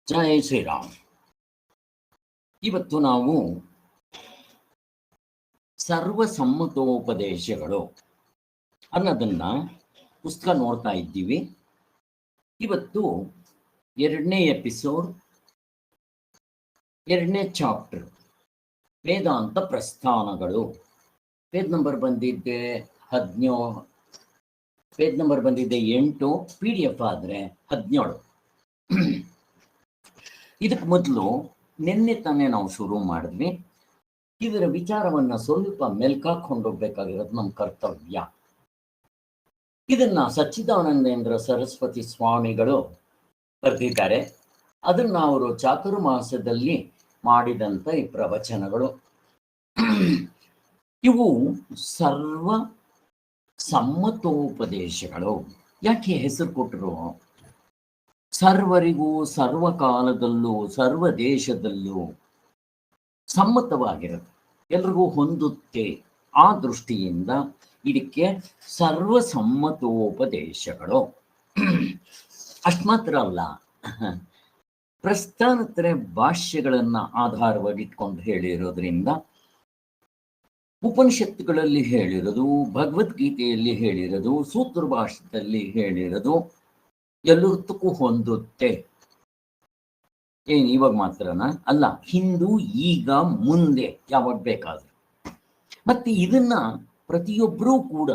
ಜೈ ಶ್ರೀರಾಮ್. ಇವತ್ತು ನಾವು ಸರ್ವಸಮ್ಮತೋಪದೇಶಗಳು ಅನ್ನೋದನ್ನ ಪುಸ್ತಕ ನೋಡ್ತಾ ಇದ್ದೀವಿ. ಇವತ್ತು 2ನೇ ಎಪಿಸೋಡ್, 2ನೇ ಚಾಪ್ಟರ್, ವೇದಾಂತ ಪ್ರಸ್ಥಾನಗಳು. ಪೇಜ್ ನಂಬರ್ ಬಂದಿದ್ದೆ 17, ಪೇಜ್ ನಂಬರ್ ಬಂದಿದ್ದೆ 8, PDF ಆದರೆ 17. ಇದಕ್ಕೆ ಮೊದಲು ನಿನ್ನೆ ತಾನೇ ನಾವು ಶುರು ಮಾಡಿದ್ವಿ. ಇದರ ವಿಚಾರವನ್ನ ಸ್ವಲ್ಪ ಮೆಲ್ಕಾಕೊಂಡೋಗ್ಬೇಕಾಗಿರೋದು ನಮ್ಮ ಕರ್ತವ್ಯ. ಇದನ್ನ ಸಚ್ಚಿದಾನಂದೇಂದ್ರ ಸರಸ್ವತಿ ಸ್ವಾಮಿಗಳು ಬರೆದಿದ್ದಾರೆ. ಅದನ್ನ ಅವರು ಚಾತುರ್ಮಾಸದಲ್ಲಿ ಮಾಡಿದಂಥ ಈ ಪ್ರವಚನಗಳು. ಇವು ಸರ್ವ ಸಮ್ಮತೋಪದೇಶಗಳು. ಯಾಕೆ ಹೆಸರು ಕೊಟ್ಟರು? ಸರ್ವರಿಗೂ ಸರ್ವಕಾಲದಲ್ಲೂ ಸರ್ವ ದೇಶದಲ್ಲೂ ಸಮ್ಮತವಾಗಿರುತ್ತೆ, ಎಲ್ರಿಗೂ ಹೊಂದುತ್ತೆ. ಆ ದೃಷ್ಟಿಯಿಂದ ಇದಕ್ಕೆ ಸರ್ವಸಮ್ಮತೋಪದೇಶಗಳು. ಅಷ್ಟು ಮಾತ್ರ ಅಲ್ಲ, ಪ್ರಸ್ಥಾನತ್ರಯ ಭಾಷ್ಯಗಳನ್ನ ಆಧಾರವಾಗಿಟ್ಕೊಂಡು ಹೇಳಿರೋದ್ರಿಂದ ಉಪನಿಷತ್ತುಗಳಲ್ಲಿ ಹೇಳಿರೋದು, ಭಗವದ್ಗೀತೆಯಲ್ಲಿ ಹೇಳಿರೋದು, ಸೂತ್ರ ಭಾಷ್ಯದಲ್ಲಿ ಹೇಳಿರೋದು ಎಲ್ಲದಕ್ಕೂ ಹೊಂದುತ್ತೆ. ಇವಾಗ ಮಾತ್ರನಾ ಅಲ್ಲ, ಹಿಂದೂ, ಈಗ, ಮುಂದೆ ಯಾವಾಗ ಬೇಕಾದ್ರೆ. ಮತ್ತೆ ಇದನ್ನ ಪ್ರತಿಯೊಬ್ಬರೂ ಕೂಡ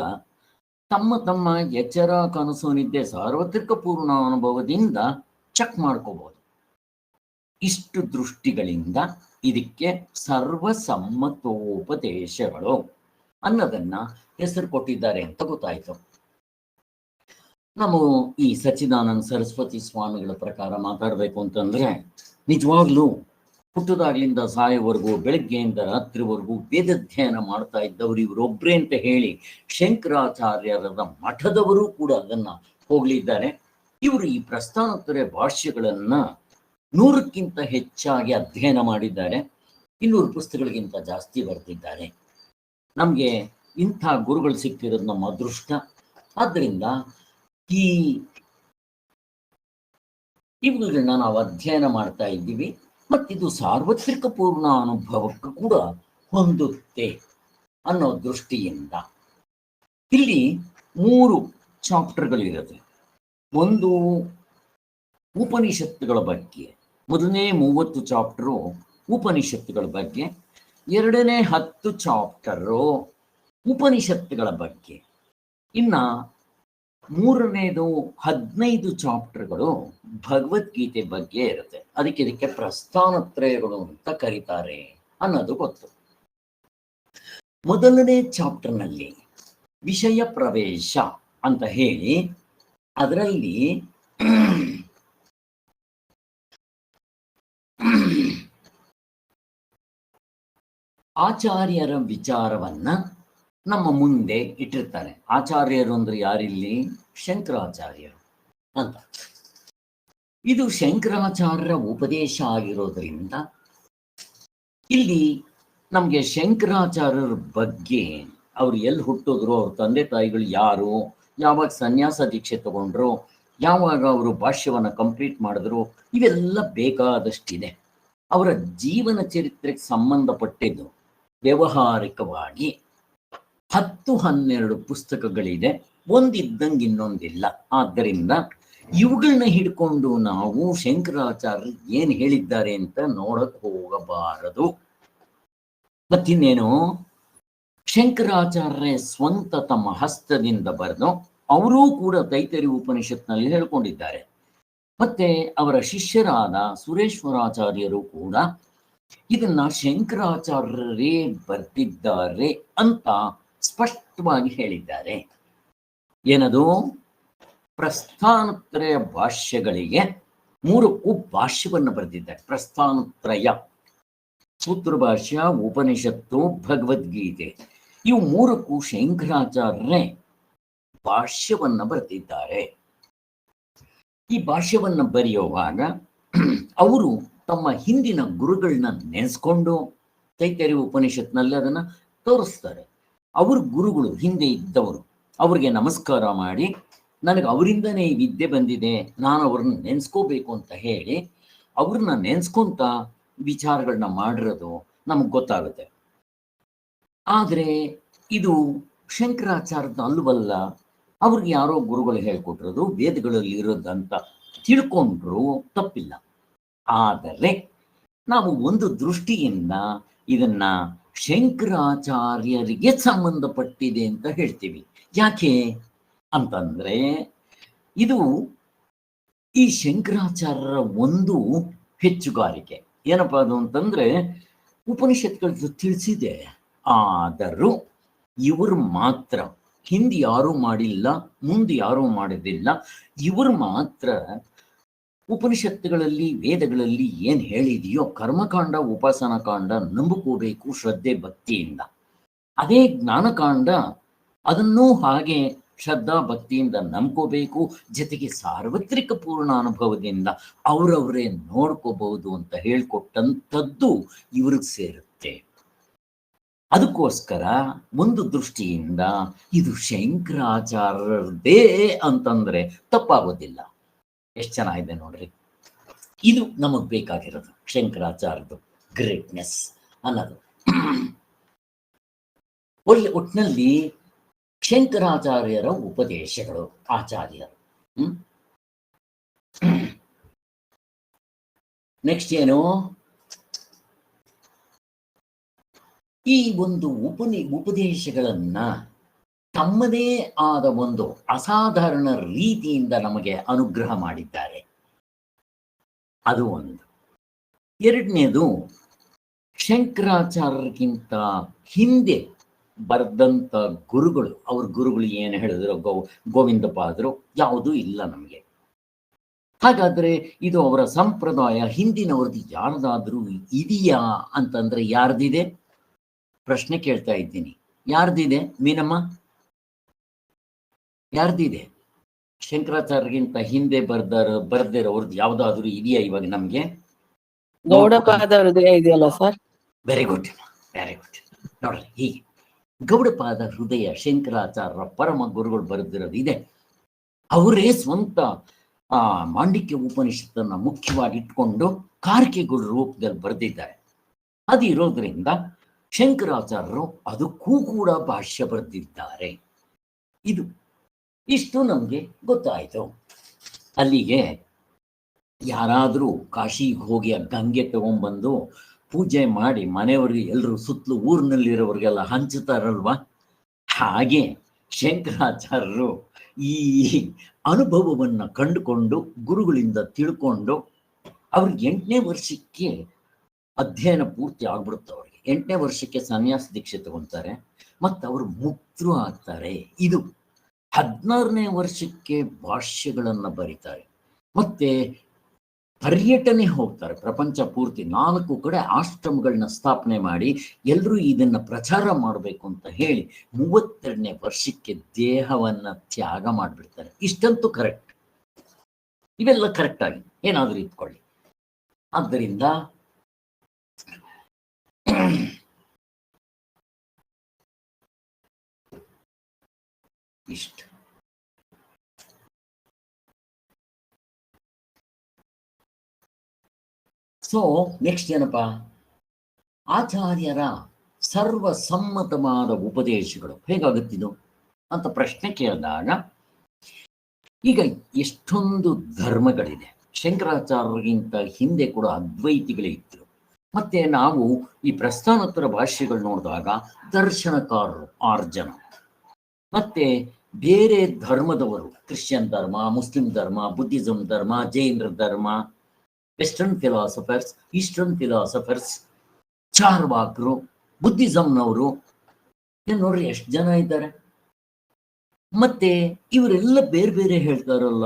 ತಮ್ಮ ತಮ್ಮ ಎಚ್ಚರ, ಕನಸು, ನಿದ್ದೆ, ಸಾರ್ವತ್ರಿಕ ಪೂರ್ಣ ಅನುಭವದಿಂದ ಚೆಕ್ ಮಾಡ್ಕೋಬಹುದು. ಇಷ್ಟು ದೃಷ್ಟಿಗಳಿಂದ ಇದಕ್ಕೆ ಸರ್ವಸಮ್ಮತೋಪದೇಶಗಳು ಅನ್ನೋದನ್ನ ಹೆಸರು ಕೊಟ್ಟಿದ್ದಾರೆ ಅಂತ ಗೊತ್ತಾಯ್ತು. ನಾವು ಈ ಸಚ್ಚಿದಾನಂದ ಸರಸ್ವತಿ ಸ್ವಾಮಿಗಳ ಪ್ರಕಾರ ಮಾತಾಡಬೇಕು ಅಂತಂದ್ರೆ, ನಿಜವಾಗ್ಲೂ ಹುಟ್ಟದಾಗ್ಲಿಂದ ಸಾಯೋವರೆಗೂ ಬೆಳಗ್ಗೆಯಿಂದ ರಾತ್ರಿವರೆಗೂ ವೇದಾಧ್ಯಯನ ಮಾಡ್ತಾ ಇದ್ದವರು ಇವರೊಬ್ಬರೇ ಅಂತ ಹೇಳಿ ಶಂಕರಾಚಾರ್ಯರದ ಮಠದವರು ಕೂಡ ಅದನ್ನ ಹೋಗ್ಲಿದ್ದಾರೆ. ಇವರು ಈ ಪ್ರಸ್ಥಾನೋತ್ತರ ಭಾಷ್ಯಗಳನ್ನ 100ಕ್ಕಿಂತ ಹೆಚ್ಚಾಗಿ ಅಧ್ಯಯನ ಮಾಡಿದ್ದಾರೆ. 200 ಪುಸ್ತಕಗಳಿಗಿಂತ ಜಾಸ್ತಿ ಬರೆದಿದ್ದಾರೆ. ನಮ್ಗೆ ಇಂಥ ಗುರುಗಳು ಸಿಕ್ಕಿರೋದು ನಮ್ಮ ಅದೃಷ್ಟ. ಆದ್ದರಿಂದ ಇವುಗಳನ್ನ ನಾವು ಅಧ್ಯಯನ ಮಾಡ್ತಾ ಇದ್ದೀವಿ. ಮತ್ತಿದು ಸಾರ್ವತ್ರಿಕ ಪೂರ್ಣ ಅನುಭವಕ್ಕೂ ಕೂಡ ಹೊಂದುತ್ತೆ ಅನ್ನೋ ದೃಷ್ಟಿಯಿಂದ ಇಲ್ಲಿ 3 ಚಾಪ್ಟರ್ಗಳಿರುತ್ತೆ. ಒಂದು ಉಪನಿಷತ್ತುಗಳ ಬಗ್ಗೆ, ಮೊದಲನೇ 30 ಚಾಪ್ಟರು ಉಪನಿಷತ್ತುಗಳ ಬಗ್ಗೆ, 2ನೇ 10 ಚಾಪ್ಟರು ಉಪನಿಷತ್ತುಗಳ ಬಗ್ಗೆ, ಇನ್ನ 3ನೇದು 15 ಚಾಪ್ಟರ್ಗಳು ಭಗವದ್ಗೀತೆ ಬಗ್ಗೆ ಇರುತ್ತೆ. ಇದಕ್ಕೆ ಪ್ರಸ್ಥಾನತ್ರಯಗಳು ಅಂತ ಕರೀತಾರೆ ಅನ್ನೋದು ಗೊತ್ತು. ಮೊದಲನೇ ಚಾಪ್ಟರ್ನಲ್ಲಿ ವಿಷಯ ಪ್ರವೇಶ ಅಂತ ಹೇಳಿ ಅದರಲ್ಲಿ ಆಚಾರ್ಯರ ವಿಚಾರವನ್ನ ನಮ್ಮ ಮುಂದೆ ಇಟ್ಟಿರ್ತಾರೆ. ಆಚಾರ್ಯರು ಅಂದ್ರೆ ಯಾರಿಲ್ಲಿ? ಶಂಕರಾಚಾರ್ಯರು ಅಂತ. ಇದು ಶಂಕರಾಚಾರ್ಯರ ಉಪದೇಶ ಆಗಿರೋದ್ರಿಂದ ಇಲ್ಲಿ ನಮ್ಗೆ ಶಂಕರಾಚಾರ್ಯರ ಬಗ್ಗೆ, ಅವ್ರು ಎಲ್ಲಿ ಹುಟ್ಟಿದ್ರು, ಅವ್ರ ತಂದೆ ತಾಯಿಗಳು ಯಾರು, ಯಾವಾಗ ಸನ್ಯಾಸ ದೀಕ್ಷೆ ತಗೊಂಡ್ರು, ಯಾವಾಗ ಅವರು ಭಾಷ್ಯವನ್ನ ಕಂಪ್ಲೀಟ್ ಮಾಡಿದ್ರು, ಇವೆಲ್ಲ ಬೇಕಾದಷ್ಟಿದೆ. ಅವರ ಜೀವನ ಚರಿತ್ರೆಗೆ ಸಂಬಂಧಪಟ್ಟಿದ್ದು ವ್ಯವಹಾರಿಕವಾಗಿ 10-12 ಪುಸ್ತಕಗಳಿದೆ. ಒಂದಿದ್ದಂಗೆ ಇನ್ನೊಂದಿಲ್ಲ. ಆದ್ದರಿಂದ ಇವುಗಳನ್ನ ಹಿಡ್ಕೊಂಡು ನಾವು ಶಂಕರಾಚಾರ್ಯರು ಏನ್ ಹೇಳಿದ್ದಾರೆ ಅಂತ ನೋಡಕ್ ಹೋಗಬಾರದು. ಮತ್ತಿನ್ನೇನು, ಶಂಕರಾಚಾರ್ಯ ಸ್ವಂತ ತಮ್ಮ ಹಸ್ತದಿಂದ ಬರೆದು ಅವರೂ ಕೂಡ ತೈತರಿಯ ಉಪನಿಷತ್ನಲ್ಲಿ ಹೇಳ್ಕೊಂಡಿದ್ದಾರೆ. ಮತ್ತೆ ಅವರ ಶಿಷ್ಯರಾದ ಸುರೇಶ್ವರಾಚಾರ್ಯರು ಕೂಡ ಇದನ್ನ ಶಂಕರಾಚಾರ್ಯರೇ ಬರ್ತಿದ್ದಾರೆ ಅಂತ ಸ್ಪಷ್ಟವಾಗಿ ಹೇಳಿದ್ದಾರೆ. ಏನದು? ಪ್ರಸ್ಥಾನತ್ರಯ ಭಾಷ್ಯಗಳಿಗೆ 3ಕ್ಕೂ ಭಾಷ್ಯವನ್ನು ಬರೆದಿದ್ದಾರೆ. ಪ್ರಸ್ಥಾನತ್ರಯ, ಸೂತ್ರ ಭಾಷ್ಯ, ಉಪನಿಷತ್ತು, ಭಗವದ್ಗೀತೆ, ಇವು 3ಕ್ಕೂ ಶಂಕರಾಚಾರ್ಯರೇ ಭಾಷ್ಯವನ್ನ ಬರೆದಿದ್ದಾರೆ. ಈ ಭಾಷ್ಯವನ್ನ ಬರೆಯುವಾಗ ಅವರು ತಮ್ಮ ಹಿಂದಿನ ಗುರುಗಳನ್ನ ನೆನೆಸ್ಕೊಂಡು ತೈತರಿಯ ಉಪನಿಷತ್ನಲ್ಲಿ ಅದನ್ನ ತೋರಿಸ್ತಾರೆ. ಅವ್ರ ಗುರುಗಳು ಹಿಂದೆ ಇದ್ದವರು, ಅವ್ರಿಗೆ ನಮಸ್ಕಾರ ಮಾಡಿ ನನಗೆ ಅವರಿಂದನೇ ಈ ವಿದ್ಯೆ ಬಂದಿದೆ, ನಾನು ಅವ್ರನ್ನ ನೆನೆಸ್ಕೋಬೇಕು ಅಂತ ಹೇಳಿ ಅವ್ರನ್ನ ನೆನ್ಸ್ಕೊಂತ ವಿಚಾರಗಳನ್ನ ಮಾಡಿರೋದು ನಮಗೆ ಗೊತ್ತಾಗುತ್ತೆ. ಆದರೆ ಇದು ಶಂಕರಾಚಾರ್ಯದ ಅಲ್ವಲ್ಲ, ಅವ್ರಿಗೆ ಯಾರೋ ಗುರುಗಳು ಹೇಳ್ಕೊಟ್ಟಿರೋದು ವೇದಗಳಲ್ಲಿ ಇರೋದಂತ ತಿಳ್ಕೊಂಡ್ರು ತಪ್ಪಿಲ್ಲ. ಆದರೆ ನಾವು ಒಂದು ದೃಷ್ಟಿಯಿಂದ ಇದನ್ನ ಶಂಕರಾಚಾರ್ಯರಿಗೆ ಸಂಬಂಧಪಟ್ಟಿದೆ ಅಂತ ಹೇಳ್ತೀವಿ. ಯಾಕೆ ಅಂತಂದ್ರೆ ಇದು ಈ ಶಂಕರಾಚಾರ್ಯರ ಒಂದು ಹೆಚ್ಚುಗಾರಿಕೆ. ಏನಪ್ಪಾ ಅದು ಅಂತಂದ್ರೆ ಉಪನಿಷತ್ಗಳು ತಿಳಿಸಿದೆ, ಆದರೂ ಇವರು ಮಾತ್ರ, ಹಿಂದೆ ಯಾರೂ ಮಾಡಿಲ್ಲ, ಮುಂದೆ ಯಾರೂ ಮಾಡಿದಿಲ್ಲ, ಇವರು ಮಾತ್ರ ಉಪನಿಷತ್ತುಗಳಲ್ಲಿ ವೇದಗಳಲ್ಲಿ ಏನ್ ಹೇಳಿದೆಯೋ ಕರ್ಮಕಾಂಡ ಉಪಾಸನ ಕಾಂಡ ನಂಬಿಕೋಬೇಕು ಶ್ರದ್ಧೆ ಭಕ್ತಿಯಿಂದ. ಅದೇ ಜ್ಞಾನಕಾಂಡ ಅದನ್ನೂ ಹಾಗೆ ಶ್ರದ್ಧಾ ಭಕ್ತಿಯಿಂದ ನಂಬ್ಕೋಬೇಕು, ಜೊತೆಗೆ ಸಾರ್ವತ್ರಿಕ ಪೂರ್ಣ ಅನುಭವದಿಂದ ಅವರವರೇ ನೋಡ್ಕೋಬಹುದು ಅಂತ ಹೇಳ್ಕೊಟ್ಟಂಥದ್ದು ಇವ್ರಿಗೆ ಸೇರುತ್ತೆ. ಅದಕ್ಕೋಸ್ಕರ ಒಂದು ದೃಷ್ಟಿಯಿಂದ ಇದು ಶಂಕರಾಚಾರ್ಯರದೇ ಅಂತಂದ್ರೆ ತಪ್ಪಾಗೋದಿಲ್ಲ. ಎಷ್ಟು ಚೆನ್ನಾಗಿದೆ ನೋಡ್ರಿ. ಇದು ನಮಗ್ ಬೇಕಾಗಿರೋದು ಶಂಕರಾಚಾರ್ಯದು ಗ್ರೇಟ್ನೆಸ್ ಅನ್ನೋದು. ಒಟ್ಟಿನಲ್ಲಿ ಶಂಕರಾಚಾರ್ಯರ ಉಪದೇಶಗಳು, ಆಚಾರ್ಯರು. ನೆಕ್ಸ್ಟ್ ಏನು, ಈ ಒಂದು ಉಪದೇಶಗಳನ್ನ ತಮ್ಮದೇ ಆದ ಒಂದು ಅಸಾಧಾರಣ ರೀತಿಯಿಂದ ನಮಗೆ ಅನುಗ್ರಹ ಮಾಡಿದ್ದಾರೆ. ಅದು ಒಂದು. ಎರಡನೇದು, ಶಂಕರಾಚಾರ್ಯರಿಗಿಂತ ಹಿಂದೆ ಬರೆದಂತ ಗುರುಗಳು, ಅವ್ರ ಗುರುಗಳು ಏನು ಹೇಳಿದ್ರು, ಗೋವಿಂದ ಪಾದರು ಯಾವುದೂ ಇಲ್ಲ ನಮಗೆ. ಹಾಗಾದ್ರೆ ಇದು ಅವರ ಸಂಪ್ರದಾಯ ಹಿಂದಿನವ್ರದ್ದು ಯಾರ್ದಾದ್ರೂ ಇದೆಯಾ ಅಂತಂದ್ರೆ ಯಾರ್ದಿದೆ? ಪ್ರಶ್ನೆ ಕೇಳ್ತಾ ಇದ್ದೀನಿ. ಯಾರ್ದಿದೆ ಮೀನಮ್ಮ? ಯಾರ್ದಿದೆ? ಶಂಕರಾಚಾರ್ಯಗಿಂತ ಹಿಂದೆ ಬರ್ದಿರೋರ್ದು ಯಾವ್ದಾದ್ರು ಇದೆಯಾ ಇವಾಗ ನಮ್ಗೆ? ಗೌಡಪಾದ ಇದೆಯಲ್ಲ sir. Very good, very good. ನೋಡ್ರಿ, ಹೀಗೆ ಗೌಡಪಾದ ಹೃದಯ ಶಂಕರಾಚಾರ್ಯರ ಪರಮ ಗುರುಗಳು ಬರೆದಿರೋದು ಇದೆ. ಅವರೇ ಸ್ವಂತ ಮಾಂಡಿಕ್ಯ ಉಪನಿಷತ್ತನ್ನ ಮುಖ್ಯವಾಗಿ ಇಟ್ಕೊಂಡು ಕಾರಿಕೆಗಳ ರೂಪದಲ್ಲಿ ಬರೆದಿದ್ದಾರೆ. ಅದು ಇರೋದ್ರಿಂದ ಶಂಕರಾಚಾರ್ಯರು ಅದಕ್ಕೂ ಕೂಡ ಭಾಷ್ಯ ಬರೆದಿದ್ದಾರೆ. ಇಷ್ಟು ನಮ್ಗೆ ಗೊತ್ತಾಯ್ತು. ಅಲ್ಲಿಗೆ ಯಾರಾದ್ರೂ ಕಾಶಿಗೆ ಹೋಗಿ ಆ ಗಂಗೆ ತಗೊಂಡ್ಬಂದು ಪೂಜೆ ಮಾಡಿ ಮನೆಯವ್ರಿಗೆ ಎಲ್ರು ಸುತ್ತಲೂ ಊರಿನಲ್ಲಿರೋರಿಗೆಲ್ಲ ಹಂಚುತ್ತಾರಲ್ವಾ, ಹಾಗೆ ಶಂಕರಾಚಾರ್ಯರು ಈ ಅನುಭವವನ್ನ ಕಂಡುಕೊಂಡು ಗುರುಗಳಿಂದ ತಿಳ್ಕೊಂಡು ಅವ್ರಿಗೆ 8ನೇ ವರ್ಷಕ್ಕೆ ಅಧ್ಯಯನ ಪೂರ್ತಿ ಆಗ್ಬಿಡುತ್ತೆ. ಅವ್ರಿಗೆ 8ನೇ ವರ್ಷಕ್ಕೆ ಸನ್ಯಾಸ ದೀಕ್ಷೆ ತಗೊಂತಾರೆ ಮತ್ತು ಅವರು ಮುಕ್ತರು ಆಗ್ತಾರೆ. ಇದು 16ನೇ ವರ್ಷಕ್ಕೆ ಭಾಷ್ಯಗಳನ್ನ ಬರೀತಾರೆ, ಮತ್ತೆ ಪರ್ಯಟನೆ ಹೋಗ್ತಾರೆ ಪ್ರಪಂಚ ಪೂರ್ತಿ. 4 ಕಡೆ ಆಶ್ರಮಗಳನ್ನ ಸ್ಥಾಪನೆ ಮಾಡಿ ಎಲ್ಲರೂ ಇದನ್ನ ಪ್ರಚಾರ ಮಾಡಬೇಕು ಅಂತ ಹೇಳಿ 32ನೇ ವರ್ಷಕ್ಕೆ ದೇಹವನ್ನ ತ್ಯಾಗ ಮಾಡಿಬಿಡ್ತಾರೆ. ಇಷ್ಟಂತೂ ಕರೆಕ್ಟ್, ಇವೆಲ್ಲ ಕರೆಕ್ಟ್ ಆಗಿ ಏನಾದ್ರೂ ಇಟ್ಕೊಳ್ಳಿ. ಆದ್ದರಿಂದ ಇಷ್ಟ. ಸೊ ನೆಕ್ಸ್ಟ್ ಏನಪ್ಪ, ಆಚಾರ್ಯರ ಸರ್ವಸಮ್ಮತವಾದ ಉಪದೇಶಗಳು ಹೇಗಾಗುತ್ತಿದ್ದು ಅಂತ ಪ್ರಶ್ನೆ ಕೇಳಿದಾಗ, ಈಗ ಎಷ್ಟೊಂದು ಧರ್ಮಗಳಿದೆ. ಶಂಕರಾಚಾರ್ಯರಿಗಿಂತ ಹಿಂದೆ ಕೂಡ ಅದ್ವೈತಿಗಳೇ ಇದ್ರು. ಮತ್ತೆ ನಾವು ಈ ಪ್ರಸ್ಥಾನೋತ್ತರ ಭಾಷ್ಯಗಳು ನೋಡಿದಾಗ ದರ್ಶನಕಾರರು 6 ಜನ, ಮತ್ತೆ ಬೇರೆ ಧರ್ಮದವರು, ಕ್ರಿಶ್ಚಿಯನ್ ಧರ್ಮ, ಮುಸ್ಲಿಂ ಧರ್ಮ, ಬುದ್ಧಿಸಂ ಧರ್ಮ, ಜೈನ ಧರ್ಮ, ವೆಸ್ಟರ್ನ್ ಫಿಲಾಸಫರ್ಸ್, ಈಸ್ಟರ್ನ್ ಫಿಲಾಸಫರ್ಸ್, ಚಾರ್ವಾಕರು, ಬುದ್ಧಿಸಂನವರು, ನೋಡ್ರಿ ಎಷ್ಟು ಜನ ಇದ್ದಾರೆ. ಮತ್ತೆ ಇವರೆಲ್ಲ ಬೇರೆ ಬೇರೆ ಹೇಳ್ತಾರಲ್ಲ,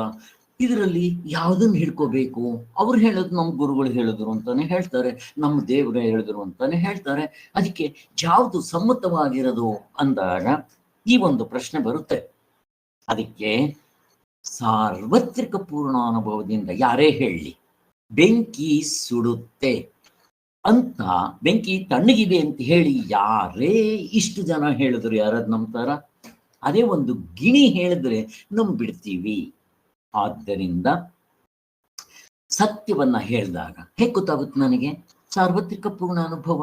ಇದರಲ್ಲಿ ಯಾವುದನ್ನ ಹಿಡ್ಕೋಬೇಕು? ಅವ್ರು ಹೇಳೋದು ನಮ್ಮ ಗುರುಗಳು ಹೇಳಿದ್ರು ಅಂತಾನೆ ಹೇಳ್ತಾರೆ, ನಮ್ಮ ದೇವರು ಹೇಳಿದ್ರು ಅಂತಾನೆ ಹೇಳ್ತಾರೆ. ಅದಕ್ಕೆ ಯಾವುದು ಸಮ್ಮತವಾಗಿರೋದು ಅಂದಾಗ ಈ ಒಂದು ಪ್ರಶ್ನೆ ಬರುತ್ತೆ. ಅದಕ್ಕೆ ಸಾರ್ವತ್ರಿಕ ಪೂರ್ಣಾನುಭವದಿಂದ ಯಾರೇ ಹೇಳಲಿ ಬೆಂಕಿ ಸುಡುತ್ತೆ ಅಂತ, ಬೆಂಕಿ ತಣ್ಣಗಿದೆ ಅಂತ ಹೇಳಿ ಯಾರೇ ಇಷ್ಟು ಜನ ಹೇಳಿದ್ರು ಯಾರದ್ ನಂಬ್ತಾರ? ಅದೇ ಒಂದು ಗಿಣಿ ಹೇಳಿದ್ರೆ ನಂಬಿಡ್ತೀವಿ. ಆದ್ದರಿಂದ ಸತ್ಯವನ್ನ ಹೇಳಿದಾಗ ಹೇಗೆ ಗೊತ್ತಾಗುತ್ತೆ ನನಗೆ? ಸಾರ್ವತ್ರಿಕ ಪೂರ್ಣ ಅನುಭವ.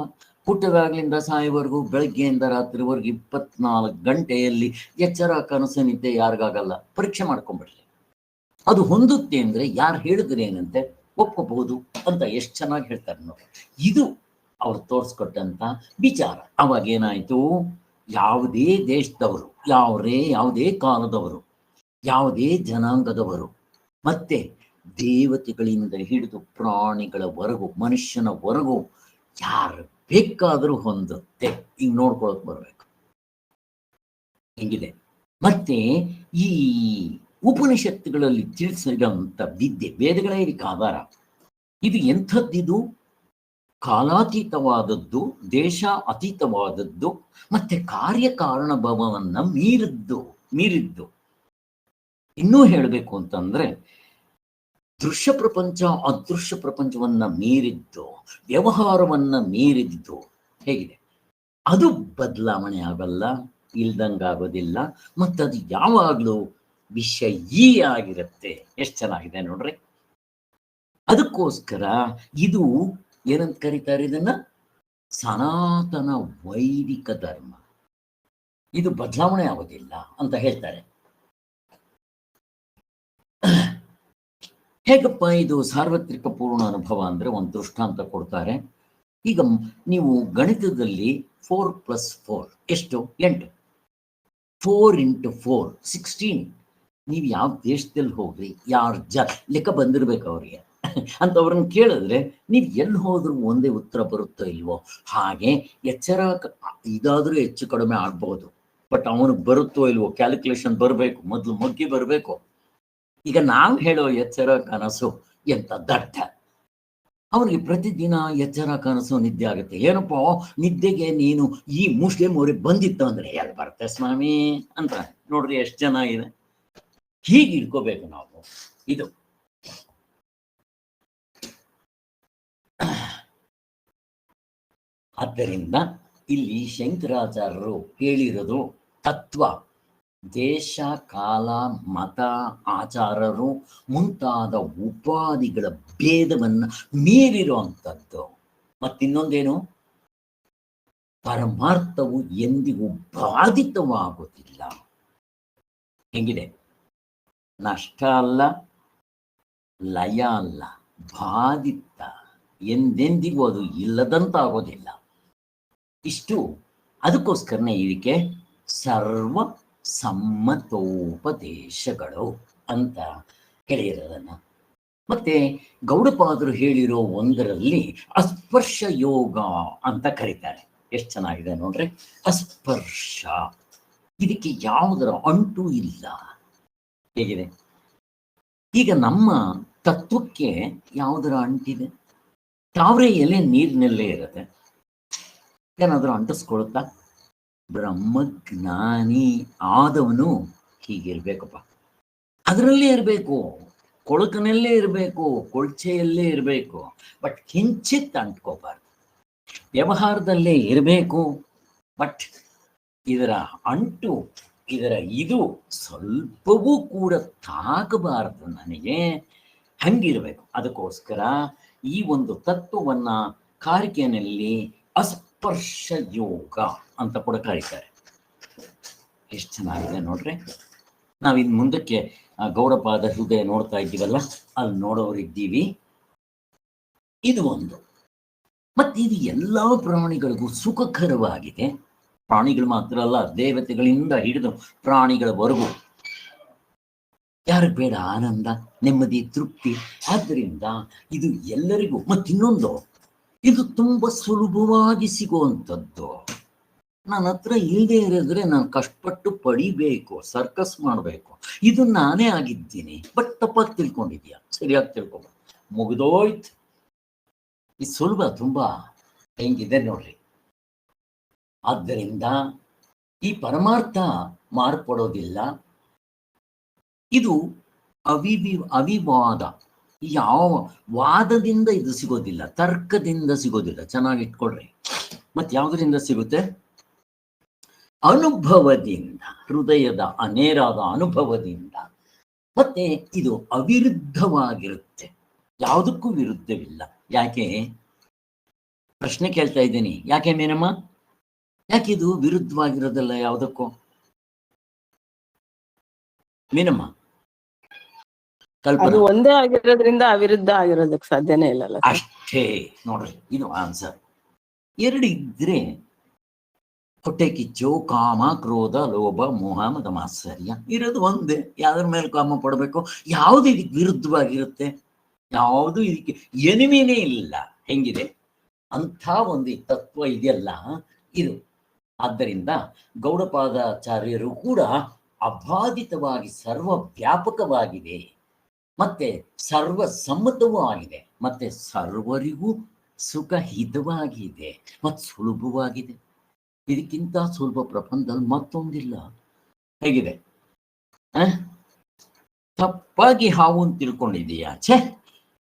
ಹುಟ್ಟದಾಗ್ಲಿಂದ ಸಾಯೋವರೆಗೂ ಬೆಳಗ್ಗೆಯಿಂದ ರಾತ್ರಿವರೆಗೂ 24 ಗಂಟೆಯಲ್ಲಿ ಎಚ್ಚರ ಕನಸು ನಿದ್ದೆ ಯಾರಿಗಾಗಲ್ಲ. ಪರೀಕ್ಷೆ ಮಾಡ್ಕೊಂಡ್ಬಿಡ್ಲಿ. ಅದು ಹೊಂದುತ್ತೆ ಅಂದ್ರೆ ಯಾರು ಹೇಳಿದ್ರೆ ಏನಂತೆ ಒಪ್ಕೋಬಹುದು ಅಂತ ಎಷ್ಟು ಚೆನ್ನಾಗಿ ಹೇಳ್ತಾರೆ ನೋಡಿ. ಇದು ಅವ್ರು ತೋರಿಸ್ಕೊಟ್ಟಂತ ವಿಚಾರ. ಅವಾಗ ಏನಾಯ್ತು, ಯಾವುದೇ ದೇಶದವರು, ಯಾವುದೇ ಕಾಲದವರು, ಯಾವುದೇ ಜನಾಂಗದವರು, ಮತ್ತೆ ದೇವತೆಗಳಿಂದ ಹಿಡಿದು ಪ್ರಾಣಿಗಳವರೆಗೂ ಮನುಷ್ಯನವರೆಗೂ ಯಾರು ಬೇಕಾದರೂ ಹೊಂದುತ್ತೆ. ಈಗ ನೋಡ್ಕೊಳಕ್ ಬರ್ಬೇಕು ಹೆಂಗಿದೆ. ಮತ್ತೆ ಈ ಉಪನಿಷತ್ತುಗಳಲ್ಲಿ ತಿಳಿಸಿರುವಂತ ವಿದ್ಯೆ, ವೇದಗಳೇ ಇದಕ್ಕೆ ಆಧಾರ. ಇದು ಎಂಥದ್ದಿದು? ಕಾಲಾತೀತವಾದದ್ದು, ದೇಶ ಅತೀತವಾದದ್ದು, ಮತ್ತೆ ಕಾರ್ಯಕಾರಣ ಭಾವವನ್ನ ಮೀರಿದ್ದು. ಇನ್ನೂ ಹೇಳಬೇಕು ಅಂತಂದ್ರೆ ದೃಶ್ಯ ಪ್ರಪಂಚ ಅದೃಶ್ಯ ಪ್ರಪಂಚವನ್ನ ಮೀರಿದ್ದು, ವ್ಯವಹಾರವನ್ನ ಮೀರಿದ್ದು ಹೇಗಿದೆ. ಅದು ಬದಲಾವಣೆ ಆಗಲ್ಲ, ಇಲ್ದಂಗಾಗೋದಿಲ್ಲ. ಮತ್ತದು ಯಾವಾಗ್ಲೂ ವಿಷಯೀ ಆಗಿರುತ್ತೆ. ಎಷ್ಟು ಚೆನ್ನಾಗಿದೆ ನೋಡ್ರಿ. ಅದಕ್ಕೋಸ್ಕರ ಇದು ಏನಂತ ಕರೀತಾರೆ? ಇದನ್ನ ಸನಾತನ ವೈದಿಕ ಧರ್ಮ. ಇದು ಬದಲಾವಣೆ ಆಗೋದಿಲ್ಲ ಅಂತ ಹೇಳ್ತಾರೆ. ಹೇಗಪ್ಪ ಇದು ಸಾರ್ವತ್ರಿಕ ಪೂರ್ಣ ಅನುಭವ ಅಂದ್ರೆ ಒಂದು ದೃಷ್ಟಾಂತ ಕೊಡ್ತಾರೆ. ಈಗ ನೀವು ಗಣಿತದಲ್ಲಿ 4+4 ಎಷ್ಟು? 8. 4 × 4 16. ನೀವು ಯಾವ ದೇಶದಲ್ಲಿ ಹೋಗ್ರಿ, ಯಾರು ಲೆಕ್ಕ ಬಂದಿರ್ಬೇಕು ಅವ್ರಿಗೆ ಅಂತ ಅವ್ರನ್ನ ಕೇಳಿದ್ರೆ ನೀವು ಎಲ್ಲಿ ಹೋದ್ರೂ ಒಂದೇ ಉತ್ತರ ಬರುತ್ತೋ ಇಲ್ವೋ. ಹಾಗೆ ಎಚ್ಚರ ಇದಾದ್ರೂ ಹೆಚ್ಚು ಕಡಿಮೆ ಆಗ್ಬಹುದು, ಬಟ್ ಅವನಿಗೆ ಬರುತ್ತೋ ಇಲ್ವೋ ಕ್ಯಾಲ್ಕುಲೇಷನ್ ಬರಬೇಕು, ಮೊದಲು ಮೊಗ್ಗಿ ಬರಬೇಕು. ಈಗ ನಾವು ಹೇಳೋ ಎಚ್ಚರ ಕನಸು ಎಂತ ದಟ್ಟ. ಅವನಿಗೆ ಪ್ರತಿದಿನ ಎಚ್ಚರ ಕನಸು ನಿದ್ದೆ ಆಗುತ್ತೆ. ಏನಪ್ಪೋ ನಿದ್ದೆಗೆ ನೀನು ಈ ಮುಸ್ಲಿಂ ಊರಿಗೆ ಬಂದಿತ್ತು ಅಂದ್ರೆ ಎಲ್ಲಿ ಬರುತ್ತೆ ಸ್ವಾಮಿ ಅಂತ. ನೋಡ್ರಿ ಎಷ್ಟು ಚೆನ್ನಾಗಿದೆ. ಹೀಗೆ ಇಟ್ಕೋಬೇಕು ನಾವು. ಇದು ಆದ್ದರಿಂದ ಇಲ್ಲಿ ಶಂಕರಾಚಾರ್ಯರು ಹೇಳಿರೋದು ತತ್ವ ದೇಶ ಕಾಲ ಮತ ಆಚಾರರು ಮುಂತಾದ ಉಪಾಧಿಗಳ ಭೇದವನ್ನ ಮೀರಿರುವಂಥದ್ದು. ಮತ್ತಿನ್ನೊಂದೇನು, ಪರಮಾರ್ಥವು ಎಂದಿಗೂ ಬಾಧಿತವಾಗುವುದಿಲ್ಲ. ಹೆಂಗಿದೆ? ನಷ್ಟ ಅಲ್ಲ, ಲಯ ಅಲ್ಲ, ಬಾಧಿತ, ಎಂದೆಂದಿಗೂ ಅದು ಇಲ್ಲದಂತಾಗೋದಿಲ್ಲ. ಇಷ್ಟು ಅದಕ್ಕೋಸ್ಕರನೇ ಇದಕ್ಕೆ ಸರ್ವ ಸಮ್ಮತೋಪದೇಶಗಳು ಅಂತ ಹೇಳಿರೋದನ್ನ. ಮತ್ತೆ ಗೌಡಪಾದರು ಹೇಳಿರೋ ಒಂದರಲ್ಲಿ ಅಸ್ಪರ್ಶ ಯೋಗ ಅಂತ ಕರೀತಾರೆ. ಎಷ್ಟು ಚೆನ್ನಾಗಿದೆ ನೋಡ್ರಿ. ಅಸ್ಪರ್ಶ, ಇದಕ್ಕೆ ಯಾವುದರ ಅಂಟು ಇಲ್ಲ. ಹೇಗಿದೆ? ಈಗ ನಮ್ಮ ತತ್ವಕ್ಕೆ ಯಾವುದರ ಅಂಟಿದೆ? ತಾವ್ರೆ ಎಲೆ ನೀರಿನಲ್ಲೇ ಇರುತ್ತೆ, ಏನಾದರೂ ಅಂಟಿಸ್ಕೊಳುತ್ತಾ? ಬ್ರಹ್ಮಜ್ಞಾನಿ ಆದವನು ಹೀಗಿರ್ಬೇಕಪ್ಪ, ಅದರಲ್ಲೇ ಇರಬೇಕು, ಕೊಳಕನಲ್ಲೇ ಇರಬೇಕು, ಕೊಳ್ಚೆಯಲ್ಲೇ ಇರಬೇಕು, ಬಟ್ ಕಿಂಚಿತ್ ಅಂಟ್ಕೋಬಾರ್ದು. ವ್ಯವಹಾರದಲ್ಲೇ ಇರಬೇಕು, ಬಟ್ ಇದರ ಅಂಟು, ಇದರ ಇದು ಸ್ವಲ್ಪವೂ ಕೂಡ ತಾಗಬಾರದು ನನಗೆ. ಹಂಗಿರ್ಬೇಕು. ಅದಕ್ಕೋಸ್ಕರ ಈ ಒಂದು ತತ್ವವನ್ನ ಕಾರಿಕೆಯಲ್ಲಿ ಅಸ್ಪರ್ಶ ಯೋಗ ಅಂತ ಕೂಡ ಕರೀತಾರೆ. ಎಷ್ಟು ಚೆನ್ನಾಗಿದೆ ನೋಡ್ರಿ. ನಾವಿನ್ ಮುಂದಕ್ಕೆ ಗೌಡಪಾದ ಹೃದಯ ನೋಡ್ತಾ ಇದ್ದೀವಲ್ಲ, ಅಲ್ಲಿ ನೋಡೋರಿದ್ದೀವಿ. ಇದು ಒಂದು. ಮತ್ತೆ ಇದು ಎಲ್ಲಾ ಪ್ರಾಣಿಗಳಿಗೂ ಸುಖಕರವಾಗಿದೆ. ಪ್ರಾಣಿಗಳು ಮಾತ್ರ ಅಲ್ಲ, ದೇವತೆಗಳಿಂದ ಹಿಡಿದು ಪ್ರಾಣಿಗಳವರೆಗೂ ಯಾರಿಗೆ ಬೇಡ ಆನಂದ, ನೆಮ್ಮದಿ, ತೃಪ್ತಿ. ಆದ್ದರಿಂದ ಇದು ಎಲ್ಲರಿಗೂ. ಮತ್ತಿನ್ನೊಂದು, ಇದು ತುಂಬಾ ಸುಲಭವಾಗಿ ಸಿಗುವಂಥದ್ದು. ನನ್ನ ಹತ್ರ ಇಲ್ಲದೆ ಇರಿದ್ರೆ ನಾನು ಕಷ್ಟಪಟ್ಟು ಪಡಿಬೇಕು, ಸರ್ಕಸ್ ಮಾಡಬೇಕು. ಇದು ನಾನೇ ಆಗಿದ್ದೀನಿ, ಬಟ್ ತಪ್ಪಾಗಿ ತಿಳ್ಕೊಂಡಿದ್ಯಾ, ಸರಿಯಾಗಿ ತಿಳ್ಕೊಬ, ಮುಗಿದೋಯ್ತು. ಇದು ಸುಲಭ, ತುಂಬಾ ಹೆಂಗಿದೆ ನೋಡ್ರಿ. ಆದ್ದರಿಂದ ಈ ಪರಮಾರ್ಥ ಮಾರ್ಪಡೋದಿಲ್ಲ. ಇದು ಅವಿವಾದ. ಯಾವ ವಾದದಿಂದ ಇದು ಸಿಗೋದಿಲ್ಲ, ತರ್ಕದಿಂದ ಸಿಗೋದಿಲ್ಲ. ಚೆನ್ನಾಗಿ ಇಟ್ಕೊಳ್ರಿ. ಮತ್ತೆ ಯಾವುದರಿಂದ ಸಿಗುತ್ತೆ? ಅನುಭವದಿಂದ, ಹೃದಯದ ಅನೇರಾದ ಅನುಭವದಿಂದ. ಮತ್ತೆ ಇದು ಅವಿರುದ್ಧವಾಗಿರುತ್ತೆ. ಯಾವುದಕ್ಕೂ ವಿರುದ್ಧವಿಲ್ಲ. ಯಾಕೆ ಪ್ರಶ್ನೆ ಕೇಳ್ತಾ ಇದ್ದೀನಿ, ಯಾಕೆ ಮೇನಮ್ಮ, ಯಾಕಿದು ವಿರುದ್ಧವಾಗಿರೋದಲ್ಲ ಯಾವುದಕ್ಕೂ? ಮೀನಮ್ಮ, ಅದು ಒಂದೇ ಆಗಿರೋದ್ರಿಂದ ಅವಿರುದ್ಧ ಆಗಿರೋದಕ್ಕೆ ಸಾಧ್ಯನೇ ಇಲ್ಲಲ್ಲ. ಅಷ್ಟೇ ನೋಡ್ರಿ, ಇದು ಆನ್ಸರ್. ಎರಡು ಇದ್ರೆ ಹೊಟ್ಟೆ ಕಿಚ್ಚು, ಕಾಮ, ಕ್ರೋಧ, ಲೋಭ, ಮೋಹ, ಮದ ಮಾತ್ಸರ್ಯ ಇರೋದು ಒಂದೇ. ಯಾವ್ದ್ರ ಮೇಲೆ ಕಾಮ ಪಡಬೇಕು? ಯಾವುದು ಇದಕ್ಕೆ ವಿರುದ್ಧವಾಗಿರುತ್ತೆ? ಯಾವುದು ಇದಕ್ಕೆ ಎನಿಮಿನೇ ಇಲ್ಲ. ಹೆಂಗಿದೆ ಅಂಥ ಒಂದು ತತ್ವ ಇದೆಯಲ್ಲ ಇದು. ಆದ್ದರಿಂದ ಗೌಡಪಾದಾಚಾರ್ಯರು ಕೂಡ ಅಬಾಧಿತವಾಗಿ ಸರ್ವವ್ಯಾಪಕವಾಗಿದೆ, ಮತ್ತೆ ಸರ್ವಸಮ್ಮತವೂ ಆಗಿದೆ, ಮತ್ತೆ ಸರ್ವರಿಗೂ ಸುಖಹಿತವಾಗಿದೆ ಮತ್ತು ಸುಲಭವಾಗಿದೆ. ಇದಕ್ಕಿಂತ ಸುಲಭ ಪ್ರಪಂಚದಲ್ಲಿ ಮತ್ತೊಂದಿಲ್ಲ. ಹೇಗಿದೆ? ತಪ್ಪಾಗಿ ಹಾವು ಅಂತ ತಿಳ್ಕೊಂಡಿದೀಯಾ? ಛೇ,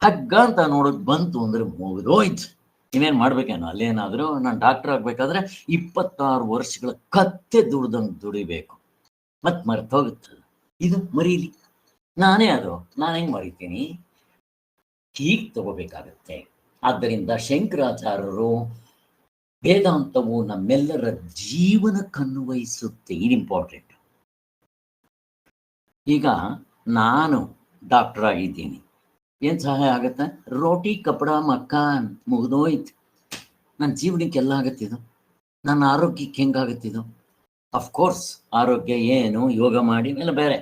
ಹಗ್ಗ ಅಂತ ನೋಡಕ್ ಬಂತು ಅಂದ್ರೆ ಮುಗಿದೋಯ್ತು. ನೀವೇನ್ ಮಾಡ್ಬೇಕೇನೋ ಅಲ್ಲೇನಾದ್ರು. ನಾನು ಡಾಕ್ಟರ್ ಆಗ್ಬೇಕಾದ್ರೆ 26 ವರ್ಷಗಳ ಕತ್ತೆ ದುಡ್ದಂಗೆ ದುಡಿಬೇಕು, ಮತ್ ಮರ್ತೋಗುತ್ತಲ್ಲ. ಇದು ಮರೀಲಿ, ನಾನೇ ಅದು, ನಾನು ಹೆಂಗ್ ಮರಿತೀನಿ? ಹೀಗೆ ತಗೋಬೇಕಾಗತ್ತೆ. ಆದ್ದರಿಂದ ಶಂಕರಾಚಾರ್ಯರು ವೇದಾಂತವು ನಮ್ಮೆಲ್ಲರ ಜೀವನಕ್ಕನ್ವಯಿಸುತ್ತೆ. ಇದು ಇಂಪಾರ್ಟೆಂಟ್. ಈಗ ನಾನು ಡಾಕ್ಟರ್ ಆಗಿದ್ದೀನಿ, ಏನ್ ಸಹಾಯ ಆಗತ್ತೆ? ರೋಟಿ ಕಪಡ ಮಕಾನ್, ಮುಗಿದೋಯ್ತು. ನನ್ನ ಜೀವನಕ್ಕೆಲ್ಲ ಆಗತ್ತಿದು. ನನ್ನ ಆರೋಗ್ಯಕ್ಕೆ ಹೆಂಗಾಗತ್ತಿದು? ಅಫ್ಕೋರ್ಸ್ ಆರೋಗ್ಯ ಏನು, ಯೋಗ ಮಾಡಿ ಎಲ್ಲ ಬೇರೆ.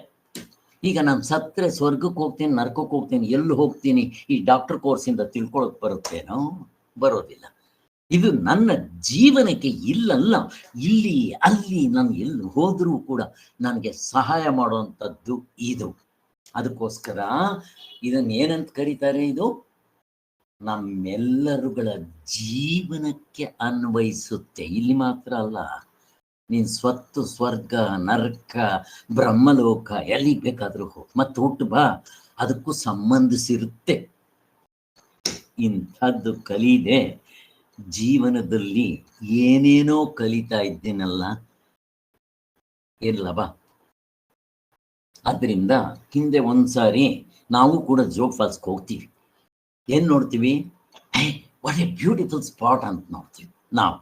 ಈಗ ನಾನು ಸತ್ತರೆ ಸ್ವರ್ಗಕ್ಕೆ ಹೋಗ್ತೀನಿ, ನರಕಕ್ಕೆ ಹೋಗ್ತೀನಿ, ಎಲ್ಲಿ ಹೋಗ್ತೀನಿ ಈ ಡಾಕ್ಟರ್ ಕೋರ್ಸಿಂದ ತಿಳ್ಕೊಳಕ್ ಬರುತ್ತೇನೋ? ಬರೋದಿಲ್ಲ. ಇದು ನನ್ನ ಜೀವನಕ್ಕೆ ಇಲ್ಲಲ್ಲ, ಇಲ್ಲಿ ಅಲ್ಲಿ ನಾನು ಎಲ್ಲಿ ಹೋದ್ರೂ ಕೂಡ ನನಗೆ ಸಹಾಯ ಮಾಡುವಂಥದ್ದು ಇದು. ಅದಕ್ಕೋಸ್ಕರ ಇದನ್ನ ಏನಂತ ಕರೀತಾರೆ? ಇದು ನಮ್ಮೆಲ್ಲರುಗಳ ಜೀವನಕ್ಕೆ ಅನ್ವಯಿಸುತ್ತೆ. ಇಲ್ಲಿ ಮಾತ್ರ ಅಲ್ಲ, ನೀನ್ ಸ್ವತ್ತು, ಸ್ವರ್ಗ, ನರಕ, ಬ್ರಹ್ಮಲೋಕ ಎಲ್ಲಿಗೆ ಬೇಕಾದ್ರೂ ಹೋಗಿ ಮತ್ತೆ ಹುಟ್ಟು ಬಾ, ಅದಕ್ಕೂ ಸಂಬಂಧಿಸಿರುತ್ತೆ. ಇಂಥದ್ದು ಕಲಿದೆ ಜೀವನದಲ್ಲಿ. ಏನೇನೋ ಕಲಿತಾ ಇದ್ದೇನಲ್ಲ, ಇರ್ಲ ಬಾ. ಆದ್ರಿಂದ ಹಿಂದೆ ಒಂದ್ಸಾರಿ ನಾವು ಕೂಡ ಜೋಗ್ ಫಾಲ್ಸ್ಗೆ ಹೋಗ್ತೀವಿ. ಏನ್ ನೋಡ್ತೀವಿ? ವಾಟ್ ಎ ಬ್ಯೂಟಿಫುಲ್ ಸ್ಪಾಟ್ ಅಂತ ನೋಡ್ತೀವಿ ನಾವು.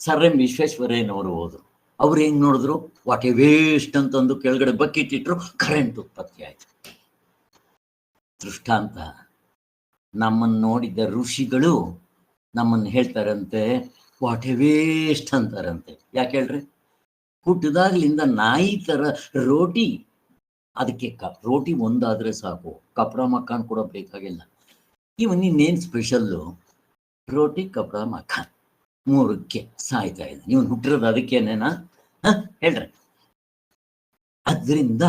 ಸರ್ ಎಂ ವಿಶ್ವೇಶ್ವರಯ್ಯನವರು ಹೋದ್ರು. ಅವ್ರು ಹೆಂಗ್ ನೋಡಿದ್ರು? ವಾಟ್ ಎ ವೇಸ್ಟ್ ಅಂತಂದು ಕೆಳಗಡೆ ಬಕೆಟ್ ಇಟ್ರು, ಕರೆಂಟ್ ಉತ್ಪತ್ತಿ ಆಯ್ತು. ದೃಷ್ಟಾಂತ. ನಮ್ಮನ್ನು ನೋಡಿದ ಋಷಿಗಳು ನಮ್ಮನ್ನು ಹೇಳ್ತಾರಂತೆ ವಾಟ್ ಎ ವೇಸ್ಟ್ ಅಂತಾರಂತೆ. ಯಾಕೆ ಹೇಳ್ರಿ? ಹುಟ್ಟಿದಾಗ್ಲಿಂದ ನಾಯಿ ತರ ರೋಟಿ, ಅದಕ್ಕೆ ರೋಟಿ ಒಂದಾದ್ರೆ ಸಾಕು, ಕಪಡ ಮಕಾನ್ ಕೂಡ ಬೇಕಾಗಿಲ್ಲ. ಇವನ್ ಇನ್ನೇನ್ ಸ್ಪೆಷಲ್ಲು? ರೋಟಿ ಕಪಡ ಮಕಾನ್, 3ಕ್ಕೆ ಸಾಯ್ತಾ ಇದೆ. ಇವನ್ ಹುಟ್ಟಿರೋದು ಅದಕ್ಕೇನೇನಾ? ಹೇಳ್ರಿ. ಅದರಿಂದ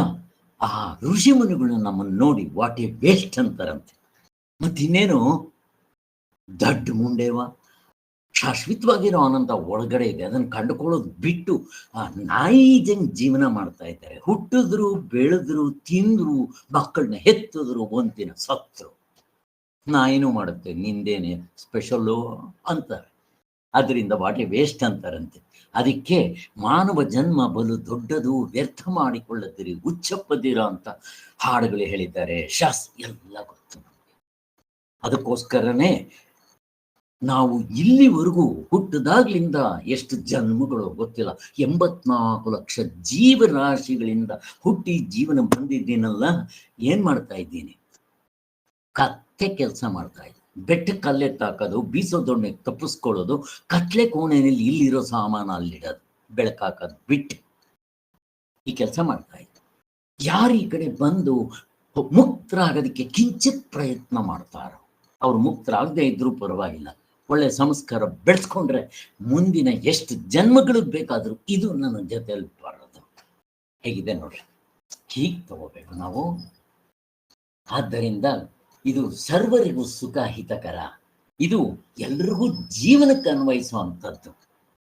ಆ ಋಷಿ ಮುನಿಗಳು ನಮ್ಮನ್ನು ನೋಡಿ ವಾಟ್ ಎ ವೇಸ್ಟ್ ಅಂತಾರಂತೆ. ಮತ್ತಿನ್ನೇನು ದಡ್ಡ ಮುಂಡೇವ, ಶಾಶ್ವತವಾಗಿರೋ ಅನಂತ ಒಳಗಡೆ ಇದೆ, ಅದನ್ನು ಕಂಡುಕೊಳ್ಳೋದು ಬಿಟ್ಟು ಆ ನಾಯಿ ಜೀವನ ಮಾಡ್ತಾ ಇದ್ದಾರೆ. ಹುಟ್ಟಿದ್ರು, ಬೆಳೆದ್ರು, ತಿಂದ್ರು, ಮಕ್ಕಳನ್ನ ಹೆತ್ತಿದ್ರು, ಒಂದಿನ ಸತ್ರು. ನಾಯಿನೂ ಮಾಡುತ್ತೆ, ನಿಂದೇನೆ ಸ್ಪೆಷಲ್ಲು ಅಂತಾರೆ. ಅದರಿಂದ ವಾಟ್ ಎ ವೇಸ್ಟ್ ಅಂತಾರಂತೆ. ಅದಕ್ಕೆ ಮಾನವ ಜನ್ಮ ಬಲು ದೊಡ್ಡದು, ವ್ಯರ್ಥ ಮಾಡಿಕೊಳ್ಳದಿರಿ, ಹುಚ್ಚಪ್ಪದಿರ ಅಂತ ಹಾಡುಗಳು ಹೇಳಿದ್ದಾರೆ. ಎಲ್ಲ ಗೊತ್ತು. ಅದಕ್ಕೋಸ್ಕರನೇ ನಾವು ಇಲ್ಲಿವರೆಗೂ ಹುಟ್ಟದಾಗ್ಲಿಂದ ಎಷ್ಟು ಜನ್ಮಗಳು ಗೊತ್ತಿಲ್ಲ, 84 ಲಕ್ಷ ಜೀವರಾಶಿಗಳಿಂದ ಹುಟ್ಟಿ ಜೀವನ ಬಂದಿದ್ದೀನಲ್ಲ. ಏನ್ ಮಾಡ್ತಾ ಇದ್ದೀನಿ? ಕತ್ತೆ ಕೆಲಸ ಮಾಡ್ತಾ ಇದ್ದೀನಿ. ಬೆಟ್ಟಕ್ಕೆ ಕಲ್ಲೆತ್ತಾಕೋದು, ಬೀಸೋ ದೊಣ್ಣೆ ತಪ್ಪಿಸ್ಕೊಳ್ಳೋದು, ಕತ್ಲೆ ಕೋಣೆಯಲ್ಲಿ ಇಲ್ಲಿರೋ ಸಾಮಾನು ಅಲ್ಲಿಡೋದು, ಬೆಳಕಾಕೋದು ಬಿಟ್ಟು ಈ ಕೆಲಸ ಮಾಡ್ತಾ ಇದ್ದೆ. ಯಾರು ಈ ಕಡೆ ಬಂದು ಮುಕ್ತರಾಗೋದಕ್ಕೆ ಕಿಂಚಿತ್ ಪ್ರಯತ್ನ ಮಾಡ್ತಾರೋ ಅವ್ರು ಮುಕ್ತರಾಗದೇ ಇದ್ರೂ ಪರವಾಗಿಲ್ಲ, ಒಳ್ಳೆ ಸಂಸ್ಕಾರ ಬೆಳೆಸ್ಕೊಂಡ್ರೆ ಮುಂದಿನ ಎಷ್ಟು ಜನ್ಮಗಳಿಗೆ ಬೇಕಾದ್ರೂ ಇದು ನನ್ನ ಜೊತೆಯಲ್ಲಿ ಬರೋದು. ಹೇಗಿದೆ ನೋಡ್ರಿ, ಹೀಗೆ ತಗೋಬೇಕು ನಾವು. ಆದ್ದರಿಂದ ಇದು ಸರ್ವರಿಗೂ ಸುಖ ಹಿತಕರ. ಇದು ಎಲ್ರಿಗೂ ಜೀವನಕ್ಕೆ ಅನ್ವಯಿಸುವಂಥದ್ದು.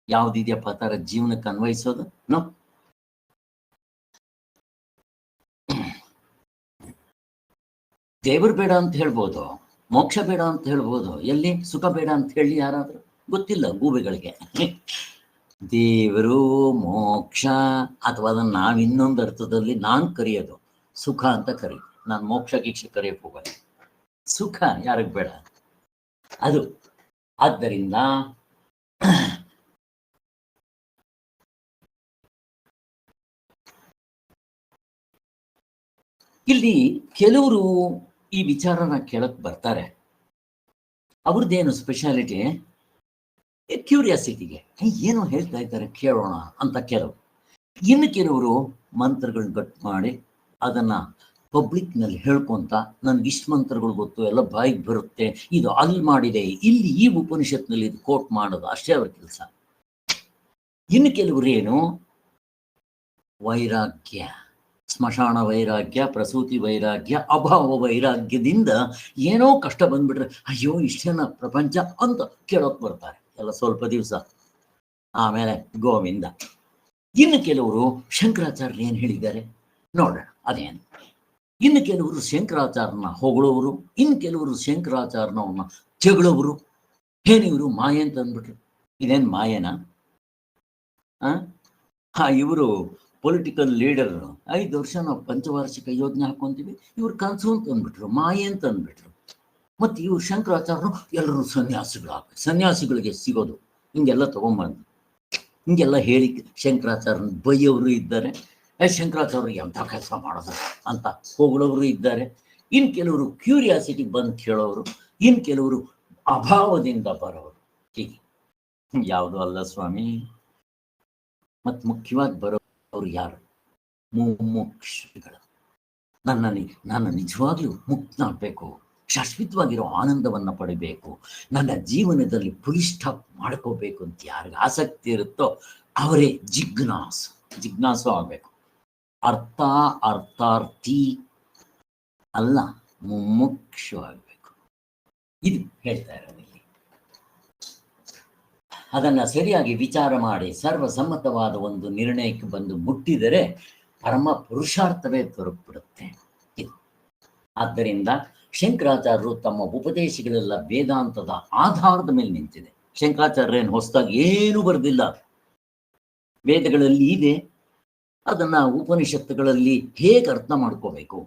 ಯಾವ್ದಿದೆಯಪ್ಪ ತರ ಜೀವನಕ್ಕೆ ಅನ್ವಯಿಸೋದು? ನೋ, ದೇವರು ಬೇಡ ಅಂತ ಹೇಳ್ಬೋದು, ಮೋಕ್ಷ ಬೇಡ ಅಂತ ಹೇಳ್ಬೋದು, ಎಲ್ಲಿ ಸುಖ ಬೇಡ ಅಂತ ಹೇಳಿ ಯಾರಾದ್ರೂ? ಗೊತ್ತಿಲ್ಲ ಗೂಬೆಗಳಿಗೆ. ದೇವರು, ಮೋಕ್ಷ, ಅಥವಾ ಅದನ್ನು ನಾವು ಇನ್ನೊಂದು ಅರ್ಥದಲ್ಲಿ ನಾನು ಕರೆಯೋದು ಸುಖ ಅಂತ ಕರಿ. ನಾನು ಮೋಕ್ಷ ಗೀಕ್ಷೆ ಕರೆಯಕ್ಕೆ ಹೋಗಲ್ಲ. ಸುಖ ಯಾರಿಗೆ ಬೇಡ ಅದು. ಆದ್ದರಿಂದ ಇಲ್ಲಿ ಕೆಲವರು ಈ ವಿಚಾರನ ಕೇಳಕ್ ಬರ್ತಾರೆ. ಅವ್ರದ್ದೇನು ಸ್ಪೆಷಾಲಿಟಿ, ಕ್ಯೂರಿಯಾಸಿಟಿಗೆ ಏನೋ ಹೇಳ್ತಾ ಇದ್ದಾರೆ ಕೇಳೋಣ ಅಂತ ಕೆಲವು. ಇನ್ನು ಕೆಲವರು ಮಂತ್ರಗಳನ್ನ ಕಟ್ ಮಾಡಿ ಅದನ್ನ ಪಬ್ಲಿಕ್ ನಲ್ಲಿ ಹೇಳ್ಕೊಂತ ನನ್ಗೆ ಇಷ್ಟು ಮಂತ್ರಗಳು ಗೊತ್ತು, ಎಲ್ಲ ಬಾಯಿಗೆ ಬರುತ್ತೆ, ಇದು ಅಲ್ಲಿ ಮಾಡಿದೆ, ಇಲ್ಲಿ ಈ ಉಪನಿಷತ್ನಲ್ಲಿ ಇದು ಕೋಟ್ ಮಾಡೋದು, ಅಷ್ಟೇ ಅವ್ರ ಕೆಲಸ. ಇನ್ನು ಕೆಲವರು ಏನು, ವೈರಾಗ್ಯ, ಸ್ಮಶಾನ ವೈರಾಗ್ಯ, ಪ್ರಸೂತಿ ವೈರಾಗ್ಯ, ಅಭಾವ ವೈರಾಗ್ಯದಿಂದ ಏನೋ ಕಷ್ಟ ಬಂದ್ಬಿಟ್ರೆ ಅಯ್ಯೋ ಇಷ್ಟೇನ ಪ್ರಪಂಚ ಅಂತ ಕೇಳೋಕ್ ಬರ್ತಾರೆ. ಎಲ್ಲ ಸ್ವಲ್ಪ ದಿವಸ, ಆಮೇಲೆ ಗೋವಿಂದ. ಇನ್ನು ಕೆಲವರು ಶಂಕರಾಚಾರ್ಯ ಏನ್ ಹೇಳಿದ್ದಾರೆ ನೋಡೋಣ ಅದೇನು. ಇನ್ನು ಕೆಲವರು ಶಂಕರಾಚಾರ್ಯನ ಹೊಗಳೋರು, ಇನ್ನು ಕೆಲವರು ಶಂಕರಾಚಾರ್ಯನವನ್ನ ಜಗಳೋರು. ಏನಿವರು ಮಾಯೆ ಅಂತ ಅಂದ್ಬಿಟ್ರು. ಇದೇನ್ ಮಾಯನಾ? ಇವರು ಪೊಲಿಟಿಕಲ್ ಲೀಡರ್, 5 ವರ್ಷ ನಾವು ಪಂಚವಾರ್ಷಿಕ ಯೋಜನೆ ಹಾಕೊಂತೀವಿ, ಇವ್ರು ಕನಸು ಅಂತ ಅಂದ್ಬಿಟ್ರು, ಮಾಯೆ ಅಂತ ಅಂದ್ಬಿಟ್ರು. ಮತ್ತೆ ಇವ್ರು ಶಂಕರಾಚಾರ್ಯರು ಎಲ್ಲರೂ ಸನ್ಯಾಸಿಗಳಾಗ, ಸನ್ಯಾಸಿಗಳಿಗೆ ಸಿಗೋದು ಹಿಂಗೆಲ್ಲ ತಗೊಂಬಂದು ಹಿಂಗೆಲ್ಲ ಹೇಳಿ ಶಂಕರಾಚಾರ್ಯನ ಬೈಯೋರು ಇದ್ದಾರೆ, ಶಂಕರಾಚಾರ್ಯರು ಎಂಥ ಕೆಲಸ ಮಾಡೋದು ಅಂತ ಹೋಗಳವರು ಇದ್ದಾರೆ. ಇನ್ನು ಕೆಲವರು ಕ್ಯೂರಿಯಾಸಿಟಿ ಬಂದು ಕೇಳೋರು, ಇನ್ನು ಕೆಲವರು ಅಭಾವದಿಂದ ಬರೋರು. ಹೀಗೆ ಯಾವುದು ಅಲ್ಲ ಸ್ವಾಮಿ. ಮತ್ತು ಮುಖ್ಯವಾಗಿ ಬರೋರು ಯಾರು? ಮುಮುಕ್ಷುಗಳು. ನಾನು ನಿಜವಾಗ್ಲೂ ಮುಕ್ತನಾಗಬೇಕು, ಶಾಶ್ವತವಾಗಿರೋ ಆನಂದವನ್ನ ಪಡಿಬೇಕು, ನನ್ನ ಜೀವನದಲ್ಲಿ ಫುಲ್ ಸ್ಟಾಪ್ ಮಾಡ್ಕೋಬೇಕು ಅಂತ ಯಾರಿಗೆ ಆಸಕ್ತಿ ಇರುತ್ತೋ ಅವರೇ ಜಿಜ್ಞಾಸು ಆಗಬೇಕು. ಅರ್ಥಾರ್ಥಿ ಅಲ್ಲ, ಮುಮುಕ್ಷು ಆಗಬೇಕು. ಇದು ಹೇಳ್ತಾ ಇರೋದಿಲ್ಲ. ಅದನ್ನ ಸರಿಯಾಗಿ ವಿಚಾರ ಮಾಡಿ ಸರ್ವಸಮ್ಮತವಾದ ಒಂದು ನಿರ್ಣಯಕ್ಕೆ ಬಂದು ಮುಟ್ಟಿದರೆ ಪರಮ ಪುರುಷಾರ್ಥವೇ ದೊರಕ್ಬಿಡುತ್ತೆ. ಆದ್ದರಿಂದ ಶಂಕರಾಚಾರ್ಯರು ತಮ್ಮ ಉಪದೇಶಗಳೆಲ್ಲ ವೇದಾಂತದ ಆಧಾರದ ಮೇಲೆ ನಿಂತಿದೆ. ಶಂಕರಾಚಾರ್ಯ ಏನು ಹೊಸದಾಗಿ ಏನು ಬರೆದಿಲ್ಲ, ವೇದಗಳಲ್ಲಿ ಇದೆ. ಅದನ್ನ ಉಪನಿಷತ್ತುಗಳಲ್ಲಿ ಹೇಗೆ ಅರ್ಥ ಮಾಡ್ಕೋಬೇಕು,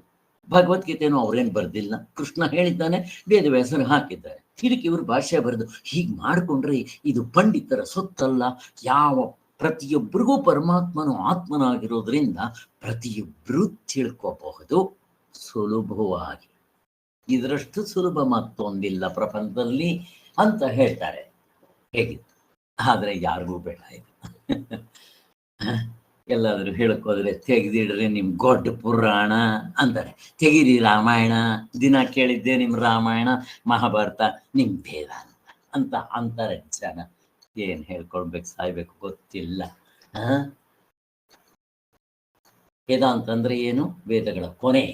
ಭಗವದ್ಗೀತೆನೂ ಅವ್ರೇನು ಬರ್ದಿಲ್ಲ, ಕೃಷ್ಣ ಹೇಳಿದ್ದಾನೆ, ವೇದವ್ಯಾಸರು ಹಾಕಿದ್ದಾರೆ. ಇದಕ್ಕೆ ಇವರು ಭಾಷೆ ಬರೆದು ಹೀಗೆ ಮಾಡಿಕೊಂಡ್ರೆ ಇದು ಪಂಡಿತರ ಸೊತ್ತಲ್ಲ. ಯಾವ ಪ್ರತಿಯೊಬ್ಬರಿಗೂ ಪರಮಾತ್ಮನು ಆತ್ಮನಾಗಿರೋದ್ರಿಂದ ಪ್ರತಿಯೊಬ್ಬರೂ ತಿಳ್ಕೋಬಹುದು ಸುಲಭವಾಗಿ. ಇದರಷ್ಟು ಸುಲಭ ಮತ್ತೊಂದಿಲ್ಲ ಪ್ರಪಂಚದಲ್ಲಿ ಅಂತ ಹೇಳ್ತಾರೆ. ಹೇಗೆ ಆದ್ರೆ ಯಾರಿಗೂ ಬೇಡ ಇದು. ಎಲ್ಲಾದ್ರೂ ಹೇಳಕ್ಕೋದ್ರೆ ತೆಗೆದಿಡ್ರಿ ನಿಮ್ ಗೊಡ್ಡ ಪುರಾಣ ಅಂತಾರೆ, ತೆಗೀರಿ ರಾಮಾಯಣ, ದಿನ ಕೇಳಿದ್ದೆ ನಿಮ್ ರಾಮಾಯಣ ಮಹಾಭಾರತ, ನಿಮ್ ವೇದ ಅಂತ ಅಂತಾರೆ ಜನ. ಏನ್ ಹೇಳ್ಕೊಳ್ಬೇಕು, ಸಾಯ್ಬೇಕು ಗೊತ್ತಿಲ್ಲ. ವೇದ ಅಂತಂದ್ರೆ ಏನು? ವೇದಗಳ ಕೊನೆ.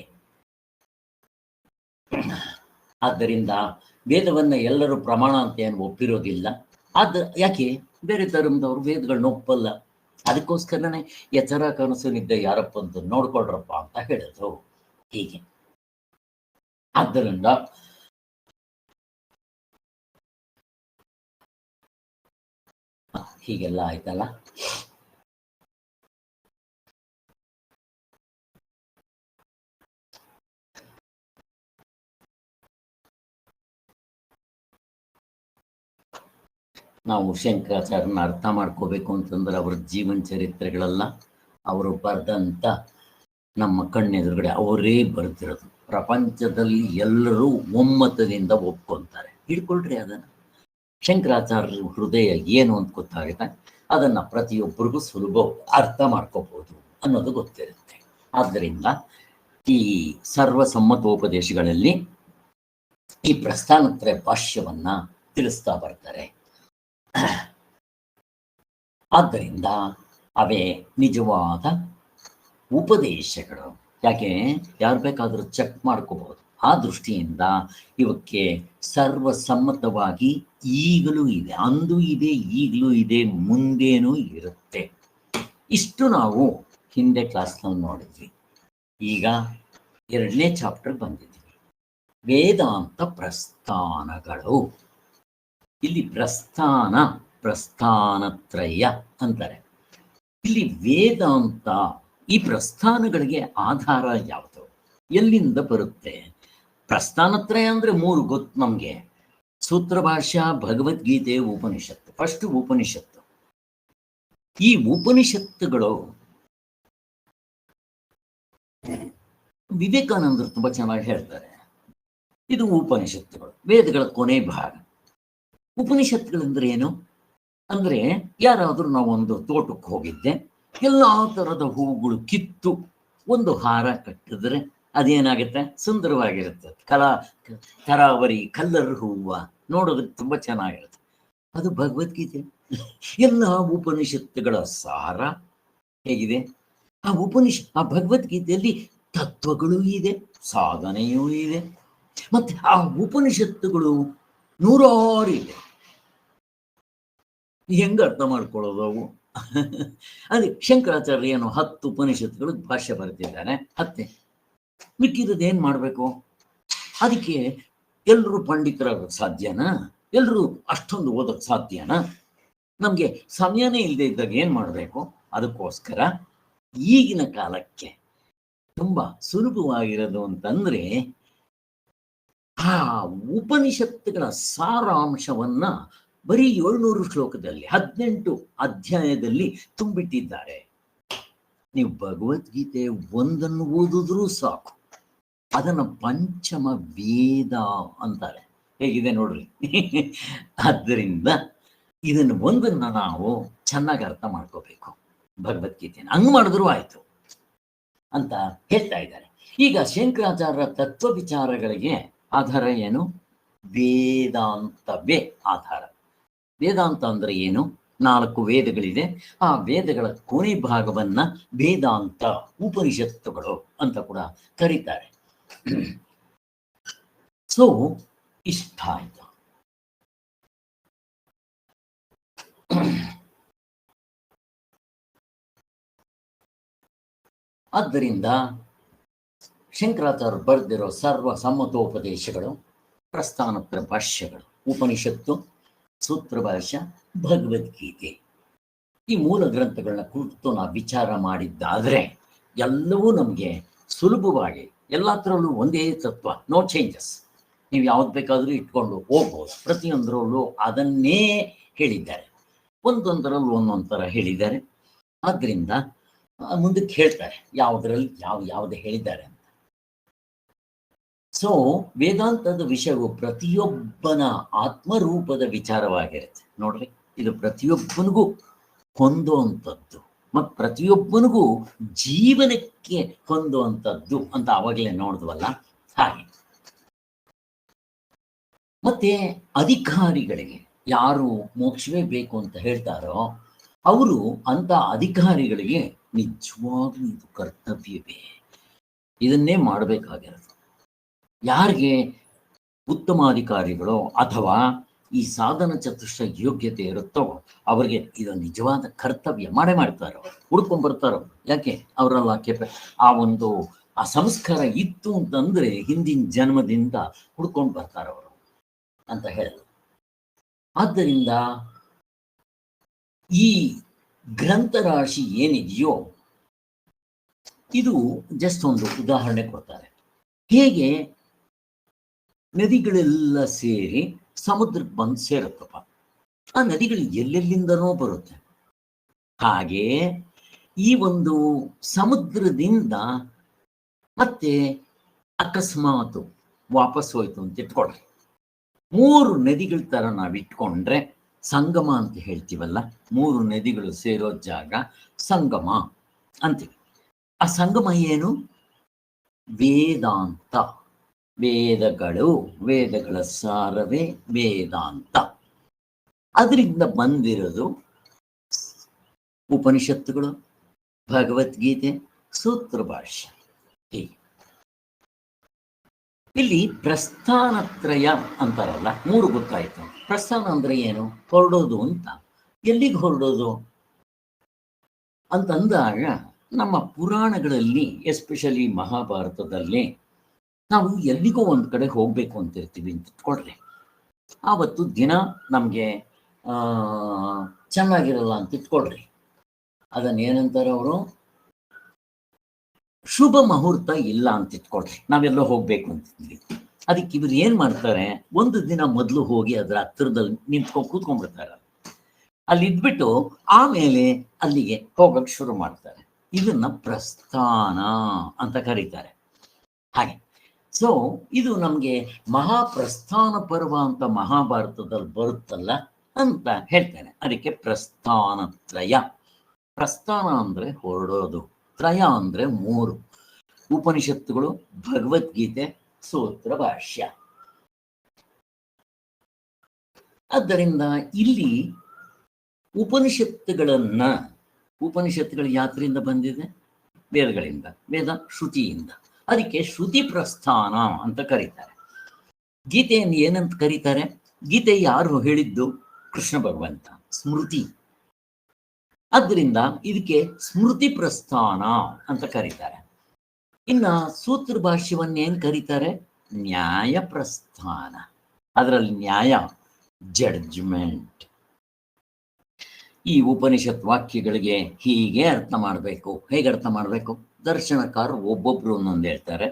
ಆದ್ದರಿಂದ ವೇದವನ್ನ ಎಲ್ಲರೂ ಪ್ರಮಾಣ ಅಂತ ಏನು ಒಪ್ಪಿರೋದಿಲ್ಲ. ಯಾಕೆ? ಬೇರೆ ಧರ್ಮದವರು ವೇದಗಳನ್ನ ಒಪ್ಪಲ್ಲ. ಅದಕ್ಕೋಸ್ಕರನೇ ಎಚ್ಚರ ಕನಸು ನಿದ್ದೆ ಯಾರಪ್ಪ ಅಂತ ನೋಡ್ಕೊಳ್ರಪ್ಪ ಅಂತ ಹೇಳಿದ್ರು. ಹೀಗೆ ಆದ್ದರಿಂದ ಹೀಗೆಲ್ಲ ಆಯ್ತಲ್ಲ. ನಾವು ಶಂಕರಾಚಾರ್ಯನ ಅರ್ಥ ಮಾಡ್ಕೋಬೇಕು ಅಂತಂದ್ರೆ ಅವ್ರ ಜೀವನ ಚರಿತ್ರೆಗಳೆಲ್ಲ ಅವರು ಬರೆದಂತ ನಮ್ಮ ಕಣ್ಣೆದುರುಗಡೆ ಅವರೇ ಬರೆದಿರೋದು. ಪ್ರಪಂಚದಲ್ಲಿ ಎಲ್ಲರೂ ಒಮ್ಮತದಿಂದ ಒಪ್ಕೊಂತಾರೆ. ಹಿಡ್ಕೊಳ್ರಿ ಅದನ್ನ. ಶಂಕರಾಚಾರ್ಯ ಹೃದಯ ಏನು ಅಂತ ಗೊತ್ತಾಗುತ್ತೆ. ಅದನ್ನ ಪ್ರತಿಯೊಬ್ಬರಿಗೂ ಸುಲಭ ಅರ್ಥ ಮಾಡ್ಕೋಬಹುದು ಅನ್ನೋದು ಗೊತ್ತಿರುತ್ತೆ. ಆದ್ದರಿಂದ ಈ ಸರ್ವಸಮ್ಮತೋಪದೇಶಗಳಲ್ಲಿ ಈ ಪ್ರಸ್ಥಾನತ್ರಯ ಭಾಷ್ಯವನ್ನ ತಿಳಿಸ್ತಾ ಬರ್ತಾರೆ. ಆದ್ದರಿಂದ ಅವೇ ನಿಜವಾದ ಉಪದೇಶಗಳು. ಯಾಕೆ? ಯಾರು ಬೇಕಾದರೂ ಚೆಕ್ ಮಾಡ್ಕೋಬಹುದು. ಆ ದೃಷ್ಟಿಯಿಂದ ಇವಕ್ಕೆ ಸರ್ವಸಮ್ಮತವಾಗಿ ಈಗಲೂ ಇದೆ, ಅಂದು ಇದೆ, ಈಗಲೂ ಇದೆ, ಮುಂದೇನೂ ಇರುತ್ತೆ. ಇಷ್ಟು ನಾವು ಹಿಂದೆ ಕ್ಲಾಸ್ನಲ್ಲಿ ನೋಡಿದ್ವಿ. ಈಗ 2ನೇ ಚಾಪ್ಟರ್ ಬಂದಿದ್ವಿ, ವೇದಾಂತ ಪ್ರಸ್ಥಾನಗಳು. ಇಲ್ಲಿ ಪ್ರಸ್ಥಾನತ್ರಯ ಅಂತಾರೆ. ಇಲ್ಲಿ ವೇದಾಂತ, ಈ ಪ್ರಸ್ಥಾನಗಳಿಗೆ ಆಧಾರ ಯಾವುದು, ಎಲ್ಲಿಂದ ಬರುತ್ತೆ? ಪ್ರಸ್ಥಾನತ್ರಯ ಅಂದ್ರೆ 3 ಗೊತ್ತು ನಮ್ಗೆ. ಸೂತ್ರ ಭಾಷ್ಯ, ಭಗವದ್ಗೀತೆ, ಉಪನಿಷತ್ತು. ಫಸ್ಟ್ ಉಪನಿಷತ್ತು. ಈ ಉಪನಿಷತ್ತುಗಳು ವಿವೇಕಾನಂದರು ತುಂಬಾ ಚೆನ್ನಾಗಿ ಹೇಳ್ತಾರೆ. ಇದು ಉಪನಿಷತ್ತುಗಳು, ವೇದಗಳ ಕೊನೆ ಭಾಗ. ಉಪನಿಷತ್ತುಗಳಂದ್ರೆ ಏನು ಅಂದ್ರೆ, ಯಾರಾದ್ರೂ ನಾವೊಂದು ತೋಟಕ್ಕೆ ಹೋಗಿದ್ದೆ, ಎಲ್ಲಾ ತರದ ಹೂವುಗಳು ಕಿತ್ತು ಒಂದು ಹಾರ ಕಟ್ಟಿದ್ರೆ ಅದೇನಾಗುತ್ತೆ? ಸುಂದರವಾಗಿರುತ್ತೆ. ಕರಾವರಿ ಕಲ್ಲರ್ ಹೂವ ನೋಡೋದಕ್ಕೆ ತುಂಬಾ ಚೆನ್ನಾಗಿರುತ್ತೆ. ಅದು ಭಗವದ್ಗೀತೆ. ಎಲ್ಲ ಉಪನಿಷತ್ತುಗಳ ಸಾರ ಹೇಗಿದೆ? ಆ ಭಗವದ್ಗೀತೆಯಲ್ಲಿ ತತ್ವಗಳು ಇದೆ, ಸಾಧನೆಯೂ ಇದೆ, ಮತ್ತೆ ಆ ಉಪನಿಷತ್ತುಗಳು 106 ಇದೆ. ಹೆಂಗ ಅರ್ಥ ಮಾಡ್ಕೊಳ್ಳೋದು ಅವು? ಅದೇ ಶಂಕರಾಚಾರ್ಯ ಏನೋ 10 ಉಪನಿಷತ್ತುಗಳು ಭಾಷ್ಯ ಬರೆದಿದ್ದಾರೆ, 10. ಮಿಕ್ಕಿರೋದು ಏನ್ ಮಾಡ್ಬೇಕು? ಅದಕ್ಕೆ ಎಲ್ರೂ ಪಂಡಿತರಾಗೋಕ್ ಸಾಧ್ಯನಾ? ಎಲ್ರೂ ಅಷ್ಟೊಂದು ಓದೋಕ್ ಸಾಧ್ಯನಾ? ನಮ್ಗೆ ಸಮಯನೇ ಇಲ್ಲದೆ ಇದ್ದಾಗ ಏನ್ ಮಾಡ್ಬೇಕು? ಅದಕ್ಕೋಸ್ಕರ ಈಗಿನ ಕಾಲಕ್ಕೆ ತುಂಬಾ ಸುಲಭವಾಗಿರೋದು ಅಂತಂದ್ರೆ, ಆ ಉಪನಿಷತ್ತುಗಳ ಸಾರಾಂಶವನ್ನ ಬರೀ 700 ಶ್ಲೋಕದಲ್ಲಿ 18 ಅಧ್ಯಾಯದಲ್ಲಿ ತುಂಬಿಟ್ಟಿದ್ದಾರೆ. ನೀವು ಭಗವದ್ಗೀತೆ ಒಂದನ್ನು ಓದಿದ್ರೂ ಸಾಕು, ಅದನ್ನ ಪಂಚಮ ವೇದ ಅಂತಾರೆ. ಹೇಗಿದೆ ನೋಡ್ರಿ. ಆದ್ದರಿಂದ ಇದನ್ನು ಒಂದನ್ನ ನಾವು ಚೆನ್ನಾಗಿ ಅರ್ಥ ಮಾಡ್ಕೋಬೇಕು. ಭಗವದ್ಗೀತೆನ ಹಂಗ್ ಮಾಡಿದ್ರು ಆಯ್ತು ಅಂತ ಹೇಳ್ತಾ ಇದ್ದಾರೆ. ಈಗ ಶಂಕರಾಚಾರ್ಯ ತತ್ವ ವಿಚಾರಗಳಿಗೆ ಆಧಾರ ಏನು? ವೇದಾಂತವೇ ಆಧಾರ. ವೇದಾಂತ ಅಂದ್ರೆ ಏನು? 4 ವೇದಗಳಿದೆ. ಆ ವೇದಗಳ ಕೊನೆ ಭಾಗವನ್ನ ವೇದಾಂತ, ಉಪನಿಷತ್ತುಗಳು ಅಂತ ಕೂಡ ಕರೀತಾರೆ. ಸೊ ಇಷ್ಟ ಆಯ್ತು. ಆದ್ದರಿಂದ ಶಂಕರಾಚಾರ್ಯರು ಬರೆದಿರೋ ಸರ್ವ ಸಮ್ಮತೋಪದೇಶಗಳು, ಪ್ರಸ್ಥಾನತ್ರ ಭಾಷ್ಯಗಳು, ಉಪನಿಷತ್ತು, ಸೂತ್ರ ಭಾಷ್ಯ, ಭಗವದ್ಗೀತೆ, ಈ ಮೂಲ ಗ್ರಂಥಗಳನ್ನ ಕುರಿತು ನಾವು ವಿಚಾರ ಮಾಡಿದ್ದಾದ್ರೆ ಎಲ್ಲವೂ ನಮಗೆ ಸುಲಭವಾಗಿ, ಎಲ್ಲತ್ರಲ್ಲೂ ಒಂದೇ ತತ್ವ, ನೋ ಚೇಂಜಸ್. ನೀವು ಯಾವ್ದು ಬೇಕಾದ್ರೂ ಇಟ್ಕೊಂಡು ಹೋಗ್ಬೋದು. ಪ್ರತಿಯೊಂದರಲ್ಲೂ ಅದನ್ನೇ ಹೇಳಿದ್ದಾರೆ, ಒಂದೊಂದರಲ್ಲೂ ಒಂದೊಂದು ಥರ ಹೇಳಿದ್ದಾರೆ. ಆದ್ರಿಂದ ಮುಂದಕ್ಕೆ ಹೇಳ್ತಾರೆ ಯಾವುದರಲ್ಲಿ ಯಾವ್ದು ಹೇಳಿದ್ದಾರೆ ಅಂತ. ಸೊ ವೇದಾಂತದ ವಿಷಯವು ಪ್ರತಿಯೊಬ್ಬನ ಆತ್ಮರೂಪದ ವಿಚಾರವಾಗಿರುತ್ತೆ. ನೋಡ್ರಿ, ಇದು ಪ್ರತಿಯೊಬ್ಬನಿಗೂ ಹೊಂದುವಂಥದ್ದು ಮತ್ತು ಪ್ರತಿಯೊಬ್ಬನಿಗೂ ಜೀವನಕ್ಕೆ ಹೊಂದುವಂಥದ್ದು ಅಂತ ಅವಾಗಲೇ ನೋಡಿದ್ವಲ್ಲ, ಹಾಗೆ. ಮತ್ತೆ ಅಧಿಕಾರಿಗಳಿಗೆ, ಯಾರು ಮೋಕ್ಷವೇ ಬೇಕು ಅಂತ ಹೇಳ್ತಾರೋ ಅವರು ಅಂತ ಅಧಿಕಾರಿಗಳಿಗೆ ನಿಜವಾಗ್ಲೂ ಇದು ಕರ್ತವ್ಯವೇ, ಇದನ್ನೇ ಮಾಡಬೇಕಾಗಿರೋದು. ಯಾರಿಗೆ ಉತ್ತಮಾಧಿಕಾರಿಗಳು ಅಥವಾ ಈ ಸಾಧನ ಚತುಷ್ಟ ಯೋಗ್ಯತೆ ಇರುತ್ತೋ ಅವರಿಗೆ ಇದು ನಿಜವಾದ ಕರ್ತವ್ಯ ಮಾಡೇ ಮಾಡ್ತಾರೆ. ಹುಡ್ಕೊಂಡ್ ಬರ್ತಾರೋ, ಯಾಕೆ ಅವರೆಲ್ಲ ಆ ಒಂದು ಆ ಸಂಸ್ಕಾರ ಇತ್ತು ಅಂತಂದ್ರೆ ಹಿಂದಿನ ಜನ್ಮದಿಂದ ಹುಡ್ಕೊಂಡು ಬರ್ತಾರವರು ಅಂತ ಹೇಳಲು. ಆದ್ದರಿಂದ ಈ ಗ್ರಂಥರಾಶಿ ಏನಿದೆಯೋ ಇದು ಜಸ್ಟ್ ಒಂದು ಉದಾಹರಣೆ ಕೊಡ್ತಾರೆ. ಹೇಗೆ ನದಿಗಳೆಲ್ಲ ಸೇರಿ ಸಮುದ್ರಕ್ಕೆ ಬಂದು ಸೇರುತ್ತಪ್ಪ, ಆ ನದಿಗಳು ಎಲ್ಲೆಲ್ಲಿಂದನೋ ಬರುತ್ತೆ. ಹಾಗೆ ಈ ಒಂದು ಸಮುದ್ರದಿಂದ ಮತ್ತೆ ಅಕಸ್ಮಾತ್ ವಾಪಸ್ ಹೋಯ್ತು ಅಂತ ಇಟ್ಕೊಳ್ರಿ, 3 ನದಿಗಳ ತರ ನಾವು ಇಟ್ಕೊಂಡ್ರೆ ಸಂಗಮ ಅಂತ ಹೇಳ್ತೀವಲ್ಲ, 3 ನದಿಗಳು ಸೇರೋ ಜಾಗ ಸಂಗಮ ಅಂತೀವಿ. ಆ ಸಂಗಮ ಏನು? ವೇದಾಂತ. ವೇದಗಳು, ವೇದಗಳ ಸಾರವೇ ವೇದಾಂತ. ಅದರಿಂದ ಬಂದಿರೋದು ಉಪನಿಷತ್ತುಗಳು, ಭಗವದ್ಗೀತೆ, ಸೂತ್ರ ಭಾಷ್ಯ. ಹೀಗೆ ಇಲ್ಲಿ ಪ್ರಸ್ಥಾನತ್ರಯ ಅಂತಾರಲ್ಲ, 3 ಗೊತ್ತಾಯ್ತು. ಪ್ರಸ್ಥಾನ ಅಂದ್ರೆ ಏನು? ಹೊರಡೋದು ಅಂತ. ಎಲ್ಲಿಗೆ ಹೊರಡೋದು ಅಂತಂದಾಗ ನಮ್ಮ ಪುರಾಣಗಳಲ್ಲಿ, ಎಸ್ಪೆಷಲಿ ಮಹಾಭಾರತದಲ್ಲಿ, ನಾವು ಎಲ್ಲಿಗೋ ಒಂದು ಕಡೆ ಹೋಗ್ಬೇಕು ಅಂತಿರ್ತೀವಿ ಅಂತ ಇಟ್ಕೊಳ್ರಿ. ಆವತ್ತು ದಿನ ನಮಗೆ ಚೆನ್ನಾಗಿರಲ್ಲ ಅಂತ ಇಟ್ಕೊಳ್ರಿ. ಅದನ್ನೇನಂತಾರೆ ಅವರು? ಶುಭ ಮುಹೂರ್ತ ಇಲ್ಲ ಅಂತ ಇಟ್ಕೊಳ್ರಿ. ನಾವೆಲ್ಲೋ ಹೋಗ್ಬೇಕು ಅಂತಿದ್ವಿ, ಅದಕ್ಕೆ ಇವ್ರು ಏನ್ ಮಾಡ್ತಾರೆ, ಒಂದು ದಿನ ಮೊದಲು ಹೋಗಿ ಅದರ ಹತ್ತಿರದಲ್ಲಿ ಕೂತ್ಕೊಂಡ್ಬಿಡ್ತಾರೆ. ಅಲ್ಲಿ ಇದ್ಬಿಟ್ಟು ಆಮೇಲೆ ಅಲ್ಲಿಗೆ ಹೋಗಕ್ಕೆ ಶುರು ಮಾಡ್ತಾರೆ. ಇದನ್ನ ಪ್ರಸ್ಥಾನ ಅಂತ ಕರೀತಾರೆ. ಹಾಗೆ ಸೊ ಇದು ನಮ್ಗೆ ಮಹಾಪ್ರಸ್ಥಾನ ಪರ್ವ ಅಂತ ಮಹಾಭಾರತದಲ್ಲಿ ಬರುತ್ತಲ್ಲ ಅಂತ ಹೇಳ್ತೇನೆ. ಅದಕ್ಕೆ ಪ್ರಸ್ಥಾನತ್ರಯ. ಪ್ರಸ್ಥಾನ ಅಂದ್ರೆ ಹೊರಡೋದು, ತ್ರಯ ಅಂದ್ರೆ 3: ಉಪನಿಷತ್ತುಗಳು, ಭಗವದ್ಗೀತೆ, ಸೂತ್ರ ಭಾಷ್ಯ. ಆದ್ದರಿಂದ ಇಲ್ಲಿ ಉಪನಿಷತ್ತುಗಳು ಯಾತ್ರೆಯಿಂದ ಬಂದಿದೆ? ವೇದಗಳಿಂದ, ವೇದ ಶ್ರುತಿಯಿಂದ. ಅದಕ್ಕೆ ಶ್ರುತಿ ಪ್ರಸ್ಥಾನ ಅಂತ ಕರೀತಾರೆ. ಗೀತೆಯನ್ನು ಏನಂತ ಕರೀತಾರೆ? ಗೀತೆ ಯಾರು ಹೇಳಿದ್ದು? ಕೃಷ್ಣ ಭಗವಂತ. ಸ್ಮೃತಿ. ಆದ್ದರಿಂದ ಇದಕ್ಕೆ ಸ್ಮೃತಿ ಪ್ರಸ್ಥಾನ ಅಂತ ಕರೀತಾರೆ. ಇನ್ನ ಸೂತ್ರ ಭಾಷ್ಯವನ್ನೇನ್ ಕರೀತಾರೆ? ನ್ಯಾಯ ಪ್ರಸ್ಥಾನ. ಅದರಲ್ಲಿ ನ್ಯಾಯ, ಜಡ್ಜ್ಮೆಂಟ್. ಈ ಉಪನಿಷತ್ ವಾಕ್ಯಗಳಿಗೆ ಹೀಗೆ ಅರ್ಥ ಮಾಡಬೇಕು. ಹೇಗೆ ಅರ್ಥ ಮಾಡಬೇಕು? ದರ್ಶನಕಾರರು ಒಬ್ಬೊಬ್ರು ಒಂದೊಂದು ಹೇಳ್ತಾರೆ.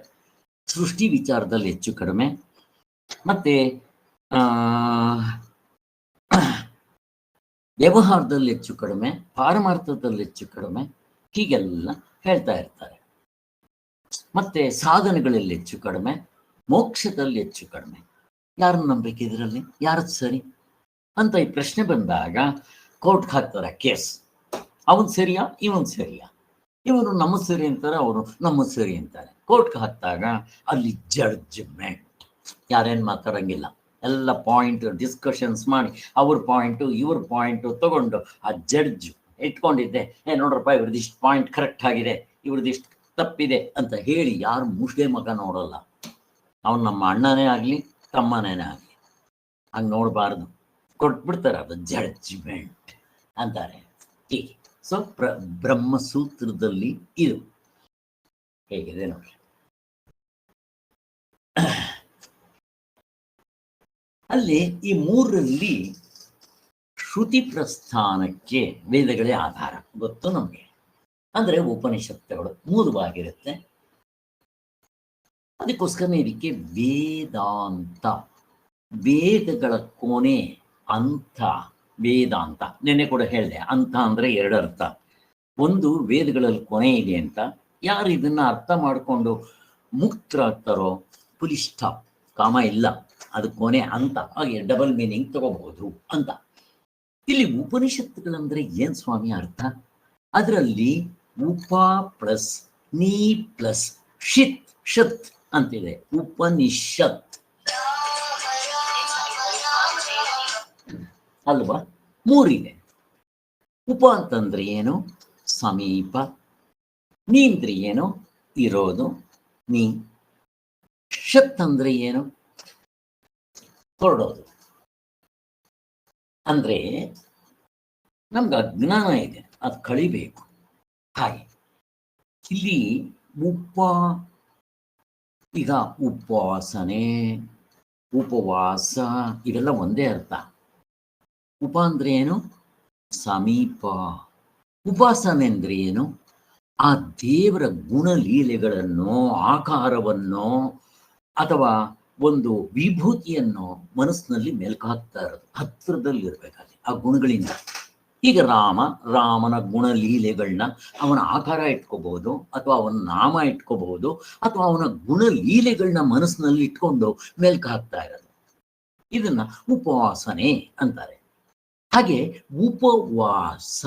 ಸೃಷ್ಟಿ ವಿಚಾರದಲ್ಲಿ ಹೆಚ್ಚು ಕಡಿಮೆ, ಮತ್ತೆ ವ್ಯವಹಾರದಲ್ಲಿ ಹೆಚ್ಚು ಕಡಿಮೆ, ಪಾರಮಾರ್ಥದಲ್ಲಿ ಹೆಚ್ಚು ಕಡಿಮೆ, ಹೀಗೆಲ್ಲ ಹೇಳ್ತಾ ಇರ್ತಾರೆ. ಮತ್ತೆ ಸಾಧನೆಗಳಲ್ಲಿ ಹೆಚ್ಚು ಕಡಿಮೆ, ಮೋಕ್ಷದಲ್ಲಿ ಹೆಚ್ಚು ಕಡಿಮೆ. ಯಾರನ್ನು ನಂಬಬೇಕು ಇದರಲ್ಲಿ? ಯಾರದ್ದು ಸರಿ ಅಂತ ಈ ಪ್ರಶ್ನೆ ಬಂದಾಗ ಕೋರ್ಟ್ಗೆ ಹಾಕ್ತಾರೆ ಕೇಸ್. ಅವನ್ ಸರಿಯಾ, ಇವನ್ ಸರಿಯಾ? ಇವರು ನಮ್ಮ ಸರಿ ಅಂತಾರೆ, ಅವರು ನಮ್ಮ ಸರಿ ಅಂತಾರೆ. ಕೋರ್ಟ್ಗೆ ಹಾಕಿದಾಗ ಅಲ್ಲಿ ಜಡ್ಜ್ಮೆಂಟ್. ಯಾರೇನು ಮಾತಾಡಂಗಿಲ್ಲ, ಎಲ್ಲ ಪಾಯಿಂಟ್ ಡಿಸ್ಕಷನ್ಸ್ ಮಾಡಿ ಅವ್ರ ಪಾಯಿಂಟು ಇವ್ರ ಪಾಯಿಂಟು ತಗೊಂಡು ಆ ಜಡ್ಜ್ ಇಟ್ಕೊಂಡಿದ್ದೆ, ನೋಡ್ರಪ್ಪ ಇವ್ರದಿಷ್ಟು ಪಾಯಿಂಟ್ ಕರೆಕ್ಟ್ ಆಗಿದೆ, ಇವ್ರದಿಷ್ಟು ತಪ್ಪಿದೆ ಅಂತ ಹೇಳಿ ಯಾರು ಮುಷ್ಡೆ ಮಗ ನೋಡಲ್ಲ. ಅವನು ನಮ್ಮ ಅಣ್ಣನೇ ಆಗಲಿ ತಮ್ಮನೇ ಆಗಲಿ, ಹಂಗೆ ನೋಡಬಾರ್ದು. ಕೊಟ್ಬಿಡ್ತಾರೆ, ಅದು ಜಡ್ಜ್ಮೆಂಟ್ ಅಂತಾರೆ. ಹೀಗೆ ಸೊ ಬ್ರಹ್ಮಸೂತ್ರದಲ್ಲಿ ಇದು ಹೇಗಿದೆ ನೋಡಿ. ಅಲ್ಲಿ ಈ 3ರಲ್ಲಿ ಶ್ರುತಿ ಪ್ರಸ್ಥಾನಕ್ಕೆ ವೇದಗಳೇ ಆಧಾರ, ಗೊತ್ತು ನಮಗೆ. ಅಂದ್ರೆ ಉಪನಿಷತ್ತುಗಳು 3 ಭಾಗಿರುತ್ತೆ. ಅದಕ್ಕೋಸ್ಕರ ಇದಕ್ಕೆ ವೇದಾಂತ, ವೇದಗಳ ಕೊನೆ ಅಂತ ವೇದಾಂತ. ನೆನ್ನೆ ಕೂಡ ಹೇಳಿದೆ, ಅಂತ ಅಂದ್ರೆ 2 ಅರ್ಥ. ಒಂದು, ವೇದಗಳಲ್ಲಿ ಕೊನೆ ಇದೆ ಅಂತ. ಯಾರು ಇದನ್ನ ಅರ್ಥ ಮಾಡಿಕೊಂಡು ಮುಕ್ತರಾಗ್ತಾರೋ, ಫುಲ್ ಸ್ಟಾಪ್, ಕಾಮ ಇಲ್ಲ, ಅದು ಕೊನೆ ಅಂತ. ಹಾಗೆ ಡಬಲ್ ಮೀನಿಂಗ್ ತಗೋಬಹುದು ಅಂತ. ಇಲ್ಲಿ ಉಪನಿಷತ್ತುಗಳಂದ್ರೆ ಏನ್ ಸ್ವಾಮಿ ಅರ್ಥ? ಅದರಲ್ಲಿ ಉಪ ಪ್ಲಸ್ ನೀ ಪ್ಲಸ್ ಶಿತ್, ಶತ್ ಅಂತಿದೆ. ಉಪನಿಷತ್ ಅಲ್ವಾ? 3 ಇದೆ. ಉಪ ಅಂತಂದ್ರೆ ಏನು? ಸಮೀಪ. ನೀ ಅಂದ್ರೆ ಏನು? ಇರೋದು, ನೀ. ಶತ್ ಅಂದ್ರೆ ಏನು? ಹೊರಡೋದು. ಅಂದ್ರೆ ನಮ್ಗೆ ಅಜ್ಞಾನ ಇದೆ, ಅದು ಕಳಿಬೇಕು. ಹಾಗೆ ಇಲ್ಲಿ ಈಗ ಉಪವಾಸನೆ, ಉಪವಾಸ ಇವೆಲ್ಲ ಒಂದೇ ಅರ್ಥ. ಉಪ ಅಂದ್ರೆ ಏನು? ಸಮೀಪ. ಉಪಾಸನೆ ಅಂದ್ರೆ ಏನು? ಆ ದೇವರ ಗುಣಲೀಲೆಗಳನ್ನು, ಆಕಾರವನ್ನು ಅಥವಾ ಒಂದು ವಿಭೂತಿಯನ್ನು ಮನಸ್ಸಿನಲ್ಲಿ ಮೆಲ್ಕು ಹಾಕ್ತಾ ಇರೋದು, ಹತ್ತಿರದಲ್ಲಿ ಇರ್ಬೇಕಾದ್ರೆ ಆ ಗುಣಗಳಿಂದ. ಈಗ ರಾಮನ ಗುಣಲೀಲೆಗಳನ್ನ, ಅವನ ಆಕಾರ ಇಟ್ಕೋಬಹುದು, ಅಥವಾ ಅವನ ನಾಮ ಇಟ್ಕೋಬಹುದು, ಅಥವಾ ಅವನ ಗುಣಲೀಲೆಗಳನ್ನ ಮನಸ್ಸಿನಲ್ಲಿ ಇಟ್ಕೊಂಡು ಮೆಲ್ಕು ಹಾಕ್ತಾ ಇರೋದು, ಇದನ್ನ ಉಪವಾಸನೆ ಅಂತಾರೆ. ಹಾಗೆ ಉಪವಾಸ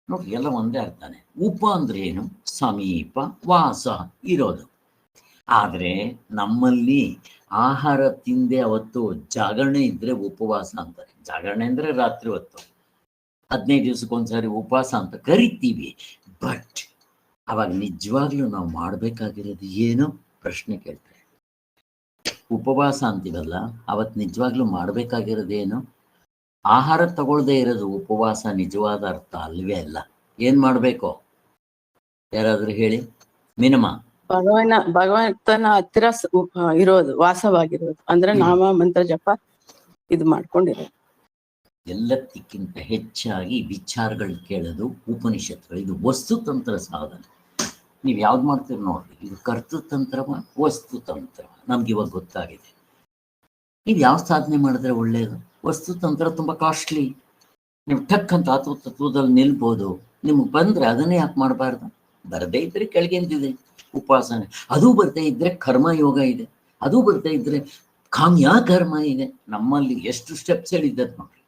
ನೋಡಿ, ಎಲ್ಲ ಒಂದೇ ಅರ್ಥನೇ. ಉಪ ಅಂದ್ರೆ ಏನು? ಸಮೀಪ, ವಾಸ ಇರೋದು. ಆದ್ರೆ ನಮ್ಮಲ್ಲಿ ಆಹಾರ ತಿಂದೆ ಅವತ್ತು ಜಾಗರಣೆ ಇದ್ರೆ ಉಪವಾಸ ಅಂತಾರೆ. ಜಾಗರಣೆ ಅಂದ್ರೆ ರಾತ್ರಿ ಹೊತ್ತು, 15 ದಿವಸಕ್ಕೊಂದ್ಸಾರಿ ಉಪವಾಸ ಅಂತ ಕರಿತೀವಿ. ಬಟ್ ಅವಾಗ ನಿಜವಾಗ್ಲೂ ನಾವು ಮಾಡ್ಬೇಕಾಗಿರೋದು ಏನು? ಪ್ರಶ್ನೆ ಕೇಳ್ತಾರೆ. ಉಪವಾಸ ಅಂತೀವಲ್ಲ, ಅವತ್ತು ನಿಜವಾಗ್ಲೂ ಮಾಡ್ಬೇಕಾಗಿರೋದೇನು? ಆಹಾರ ತಗೊಳ್ದೇ ಇರೋದು ಉಪವಾಸ ನಿಜವಾದ ಅರ್ಥ ಅಲ್ವೇ ಅಲ್ಲ. ಏನ್ ಮಾಡ್ಬೇಕು? ಯಾರಾದ್ರೂ ಹೇಳಿ. ಮಿನಿಮಮ್ ಭಗವಂತನ ಹತ್ತಿರ ಇರೋದು, ವಾಸವಾಗಿರೋದು ಅಂದ್ರೆ ನಾಮ ಮಂತ್ರ ಜಪ ಇದು ಮಾಡ್ಕೊಂಡಿರೋದು. ಎಲ್ಲದಕ್ಕಿಂತ ಹೆಚ್ಚಾಗಿ ವಿಚಾರಗಳು ಕೇಳೋದು ಉಪನಿಷತ್ತುಗಳು. ಇದು ವಸ್ತುತಂತ್ರ ಸಾಧನೆ. ನೀವು ಯಾವ್ದು ಮಾಡ್ತೀರಿ ನೋಡ್ರಿ, ಇದು ಕರ್ತೃತಂತ್ರವ ವಸ್ತುತಂತ್ರ ನಮ್ಗೆ ಇವಾಗ ಗೊತ್ತಾಗಿದೆ. ನೀವು ಯಾವ ಸಾಧನೆ ಮಾಡಿದ್ರೆ ಒಳ್ಳೇದು? ವಸ್ತುತಂತ್ರ ತುಂಬ ಕಾಸ್ಟ್ಲಿ. ನೀವು ಟಕ್ ಅಂತ ತತ್ವದಲ್ಲಿ ನಿಲ್ಬೋದು. ನಿಮ್ಗೆ ಬಂದ್ರೆ ಅದನ್ನೇ ಯಾಕೆ ಮಾಡಬಾರ್ದು? ಬರದೇ ಇದ್ರೆ ಕೆಳಗೆಂದಿದೆ ಉಪಾಸನೆ, ಅದು ಬರ್ದೇ ಇದ್ರೆ ಕರ್ಮಯೋಗ ಇದೆ, ಅದು ಬರ್ದೇ ಇದ್ರೆ ಕಾಮ್ಯ ಕರ್ಮ ಇದೆ. ನಮ್ಮಲ್ಲಿ ಎಷ್ಟು ಸ್ಟೆಪ್ಸ್ ಹೇಳಿದ್ದದ್ ನೋಡ್ರಿ.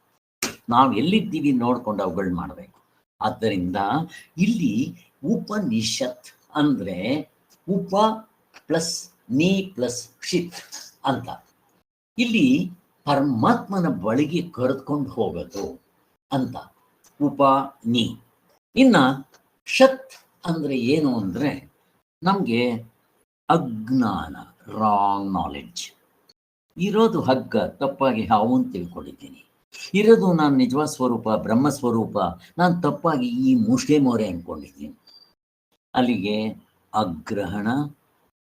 ನಾವು ಎಲ್ಲಿದ್ದೀವಿ ನೋಡ್ಕೊಂಡು ಅವುಗಳು ಮಾಡಬೇಕು. ಆದ್ದರಿಂದ ಇಲ್ಲಿ ಉಪನಿಷತ್ ಅಂದ್ರೆ ಉಪ ಪ್ಲಸ್ ನೀ ಪ್ಲಸ್ ಶಿತ್ ಅಂತ, ಇಲ್ಲಿ ಪರಮಾತ್ಮನ ಬಳಿಗೆ ಕರೆದುಕೊಂಡು ಹೋಗೋದು ಅಂತ ಉಪ ನೀ. ಇನ್ನ ಶತ್ ಅಂದ್ರೆ ಏನು ಅಂದ್ರೆ ನಮ್ಗೆ ಅಜ್ಞಾನ, ರಾಂಗ್ ನಾಲೆಡ್ಜ್ ಇರೋದು. ಹಗ್ಗ ತಪ್ಪಾಗಿ ಹಾವು ಅಂತ ತಿಳ್ಕೊಂಡಿದ್ದೀನಿ, ಇರೋದು ನಾನು ನಿಜವಾದ ಸ್ವರೂಪ ಬ್ರಹ್ಮಸ್ವರೂಪ ನಾನು ತಪ್ಪಾಗಿ ಈ ಮುಷ್ಟಿ ಮೋರೆ ಅನ್ಕೊಂಡಿದ್ದೀನಿ. ಅಲ್ಲಿಗೆ ಅಗ್ರಹಣ,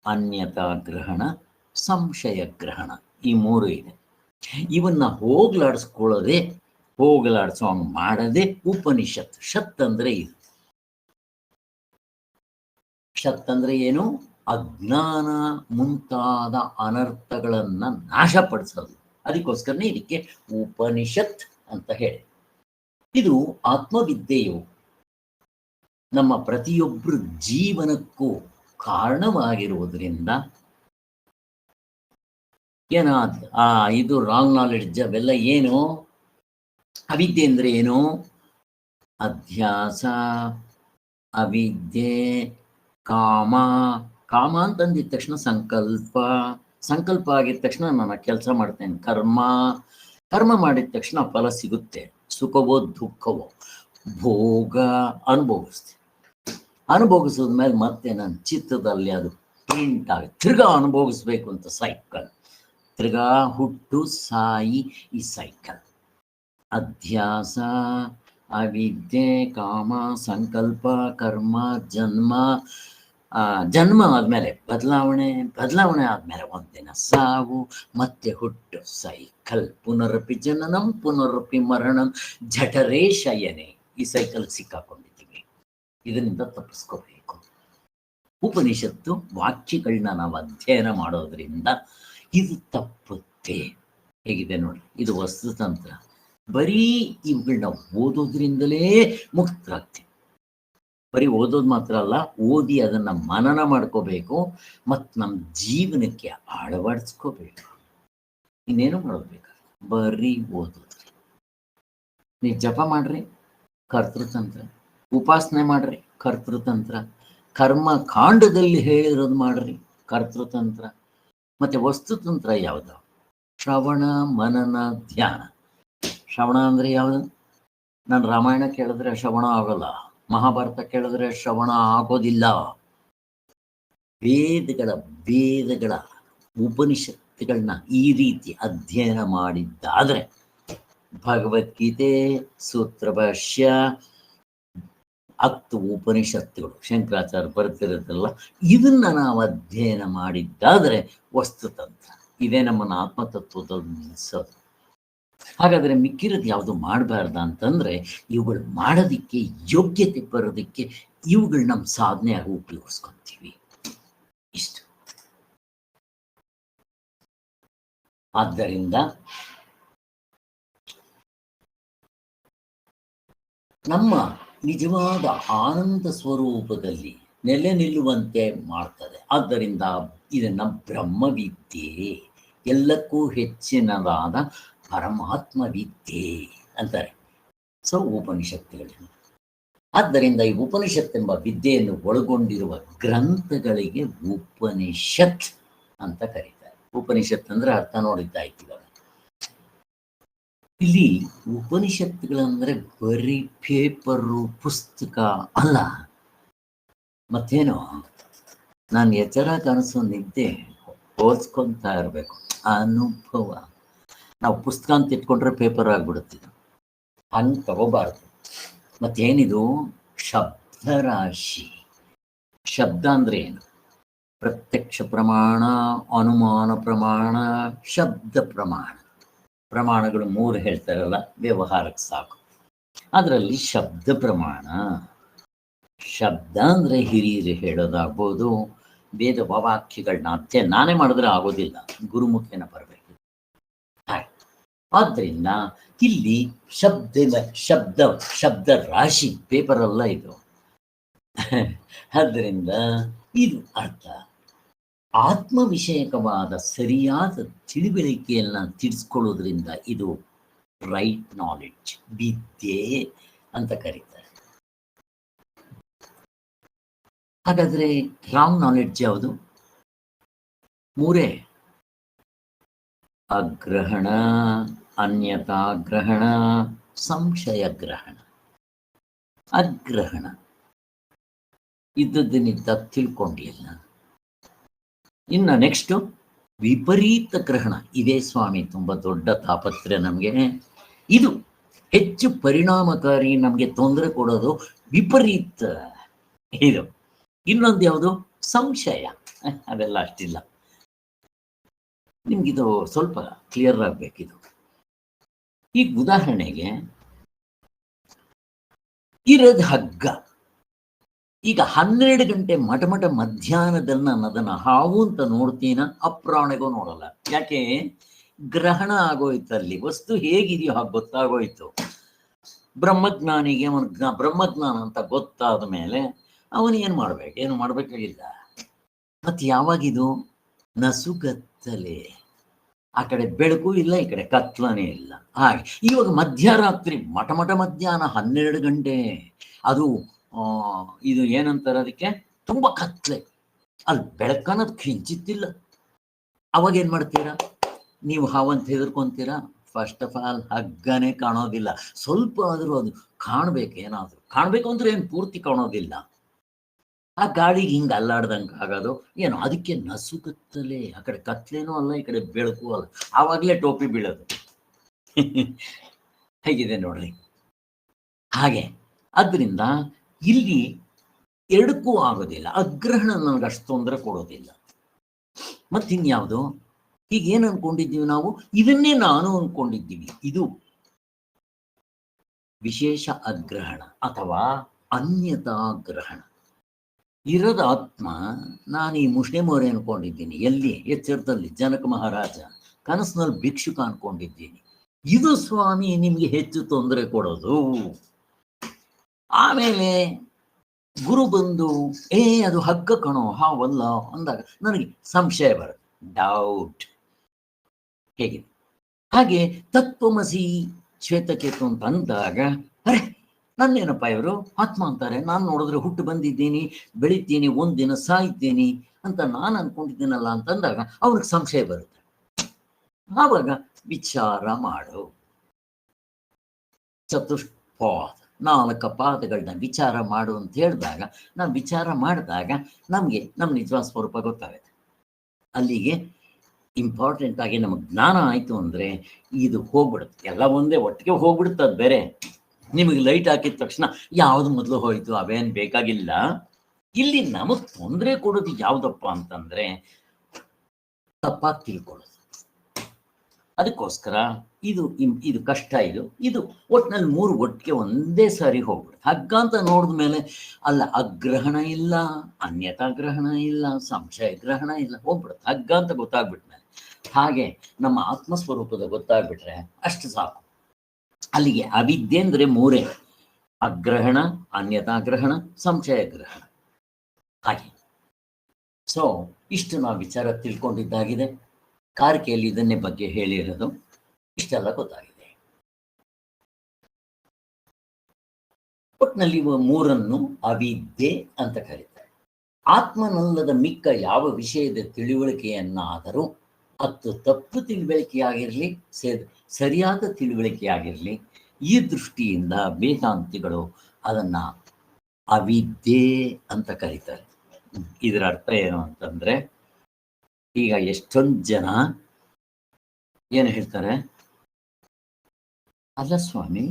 ಅನ್ಯತಾ ಗ್ರಹಣ, ಸಂಶಯ ಗ್ರಹಣ, ಈ ಮೂರು ಇದೆ. ಇವನ್ನ ಹೋಗಲಾಡಿಸೋಂಗ್ ಮಾಡದೆ ಉಪನಿಷತ್. ಶತ್ ಅಂದ್ರೆ ಇದು. ಶತ್ ಅಂದ್ರೆ ಏನು? ಅಜ್ಞಾನ ಮುಂತಾದ ಅನರ್ಥಗಳನ್ನ ನಾಶಪಡಿಸೋದು. ಅದಕ್ಕೋಸ್ಕರನೇ ಇದಕ್ಕೆ ಉಪನಿಷತ್ ಅಂತ ಹೇಳಿ. ಇದು ಆತ್ಮವಿದ್ಯೆಯು ನಮ್ಮ ಪ್ರತಿಯೊಬ್ಬರ ಜೀವನಕ್ಕೂ ಕಾರಣವಾಗಿರುವುದರಿಂದ ಇದು ರಾಂಗ್ ನಾಲೆಡ್ಜ್ ಅವೆಲ್ಲ ಏನು? ಅವಿದ್ಯೆ ಅಂದ್ರೆ ಏನು? ಅಧ್ಯಾಸ, ಅವಿದ್ಯೆ, ಕಾಮ. ಕಾಮ ಅಂತಂದಿದ ತಕ್ಷಣ ಸಂಕಲ್ಪ ಆಗಿದ ತಕ್ಷಣ ನಾನು ಕೆಲಸ ಮಾಡ್ತೇನೆ, ಕರ್ಮ ಮಾಡಿದ ತಕ್ಷಣ ಫಲ ಸಿಗುತ್ತೆ, ಸುಖವೋ ದುಃಖವೋ, ಭೋಗ ಅನುಭವಿಸಿದ್ಮೇಲೆ ಮತ್ತೆ ನನ್ನ ಚಿತ್ತದಲ್ಲಿ ಅದು ಪ್ರಿಂಟ್ ಆಗುತ್ತೆ, ತಿರ್ಗಾ ಅನುಭವಿಸ್ಬೇಕು ಅಂತ ಸೈಕಲ್, ತಿರ್ಗಾ ಹುಟ್ಟು ಸಾಯಿ, ಈ ಸೈಕಲ್. ಅಧ್ಯಾಸ, ಅವಿದ್ಯೆ, ಕಾಮ, ಸಂಕಲ್ಪ, ಕರ್ಮ, ಜನ್ಮ ಆದ್ಮೇಲೆ ಬದಲಾವಣೆ ಆದ್ಮೇಲೆ ಒಂದಿನ ಸಾವು, ಮತ್ತೆ ಹುಟ್ಟು, ಸೈಕಲ್. ಪುನರಪಿ ಜನನಂ ಪುನರಪಿ ಮರಣಂ ಜಠರೇ ಶಯನೆ. ಈ ಸೈಕಲ್ ಸಿಕ್ಕಾಕೊಂಡಿದ್ದೀವಿ, ಇದರಿಂದ ತಪ್ಪಿಸ್ಕೋಬೇಕು. ಉಪನಿಷತ್ತು ವಾಕ್ಯಗಳನ್ನ ನಾವು ಅಧ್ಯಯನ ಮಾಡೋದ್ರಿಂದ ಇದು ತಪ್ಪುತ್ತೆ. ಹೇಗಿದೆ ನೋಡಿ, ಇದು ವಸ್ತುತಂತ್ರ. ಬರೀ ಇವುಗಳನ್ನ ಓದೋದ್ರಿಂದಲೇ ಮುಕ್ತರಾಗ್ತೀವಿ. ಬರೀ ಓದೋದು ಮಾತ್ರ ಅಲ್ಲ, ಓದಿ ಅದನ್ನ ಮನನ ಮಾಡ್ಕೋಬೇಕು ಮತ್ತು ನಮ್ಮ ಜೀವನಕ್ಕೆ ಅಳವಡಿಸ್ಕೋಬೇಕು. ಇನ್ನೇನು ಮಾಡೋದ್ಬೇಕು, ಬರೀ ಓದೋದ್ರಿ. ನೀವು ಜಪ ಮಾಡ್ರಿ, ಕರ್ತೃತಂತ್ರ. ಉಪಾಸನೆ ಮಾಡ್ರಿ, ಕರ್ತೃತಂತ್ರ. ಕರ್ಮ ಕಾಂಡದಲ್ಲಿ ಹೇಳಿರೋದು ಮಾಡ್ರಿ, ಕರ್ತೃತಂತ್ರ. ಮತ್ತೆ ವಸ್ತುತಂತ್ರ ಯಾವುದು? ಶ್ರವಣ, ಮನನ, ಧ್ಯಾನ. ಶ್ರವಣ ಅಂದ್ರೆ ಯಾವುದು? ನಾನು ರಾಮಾಯಣ ಕೇಳಿದ್ರೆ ಶ್ರವಣ ಆಗೋಲ್ಲ, ಮಹಾಭಾರತ ಕೇಳಿದ್ರೆ ಶ್ರವಣ ಆಗೋದಿಲ್ಲ. ವೇದಗಳ ಉಪನಿಷತ್ತುಗಳನ್ನ ಈ ರೀತಿ ಅಧ್ಯಯನ ಮಾಡಿದ್ದಾದ್ರೆ, ಭಗವದ್ಗೀತೆ, ಸೂತ್ರಭಾಷ್ಯ, 10 ಉಪನಿಷತ್ತುಗಳು ಶಂಕರಾಚಾರ್ಯ ಬರ್ತಿರೋದಲ್ಲ, ಇದನ್ನ ನಾವು ಅಧ್ಯಯನ ಮಾಡಿದ್ದಾದ್ರೆ ವಸ್ತುತಂತ್ರ. ಇದೇ ನಮ್ಮನ್ನು ಆತ್ಮತತ್ವದಲ್ಲಿ ನಿಲ್ಲಿಸೋದು. ಹಾಗಾದ್ರೆ ಮಿಕ್ಕಿರೋದು ಯಾವುದು ಮಾಡಬಾರ್ದ ಅಂತಂದ್ರೆ, ಇವುಗಳು ಮಾಡೋದಿಕ್ಕೆ ಯೋಗ್ಯತೆ ಬರೋದಕ್ಕೆ ಇವುಗಳು ನಮ್ಮ ಸಾಧನೆಯಾಗಿ ಉಪಯೋಗಿಸ್ಕೊತೀವಿ. ಇಷ್ಟು. ಆದ್ದರಿಂದ ನಮ್ಮ ನಿಜವಾದ ಆನಂದ ಸ್ವರೂಪದಲ್ಲಿ ನೆಲೆ ನಿಲ್ಲುವಂತೆ ಮಾಡ್ತದೆ. ಆದ್ದರಿಂದ ಇದನ್ನ ಬ್ರಹ್ಮವಿದ್ಯೆ, ಎಲ್ಲಕ್ಕೂ ಹೆಚ್ಚಿನದಾದ ಪರಮಾತ್ಮ ವಿದ್ಯೆ ಅಂತಾರೆ. ಉಪನಿಷತ್ತುಗಳು. ಆದ್ದರಿಂದ ಈ ಉಪನಿಷತ್ ಎಂಬ ವಿದ್ಯೆಯನ್ನು ಒಳಗೊಂಡಿರುವ ಗ್ರಂಥಗಳಿಗೆ ಉಪನಿಷತ್ ಅಂತ ಕರೀತಾರೆ. ಉಪನಿಷತ್ ಅಂದ್ರೆ ಅರ್ಥ ನೋಡಿದ್ದಾಯ್ತು. ಇಲ್ಲಿ ಉಪನಿಷತ್ತುಗಳಂದ್ರೆ ಬರೀ ಪೇಪರು, ಪುಸ್ತಕ ಅಲ್ಲ. ಮತ್ತೇನು, ನಾನು ಎಚ್ಚರ ಕನಸು ನಿದ್ದೆ ಓದ್ಸ್ಕೊಂತಾ ಇರಬೇಕು, ಅನುಭವ. ನಾವು ಪುಸ್ತಕ ಅಂತ ಇಟ್ಕೊಂಡ್ರೆ ಪೇಪರ್ ಆಗ್ಬಿಡುತ್ತಿದ್ದು, ಹಂಗೆ ತಗೋಬಾರ್ದು. ಮತ್ತೇನಿದು? ಶಬ್ದರಾಶಿ. ಶಬ್ದ ಅಂದ್ರೆ ಏನು? ಪ್ರತ್ಯಕ್ಷ ಪ್ರಮಾಣ, ಅನುಮಾನ ಪ್ರಮಾಣ, ಶಬ್ದ ಪ್ರಮಾಣ. ಪ್ರಮಾಣಗಳು 3 ಹೇಳ್ತಾರಲ್ಲ, ವ್ಯವಹಾರಕ್ಕೆ ಸಾಕು. ಅದರಲ್ಲಿ ಶಬ್ದ ಪ್ರಮಾಣ. ಶಬ್ದ ಅಂದ್ರೆ ಹಿರಿಯರು ಹೇಳೋದಾಗ್ಬೋದು, ವೇದ ವಾಕ್ಯಗಳನ್ನ ಅಧ್ಯಯನ ನಾನೇ ಮಾಡಿದ್ರೆ ಆಗೋದಿಲ್ಲ, ಗುರುಮುಖೇನ ಬರಬೇಕು. ಆದ್ರಿಂದ ಇಲ್ಲಿ ಶಬ್ದ ಶಬ್ದ ರಾಶಿ, ಪೇಪರ್ ಅಲ್ಲ ಇದು. ಆದ್ದರಿಂದ ಇದು ಅರ್ಥ. ಆತ್ಮ ವಿಷಯಕವಾದ ಸರಿಯಾದ ತಿಳಿವಳಿಕೆಯನ್ನ ತಿಳಿಸ್ಕೊಳ್ಳೋದ್ರಿಂದ ಇದು ರೈಟ್ ನಾಲೆಡ್ಜ್, ವಿದ್ಯೆ ಅಂತ ಕರೀತಾರೆ. ಹಾಗಾದ್ರೆ ರಾಂಗ್ ನಾಲೆಡ್ಜ್ ಯಾವುದು? ಮೂರೇ: ಅಗ್ರಹಣ, ಅನ್ಯತಾ ಗ್ರಹಣ, ಸಂಶಯ ಗ್ರಹಣ. ಅಗ್ರಹಣ ಇದ್ದದ್ದನ್ನಿದ್ದ ತಿಳ್ಕೊಂಡಿಲ್ಲ. ಇನ್ನು ನೆಕ್ಸ್ಟ್ ವಿಪರೀತ ಗ್ರಹಣ. ಇದೇ ಸ್ವಾಮಿ ತುಂಬಾ ದೊಡ್ಡ ತಾಪತ್ರೆ ನಮಗೆ. ಇದು ಹೆಚ್ಚು ಪರಿಣಾಮಕಾರಿ, ನಮಗೆ ತೊಂದರೆ ಕೊಡೋದು ವಿಪರೀತ. ಇದು ಇನ್ನೊಂದು ಯಾವುದು? ಸಂಶಯ. ಅದೆಲ್ಲ ಅಷ್ಟಿಲ್ಲ. ನಿಮ್ಗಿದು ಸ್ವಲ್ಪ ಕ್ಲಿಯರ್ ಆಗ್ಬೇಕಿದು. ಈಗ ಉದಾಹರಣೆಗೆ ಇರೋದು ಹಗ್ಗ. ಈಗ 12 ಗಂಟೆ ಮಠ ಮಧ್ಯಾಹ್ನದಲ್ಲಿ ನಾನು ಅದನ್ನ ಹಾವು ಅಂತ ನೋಡ್ತೀನ, ಅಪ್ರಾಣಿಗೂ ನೋಡಲ್ಲ. ಯಾಕೆ? ಗ್ರಹಣ ಆಗೋಯ್ತು. ಅಲ್ಲಿ ವಸ್ತು ಹೇಗಿದೆಯೋ ಹಾಗೆ ಗೊತ್ತಾಗೋಯ್ತು. ಬ್ರಹ್ಮಜ್ಞಾನಿಗೆ ಬ್ರಹ್ಮಜ್ಞಾನ ಅಂತ ಗೊತ್ತಾದ ಮೇಲೆ ಅವನೇನು ಮಾಡ್ಬೇಕು? ಏನು ಮಾಡ್ಬೇಕಾಗಿಲ್ಲ. ಮತ್ತೆ ಯಾವಾಗಿದು? ನಸುಗತ್ತಲೆ. ಆ ಕಡೆ ಬೆಳಕು ಇಲ್ಲ, ಈ ಕಡೆ ಕತ್ಲನೇ ಇಲ್ಲ. ಹಾಗೆ ಇವಾಗ ಮಧ್ಯರಾತ್ರಿ ಮಠ ಮಧ್ಯಾಹ್ನ 12 ಗಂಟೆ, ಅದು ಇದು ಏನಂತಾರೆ ಅದಕ್ಕೆ, ತುಂಬಾ ಕತ್ಲೆ, ಅಲ್ಲಿ ಬೆಳಕನ್ನೋದು ಕಿಂಚಿತ್ತಿಲ್ಲ. ಅವಾಗ ಏನ್ ಮಾಡ್ತೀರಾ ನೀವು? ಹಾವಂತ ಹೆದರ್ಕೊಂತೀರಾ? ಫಸ್ಟ್ ಆಫ್ ಆಲ್ ಹಗ್ಗನೇ ಕಾಣೋದಿಲ್ಲ. ಸ್ವಲ್ಪ ಆದ್ರೂ ಅದು ಕಾಣ್ಬೇಕು. ಏನಾದ್ರು ಕಾಣ್ಬೇಕು ಅಂದ್ರೆ ಏನು ಪೂರ್ತಿ ಕಾಣೋದಿಲ್ಲ. ಆ ಗಾಳಿಗೆ ಹಿಂಗೆ ಅಲ್ಲಾಡ್ದಂಗೆ ಆಗೋದು ಏನು? ಅದಕ್ಕೆ ನಸುಗುತ್ತಲೇ. ಆ ಕಡೆ ಕತ್ಲೇನೂ ಅಲ್ಲ, ಈ ಕಡೆ ಬೆಳಕು ಅಲ್ಲ. ಆವಾಗಲೇ ಟೋಪಿ ಬೀಳೋದು. ಹೇಗಿದೆ ನೋಡ್ರಿ. ಹಾಗೆ ಅದರಿಂದ ಇಲ್ಲಿ ಎರಡಕ್ಕೂ ಆಗೋದಿಲ್ಲ. ಅಗ್ರಹಣ ನನಗೆ ಅಷ್ಟು ತೊಂದರೆ ಕೊಡೋದಿಲ್ಲ. ಮತ್ತಿನ್ಯಾವುದು? ಈಗ ಏನು ಅನ್ಕೊಂಡಿದ್ದೀವಿ ನಾವು? ಇದನ್ನೇ ನಾನು ಅನ್ಕೊಂಡಿದ್ದೀವಿ. ಇದು ವಿಶೇಷ ಅಗ್ರಹಣ ಅಥವಾ ಅನ್ಯತಾ ಗ್ರಹಣ. ಇರೋದ ಆತ್ಮ ನಾನು ಈ ಮುಸ್ಲಿಮರೇ ಅನ್ಕೊಂಡಿದ್ದೀನಿ. ಎಲ್ಲಿ? ಎಚ್ಚರದಲ್ಲಿ ಜನಕ ಮಹಾರಾಜ, ಕನಸಿನಲ್ಲಿ ಭಿಕ್ಷುಕ ಅನ್ಕೊಂಡಿದ್ದೀನಿ. ಇದು ಸ್ವಾಮಿ ನಿಮ್ಗೆ ಹೆಚ್ಚು ತೊಂದರೆ ಕೊಡೋದು. ಆಮೇಲೆ ಗುರು ಬಂದು ಅದು ಹಗ್ಗ ಕಣೋ, ಹಾವಲ್ಲ ಅಂದಾಗ ನನಗೆ ಸಂಶಯ ಬರುತ್ತೆ, ಡೌಟ್. ಹೇಗಿದೆ? ಹಾಗೆ ತತ್ವಮಸಿ ಶ್ವೇತಕೇತು ಅಂತ ಅಂದಾಗ, ಅರೆ ನನ್ನೇನಪ್ಪ ಇವರು ಆತ್ಮ ಅಂತಾರೆ, ನಾನು ನೋಡಿದ್ರೆ ಹುಟ್ಟು ಬಂದಿದ್ದೀನಿ, ಬೆಳಿತೀನಿ, ಒಂದಿನ ಸಾಯ್ತೀನಿ ಅಂತ ನಾನು ಅನ್ಕೊಂಡಿದ್ದೀನಲ್ಲ ಅಂತಂದಾಗ ಅವ್ರಿಗೆ ಸಂಶಯ ಬರುತ್ತೆ. ಆವಾಗ ವಿಚಾರ ಮಾಡು. ಚತುಷ್ಪಾದ 4 ಪಾದಗಳನ್ನ ವಿಚಾರ ಮಾಡು ಅಂತ ಹೇಳಿದಾಗ, ನಾವು ವಿಚಾರ ಮಾಡಿದಾಗ ನಮಗೆ ನಮ್ಮ ನಿಜವಾದ ಸ್ವರೂಪ ಗೊತ್ತಾಗುತ್ತೆ. ಅಲ್ಲಿಗೆ ಇಂಪಾರ್ಟೆಂಟ್ ಆಗಿ ನಮಗೆ ಜ್ಞಾನ ಆಯಿತು ಅಂದರೆ ಇದು ಹೋಗ್ಬಿಡುತ್ತೆ. ಎಲ್ಲ ಒಂದೇ ಒಟ್ಟಿಗೆ ಹೋಗ್ಬಿಡುತ್ತೆ. ಅದು ಬೇರೆ. ನಿಮಗೆ ಲೈಟ್ ಹಾಕಿದ ತಕ್ಷಣ ಯಾವುದು ಮೊದಲು ಹೋಯಿತು ಅವೇನು ಬೇಕಾಗಿಲ್ಲ. ಇಲ್ಲಿ ನಮಗೆ ತೊಂದರೆ ಕೊಡೋದು ಯಾವುದಪ್ಪ ಅಂತಂದ್ರೆ ತಪ್ಪಾಗಿ ತಿಳ್ಕೊಳ್ಳೋದು. ಅದಕ್ಕೋಸ್ಕರ ಇದು ಕಷ್ಟ. ಇದು ಒಟ್ಟಿನಲ್ಲಿ 3 ಒಟ್ಟಿಗೆ ಒಂದೇ ಸಾರಿ ಹೋಗ್ಬಿಡುತ್ತೆ. ಹಗ್ಗ ಅಂತ ನೋಡಿದ ಮೇಲೆ ಅಲ್ಲ ಅಗ್ರಹಣ ಇಲ್ಲ, ಅನ್ಯತಾ ಗ್ರಹಣ ಇಲ್ಲ, ಸಂಶಯ ಗ್ರಹಣ ಇಲ್ಲ, ಹೋಗ್ಬಿಡುತ್ತೆ. ಹಗ್ಗ ಅಂತ ಗೊತ್ತಾಗ್ಬಿಟ್ಮೇಲೆ. ಹಾಗೆ ನಮ್ಮ ಆತ್ಮಸ್ವರೂಪದ ಗೊತ್ತಾಗ್ಬಿಟ್ರೆ ಅಷ್ಟು ಸಾಕು. ಅಲ್ಲಿಗೆ ಅವಿದ್ಯೆ ಅಂದ್ರೆ 3: ಅಗ್ರಹಣ, ಅನ್ಯತಾ ಗ್ರಹಣ, ಸಂಶಯ ಗ್ರಹಣ. ಹಾಗೆ ಸೊ ಇಷ್ಟು ನಾವು ವಿಚಾರ ತಿಳ್ಕೊಂಡಿದ್ದಾಗಿದೆ. ಕಾರಿಕೆಯಲ್ಲಿ ಇದನ್ನೇ ಬಗ್ಗೆ ಹೇಳಿರೋದು. ಇಷ್ಟೆಲ್ಲ ಗೊತ್ತಾಗಿದೆ. ಒಟ್ಟಿನಲ್ಲಿ 3 ಅವಿದ್ಯೆ ಅಂತ ಕರೀತಾರೆ. ಆತ್ಮನಲ್ಲದ ಮಿಕ್ಕ ಯಾವ ವಿಷಯದ ತಿಳುವಳಿಕೆಯನ್ನಾದರೂ ಅದು ತಪ್ಪು ತಿಳುವಳಿಕೆಯಾಗಿರಲಿ, ಸರಿಯಾದ ತಿಳುವಳಿಕೆಯಾಗಿರಲಿ, ಈ ದೃಷ್ಟಿಯಿಂದ ವೇದಾಂತಿಗಳು ಅದನ್ನ ಅವಿದ್ಯೆ ಅಂತ ಕರೀತಾರೆ. ಇದರ ಅರ್ಥ ಏನು ಅಂತಂದ್ರೆ, ಈಗ ಎಷ್ಟೊಂದು ಜನ ಏನು ಹೇಳ್ತಾರೆ, ಅಲ್ಲ ಸ್ವಾಮಿ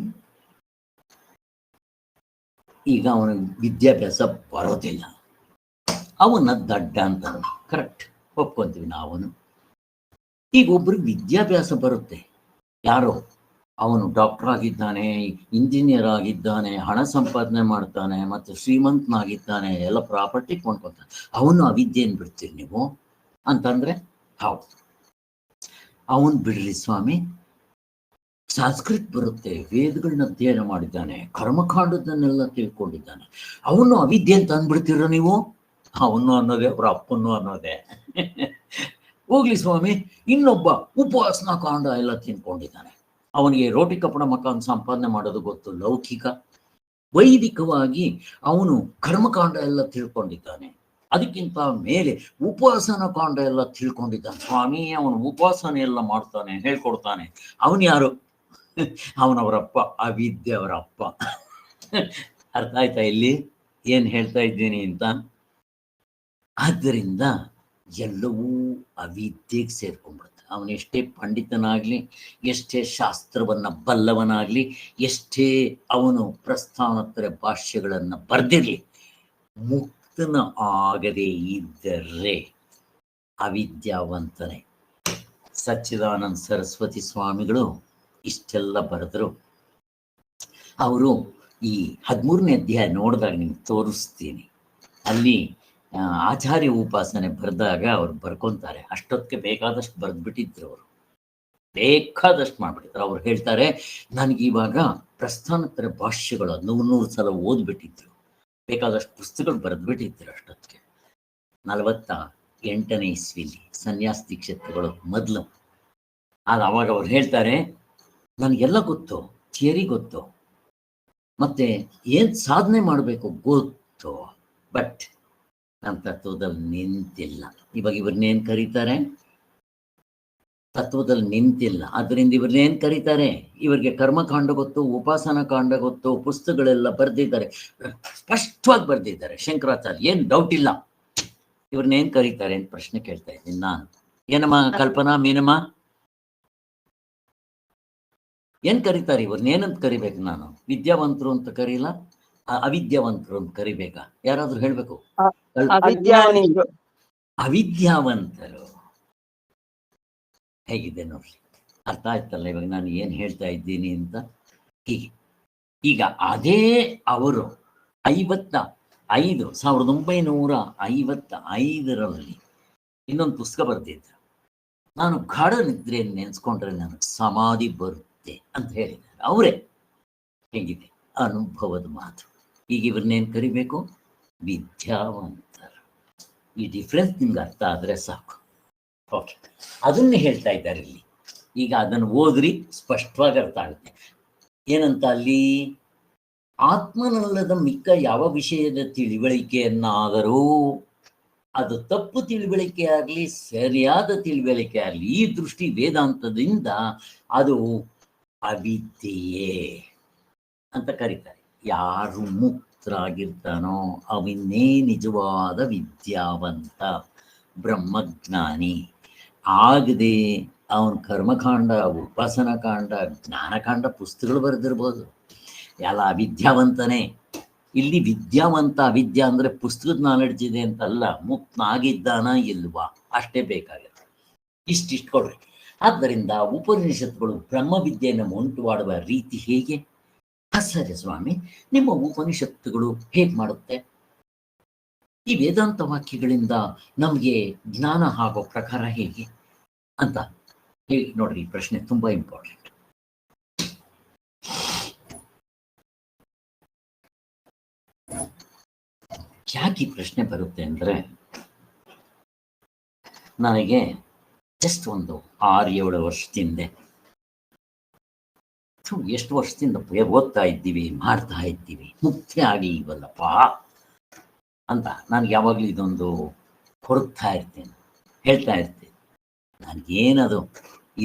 ಈಗ ಅವನಿಗೆ ವಿದ್ಯಾಭ್ಯಾಸ ಬರೋದಿಲ್ಲ, ಅವನ ದಡ್ಡ ಅಂತ. ಕರೆಕ್ಟ್, ಒಪ್ಕೊಂತೀವಿ ನಾವು. ಈಗ ಒಬ್ರಿಗೆ ವಿದ್ಯಾಭ್ಯಾಸ ಬರುತ್ತೆ, ಯಾರೋ ಅವನು ಡಾಕ್ಟರ್ ಆಗಿದ್ದಾನೆ, ಇಂಜಿನಿಯರ್ ಆಗಿದ್ದಾನೆ, ಹಣ ಸಂಪಾದನೆ ಮಾಡ್ತಾನೆ, ಮತ್ತು ಶ್ರೀಮಂತನಾಗಿದ್ದಾನೆ, ಎಲ್ಲ ಪ್ರಾಪರ್ಟಿ ಕೊಂಡ್ಕೊತಾನೆ. ಅವನು ಅವಿದ್ಯೆಯನ್ನು ಬಿಡ್ತೀರಿ ನೀವು ಅಂತಂದ್ರೆ ಹೌದು. ಅವನು ಬಿಡ್ರಿ ಸ್ವಾಮಿ, ಸಂಸ್ಕೃತ್ ಬರುತ್ತೆ, ವೇದಗಳನ್ನ ಅಧ್ಯಯನ ಮಾಡಿದ್ದಾನೆ, ಕರ್ಮಕಾಂಡದನ್ನೆಲ್ಲ ತಿಳ್ಕೊಂಡಿದ್ದಾನೆ, ಅವನು ಅವಿದ್ಯೆ ಅಂತ ಅಂದ್ಬಿಡ್ತೀರ ನೀವು? ಅವನು ಅನ್ನೋದೇ, ಅವರ ಅಪ್ಪನ್ನು ಅನ್ನೋದೇ. ಹೋಗ್ಲಿ ಸ್ವಾಮಿ, ಇನ್ನೊಬ್ಬ ಉಪವಾಸನಾ ಕಾಂಡ ಎಲ್ಲ ತಿನ್ಕೊಂಡಿದ್ದಾನೆ, ಅವನಿಗೆ ರೋಟಿ ಕಪಡ ಮಕಾನ್ ಸಂಪಾದನೆ ಮಾಡೋದು ಗೊತ್ತು, ಲೌಕಿಕ. ವೈದಿಕವಾಗಿ ಅವನು ಕರ್ಮಕಾಂಡ ಎಲ್ಲ ತಿಳ್ಕೊಂಡಿದ್ದಾನೆ, ಅದಕ್ಕಿಂತ ಮೇಲೆ ಉಪವಾಸನ ಕಾಂಡ ಎಲ್ಲ ತಿಳ್ಕೊಂಡಿದ್ದಾನೆ. ಸ್ವಾಮಿ, ಅವನು ಉಪವಾಸನೆ ಎಲ್ಲ ಮಾಡ್ತಾನೆ, ಹೇಳ್ಕೊಡ್ತಾನೆ. ಅವನು ಯಾರು? ಅವನವರಪ್ಪ, ಅವಿದ್ಯೆ ಅವರ ಅಪ್ಪ. ಅರ್ಥ ಆಯ್ತಾ ಇಲ್ಲಿ ಏನ್ ಹೇಳ್ತಾ ಇದ್ದೀನಿ ಅಂತ? ಆದ್ದರಿಂದ ಎಲ್ಲವೂ ಅವಿದ್ಯೆಗೆ ಸೇರ್ಕೊಂಡ್ಬಿಡುತ್ತೆ. ಅವನೆಷ್ಟೇ ಪಂಡಿತನಾಗ್ಲಿ, ಎಷ್ಟೇ ಶಾಸ್ತ್ರವನ್ನ ಬಲ್ಲವನಾಗ್ಲಿ, ಎಷ್ಟೇ ಅವನು ಪ್ರಸ್ಥಾನೋತ್ತರ ಭಾಷ್ಯಗಳನ್ನ ಬರ್ದಿರ್ಲಿ, ಮುಕ್ತನ ಆಗದೇ ಇದ್ದರೆ ಅವಿದ್ಯಾವಂತನೇ. ಸಚ್ಚಿದಾನಂದ ಸರಸ್ವತಿ ಸ್ವಾಮಿಗಳು ಇಷ್ಟೆಲ್ಲ ಬರೆದ್ರು. ಅವರು ಈ 13ನೇ ಅಧ್ಯಾಯ ನೋಡಿದಾಗ ನಿಮ್ಗೆ ತೋರಿಸ್ತೀನಿ. ಅಲ್ಲಿ ಆಚಾರ್ಯ ಉಪಾಸನೆ ಬರೆದಾಗ ಅವ್ರು ಬರ್ಕೊಂತಾರೆ. ಅಷ್ಟೊತ್ತಿಗೆ ಬೇಕಾದಷ್ಟು ಬರೆದ್ಬಿಟ್ಟಿದ್ರು, ಅವರು ಬೇಕಾದಷ್ಟು ಮಾಡ್ಬಿಟ್ಟಿದ್ರು. ಅವ್ರು ಹೇಳ್ತಾರೆ, ನನಗೆ ಇವಾಗ ಪ್ರಸ್ಥಾನೋತ್ತರ ಭಾಷ್ಯಗಳು 100 ಸಲ ಓದ್ಬಿಟ್ಟಿದ್ರು, ಬೇಕಾದಷ್ಟು ಪುಸ್ತಕಗಳು ಬರೆದ್ಬಿಟ್ಟಿದ್ರು. ಅಷ್ಟೊತ್ತಿಗೆ 48ನೇ ಇಸ್ವಿಲಿ ಸನ್ಯಾಸ ದೀಕ್ಷೆಗಳು ಮೊದಲು. ಅದು ಅವಾಗ ಅವ್ರು ಹೇಳ್ತಾರೆ, ನನಗೆಲ್ಲ ಗೊತ್ತು, ಥಿಯರಿ ಗೊತ್ತು, ಮತ್ತೆ ಏನ್ ಸಾಧನೆ ಮಾಡಬೇಕು ಗೊತ್ತು, ಬಟ್ ನನ್ನ ತತ್ವದಲ್ಲಿ ನಿಂತಿಲ್ಲ. ಇವಾಗ ಇವ್ರನ್ನೇನ್ ಕರೀತಾರೆ? ತತ್ವದಲ್ಲಿ ನಿಂತಿಲ್ಲ. ಅದರಿಂದ ಇವ್ರನ್ನೇನ್ ಕರೀತಾರೆ? ಇವರಿಗೆ ಕರ್ಮಕಾಂಡ ಗೊತ್ತು, ಉಪಾಸನಾ ಕಾಂಡ ಗೊತ್ತು, ಪುಸ್ತಕಗಳೆಲ್ಲ ಬರ್ದಿದ್ದಾರೆ, ಸ್ಪಷ್ಟವಾಗಿ ಬರ್ದಿದ್ದಾರೆ ಶಂಕರಾಚಾರ್ಯ, ಏನ್ ಡೌಟ್ ಇಲ್ಲ. ಇವ್ರನ್ನೇನ್ ಕರೀತಾರೆ ಅಂತ ಪ್ರಶ್ನೆ ಕೇಳ್ತಾ ಇದ್ದೀನಿ ನಾನು. ಏನಮ್ಮ ಕಲ್ಪನಾ, ಮೀನಮ್ಮ, ಏನ್ ಕರೀತಾರೆ ಇವ್ರನ್ನೇನಂತ ಕರಿಬೇಕು ನಾನು? ವಿದ್ಯಾವಂತರು ಅಂತ ಕರೀಲ, ಅವಿದ್ಯಾವಂತರು ಅಂತ ಕರಿಬೇಕಾ? ಯಾರಾದ್ರೂ ಹೇಳ್ಬೇಕು. ಅವಿದ್ಯಾವಂತರು. ಹೇಗಿದೆ ನೋಡ್ರಿ, ಅರ್ಥ ಆಯ್ತಲ್ಲ ಇವಾಗ ನಾನು ಏನ್ ಹೇಳ್ತಾ ಇದ್ದೀನಿ ಅಂತ? ಹೀಗೆ ಈಗ ಅದೇ ಅವರು 1955ರಲ್ಲಿ ಇನ್ನೊಂದು ಪುಸ್ತಕ ಬರ್ದಿದ್ರು. ನಾನು ಗಾಢ ನಿದ್ರೆಯನ್ನು ನೆನೆಸ್ಕೊಂಡ್ರೆ ನನಗೆ ಸಮಾಧಿ ಬರುತ್ತೆ ಅಂತ ಹೇಳಿದ್ದಾರೆ ಅವರೇ. ಹೇಗಿದೆ ಅನುಭವದ ಮಾತು. ಈಗ ಇವ್ರನ್ನೇನ್ ಕರಿಬೇಕು? ವಿದ್ಯಾವಂತರು. ಈ ಡಿಫ್ರೆನ್ಸ್ ನಿಮ್ಗೆ ಅರ್ಥ ಆದ್ರೆ ಸಾಕು. ಓಕೆ, ಅದನ್ನೇ ಹೇಳ್ತಾ ಇದ್ದಾರೆ ಇಲ್ಲಿ. ಈಗ ಅದನ್ನು ಓದ್ರಿ, ಸ್ಪಷ್ಟವಾಗಿ ಅರ್ಥ ಆಗುತ್ತೆ. ಏನಂತ ಅಲ್ಲಿ? ಆತ್ಮನಲ್ಲದ ಮಿಕ್ಕ ಯಾವ ವಿಷಯದ ತಿಳಿವಳಿಕೆಯನ್ನಾದರೂ, ಅದು ತಪ್ಪು ತಿಳುವಳಿಕೆ ಆಗಲಿ ಸರಿಯಾದ ತಿಳುವಳಿಕೆ ಆಗಲಿ, ಈ ದೃಷ್ಟಿ ವೇದಾಂತದಿಂದ ಅದು ಅವಿದ್ಯೆಯೇ ಅಂತ ಕರೀತಾರೆ. ಯಾರು ಮುಕ್ತರಾಗಿರ್ತಾನೋ ಅವನ್ನೇ ನಿಜವಾದ ವಿದ್ಯಾವಂತ, ಬ್ರಹ್ಮಜ್ಞಾನಿ. ಆಗದೆ ಅವನ ಕರ್ಮಕಾಂಡ, ಉಪಾಸನಾ ಕಾಂಡ, ಜ್ಞಾನಕಾಂಡ ಪುಸ್ತಕಗಳು ಬರೆದಿರ್ಬೋದು, ಎಲ್ಲ ಅವಿದ್ಯಾವಂತನೇ. ಇಲ್ಲಿ ವಿದ್ಯಾವಂತ, ಅವಿದ್ಯಾ ಅಂದ್ರೆ ಪುಸ್ತಕದ ನಾಲೆಡ್ಜ್ ಇದೆ ಅಂತಲ್ಲ, ಮುಕ್ತನಾಗಿದ್ದಾನ ಇಲ್ವಾ ಅಷ್ಟೇ ಬೇಕಾಗುತ್ತೆ. ಇಷ್ಟಿಷ್ಟು ಕೊಡ್ರಿ. ಆದ್ದರಿಂದ ಉಪನಿಷತ್ತುಗಳು ಬ್ರಹ್ಮವಿದ್ಯೆಯನ್ನು ಉಂಟು ಮಾಡುವ ರೀತಿ ಹೇಗೆ? ಸರಿ ಸ್ವಾಮಿ, ನಿಮ್ಮ ಉಪನಿಷತ್ತುಗಳು ಹೇಗೆ ಮಾಡುತ್ತೆ? ಈ ವೇದಾಂತ ವಾಕ್ಯಗಳಿಂದ ನಮಗೆ ಜ್ಞಾನ ಆಗೋ ಪ್ರಕಾರ ಹೇಗೆ ಅಂತ ಹೇಳಿ ನೋಡ್ರಿ. ಈ ಪ್ರಶ್ನೆ ತುಂಬಾ ಇಂಪಾರ್ಟೆಂಟ್. ಯಾಕೆ ಈ ಪ್ರಶ್ನೆ ಬರುತ್ತೆ ಅಂದ್ರೆ, ನನಗೆ ಜಸ್ಟ್ ಒಂದು 6-7 ವರ್ಷದಿಂದ, ಎಷ್ಟು ವರ್ಷದಿಂದ ಓದ್ತಾ ಇದ್ದೀವಿ, ಮಾಡ್ತಾ ಇದ್ದೀವಿ, ಮುಕ್ತಿ ಆಗಿ ಇವಲ್ಲಪ್ಪ ಅಂತ ನನಗೆ ಯಾವಾಗಲೂ ಇದೊಂದು ಕೊರಗ್ತಾ ಇರ್ತೀನಿ, ಹೇಳ್ತಾ ಇರ್ತೀನಿ. ನನಗೇನದು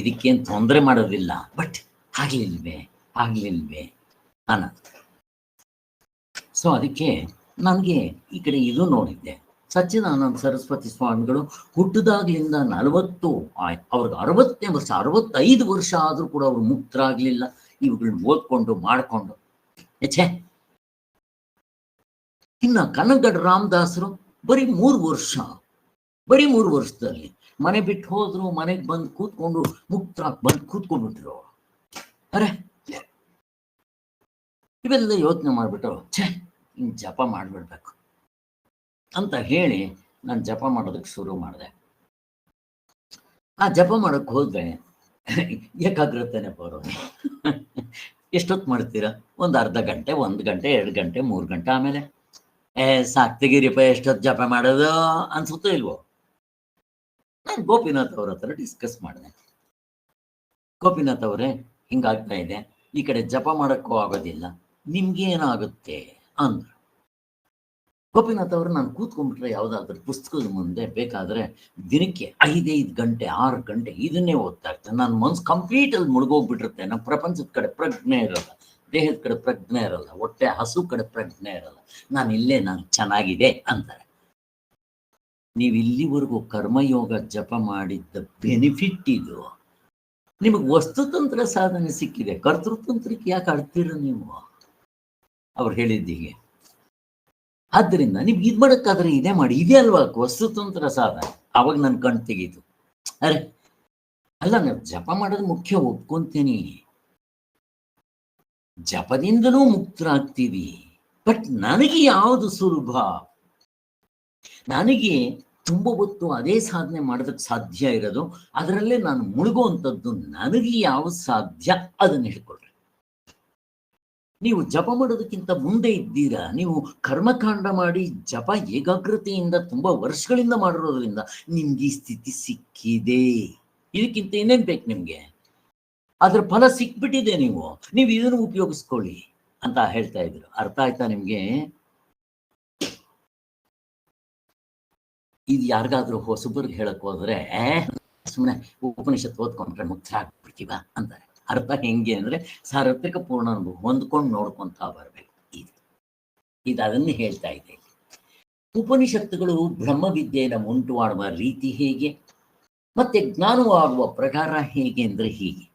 ಇದಕ್ಕೇನು ತೊಂದರೆ ಮಾಡೋದಿಲ್ಲ, ಬಟ್ ಆಗ್ಲಿಲ್ವೇ ಅನ್ನೋದು. ಸೊ ಅದಕ್ಕೆ ನನಗೆ ಈ ಕಡೆ ಇದು ನೋಡಿದ್ದೆ. ಸಚ್ಚಿದಾನಂದ ಸರಸ್ವತಿ ಸ್ವಾಮಿಗಳು ಹುಟ್ಟಿದಾಗ್ಲಿಂದ 40 ಅವ್ರಿಗೆ 60ನೇ ವರ್ಷ, 65 ವರ್ಷ ಆದ್ರೂ ಕೂಡ ಅವ್ರು ಮುಕ್ತರಾಗ್ಲಿಲ್ಲ. ಇವುಗಳನ್ನ ಓದ್ಕೊಂಡು ಮಾಡ್ಕೊಂಡು ಛೇ. ಇನ್ನ ಕನಗಡ ರಾಮದಾಸರು ಬರೀ 3 ವರ್ಷ, ಬರೀ 3 ವರ್ಷದಲ್ಲಿ ಮನೆ ಬಿಟ್ಟು ಹೋದ್ರು, ಮನೆಗೆ ಬಂದು ಕೂತ್ಕೊಂಡು ಮುಕ್ತರಾಗಿ ಬಂದು ಕೂತ್ಕೊಂಡ್ಬಿಟ್ರು. ಅರೆ ಇವೆಲ್ಲ ಯೋಚನೆ ಮಾಡಿಬಿಟ್ಟು ಹಿಂಗೆ ಜಪ ಮಾಡಿಬಿಡ್ಬೇಕು ಅಂತ ಹೇಳಿ ನಾನು ಜಪ ಮಾಡೋದಕ್ಕೆ ಶುರು ಮಾಡಿದೆ. ಆ ಜಪ ಮಾಡೋಕ್ಕೆ ಹೋದ್ರೆ ಏಕಾಗ್ರತೆನೆ ಬರೋದು. ಎಷ್ಟೊತ್ತು ಮಾಡ್ತೀರಾ? ಒಂದು ಅರ್ಧ ಗಂಟೆ, 1 ಗಂಟೆ, 2 ಗಂಟೆ, 3 ಗಂಟೆ. ಆಮೇಲೆ ಸಾಕ್ ತೆಗೀರಿಪ್ಪ, ಎಷ್ಟೊತ್ತು ಜಪ ಮಾಡೋದು ಅನ್ಸುತ್ತೋ ಇಲ್ವೋ? ನಾನು ಗೋಪಿನಾಥ್ ಅವ್ರ ಹತ್ರ ಡಿಸ್ಕಸ್ ಮಾಡಿದೆ. ಗೋಪಿನಾಥ್ ಅವರೇ, ಹಿಂಗಾಗ್ತಾ ಇದೆ, ಈ ಕಡೆ ಜಪ ಮಾಡೋಕ್ಕೂ ಆಗೋದಿಲ್ಲ, ನಿಮ್ಗೆ ಏನಾಗುತ್ತೆ ಅಂದ್ರು. ಗೋಪಿನಾಥ್ ಅವರು ನಾನು ಕೂತ್ಕೊಂಡ್ಬಿಟ್ರೆ ಯಾವುದಾದ್ರೂ ಪುಸ್ತಕದ ಮುಂದೆ ಬೇಕಾದ್ರೆ ದಿನಕ್ಕೆ 5 ಗಂಟೆ 6 ಗಂಟೆ ಇದನ್ನೇ ಓದ್ತಾ ಇರ್ತೇನೆ. ನನ್ನ ಮನ್ಸು ಕಂಪ್ಲೀಟಲ್ಲಿ ಮುಳುಗೋಗ್ಬಿಟ್ಟಿರುತ್ತೆ. ನಮ್ಮ ಪ್ರಪಂಚದ ಕಡೆ ಪ್ರಜ್ಞೆ ಇರಲ್ಲ, ದೇಹದ ಕಡೆ ಪ್ರಜ್ಞೆ ಇರಲ್ಲ, ಹೊಟ್ಟೆ ಹಸು ಕಡೆ ಪ್ರಜ್ಞೆ ಇರಲ್ಲ. ನಾನು ಚೆನ್ನಾಗಿದೆ ಅಂತಾರೆ. ನೀವು ಇಲ್ಲಿವರೆಗೂ ಕರ್ಮಯೋಗ ಜಪ ಮಾಡಿದ್ದ ಬೆನಿಫಿಟ್ ಇದು. ನಿಮಗೆ ವಸ್ತುತಂತ್ರ ಸಾಧನೆ ಸಿಕ್ಕಿದೆ, ಕರ್ತೃತಂತ್ರಕ್ಕೆ ಯಾಕೆ ಅಡ್ತೀರ ನೀವು? ಅವ್ರು ಹೇಳಿದ್ದೀಗೆ. ಆದ್ದರಿಂದ ನೀವು ಇದು ಮಾಡೋಕ್ಕಾದ್ರೆ ಇದೇ ಮಾಡಿ, ಇದೇ ಅಲ್ವಾ ವಸ್ತುತಂತ್ರ ಸಾಧನೆ. ಅವಾಗ ನನ್ನ ಕಣ್ ತೆಗೀತು. ಅರೆ ಅಲ್ಲ, ನಾವು ಜಪ ಮಾಡೋದು ಮುಖ್ಯ, ಒಪ್ಕೊಂತೀನಿ, ಜಪದಿಂದಲೂ ಮುಕ್ತರಾಗ್ತೀವಿ. ಬಟ್ ನನಗೆ ಯಾವುದು ಸುಲಭ, ನನಗೆ ತುಂಬ ಹೊತ್ತು ಅದೇ ಸಾಧನೆ ಮಾಡೋದಕ್ಕೆ ಸಾಧ್ಯ ಇರೋದು, ಅದರಲ್ಲೇ ನಾನು ಮುಳುಗುವಂಥದ್ದು ನನಗೆ ಯಾವುದು ಸಾಧ್ಯ ಅದನ್ನು ಹೇಳ್ಕೊಳ್ರಿ. ನೀವು ಜಪ ಮಾಡೋದಕ್ಕಿಂತ ಮುಂದೆ ಇದ್ದೀರಾ, ನೀವು ಕರ್ಮಕಾಂಡ ಮಾಡಿ ಜಪ ಏಕಾಗ್ರತೆಯಿಂದ ತುಂಬ ವರ್ಷಗಳಿಂದ ಮಾಡಿರೋದ್ರಿಂದ ನಿಮ್ಗೆ ಈ ಸ್ಥಿತಿ ಸಿಕ್ಕಿದೆ. ಇದಕ್ಕಿಂತ ಏನೇನು ಬೇಕು ನಿಮ್ಗೆ? ಅದ್ರ ಫಲ ಸಿಕ್ಬಿಟ್ಟಿದೆ. ನೀವು ಇದನ್ನು ಉಪಯೋಗಿಸ್ಕೊಳ್ಳಿ ಅಂತ ಹೇಳ್ತಾ ಇದ್ರು. ಅರ್ಥ ಆಯ್ತಾ ನಿಮ್ಗೆ? ಇದು ಯಾರಿಗಾದ್ರೂ ಹೊಸಬರ್ಗೆ ಹೇಳಕ್ ಹೋದ್ರೆ ಸುಮ್ಮನೆ ಉಪನಿಷತ್ ಓದ್ಕೊಂಡ್ರೆ ಮುಕ್ತ ಆಗ್ಬಿಡ್ತೀವ ಅಂತಾರೆ. ಅರ್ಥ ಹೆಂಗೆ ಅಂದ್ರೆ ಸಾರ್ವತ್ರಿಕ ಪೂರ್ಣ ಹೊಂದ್ಕೊಂಡು ನೋಡ್ಕೊಂತ ಬರ್ಬೇಕು. ಇದು ಅದನ್ನೇ ಹೇಳ್ತಾ ಇದೆ. ಉಪನಿಷತ್ತುಗಳು ಬ್ರಹ್ಮವಿದ್ಯೆಯನ್ನು ಉಂಟು ಮಾಡುವ ರೀತಿ ಹೇಗೆ, ಮತ್ತೆ ಜ್ಞಾನವಾಗುವ ಪ್ರಕಾರ ಹೇಗೆ ಅಂದ್ರೆ ಹೀಗೆ.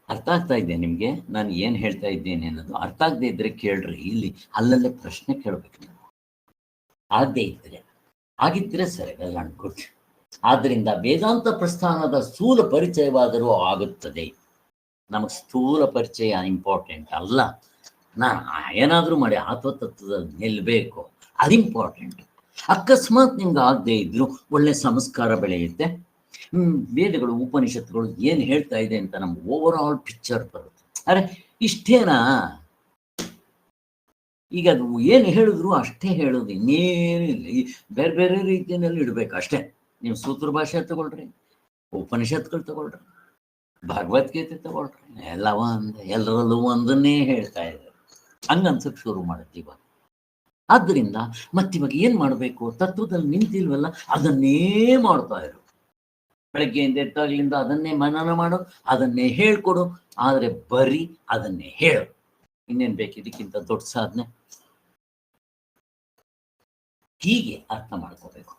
ಅರ್ಥ ಆಗ್ತಾ ಇದೆ ನಿಮ್ಗೆ ನಾನು ಏನ್ ಹೇಳ್ತಾ ಇದ್ದೇನೆ ಅನ್ನೋದು? ಅರ್ಥ ಆಗದೆ ಇದ್ರೆ ಕೇಳ್ರಿ, ಇಲ್ಲಿ ಅಲ್ಲಲ್ಲೇ ಪ್ರಶ್ನೆ ಕೇಳ್ಬೇಕು ನೀವು. ಆಗದೆ ಇದ್ರೆ ಆಗಿದ್ರೆ ಸರಿ, ವೆಲ್ ಅಂಡ್ ಗುಡ್. ಆದ್ದರಿಂದ ವೇದಾಂತ ಪ್ರಸ್ಥಾನದ ಸ್ಥೂಲ ಪರಿಚಯವಾದರೂ ಆಗುತ್ತದೆ. ನಮಗೆ ಸ್ಥೂಲ ಪರಿಚಯ ಇಂಪಾರ್ಟೆಂಟ್ ಅಲ್ಲ, ನಾನು ಏನಾದರೂ ಮಾಡಿ ಆತ್ಮತತ್ವದಲ್ಲಿ ನಿಲ್ಲಬೇಕು, ಅದು ಇಂಪಾರ್ಟೆಂಟ್. ಅಕಸ್ಮಾತ್ ನಿಮ್ಗೆ ಆಗದೆ ಇದ್ರು ಒಳ್ಳೆ ಸಂಸ್ಕಾರ ಬೆಳೆಯುತ್ತೆ. ವೇದಗಳು ಉಪನಿಷತ್ತುಗಳು ಏನು ಹೇಳ್ತಾ ಇದೆ ಅಂತ ನಮ್ಗೆ ಓವರ್ ಆಲ್ ಪಿಕ್ಚರ್ ಬರುತ್ತೆ. ಅರೆ ಇಷ್ಟೇನಾ? ಈಗ ಅದು ಏನು ಹೇಳಿದ್ರು ಅಷ್ಟೇ ಹೇಳೋದು, ಇನ್ನೇನು ಇಲ್ಲ. ಬೇರೆ ಬೇರೆ ರೀತಿಯಲ್ಲಿ ಇಡಬೇಕು ಅಷ್ಟೇ. ನೀವು ಸೂತ್ರ ಭಾಷೆ ತಗೊಳ್ರಿ, ಉಪನಿಷತ್ಗಳು ತಗೊಳ್ರಿ, ಭಗವದ್ಗೀತೆ ತಗೊಳ್ರಿ, ಎಲ್ಲವ ಅಂದೆ ಎಲ್ಲರಲ್ಲೂ ಒಂದನ್ನೇ ಹೇಳ್ತಾ ಇದ್ದಾರೆ. ಹಂಗನ್ಸಕ್ಕೆ ಶುರು ಮಾಡುತ್ತೆ ಇವಾಗ. ಆದ್ದರಿಂದ ಮತ್ತಿವಾಗ ಏನು ಮಾಡಬೇಕು? ತತ್ವದಲ್ಲಿ ನಿಂತಿಲ್ವಲ್ಲ, ಅದನ್ನೇ ಮಾಡ್ತಾ ಇರು. ಬೆಳಗ್ಗೆಯಿಂದ ಎದ್ದಾಗಲಿಂದ ಅದನ್ನೇ ಮನನ ಮಾಡು, ಅದನ್ನೇ ಹೇಳ್ಕೊಡು. ಆದರೆ ಬರೀ ಅದನ್ನೇ ಹೇಳು. ಇನ್ನೇನು ಬೇಕು ಇದಕ್ಕಿಂತ ದೊಡ್ಡ ಸಾಧನೆ? ಹೀಗೆ ಅರ್ಥ ಮಾಡ್ಕೋಬೇಕು.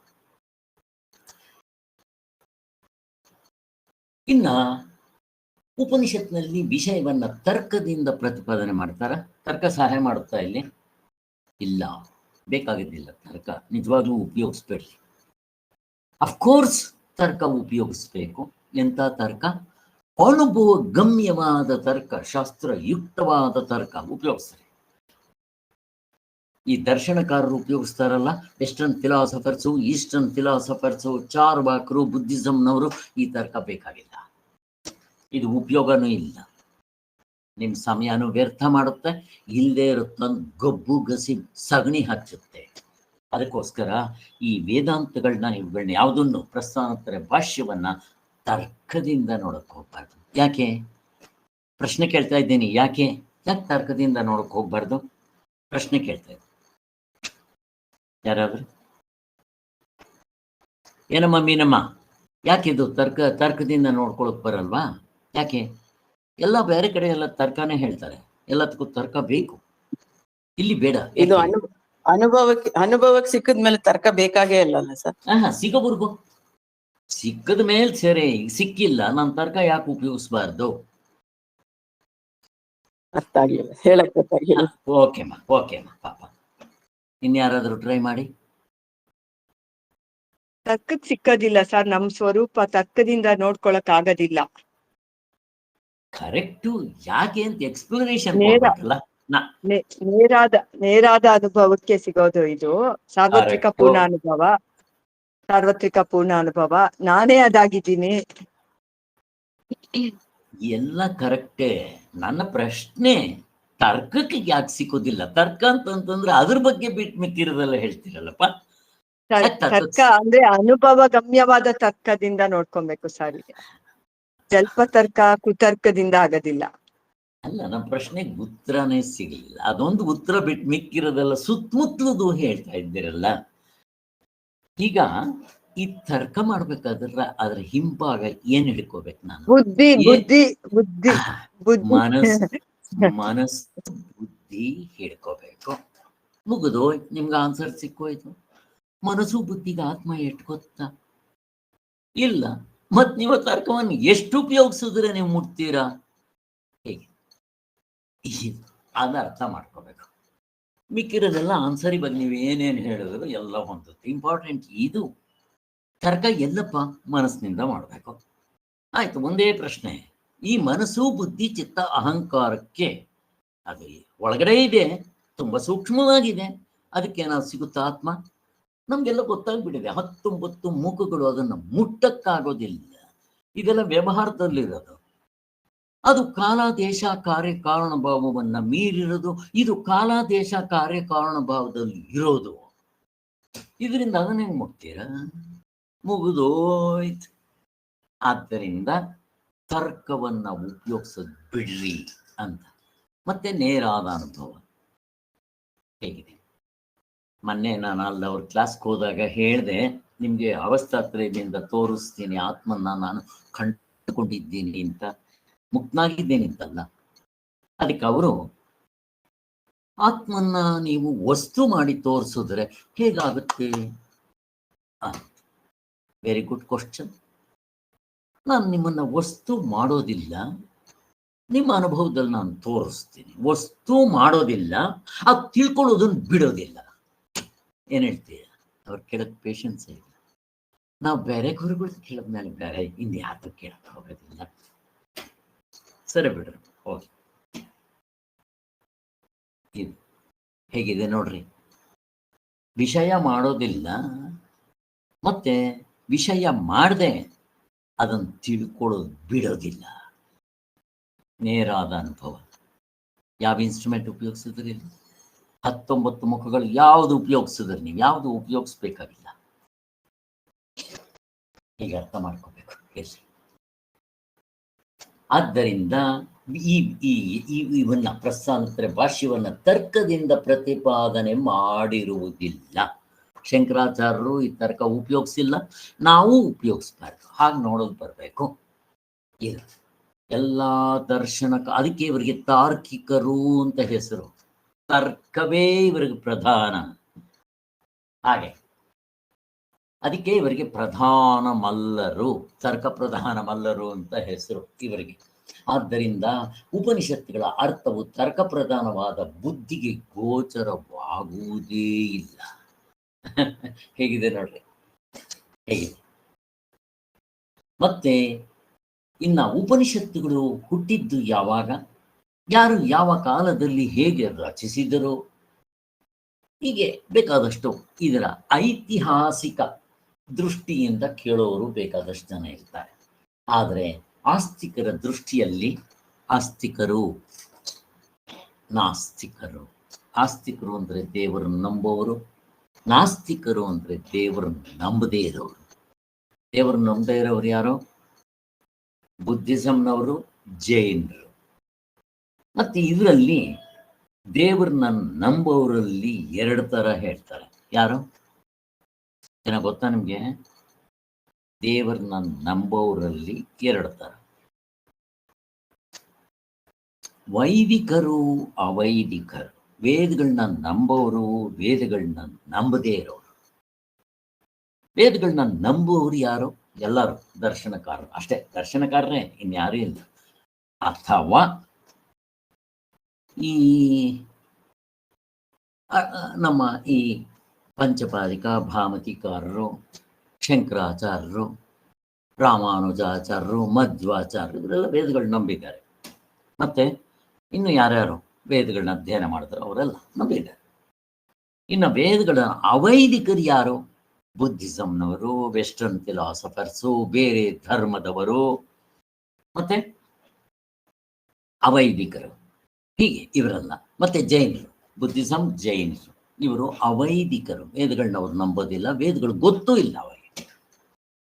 ಇನ್ನ ಉಪನಿಷತ್ನಲ್ಲಿ ವಿಷಯವನ್ನ ತರ್ಕದಿಂದ ಪ್ರತಿಪಾದನೆ ಮಾಡ್ತಾರ. ತರ್ಕ ಸಹಾಯ ಮಾಡುತ್ತಾ ಇಲ್ಲಿ? ಇಲ್ಲ, ಬೇಕಾಗಿದ್ದಿಲ್ಲ ತರ್ಕ. ನಿಜವಾಗ್ಲೂ ಉಪಯೋಗಿಸ್ಬೇಡ್ರಿ. ಅಫ್ಕೋರ್ಸ್ ತರ್ಕ ಉಪಯೋಗಿಸ್ಬೇಕು. ಎಂಥ ತರ್ಕ? ಅನುಭವ ಗಮ್ಯವಾದ ತರ್ಕ, ಶಾಸ್ತ್ರಯುಕ್ತವಾದ ತರ್ಕ ಉಪಯೋಗಿಸ್ತಾರೆ. ಈ ದರ್ಶನಕಾರರು ಉಪಯೋಗಿಸ್ತಾರಲ್ಲ, ವೆಸ್ಟರ್ನ್ ಫಿಲಾಸಫರ್ಸು, ಈಸ್ಟರ್ನ್ ಫಿಲಾಸಫರ್ಸು, ಚಾರ್ವಾಕರು, ಬುದ್ಧಿಸಂನವರು, ಈ ತರ್ಕ ಬೇಕಾಗಿಲ್ಲ. ಇದು ಉಪಯೋಗನೂ ಇಲ್ಲ. ನಿಮ್ಮ ಸಮಯನೂ ವ್ಯರ್ಥ ಮಾಡುತ್ತೆ, ಇಲ್ಲದೆ ಇರುತ್ತಂದು ಗಬ್ಬು ಗಸಿ ಸಗಣಿ ಹಚ್ಚುತ್ತೆ. ಅದಕ್ಕೋಸ್ಕರ ಈ ವೇದಾಂತಗಳನ್ನ ಇವುಗಳನ್ನ ಯಾವುದನ್ನು ಪ್ರಸ್ಥಾನೋತ್ತರ ಭಾಷ್ಯವನ್ನ ತರ್ಕದಿಂದ ನೋಡಕ್ ಹೋಗ್ಬಾರ್ದು. ಯಾಕೆ? ಪ್ರಶ್ನೆ ಕೇಳ್ತಾ ಇದ್ದೀನಿ. ಯಾಕೆ ತರ್ಕದಿಂದ ನೋಡಕ್ ಹೋಗ್ಬಾರ್ದು? ಪ್ರಶ್ನೆ ಕೇಳ್ತಾ ಇದ್ದೀನಿ. ಯಾರಾದ್ರು ಏನಮ್ಮ ಮೀನಮ್ಮ, ಯಾಕಿದು ತರ್ಕದಿಂದ ನೋಡ್ಕೊಳಕ್ ಬರಲ್ವಾ? ಯಾಕೆ? ಎಲ್ಲ ಬೇರೆ ಕಡೆ ಎಲ್ಲ ತರ್ಕನೇ ಹೇಳ್ತಾರೆ, ಎಲ್ಲದಕ್ಕೂ ತರ್ಕ ಬೇಕು, ಇಲ್ಲಿ ಬೇಡ. ಇದು ಅನುಭವಕ್ಕೆ ಸಿಕ್ಕದ್ಮೇಲೆ ತರ್ಕ ಬೇಕಾಗೇ ಇಲ್ಲಲ್ಲ ಸರ್? ಸಿಗೋವರ್ಗು, ಸಿಕ್ಕದ ಮೇಲೆ ಸರಿ, ಈಗ ಸಿಕ್ಕಿಲ್ಲ, ನಾನು ತರ್ಕ ಯಾಕೆ ಉಪಯೋಗಿಸ್ಬಾರ್ದು? ಅರ್ಥ ಆಗ್ಲಿಲ್ಲ, ಹೇಳಕ್ ಗೊತ್ತಾಗಿಲ್ಲ. ಓಕೆಮ್ಮ ಪಾಪ. ಇನ್ಯಾರಾದ್ರೂ ಟ್ರೈ ಮಾಡಿ. ತರ್ಕಕ್ ಸಿಕ್ಕೋದಿಲ್ಲ ಸರ್, ನಮ್ ಸ್ವರೂಪ ತರ್ಕದಿಂದ ನೋಡ್ಕೊಳಕ್ ಆಗೋದಿಲ್ಲ. ಕರೆಕ್ಟು. ಯಾಕೆ ಅಂತ ಎಕ್ಸ್ಪ್ಲನೇಷನ್ ನೇರ ಕೊಡ್ಬೇಕಲ್ಲ. ನೇರಾದ ಅನುಭವಕ್ಕೆ ಸಿಗೋದು ಇದು ಸಾರ್ವತ್ರಿಕ Correct. ಪೂರ್ಣ ಅನುಭವ. ಸಾರ್ವತ್ರಿಕ ಪೂರ್ಣ ಅನುಭವ ನಾನೇ ಅದಾಗಿದ್ದೀನಿ. ಎಲ್ಲ ಕರೆಕ್ಟೇ. ನನ್ನ ಪ್ರಶ್ನೆ ತರ್ಕಕ್ಕೆ ಯಾಕೆ ಸಿಕ್ಕೋದಿಲ್ಲ? ತರ್ಕ ಅಂತಂದ್ರೆ ಅದ್ರ ಬಗ್ಗೆ ಬಿಟ್ಟು ಮಿಕ್ಕಿರೋದೆಲ್ಲ ಹೇಳ್ತೀರಲ್ಲಪ್ಪ. ತರ್ಕ ಅಂದ್ರೆ ಅನುಭವ ಗಮ್ಯವಾದ ತರ್ಕದಿಂದ ನೋಡ್ಕೊಬೇಕು ಸರ್. ಸ್ವಲ್ಪ ತರ್ಕ ಕುತರ್ಕದಿಂದ ಆಗೋದಿಲ್ಲ. ಅಲ್ಲ, ನಮ್ಮ ಪ್ರಶ್ನೆಗೆ ಉತ್ತರನೇ ಸಿಗಲಿಲ್ಲ. ಅದೊಂದು ಉತ್ತರ ಬಿಟ್ಟು ಮಿಕ್ಕಿರೋದೆಲ್ಲ ಸುತ್ತಮುತ್ತಲದು ಹೇಳ್ತಾ ಇದ್ದೀರಲ್ಲ. ಈಗ ಈ ತರ್ಕ ಮಾಡ್ಬೇಕಾದ್ರೆ ಅದ್ರ ಹಿಂಭಾಗ ಏನ್ ಹಿಡ್ಕೋಬೇಕು ನಾನು? ಬುದ್ಧಿ ಬುದ್ಧಿ ಬುದ್ಧಿ ಬುದ್ಧಿ ಮನಸ್ಸು ಬುದ್ಧಿ ಹಿಡ್ಕೋಬೇಕು. ಮುಗಿದು ನಿಮ್ಗೆ ಆನ್ಸರ್ ಸಿಕ್ಕೋಯ್ತು. ಮನಸ್ಸು ಬುದ್ಧಿಗೆ ಆತ್ಮ ಎಷ್ಟು ಗೊತ್ತಾ? ಇಲ್ಲ. ಮತ್ ನೀವು ತರ್ಕವನ್ನು ಎಷ್ಟು ಉಪಯೋಗಿಸಿದ್ರೆ ನೀವು ಮುಟ್ತೀರಾ? ಹೇಗೆ ಅದ ಅರ್ಥ ಮಾಡ್ಕೋಬೇಕು. ಮಿಕ್ಕಿರೋದೆಲ್ಲ ಆನ್ಸರಿ ಬಗ್ಗೆ ನೀವು ಏನೇನು ಹೇಳಿದ್ರು ಎಲ್ಲ ಹೊಂದುತ್ತೆ. ಇಂಪಾರ್ಟೆಂಟ್ ಇದು. ತರ್ಕ ಎಲ್ಲಪ್ಪ? ಮನಸ್ಸಿನಿಂದ ಮಾಡಬೇಕು. ಆಯ್ತು, ಒಂದೇ ಪ್ರಶ್ನೆ. ಈ ಮನಸ್ಸು ಬುದ್ಧಿ ಚಿತ್ತ ಅಹಂಕಾರಕ್ಕೆ ಅದು ಒಳಗಡೆ ಇದೆ, ತುಂಬಾ ಸೂಕ್ಷ್ಮವಾಗಿದೆ. ಅದಕ್ಕೆ ಏನಾದ್ರು ಸಿಗುತ್ತಾ ಆತ್ಮ? ನಮ್ಗೆಲ್ಲ ಗೊತ್ತಾಗ್ಬಿಟ್ಟಿದೆ. 19 ಮುಖಗಳು ಅದನ್ನ ಮುಟ್ಟಕ್ಕಾಗೋದಿಲ್ಲ. ಇದೆಲ್ಲ ವ್ಯವಹಾರದಲ್ಲಿರೋದು. ಅದು ಕಾಲ ದೇಶ ಕಾರ್ಯ ಕಾರಣ ಭಾವವನ್ನ ಮೀರಿರೋದು. ಇದು ಕಾಲ ದೇಶ ಕಾರ್ಯ ಕಾರಣ ಭಾವದಲ್ಲಿ ಇರೋದು. ಇದರಿಂದ ಅದನ್ನ ಹೆಂಗ್ ಮುಟ್ತೀರಾ? ಮುಗಿದೋಯ್ತು. ಆದ್ದರಿಂದ ತರ್ಕವನ್ನ ಉಪಯೋಗಿಸೋದು ಬಿಡ್ರಿ ಅಂತ. ಮತ್ತೆ ನೇರಾದ ಅನುಭವ ಹೇಗಿದೆ? ಮೊನ್ನೆ ನಾನು ಅಲ್ಲಿ ಅವ್ರ ಕ್ಲಾಸ್ಗೆ ಹೋದಾಗ ಹೇಳಿದೆ, ನಿಮ್ಗೆ ಅವಸ್ಥಾತ್ರಯದಿಂದ ತೋರಿಸ್ತೀನಿ ಆತ್ಮನ್ನ ನಾನು ಕಂಡುಕೊಂಡಿದ್ದೀನಿ ಅಂತ, ಮುಕ್ತನಾಗಿದ್ದೇನೆ ಅಂತಲ್ಲ. ಅದಕ್ಕೆ ಅವರು ಆತ್ಮನ್ನ ನೀವು ವಸ್ತು ಮಾಡಿ ತೋರಿಸಿದ್ರೆ ಹೇಗಾಗುತ್ತೆ? Very good question. ನಾನು ನಿಮ್ಮನ್ನ ವಸ್ತು ಮಾಡೋದಿಲ್ಲ, ನಿಮ್ಮ ಅನುಭವದಲ್ಲಿ ನಾನು ತೋರಿಸ್ತೀನಿ. ವಸ್ತು ಮಾಡೋದಿಲ್ಲ, ಅದು ತಿಳ್ಕೊಳ್ಳೋದನ್ನ ಬಿಡೋದಿಲ್ಲ. ಏನ್ ಹೇಳ್ತೀಯ? ಅವ್ರು ಕೇಳಕ್ ಪೇಷನ್ಸ್ ಇಲ್ಲ. ನಾವು ಬೇರೆ ಗುರುಗಳು ಕೇಳಿದ್ಮೇಲೆ ಬೇರೆ ಇನ್ಯಾರು ಕೇಳಕ್ ಹೋಗೋದಿಲ್ಲ. ಸರಿ ಬಿಡ್ರಿ, ಹೋಗಿ. ಇದು ಹೇಗಿದೆ ನೋಡ್ರಿ. ವಿಷಯ ಮಾಡೋದಿಲ್ಲ, ಮತ್ತೆ ವಿಷಯ ಮಾಡದೆ ಅದನ್ನು ತಿಳ್ಕೊಳ್ಳೋದು ಬಿಡೋದಿಲ್ಲ. ನೇರಾದ ಅನುಭವ. ಯಾವ ಇನ್ಸ್ಟ್ರೂಮೆಂಟ್ ಉಪಯೋಗಿಸಿದ್ರಿ? 19 ಮುಖಗಳು ಯಾವುದು ಉಪಯೋಗಿಸಿದ್ರಿ? ನೀವು ಯಾವುದು ಉಪಯೋಗಿಸ್ಬೇಕಾಗಿಲ್ಲ. ಈಗ ಅರ್ಥ ಮಾಡ್ಕೋಬೇಕು. ಆದ್ದರಿಂದ ಇವನ್ನ ಪ್ರಸ್ಥಾನತ್ರ ಭಾಷ್ಯವನ್ನ ತರ್ಕದಿಂದ ಪ್ರತಿಪಾದನೆ ಮಾಡಿರುವುದಿಲ್ಲ. ಶಂಕರಾಚಾರ್ಯರು ಈ ತರ್ಕ ಉಪಯೋಗಿಸಿಲ್ಲ, ನಾವು ಉಪಯೋಗಿಸ್ಬಾರ್ದು. ಹಾಗೆ ನೋಡೋದು ಬರಬೇಕು. ಇದು ಎಲ್ಲ ದರ್ಶನಕ್ಕೆ, ಅದಕ್ಕೆ ಇವರಿಗೆ ತಾರ್ಕಿಕರು ಅಂತ ಹೆಸರು. ತರ್ಕವೇ ಇವರಿಗೆ ಪ್ರಧಾನ. ಹಾಗೆ ಅದಕ್ಕೆ ಇವರಿಗೆ ಪ್ರಧಾನ ಮಲ್ಲರು, ತರ್ಕ ಪ್ರಧಾನ ಮಲ್ಲರು ಅಂತ ಹೆಸರು ಇವರಿಗೆ. ಆದ್ದರಿಂದ ಉಪನಿಷತ್ತುಗಳ ಅರ್ಥವು ತರ್ಕ ಪ್ರಧಾನವಾದ ಬುದ್ಧಿಗೆ ಗೋಚರವಾಗುವುದೇ ಇಲ್ಲ. ಹೇಗಿದೆ ನೋಡ್ರಿ, ಹೇಗಿದೆ. ಮತ್ತೆ ಇನ್ನ ಉಪನಿಷತ್ತುಗಳು ಹುಟ್ಟಿದ್ದು ಯಾವಾಗ, ಯಾರು ಯಾವ ಕಾಲದಲ್ಲಿ ಹೇಗೆ ರಚಿಸಿದರು, ಹೀಗೆ ಬೇಕಾದಷ್ಟು ಇದರ ಐತಿಹಾಸಿಕ ದೃಷ್ಟಿಯಿಂದ ಕೇಳೋರು ಬೇಕಾದಷ್ಟು ಜನ ಇರ್ತಾರೆ. ಆದರೆ ಆಸ್ತಿಕರ ದೃಷ್ಟಿಯಲ್ಲಿ ಆಸ್ತಿಕರು ನಾಸ್ತಿಕರು. ಆಸ್ತಿಕರು ಅಂದ್ರೆ ದೇವರನ್ನು ನಂಬೋರು, ನಾಸ್ತಿಕರು ಅಂದ್ರೆ ದೇವರನ್ನು ನಂಬದೇ ಇರೋರು. ದೇವರನ್ನು ನಂಬದೇ ಇರೋರು ಯಾರು? ಬುದ್ಧಿಸಂನವರು, ಜೈನರು. ಮತ್ತೆ ಇದರಲ್ಲಿ ದೇವರನ್ನ ನಂಬೋರಲ್ಲಿ 2 ತರ ಹೇಳ್ತಾರೆ. ಯಾರು ಜನ ಗೊತ್ತಾ ನಿಮ್ಗೆ? ದೇವರನ್ನ ನಂಬೋರಲ್ಲಿ 2 ತರ: ವೈದಿಕರು, ಅವೈದಿಕರು. ವೇದಗಳನ್ನ ನಂಬೋರು, ವೇದಗಳನ್ನ ನಂಬದೇ ಇರೋರು. ವೇದಗಳನ್ನ ನಂಬುವವರು ಯಾರು? ಎಲ್ಲರೂ ದರ್ಶನಕಾರರು ಅಷ್ಟೇ. ದರ್ಶನಕಾರರೇ, ಇನ್ಯಾರೂ ಇಲ್ಲ. ಅಥವಾ ಈ ನಮ್ಮ ಈ ಪಂಚಪಾದಿಕ ಭಾಮತಿಕಾರರು, ಶಂಕರಾಚಾರ್ಯರು, ರಾಮಾನುಜಾಚಾರ್ಯರು, ಮಧ್ವಾಚಾರ್ಯರು, ಇವರೆಲ್ಲ ವೇದಗಳು ನಂಬಿದ್ದಾರೆ. ಮತ್ತೆ ಇನ್ನು ಯಾರ್ಯಾರು ವೇದಗಳನ್ನ ಅಧ್ಯಯನ ಮಾಡಿದ್ರು ಅವರೆಲ್ಲ ನಂಬಿದ್ದಾರೆ. ಇನ್ನು ವೇದಗಳ ಅವೈದಿಕರು ಯಾರು? ಬುದ್ಧಿಸಂನವರು, ವೆಸ್ಟರ್ನ್ ಫಿಲಾಸಫರ್ಸು, ಬೇರೆ ಧರ್ಮದವರು, ಮತ್ತೆ ಅವೈದಿಕರು, ಹೀಗೆ ಇವರೆಲ್ಲ. ಮತ್ತೆ ಜೈನರು, ಬುದ್ಧಿಸಂ ಜೈನರು, ಇವರು ಅವೈದಿಕರು. ವೇದಗಳನ್ನ ಅವ್ರು ನಂಬೋದಿಲ್ಲ, ವೇದಗಳು ಗೊತ್ತೂ ಇಲ್ಲ ಅವರಿಗೆ.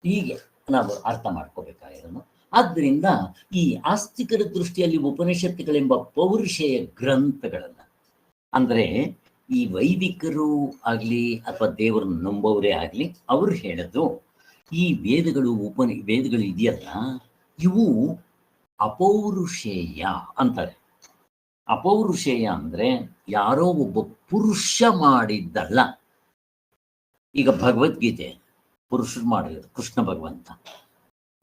ಹೀಗೆ ನಾವು ಅರ್ಥ ಮಾಡ್ಕೋಬೇಕಾಗಿರೋದು. ಆದ್ದರಿಂದ ಈ ಆಸ್ತಿಕರ ದೃಷ್ಟಿಯಲ್ಲಿ ಉಪನಿಷತ್ತುಗಳೆಂಬ ಪೌರುಷೇಯ ಗ್ರಂಥಗಳನ್ನ, ಅಂದರೆ ಈ ವೈದಿಕರು ಆಗಲಿ ಅಥವಾ ದೇವರನ್ನು ನಂಬೋರೇ ಆಗಲಿ, ಅವರು ಹೇಳೋದು ಈ ವೇದಗಳು ವೇದಗಳು ಇದೆಯಲ್ಲ, ಇವು ಅಪೌರುಷೇಯ ಅಂತಾರೆ. ಅಪೌರುಷೇಯ ಅಂದ್ರೆ ಯಾರೋ ಒಬ್ಬ ಪುರುಷ ಮಾಡಿದ್ದಲ್ಲ. ಈಗ ಭಗವದ್ಗೀತೆ ಪುರುಷರು ಮಾಡಿರೋದು ಕೃಷ್ಣ ಭಗವಂತ.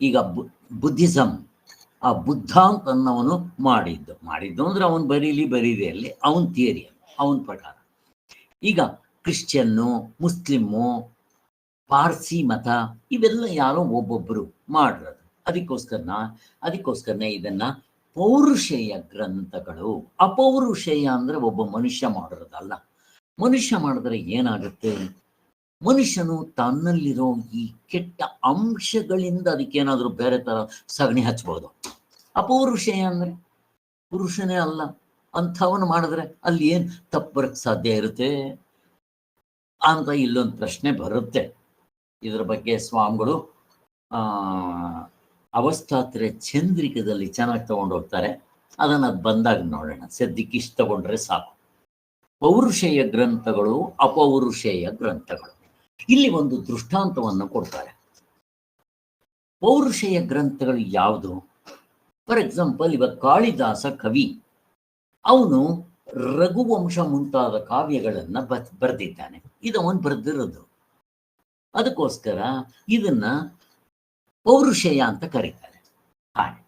ಈಗ ಬುದ್ಧಿಸಂ ಆ ಬುದ್ಧ ಅಂತನ್ನವನು ಮಾಡಿದ್ದು ಅಂದ್ರೆ ಅವನು ಬರೀದೇ ಅಲ್ಲಿ ಅವನ ಥಿಯರಿ, ಅವನ ಪ್ರಕಾರ. ಈಗ ಕ್ರಿಶ್ಚಿಯನ್ನು, ಮುಸ್ಲಿಮ್ಮು, ಪಾರ್ಸಿ ಮತ, ಇವೆಲ್ಲ ಯಾರೋ ಒಬ್ಬೊಬ್ಬರು ಮಾಡಿರೋದು. ಅದಕ್ಕೋಸ್ಕರನೇ ಇದನ್ನ ಪೌರುಷೇಯ ಗ್ರಂಥಗಳು. ಅಪೌರುಷೇಯ ಅಂದ್ರೆ ಒಬ್ಬ ಮನುಷ್ಯ ಮಾಡಿರೋದಲ್ಲ. ಮನುಷ್ಯ ಮಾಡಿದ್ರೆ ಏನಾಗುತ್ತೆ? ಮನುಷ್ಯನು ತನ್ನಲ್ಲಿರೋ ಈ ಕೆಟ್ಟ ಅಂಶಗಳಿಂದ ಅದಕ್ಕೇನಾದ್ರೂ ಬೇರೆ ತರ ಸಗಣಿ ಹಚ್ಬೋದು. ಅಪೌರುಷೇಯ ಅಂದ್ರೆ ಪುರುಷನೇ ಅಲ್ಲ ಅಂಥವನು ಮಾಡಿದ್ರೆ ಅಲ್ಲಿ ಏನ್ ತಪ್ಪು ಬರಕ್ ಸಾಧ್ಯ ಇರುತ್ತೆ ಅಂತ ಇಲ್ಲೊಂದು ಪ್ರಶ್ನೆ ಬರುತ್ತೆ. ಇದ್ರ ಬಗ್ಗೆ ಸ್ವಾಮಿಗಳು ಅವಸ್ಥಾತ್ರೆ ಚಂದ್ರಿಕದಲ್ಲಿ ಚೆನ್ನಾಗಿ ತಗೊಂಡು ಹೋಗ್ತಾರೆ. ಅದನ್ನು ಅದು ಬಂದಾಗ ನೋಡೋಣ. ಸದ್ಯಕ್ಕೆ ಇಷ್ಟು ತಗೊಂಡ್ರೆ ಸಾಕು. ಪೌರುಷೇಯ ಗ್ರಂಥಗಳು, ಅಪೌರುಷೇಯ ಗ್ರಂಥಗಳು. ಇಲ್ಲಿ ಒಂದು ದೃಷ್ಟಾಂತವನ್ನು ಕೊಡ್ತಾರೆ. ಪೌರುಷೇಯ ಗ್ರಂಥಗಳು ಯಾವುದು? ಫಾರ್ ಎಕ್ಸಾಂಪಲ್, ಇವಾಗ ಕಾಳಿದಾಸ ಕವಿ, ಅವನು ರಘುವಂಶ ಮುಂತಾದ ಕಾವ್ಯಗಳನ್ನ ಬರೆದಿದ್ದಾನೆ. ಇದು ಅವನು ಬರೆದಿರೋದು. ಅದಕ್ಕೋಸ್ಕರ ಇದನ್ನ ಪೌರುಷೇಯ ಅಂತ ಕರೀತಾರೆ. ಹಾಗೆ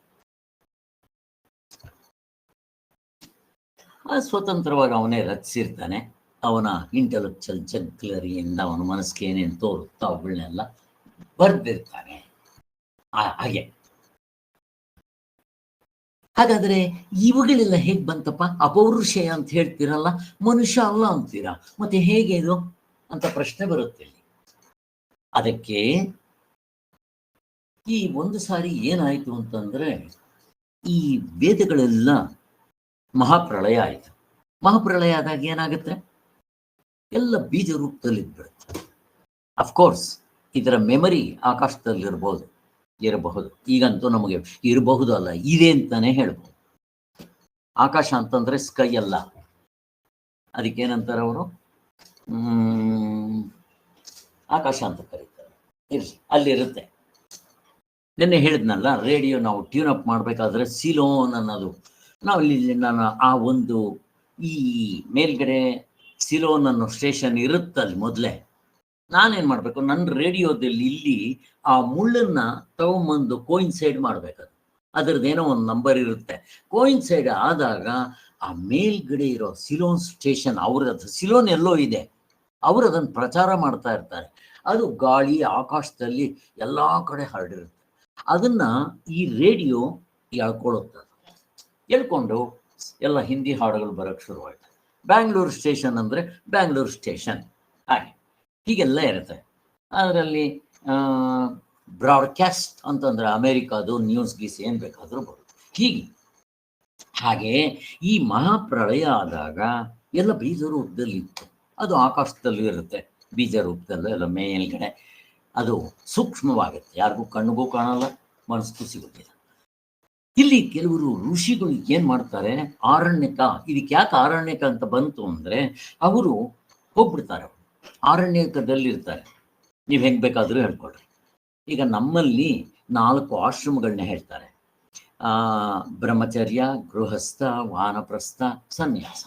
ಸ್ವತಂತ್ರವಾಗಿ ಅವನೇ ರಚಿಸಿರ್ತಾನೆ. ಅವನ ಇಂಟೆಲೆಕ್ಚುಯಲ್ ಜಗ್ಲರಿಯಿಂದ ಅವನ ಮನಸ್ಸಿಗೆ ಏನೇನು ತೋರುತ್ತೋ ಅವುಗಳನ್ನೆಲ್ಲ ಬರೆದಿರ್ತಾನೆ. ಹಾಗೆ ಹಾಗಾದ್ರೆ ಇವುಗಳೆಲ್ಲ ಹೇಗ್ ಬಂತಪ್ಪ? ಅಪೌರುಷೇಯ ಅಂತ ಹೇಳ್ತೀರಲ್ಲ, ಮನುಷ್ಯ ಅಲ್ಲ ಅಂತೀರಾ, ಮತ್ತೆ ಹೇಗೆ ಇದು ಅಂತ ಪ್ರಶ್ನೆ ಬರುತ್ತೆ. ಅದಕ್ಕೆ ಈ ಒಂದು ಸಾರಿ ಏನಾಯ್ತು ಅಂತಂದ್ರೆ, ಈ ವೇದಗಳೆಲ್ಲ ಮಹಾಪ್ರಳಯ ಆಯ್ತು. ಮಹಾಪ್ರಳಯ ಆದಾಗ ಏನಾಗುತ್ತೆ? ಎಲ್ಲ ಬೀಜ ರೂಪದಲ್ಲಿ ಇದ್ಬಿಡುತ್ತೆ. ಅಫ್ಕೋರ್ಸ್ ಇದರ ಮೆಮರಿ ಆಕಾಶದಲ್ಲಿ ಇರಬಹುದು. ಈಗಂತೂ ನಮಗೆ ಇರಬಹುದು ಅಲ್ಲ, ಇದೆ ಅಂತಾನೆ ಹೇಳ್ಬೋದು. ಆಕಾಶ ಅಂತಂದ್ರೆ ಸ್ಕೈ ಅಲ್ಲ, ಅದಕ್ಕೇನಂತಾರೆ ಅವರು, ಆಕಾಶ ಅಂತ ಕರೀತಾರೆ. ಇರ್ಲಿ, ಅಲ್ಲಿರುತ್ತೆ. ನಿನ್ನೆ ಹೇಳಿದ್ನಲ್ಲ, ರೇಡಿಯೋ ನಾವು ಟ್ಯೂನ್ ಅಪ್ ಮಾಡಬೇಕಾದ್ರೆ ಸಿಲೋನ್ ಅನ್ನೋದು, ನಾವು ಇಲ್ಲಿ ನಾನು ಆ ಒಂದು ಈ ಮೇಲ್ಗಡೆ ಸಿಲೋನ್ ಅನ್ನೋ ಸ್ಟೇಷನ್ ಇರುತ್ತಲ್ಲಿ ಮೊದಲೇ, ನಾನೇನು ಮಾಡಬೇಕು, ನನ್ನ ರೇಡಿಯೋದಲ್ಲಿ ಇಲ್ಲಿ ಆ ಮುಳ್ಳನ್ನ ತಗೊಂಬಂದು ಕೋಯಿನ್ಸೈಡ್ ಮಾಡಬೇಕದು. ಅದರದ್ದೇನೋ ಒಂದು ನಂಬರ್ ಇರುತ್ತೆ. ಕೋಯಿನ್ಸೈಡ್ ಆದಾಗ ಆ ಮೇಲ್ಗಡೆ ಇರೋ ಸಿಲೋನ್ ಸ್ಟೇಷನ್, ಅವ್ರದ್ದು ಸಿಲೋನ್ ಎಲ್ಲೋ ಇದೆ, ಅವರು ಅದನ್ನು ಪ್ರಚಾರ ಮಾಡ್ತಾ ಇರ್ತಾರೆ. ಅದು ಗಾಳಿ ಆಕಾಶದಲ್ಲಿ ಎಲ್ಲ ಕಡೆ ಹರಡಿರುತ್ತೆ. ಅದನ್ನ ಈ ರೇಡಿಯೋ ಎಳ್ಕೊಂಡು ಎಲ್ಲ ಹಿಂದಿ ಹಾಡುಗಳು ಬರೋಕ್ಕೆ ಶುರುವಾಯಿತು. ಬ್ಯಾಂಗ್ಳೂರು ಸ್ಟೇಷನ್ ಅಂದರೆ ಬ್ಯಾಂಗ್ಳೂರು ಸ್ಟೇಷನ್, ಹಾಗೆ ಹೀಗೆಲ್ಲ ಇರುತ್ತೆ. ಅದರಲ್ಲಿ ಬ್ರಾಡ್ಕಾಸ್ಟ್ ಅಂತಂದರೆ ಅಮೇರಿಕಾದು ನ್ಯೂಸ್ ಗೀಸ್ ಏನು ಬೇಕಾದರೂ ಬರುತ್ತೆ. ಹಾಗೆ ಈ ಮಹಾಪ್ರಳಯ ಆದಾಗ ಎಲ್ಲ ಬೀಜ ರೂಪದಲ್ಲಿ ಇತ್ತು. ಅದು ಆಕಾಶದಲ್ಲೂ ಇರುತ್ತೆ, ಬೀಜ ರೂಪದಲ್ಲೂ ಎಲ್ಲ ಮೇಲ್ಗಡೆ. ಅದು ಸೂಕ್ಷ್ಮವಾಗುತ್ತೆ, ಯಾರಿಗೂ ಕಣ್ಣಿಗೂ ಕಾಣಲ್ಲ, ಮನಸ್ಸಿಗೂ ಸಿಗುತ್ತಿಲ್ಲ. ಇಲ್ಲಿ ಕೆಲವರು ಋಷಿಗಳು ಏನ್ ಮಾಡ್ತಾರೆ, ಆರಣ್ಯಕ, ಇದಕ್ಕೆ ಯಾಕೆ ಆರಣ್ಯಕ ಅಂತ ಬಂತು ಅಂದ್ರೆ, ಅವರು ಹೋಗ್ಬಿಡ್ತಾರೆ, ಆರಣ್ಯಕದಲ್ಲಿರ್ತಾರೆ. ನೀವು ಹೆಂಗ್ ಬೇಕಾದ್ರೂ ಹೇಳ್ಕೊಳ್ರಿ. ಈಗ ನಮ್ಮಲ್ಲಿ 4 ಆಶ್ರಮಗಳನ್ನ ಹೇಳ್ತಾರೆ: ಬ್ರಹ್ಮಚರ್ಯ, ಗೃಹಸ್ಥ, ವಾನಪ್ರಸ್ಥ, ಸನ್ಯಾಸ.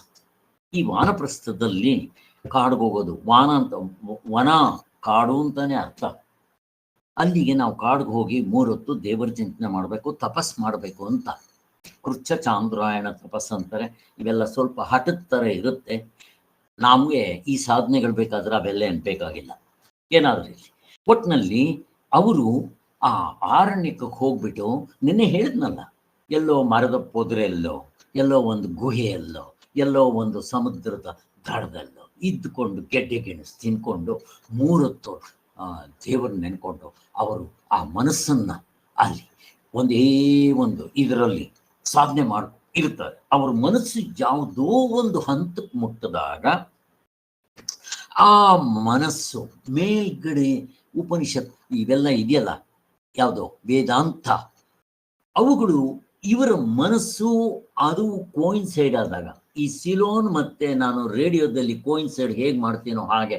ಈ ವಾನಪ್ರಸ್ಥದಲ್ಲಿ ಕಾಡ್ಗೋಗೋದು, ವನ ಕಾಡು ಅಂತಾನೆ ಅರ್ಥ. ಅಲ್ಲಿಗೆ ನಾವು ಕಾಡ್ಗೆ ಹೋಗಿ 3 ಹೊತ್ತು ದೇವರ ಚಿಂತನೆ ಮಾಡಬೇಕು, ತಪಸ್ ಮಾಡಬೇಕು ಅಂತ. ಕೃಚ್ಛ ಚಾಂದ್ರಾಯಣ ತಪಸ್ ಅಂತಾರೆ. ಇವೆಲ್ಲ ಸ್ವಲ್ಪ ಹಠದ ಥರ ಇರುತ್ತೆ. ನಮಗೆ ಈ ಸಾಧನೆಗಳು ಬೇಕಾದ್ರೆ ಅವೆಲ್ಲ ಏನು ಬೇಕಾಗಿಲ್ಲ, ಏನಾದರೂ ಇಲ್ಲಿ. ಒಟ್ಟಿನಲ್ಲಿ ಅವರು ಆ ಆರಣ್ಯಕ್ಕೆ ಹೋಗ್ಬಿಟ್ಟು, ನಿನ್ನೆ ಹೇಳಿದ್ನಲ್ಲ, ಎಲ್ಲೋ ಮರದ ಪೊದರೆಲ್ಲೋ, ಎಲ್ಲೋ ಒಂದು ಗುಹೆಯಲ್ಲೋ, ಎಲ್ಲೋ ಒಂದು ಸಮುದ್ರದ ದಡದಲ್ಲೋ ಇದ್ದುಕೊಂಡು ಗೆಡ್ಡೆ ಗೆಣಸು ತಿನ್ಕೊಂಡು 3 ಹೊತ್ತು ದೇವರನ್ನ ನೆನ್ಕೊಂಡು ಅವರು ಆ ಮನಸ್ಸನ್ನು ಅಲ್ಲಿ ಒಂದೇ ಒಂದು ಇದರಲ್ಲಿ ಸಾಧನೆ ಇರ್ತಾರೆ. ಅವ್ರ ಮನಸ್ಸು ಯಾವುದೋ ಒಂದು ಹಂತಕ್ಕೆ ಮುಟ್ಟಿದಾಗ ಆ ಮನಸ್ಸು ಮೇಲ್ಗಡೆ ಉಪನಿಷತ್ ಇವೆಲ್ಲ ಇದೆಯಲ್ಲ, ಯಾವುದೋ ವೇದಾಂತ, ಅವುಗಳು ಇವರ ಮನಸ್ಸು ಅದು ಕೋಯಿನ್ಸೈಡ್ ಆದಾಗ, ಈ ಸಿಲೋನ್ ಮತ್ತೆ ನಾನು ರೇಡಿಯೋದಲ್ಲಿ ಕೋಯಿನ್ಸೈಡ್ ಹೇಗೆ ಮಾಡ್ತೀನೋ ಹಾಗೆ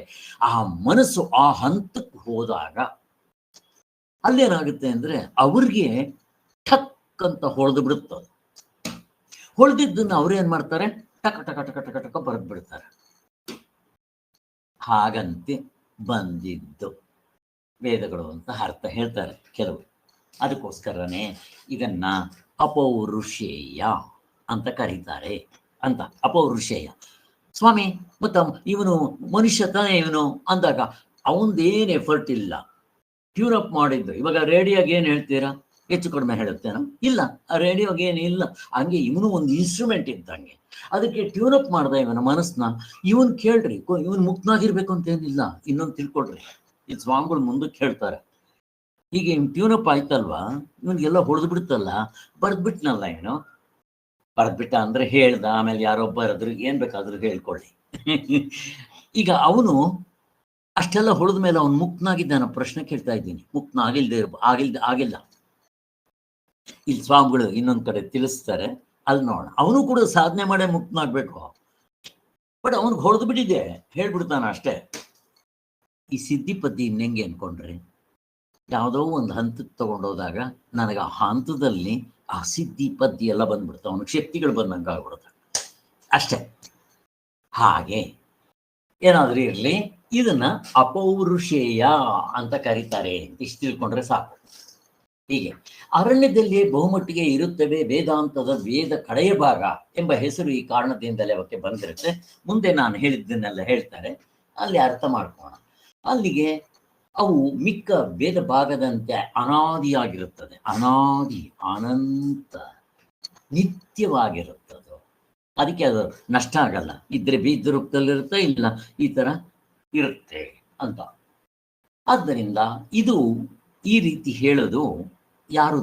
ಆ ಮನಸ್ಸು ಆ ಹಂತಕ್ಕೆ ಹೋದಾಗ ಅಲ್ಲೇನಾಗುತ್ತೆ ಅಂದ್ರೆ ಅವ್ರಿಗೆ ಠಕ್ ಅಂತ ಹೊಡೆದು ಬಿಡುತ್ತದೆ. ಹೊಡೆದಿದ್ದನ್ನು ಅವ್ರೇನ್ ಮಾಡ್ತಾರೆ, ಟಕ ಟಕ ಟಕ ಟಕ ಟಕ ಬರೆದು ಬಿಡ್ತಾರೆ. ಹಾಗಂತೆ ಬಂದಿದ್ದು ವೇದಗಳು ಅಂತ ಅರ್ಥ ಹೇಳ್ತಾರೆ ಕೆಲವರು. ಅದಕ್ಕೋಸ್ಕರನೇ ಇದನ್ನ ಅಪೌರುಷೇಯ ಅಂತ ಕರೀತಾರೆ ಅಂತ. ಅಪೌರುಷೇಯ ಸ್ವಾಮಿ, ಮತ್ತ ಇವನು ಮನುಷ್ಯ ತಾನೇ ಇವನು ಅಂದಾಗ ಅವನದೇನು ಎಫರ್ಟ್ ಇಲ್ಲ, ಟ್ಯೂನ್ ಅಪ್ ಮಾಡಿದ್ದು. ಇವಾಗ ರೇಡಿಯೋಗೆ ಏನು ಹೇಳ್ತೀರಾ, ಹೆಚ್ಚು ಕಡಿಮೆ ಹೇಳುತ್ತೇನೋ? ಇಲ್ಲ, ಆ ರೇಡಿಯೋಗೆ ಏನು ಇಲ್ಲ. ಹಂಗೆ ಇವನು ಒಂದು ಇನ್ಸ್ಟ್ರೂಮೆಂಟ್ ಇದ್ದಂಗೆ, ಅದಕ್ಕೆ ಟ್ಯೂನ್ ಅಪ್ ಮಾಡ್ದ ಇವನ ಮನಸ್ಸನ್ನ. ಇವನ್ ಕೇಳ್ರಿ, ಇವನ್ ಮುಕ್ತನಾಗಿರ್ಬೇಕು ಅಂತ ಏನಿಲ್ಲ. ಇನ್ನೊಂದು ತಿಳ್ಕೊಳ್ರಿ, ಈ ಸ್ವಾಮಿಗಳು ಮುಂದಕ್ಕೆ ಹೇಳ್ತಾರೆ, ಹೀಗೆ ಟ್ಯೂನ್ ಅಪ್ ಆಯ್ತಲ್ವಾ, ಇವನ್ಗೆಲ್ಲ ಹೊಡೆದು ಬಿಡುತ್ತಲ್ಲ, ಬರೆದ್ಬಿಟ್ನಲ್ಲ ಏನು, ಬರೆದ್ಬಿಟ್ಟ ಅಂದ್ರೆ ಹೇಳ್ದ, ಆಮೇಲೆ ಯಾರೋ ಬರೆದ್ರು, ಏನ್ ಬೇಕಾದ್ರೂ ಹೇಳ್ಕೊಳ್ಳಿ. ಈಗ ಅವನು ಅಷ್ಟೆಲ್ಲ ಹೊಡೆದ ಮೇಲೆ ಅವನು ಮುಕ್ತನಾಗಿದ್ದಾನ? ಪ್ರಶ್ನೆ ಕೇಳ್ತಾ ಇದ್ದೀನಿ. ಮುಕ್ತನ ಆಗಿಲ್ಲ. ಇಲ್ಲಿ ಸ್ವಾಮಿಗಳು ಇನ್ನೊಂದ್ ಕಡೆ ತಿಳಿಸ್ತಾರೆ, ಅಲ್ಲಿ ನೋಡೋಣ. ಅವನು ಕೂಡ ಸಾಧನೆ ಮಾಡೇ ಮುಕ್ತನಾಗ್ಬೇಕು. ಬಟ್ ಅವನಿಗೆ ಹೊಡೆದು ಬಿಟ್ಟಿದೆ, ಹೇಳ್ಬಿಡ್ತಾನ ಅಷ್ಟೇ. ಈ ಸಿದ್ಧಿ ಪದ್ಧತಿ ಇನ್ನೆಂಗೆ ಅನ್ಕೊಂಡ್ರಿ, ಯಾವುದೋ ಒಂದು ಹಂತಕ್ಕೆ ತಗೊಂಡೋದಾಗ ನನಗೆ ಆ ಹಂತದಲ್ಲಿ ಆ ಸಿದ್ಧಿ ಪದ್ಧತಿ ಎಲ್ಲ ಬಂದ್ಬಿಡ್ತಾವ, ಅವನಿಗೆ ಶಕ್ತಿಗಳು ಬಂದಂಗೆ ಆಗ್ಬಿಡುತ್ತೆ ಅಷ್ಟೇ. ಹಾಗೆ ಏನಾದ್ರೂ ಇರಲಿ, ಇದನ್ನ ಅಪೌರುಷೇಯ ಅಂತ ಕರೀತಾರೆ. ಇಷ್ಟು ತಿಳ್ಕೊಂಡ್ರೆ ಸಾಕು. ಹೀಗೆ ಅರಣ್ಯದಲ್ಲಿ ಬಹುಮಟ್ಟಿಗೆ ಇರುತ್ತವೆ ವೇದಾಂತದ ವೇದ ಕಡೆಯ ಭಾಗ ಎಂಬ ಹೆಸರು ಈ ಕಾರಣದಿಂದಲೇ ಅವಕ್ಕೆ ಬಂದಿರುತ್ತೆ. ಮುಂದೆ ನಾನು ಹೇಳಿದ್ದನ್ನೆಲ್ಲ ಹೇಳ್ತಾರೆ, ಅಲ್ಲಿ ಅರ್ಥ ಮಾಡ್ಕೋಣ. ಅಲ್ಲಿಗೆ ಅವು ಮಿಕ್ಕ ವೇದ ಭಾಗದಂತೆ ಅನಾದಿಯಾಗಿರುತ್ತದೆ. ಅನಾದಿ, ಅನಂತ, ನಿತ್ಯವಾಗಿರುತ್ತದು. ಅದಕ್ಕೆ ಅದು ನಷ್ಟ ಆಗಲ್ಲ. ಇದ್ರೆ ಬೀಜ ರೂಪದಲ್ಲಿರುತ್ತೆ, ಇಲ್ಲ ಈ ತರ ಇರುತ್ತೆ ಅಂತ. ಆದ್ದರಿಂದ ಇದು ಈ ರೀತಿ ಹೇಳೋದು ಯಾರು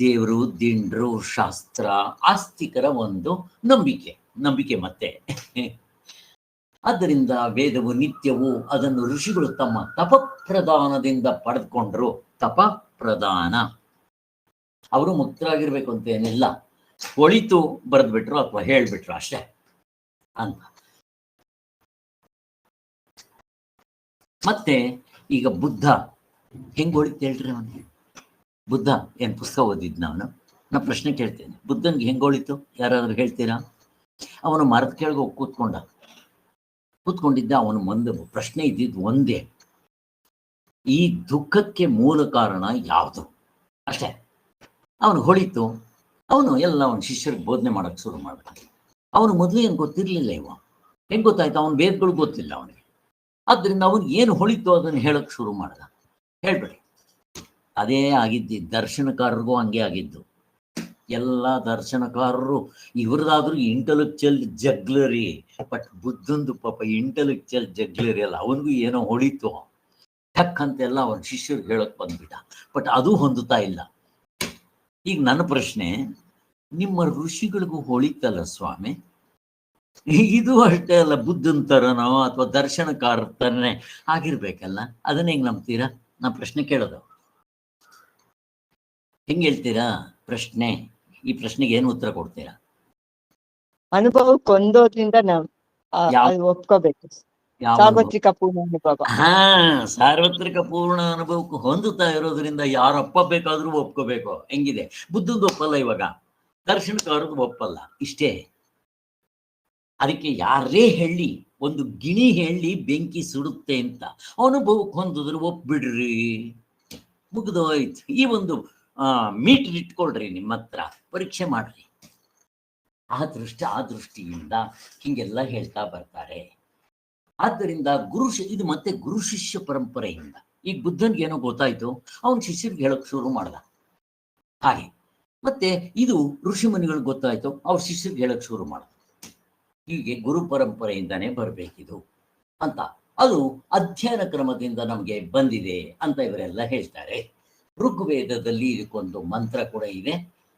ದೇವರು, ದಿಂಡ್ರು, ಶಾಸ್ತ್ರ, ಆಸ್ತಿಕರ ಒಂದು ನಂಬಿಕೆ ಮತ್ತೆ. ಆದ್ದರಿಂದ ವೇದವು ನಿತ್ಯವು, ಅದನ್ನು ಋಷಿಗಳು ತಮ್ಮ ತಪಪ್ರದಾನದಿಂದ ಪಡೆದುಕೊಂಡ್ರು. ತಪಪ್ರದಾನ, ಅವರು ಮುಕ್ತರಾಗಿರ್ಬೇಕು ಅಂತ ಏನಿಲ್ಲ, ಒಳಿತು ಬರೆದ್ಬಿಟ್ರು ಅಥವಾ ಹೇಳ್ಬಿಟ್ರು ಅಷ್ಟೇ ಅಂತ. ಮತ್ತೆ ಈಗ ಬುದ್ಧ ಹೆಂಗ್ ಹೊಳಿತು ಹೇಳ್ರಿ ಅವನಿಗೆ? ಬುದ್ಧ ಏನ್ ಪುಸ್ತಕ ಓದಿದ್ ನಾನು ಪ್ರಶ್ನೆ ಕೇಳ್ತೇನೆ, ಬುದ್ಧನ್ಗೆ ಹೆಂಗ್ ಹೊಳಿತು? ಯಾರಾದ್ರೂ ಹೇಳ್ತೀರಾ? ಅವನು ಮರದ ಕೆಳಗೆ ಹೋಗಿ ಕೂತ್ಕೊಂಡಿದ್ದ. ಅವನು ಮುಂದೆ ಪ್ರಶ್ನೆ ಇದ್ದಿದ್ದು ಒಂದೇ, ಈ ದುಃಖಕ್ಕೆ ಮೂಲ ಕಾರಣ ಯಾವುದು ಅಷ್ಟೇ. ಅವನು ಹೊಳಿತು. ಅವನು ಅವನ ಶಿಷ್ಯರಿಗೆ ಬೋಧನೆ ಮಾಡಕ್ ಶುರು ಮಾಡ್ದ. ಅವನು ಮೊದಲು ಏನು ಗೊತ್ತಿರ್ಲಿಲ್ಲ. ಹೆಂಗ್ ಗೊತ್ತಾಯ್ತು? ಅವನ ವೇದಗಳು ಗೊತ್ತಿಲ್ಲ ಅವನಿಗೆ. ಆದ್ರಿಂದ ಅವನು ಏನು ಹೊಳಿತು ಅದನ್ನು ಹೇಳಕ್ ಶುರು ಮಾಡ್ದ. ಹೇಳ್ಬೇಡಿ, ಅದೇ ಆಗಿದ್ದು ದರ್ಶನಕಾರರಿಗೂ ಹಂಗೆ ಆಗಿದ್ದು. ಎಲ್ಲ ದರ್ಶನಕಾರರು ಇವ್ರದಾದ್ರೂ ಇಂಟೆಲೆಕ್ಚುಯಲ್ ಜಗ್ಲರಿ, ಬಟ್ ಬುದ್ಧಂದು ಪಾಪ ಇಂಟೆಲೆಕ್ಚುಯಲ್ ಜಗ್ಲರಿ ಅಲ್ಲ. ಅವನಿಗೂ ಏನೋ ಹೊಳಿತು, ಟಕ್ ಅಂತೆಲ್ಲ ಅವನ ಶಿಷ್ಯರು ಹೇಳಕ್ ಬಂದ್ಬಿಟ್ಟ. ಬಟ್ ಅದು ಹೊಂದುತ್ತಾ ಇಲ್ಲ. ಈಗ ನನ್ನ ಪ್ರಶ್ನೆ, ನಿಮ್ಮ ಋಷಿಗಳಿಗೂ ಹೊಳಿತಲ್ಲ ಸ್ವಾಮಿ? ಇದು ಅಷ್ಟೇ ಅಲ್ಲ, ಬುದ್ಧನ ತರನೋ ಅಥವಾ ದರ್ಶನಕಾರ ತರನೇ ಆಗಿರ್ಬೇಕಲ್ಲ. ಅದನ್ನ ಹೆಂಗ್ ನಂಬ್ತೀರಾ? ನಾ ಪ್ರಶ್ನೆ ಕೇಳೋದು ಹೆಂಗ್ ಹೇಳ್ತೀರಾ? ಪ್ರಶ್ನೆ, ಈ ಪ್ರಶ್ನೆಗೆ ಏನು ಉತ್ತರ ಕೊಡ್ತೀರಾ? ಅನುಭವಕ್ಕೆ ಹೊಂದೋದ್ರಿಂದ ನಾವು ಒಪ್ಕೋಬೇಕು. ಸಾರ್ವತ್ರಿಕ ಪೂರ್ಣ ಅನುಭವ. ಸಾರ್ವತ್ರಿಕ ಪೂರ್ಣ ಅನುಭವಕ್ಕೆ ಹೊಂದುತ್ತಾ ಇರೋದ್ರಿಂದ ಯಾರಪ್ಪ ಬೇಕಾದ್ರೂ ಒಪ್ಕೋಬೇಕು. ಹೆಂಗಿದೆ? ಬುದ್ಧಂದು ಒಪ್ಪಲ್ಲ, ಇವಾಗ ದರ್ಶನಕಾರದ್ದು ಒಪ್ಪಲ್ಲ. ಇಷ್ಟೇ. ಅದಕ್ಕೆ ಯಾರೇ ಹೇಳಿ, ಒಂದು ಗಿಣಿ ಹೇಳಿ ಬೆಂಕಿ ಸುಡುತ್ತೆ ಅಂತ, ಅನುಭವಕ್ಕೆ ಹೊಂದಿದ್ರು ಒಪ್ಬಿಡ್ರಿ, ಮುಗಿದೋಯ್ತು. ಈ ಒಂದು ಮೀಟರ್ ಇಟ್ಕೊಳ್ರಿ, ನಿಮ್ಮ ಹತ್ರ ಪರೀಕ್ಷೆ ಮಾಡ್ರಿ. ಆ ದೃಷ್ಟಿಯಿಂದ ಹಿಂಗೆಲ್ಲ ಹೇಳ್ತಾ ಬರ್ತಾರೆ. ಆದ್ದರಿಂದ ಇದು ಮತ್ತೆ ಗುರು ಶಿಷ್ಯ ಪರಂಪರೆಯಿಂದ. ಈಗ ಬುದ್ಧನ್ಗೆ ಏನೋ ಗೊತ್ತಾಯ್ತು, ಅವನ ಶಿಷ್ಯರಿಗೆ ಹೇಳಕ್ ಶುರು ಮಾಡ್ದ. ಹಾಗೆ ಮತ್ತೆ ಇದು ಋಷಿಮುನಿಗಳಿಗೆ ಗೊತ್ತಾಯ್ತು, ಅವ್ರ ಶಿಷ್ಯರಿಗೆ ಹೇಳಕ್ ಶುರು ಮಾಡ, ಹೀಗೆ ಗುರು ಪರಂಪರೆಯಿಂದಾನೇ ಬರಬೇಕಿದು ಅಂತ. ಅದು ಅಧ್ಯಯನ ಕ್ರಮದಿಂದ ನಮಗೆ ಬಂದಿದೆ ಅಂತ ಇವರೆಲ್ಲ ಹೇಳ್ತಾರೆ. ಋಗ್ವೇದದಲ್ಲಿ ಇದಕ್ಕೊಂದು ಮಂತ್ರ ಕೂಡ ಇದೆ,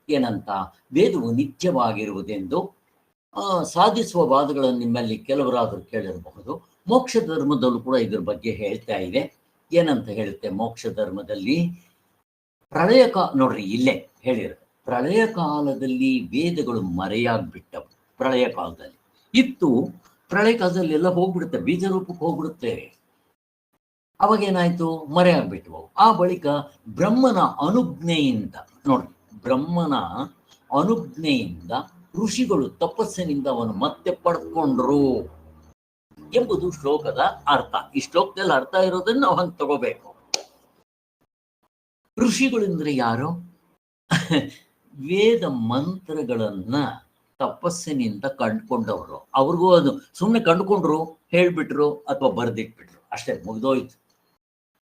ಏನಂತ, ವೇದವು ನಿತ್ಯವಾಗಿರುವುದೆಂದು ಸಾಧಿಸುವ ವಾದಗಳನ್ನು ನಿಮ್ಮಲ್ಲಿ ಕೆಲವರಾದರೂ ಕೇಳಿರಬಹುದು. ಮೋಕ್ಷ ಧರ್ಮದಲ್ಲೂ ಕೂಡ ಇದ್ರ ಬಗ್ಗೆ ಹೇಳ್ತಾ ಇದೆ. ಏನಂತ ಹೇಳುತ್ತೆ ಮೋಕ್ಷ ಧರ್ಮದಲ್ಲಿ? ನೋಡ್ರಿ ಇಲ್ಲೇ ಹೇಳಿರೋದು, ಪ್ರಳಯ ಕಾಲದಲ್ಲಿ ವೇದಗಳು ಮರೆಯಾಗ್ಬಿಟ್ಟವು. ಪ್ರಳಯ ಕಾಲದಲ್ಲಿ ಇತ್ತು, ಪ್ರಳಯ ಕಾಲದಲ್ಲಿ ಎಲ್ಲ ಹೋಗ್ಬಿಡುತ್ತೆ, ಬೀಜ ರೂಪಕ್ಕೆ ಹೋಗ್ಬಿಡುತ್ತೆ. ಅವಾಗ ಏನಾಯ್ತು, ಮರೆಯಾಗ್ಬಿಟ್ವು. ಆ ಬಳಿಕ ಬ್ರಹ್ಮನ ಅನುಜ್ಞೆಯಿಂದ, ನೋಡ್ರಿ, ಬ್ರಹ್ಮನ ಅನುಜ್ಞೆಯಿಂದ ಋಷಿಗಳು ತಪಸ್ಸಿನಿಂದ ಅವನು ಮತ್ತೆ ಪಡ್ಕೊಂಡ್ರು ಎಂಬುದು ಶ್ಲೋಕದ ಅರ್ಥ. ಈ ಶ್ಲೋಕದಲ್ಲಿ ಅರ್ಥ ಇರೋದನ್ನ ನಾವು ಹಂಗೆ ತಗೋಬೇಕು. ಋಷಿಗಳೆಂದ್ರೆ ಯಾರು? ವೇದ ಮಂತ್ರಗಳನ್ನ ತಪಸ್ಸಿನಿಂದ ಕಂಡುಕೊಂಡವರು. ಅವ್ರಿಗೂ ಅದು ಸುಮ್ಮನೆ ಕಂಡುಕೊಂಡ್ರು, ಹೇಳ್ಬಿಟ್ರು ಅಥವಾ ಬರ್ದಿಟ್ಬಿಟ್ರು, ಅಷ್ಟೇ, ಮುಗ್ದೋಯ್ತು.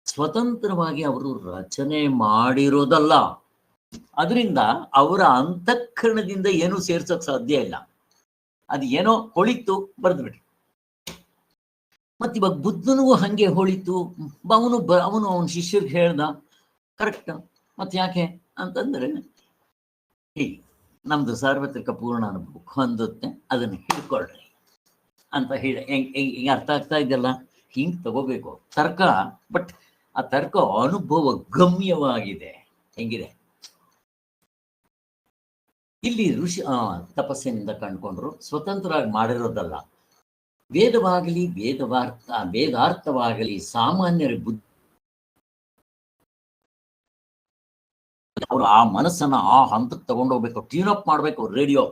ಸ್ವತಂತ್ರವಾಗಿ ಅವರು ರಚನೆ ಮಾಡಿರೋದಲ್ಲ. ಅದರಿಂದ ಅವರ ಅಂತಃಕರಣದಿಂದ ಏನೂ ಸೇರ್ಸೋಕ್ ಸಾಧ್ಯ ಇಲ್ಲ. ಅದು ಏನೋ ಹೊಳಿತು, ಬರ್ದ್ಬಿಟ್ರು. ಮತ್ತಿವಾಗ ಬುದ್ಧನಿಗೂ ಹಂಗೆ ಹೊಳಿತು, ಅವನು ಅವನ ಶಿಷ್ಯರಿಗೆ ಹೇಳ್ದ, ಕರೆಕ್ಟ್. ಮತ್ತೆ ಯಾಕೆ ಅಂತಂದ್ರೆ, ಹೀಗೆ ನಮ್ದು ಸಾರ್ವತ್ರಿಕ ಪೂರ್ಣ ಅನುಭವ ಹೊಂದುತ್ತೆ, ಅದನ್ನು ಹಿಡ್ಕೊಳ್ರಿ ಅಂತ ಹೇಳಿ. ಹೆಂಗೆ ಅರ್ಥ ಆಗ್ತಾ ಇದೆಯಲ್ಲ, ಹಿಂಗೆ ತಗೋಬೇಕು ತರ್ಕ. ಬಟ್ ಆ ತರ್ಕ ಅನುಭವ ಗಮ್ಯವಾಗಿದೆ. ಹೆಂಗಿದೆ ಇಲ್ಲಿ ಋಷಿ ತಪಸ್ಸಿನಿಂದ ಕಂಡುಕೊಂಡ್ರು, ಸ್ವತಂತ್ರವಾಗಿ ಮಾಡಿರೋದಲ್ಲ. ವೇದವಾಗಲಿ ವೇದಾರ್ಥವಾಗಲಿ ಸಾಮಾನ್ಯರ ಬುದ್ಧಿ, ಅವರು ಆ ಮನಸ್ಸನ್ನ ಆ ಹಂತಕ್ಕೆ ತಗೊಂಡೋಗ್ಬೇಕು, ಟ್ಯೂನ್ ಅಪ್ ಮಾಡ್ಬೇಕು. ರೇಡಿಯೋ,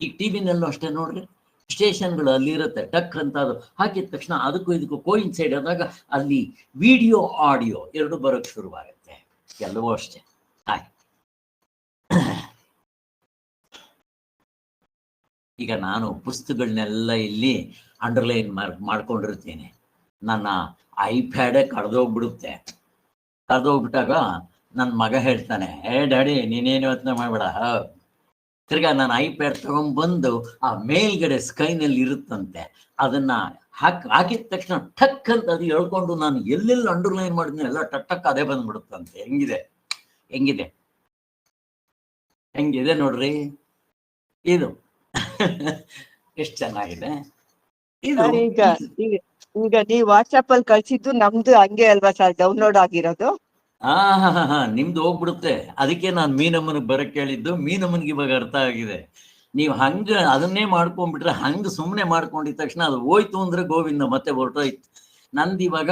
ಈಗ ಟಿವಿನಲ್ಲೂ ಅಷ್ಟೇ ನೋಡ್ರಿ, ಸ್ಟೇಷನ್ಗಳು ಅಲ್ಲಿ ಇರುತ್ತೆ, ಟಕ್ ಅಂತ ಅದು ಹಾಕಿದ ತಕ್ಷಣ ಅದಕ್ಕೂ ಇದಕ್ಕೂ ಕೋಇನ್ಸೈಡ್ ಆದಾಗ ಅಲ್ಲಿ ವಿಡಿಯೋ ಆಡಿಯೋ ಎರಡು ಬರೋಕ್ಕೆ ಶುರುವಾಗುತ್ತೆ. ಎಲ್ಲವೂ ಅಷ್ಟೇ. ಹಾಗೆ ಈಗ ನಾನು ಪುಸ್ತಕಗಳನ್ನೆಲ್ಲ ಇಲ್ಲಿ ಅಂಡರ್ಲೈನ್ ಮಾಡ್ಕೊಂಡಿರ್ತೇನೆ. ನನ್ನ ಐಪ್ಯಾಡೇ ಕಳೆದೋಗ್ಬಿಡುತ್ತೆ. ಕಳೆದೋಗ್ಬಿಟ್ಟಾಗ ನನ್ನ ಮಗ ಹೇಳ್ತಾನೆ, ಡ್ಯಾಡಿ ನೀನೇನು ಯೋಚನೆ ಮಾಡಬೇಡ. ತಿರ್ಗಾ ನಾನು ಐಪ್ಯಾಡ್ ತಗೊಂಡ್ಬಂದು ಆ ಮೇಲ್ಗಡೆ ಸ್ಕೈನಲ್ಲಿ ಇರುತ್ತಂತೆ, ಅದನ್ನ ಹಾಕಿದ ತಕ್ಷಣ ಟಕ್ ಅಂತ ಅದು ಹೇಳ್ಕೊಂಡು ನಾನು ಎಲ್ಲೆಲ್ಲಿ ಅಂಡರ್ಲೈನ್ ಮಾಡಿದ್ನಿ ಎಲ್ಲ ಟಕ್ ಅದೇ ಬಂದ್ಬಿಡುತ್ತಂತೆ. ಹೆಂಗಿದೆ ನೋಡ್ರಿ ಇದು. ಎಷ್ಟು ಚೆನ್ನಾಗಿದೆ ಇದು. ಈಗ ನೀವು ವಾಟ್ಸಪ್ ಅಲ್ಲಿ ಕಳ್ಸಿದ್ದು ನಮ್ದು ಹಂಗೆ ಅಲ್ವಾ ಸರ್ ಡೌನ್ಲೋಡ್ ಆಗಿರೋದು? ನಿಮ್ದು ಹೋಗ್ಬಿಡುತ್ತೆ. ಅದಕ್ಕೆ ನಾನು ಮೀನಮ್ಮನಿಗೆ ಬರಕ್ ಕೇಳಿದ್ದು. ಮೀನಮ್ಮನಿಗೆ ಇವಾಗ ಅರ್ಥ ಆಗಿದೆ. ನೀವು ಹಂಗ ಅದನ್ನೇ ಮಾಡ್ಕೊಂಡ್ಬಿಟ್ರೆ, ಹಂಗ ಸುಮ್ಮನೆ ಮಾಡ್ಕೊಂಡಿದ ತಕ್ಷಣ ಅದು ಹೋಯ್ತು ಅಂದ್ರೆ ಗೋವಿಂದ ಮತ್ತೆ ಹೊರಟೋಯ್ತು. ನಂದು ಇವಾಗ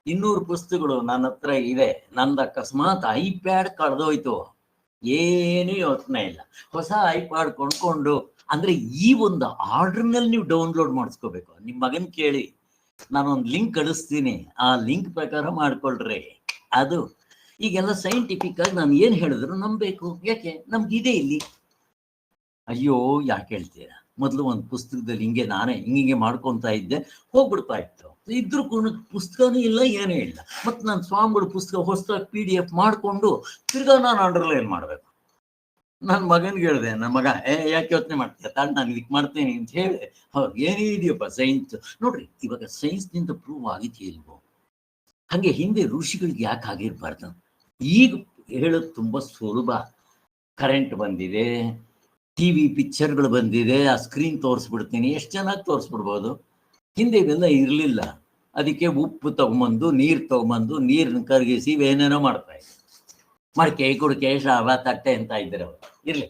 200 ಪುಸ್ತಕಗಳು ನನ್ನ ಹತ್ರ ಇದೆ. ನಂದು ಅಕಸ್ಮಾತ್ ಐಪ್ಯಾಡ್ ಕಳೆದೋಯ್ತು, ಏನೂ ಯೋಚನೆ ಇಲ್ಲ, ಹೊಸ ಐಪ್ಯಾಡ್ ಕೊಂಡ್ಕೊಂಡು, ಅಂದ್ರೆ ಈ ಒಂದು ಆರ್ಡರ್ನಲ್ಲಿ ನೀವು ಡೌನ್ಲೋಡ್ ಮಾಡಿಸ್ಕೋಬೇಕು. ನಿಮ್ಮ ಮಗನ್ ಕೇಳಿ, ನಾನೊಂದು ಲಿಂಕ್ ಕಳಿಸ್ತೀನಿ, ಆ ಲಿಂಕ್ ಪ್ರಕಾರ ಮಾಡ್ಕೊಳ್ರಿ. ಅದು ಈಗೆಲ್ಲ ಸೈಂಟಿಫಿಕ್ ಆಗಿ ನಾನು ಏನು ಹೇಳಿದ್ರು ನಂಬಬೇಕು. ಯಾಕೆ? ನಮ್ಗಿದೆ ಇಲ್ಲಿ. ಅಯ್ಯೋ ಯಾಕೆ ಹೇಳ್ತೀರಾ? ಮೊದಲು ಒಂದು ಪುಸ್ತಕದಲ್ಲಿ ಹಿಂಗೆ ನಾನೇ ಹಿಂಗೆ ಮಾಡ್ಕೊತಾ ಇದ್ದೆ, ಹೋಗ್ಬಿಡ್ತಾ ಇತ್ತು. ಇದ್ರೂ ಪುಸ್ತಕನೂ ಇಲ್ಲ, ಏನೂ ಇಲ್ಲ. ಮತ್ತು ನಾನು ಸ್ವಾಮಿಗಳು ಪುಸ್ತಕ ಹೊಸದಾಗಿ PDF ಮಾಡಿಕೊಂಡು ತಿರ್ಗಾ ನಾನು ಅಂಡರ್ಲೈನ್ ಮಾಡಬೇಕು. ನನ್ನ ಮಗನಿಗೆ ಹೇಳಿದೆ, ನನ್ನ ಮಗ ಯಾಕೆ ಯೋಚನೆ ಮಾಡ್ತೀಯ, ತಾನು ನಾನು ಇದಕ್ಕೆ ಮಾಡ್ತೇನೆ ಅಂತ ಹೇಳಿ, ಹೌದು ಏನೇ ಇದೆಯಪ್ಪ ಸೈನ್ಸ್. ನೋಡ್ರಿ, ಇವಾಗ ಸೈನ್ಸ್ನಿಂದ ಪ್ರೂವ್ ಆಗಿದೆಯಲ್ವೋ, ಹಾಗೆ ಹಿಂದೆ ಋಷಿಗಳಿಗೆ ಯಾಕೆ ಆಗಿರ್ಬಾರ್ದು? ಈಗ ಹೇಳೋದು ತುಂಬ ಸುಲಭ. ಕರೆಂಟ್ ಬಂದಿದೆ, TV ಪಿಕ್ಚರ್ಗಳು ಬಂದಿದೆ, ಆ ಸ್ಕ್ರೀನ್ ತೋರಿಸ್ಬಿಡ್ತೀನಿ, ಎಷ್ಟು ಚೆನ್ನಾಗಿ ತೋರಿಸ್ಬಿಡ್ಬೋದು. ಹಿಂದೆ ಇವೆಲ್ಲ ಇರಲಿಲ್ಲ. ಅದಕ್ಕೆ ಉಪ್ಪು ತಗೊಂಬಂದು ನೀರು ತಗೊಂಬಂದು ನೀರನ್ನ ಕರಗಿಸಿ ಏನೇನೋ ಮಾಡ್ತಾ ಇದ್ರು. ಮಡಕೆ ಕುಡಿಕೆ ಶಾವ ತಟ್ಟೆ ಅಂತ ಇದ್ದಾರೆ ಅವರು. ಇರ್ಲಿ,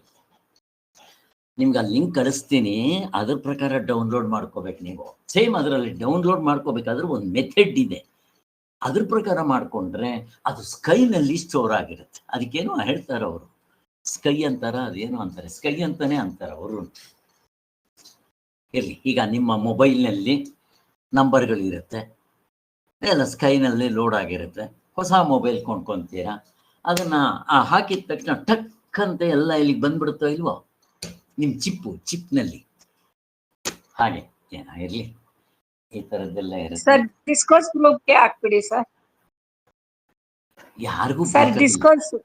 ನಿಮ್ಗೆ ಆ ಲಿಂಕ್ ಕಳಿಸ್ತೀನಿ, ಅದ್ರ ಪ್ರಕಾರ ಡೌನ್ಲೋಡ್ ಮಾಡ್ಕೋಬೇಕು ನೀವು. ಸೇಮ್ ಅದರಲ್ಲಿ ಡೌನ್ಲೋಡ್ ಮಾಡ್ಕೋಬೇಕಾದ್ರೆ ಒಂದು ಮೆಥಡ್ ಇದೆ, ಅದ್ರ ಪ್ರಕಾರ ಮಾಡ್ಕೊಂಡ್ರೆ ಅದು ಸ್ಕೈನಲ್ಲಿ ಸ್ಟೋರ್ ಆಗಿರುತ್ತೆ. ಅದಕ್ಕೇನೋ ಹೇಳ್ತಾರೆ ಅವರು, ಸ್ಕೈ ಅಂತಾರ, ಅದೇನೋ ಅಂತಾರೆ, ಸ್ಕೈ ಅಂತಾನೆ ಅಂತಾರೆ ಅವರು. ಇರಲಿ, ಈಗ ನಿಮ್ಮ ಮೊಬೈಲ್ನಲ್ಲಿ ನಂಬರ್ಗಳಿರುತ್ತೆ, ಎಲ್ಲ ಸ್ಕೈನಲ್ಲಿ ಲೋಡ್ ಆಗಿರುತ್ತೆ. ಹೊಸ ಮೊಬೈಲ್ ಕೊಂಡ್ಕೊತೀರಾ, ಅದನ್ನ ಹಾಕಿದ ತಕ್ಷಣ ಟಕ್ ಅಂತ ಎಲ್ಲ ಇಲ್ಲಿಗೆ ಬಂದ್ಬಿಡುತ್ತೋ ಇಲ್ವೋ ನಿಮ್ಮ ಚಿಪ್ನಲ್ಲಿ. ಹಾಗೆ ಇರಲಿ, ಈ ಥರದ್ದೆಲ್ಲ ಇರುತ್ತೆ. ಸರ್ ಡಿಸ್ಕೋರ್ಸ್ ಗ್ರೂಪ್ಗೆ ಹಾಕ್ಬಿಡಿ ಸರ್. ಯಾರಿಗೂ ಸರ್ ಬೇಕಾಗಿಲ್ಲ.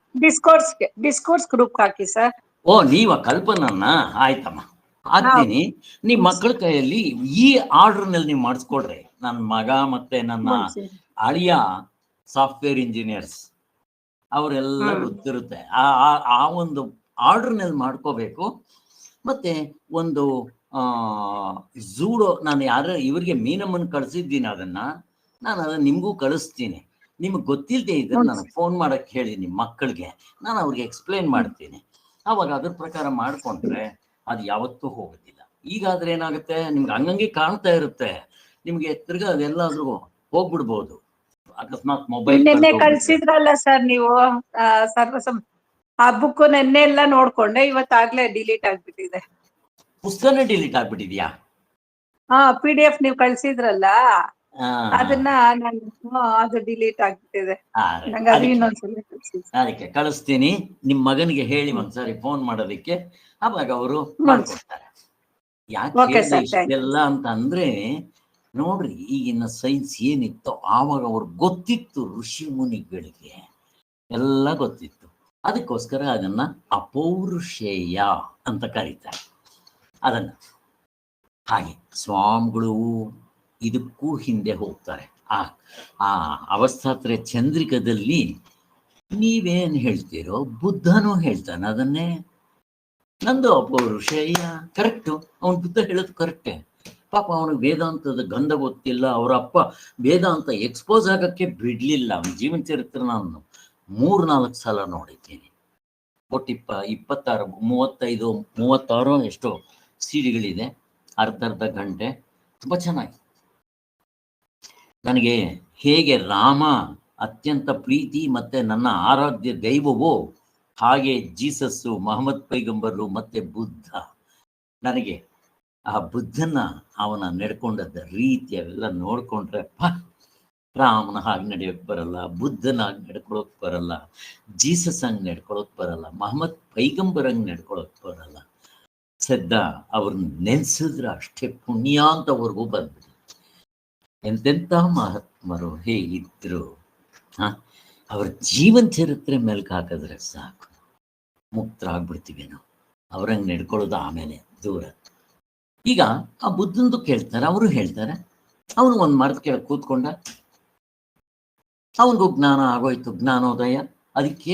ಡಿಸ್ಕೋರ್ಸ್ ಗ್ರೂಪ್ ಹಾಕಿ ಸರ್. ಓ, ನೀವ ಕಲ್ಪನನ್ನ ಆಯ್ತಮ್ಮ, ಹಾಕ್ತೀನಿ. ನಿಮ್ ಮಕ್ಕಳ ಕೈಯಲ್ಲಿ ಈ ಆರ್ಡರ್ನಲ್ಲಿ ನೀವು ಮಾಡಿಸ್ಕೊಡ್ರಿ. ನನ್ನ ಮಗ ಮತ್ತೆ ನನ್ನ ಅಳಿಯ ಸಾಫ್ಟ್ವೇರ್ ಇಂಜಿನಿಯರ್ಸ್, ಅವರೆಲ್ಲ ಗೊತ್ತಿರುತ್ತೆ. ಆ ಒಂದು ಆರ್ಡರ್ನಲ್ಲಿ ಮಾಡ್ಕೋಬೇಕು. ಮತ್ತೆ ಒಂದು ಝೂಡೋ, ನಾನು ಇವರಿಗೆ ಮೀನಮ್ಮನ್ ಕಳಿಸಿದ್ದೀನಿ, ನಾನು ಅದನ್ನ ನಿಮಗೂ ಕಳಿಸ್ತೀನಿ. ನಿಮ್ಗೆ ಗೊತ್ತಿಲ್ಲದೆ ಇದ್ರೆ ನನಗೆ ಫೋನ್ ಮಾಡಕ್ಕೆ ಹೇಳಿ ನಿಮ್ಮ ಮಕ್ಕಳಿಗೆ, ನಾನು ಅವ್ರಿಗೆ ಎಕ್ಸ್ಪ್ಲೇನ್ ಮಾಡ್ತೀನಿ. ಅವಾಗ ಅದ್ರ ಪ್ರಕಾರ ಮಾಡ್ಕೊಂಡ್ರೆ ಅದು ಯಾವತ್ತೂ ಹೋಗೋದಿಲ್ಲ. ಈಗಾದ್ರೆ ಏನಾಗುತ್ತೆ, ನಿಮ್ಗೆ ಹಂಗಂಗೆ ಕಾಣ್ತಾ ಇರುತ್ತೆ, ನಿಮ್ಗೆ ತಿರ್ಗಾ ಅದೆಲ್ಲಾದ್ರೂ ಹೋಗ್ಬಿಡ್ಬೋದು. ಅಕಸ್ಮಾತ್ ಮೊಬೈಲ್ ನಿನ್ನೆ ಕಳ್ಸಿದ್ರಲ್ಲ ಸರ್ ನೀವು, ಆ ಬುಕ್ ನೆನ್ನೆ ಎಲ್ಲ ನೋಡ್ಕೊಂಡೆ, ಇವತ್ತಾಗ್ಲೇ ಡಿಲೀಟ್ ಆಗ್ಬಿಟ್ಟಿದೆ. ಪುಸ್ತಕನೇ ಡಿಲೀಟ್ ಆಗ್ಬಿಟ್ಟಿದ್ಯಾ? PDF ನೀವು ಕಳ್ಸಿದ್ರಲ್ಲ, ಅದನ್ನ ಅದು ಡಿಲೀಟ್ ಆಗ್ಬಿಟ್ಟಿದೆ. ಅದಕ್ಕೆ ಕಳಿಸ್ತೀನಿ. ನಿಮ್ ಮಗನಿಗೆ ಹೇಳಿ ಒಂದ್ಸರಿ ಫೋನ್ ಮಾಡೋದಕ್ಕೆ, ಅವಾಗ ಅವರು ಮಾಡ್ಕೊಡ್ತಾರೆ. ಯಾಕೆ ಇಷ್ಟೆಲ್ಲ ಅಂತ ಅಂದ್ರೆ, ನೋಡ್ರಿ, ಈಗಿನ ಸೈನ್ಸ್ ಏನಿತ್ತು ಆವಾಗ ಅವ್ರಿಗೆ ಗೊತ್ತಿತ್ತು, ಋಷಿ ಮುನಿಗಳಿಗೆ ಎಲ್ಲ ಗೊತ್ತಿತ್ತು. ಅದಕ್ಕೋಸ್ಕರ ಅದನ್ನ ಅಪೌರುಷೇಯ ಅಂತ ಕರೀತಾರೆ ಅದನ್ನ. ಹಾಗೆ ಸ್ವಾಮಿಗಳು ಇದಕ್ಕೂ ಹಿಂದೆ ಹೋಗ್ತಾರೆ. ಆ ಅವಸ್ಥಾತ್ರೆ ಚಂದ್ರಿಕದಲ್ಲಿ ನೀವೇನ್ ಹೇಳ್ತೀರೋ ಬುದ್ಧನೂ ಹೇಳ್ತಾನೆ ಅದನ್ನೇ. ನಂದು ಅಪೌರುಷೇಯ ಕರೆಕ್ಟು, ಅವನು ಬುದ್ಧ ಹೇಳೋದು ಕರೆಕ್ಟೇ. ಪಾಪ ಅವನಿಗೆ ವೇದಾಂತದ ಗಂಧ ಗೊತ್ತಿಲ್ಲ. ಅವರ ಅಪ್ಪ ವೇದಾಂತ ಎಕ್ಸ್ಪೋಸ್ ಆಗಕ್ಕೆ ಬಿಡ್ಲಿಲ್ಲ. ಅವನ ಜೀವನ ಚರಿತ್ರೆ ನಾನು 3-4 ಸಲ ನೋಡಿದ್ದೀನಿ. ಒಟ್ಟು 26 36 ಎಷ್ಟೋ ಸಿಡಿಗಳಿದೆ, ಅರ್ಧ ಗಂಟೆ, ತುಂಬಾ ಚೆನ್ನಾಗಿ. ನನಗೆ ಹೇಗೆ ರಾಮ ಅತ್ಯಂತ ಪ್ರೀತಿ ಮತ್ತೆ ನನ್ನ ಆರಾಧ್ಯ ದೈವವೋ, ಹಾಗೆ ಜೀಸಸ್ಸು, ಮಹಮ್ಮದ್ ಪೈಗಂಬರು ಮತ್ತೆ ಬುದ್ಧ. ನನಗೆ ಆ ಬುದ್ಧನ ಅವನ ನಡ್ಕೊಂಡದ್ದ ರೀತಿ ಅವೆಲ್ಲ ನೋಡ್ಕೊಂಡ್ರೆ ರಾಮನ ಹಾಗೆ ನಡೆಯೋಕ್ ಬರಲ್ಲ, ಬುದ್ಧನ ಹಾಗೆ ನಡ್ಕೊಳಕ್ ಬರಲ್ಲ, ಜೀಸಸ್ ಹಂಗೆ ನಡ್ಕೊಳಕ್ ಬರಲ್ಲ, ಮಹಮ್ಮದ್ ಪೈಗಂಬರ್ ಹಂಗೆ ನಡ್ಕೊಳಕ್ ಬರಲ್ಲ. ಸದ್ದ ಅವ್ರನ್ನ ನೆನ್ಸಿದ್ರೆ ಅಷ್ಟೇ ಪುಣ್ಯ ಅಂತವರೆಗೂ ಬಂದ್ಬಿಡಿ. ಎಂತೆಂಥ ಮಹಾತ್ಮರು ಹೇಗಿದ್ರು, ಅವ್ರ ಜೀವನ ಚರಿತ್ರೆ ಮೇಲ್ಕ್ ಹಾಕಿದ್ರೆ ಸಾಕು, ಮುಕ್ತರಾಗ್ಬಿಡ್ತೀವಿ ನಾವು. ಅವ್ರಂಗೆ ನಡ್ಕೊಳ್ಳೋದು ಆಮೇಲೆ ದೂರ. ಈಗ ಆ ಬುದ್ಧಂದು ಕೇಳ್ತಾರೆ, ಅವರು ಹೇಳ್ತಾರೆ. ಅವನು ಒಂದು ಮರದ ಕೆಳಗೆ ಕೂತ್ಕೊಂಡ, ಅವನಿಗೂ ಜ್ಞಾನ ಆಗೋಯ್ತು, ಜ್ಞಾನೋದಯ. ಅದಕ್ಕೆ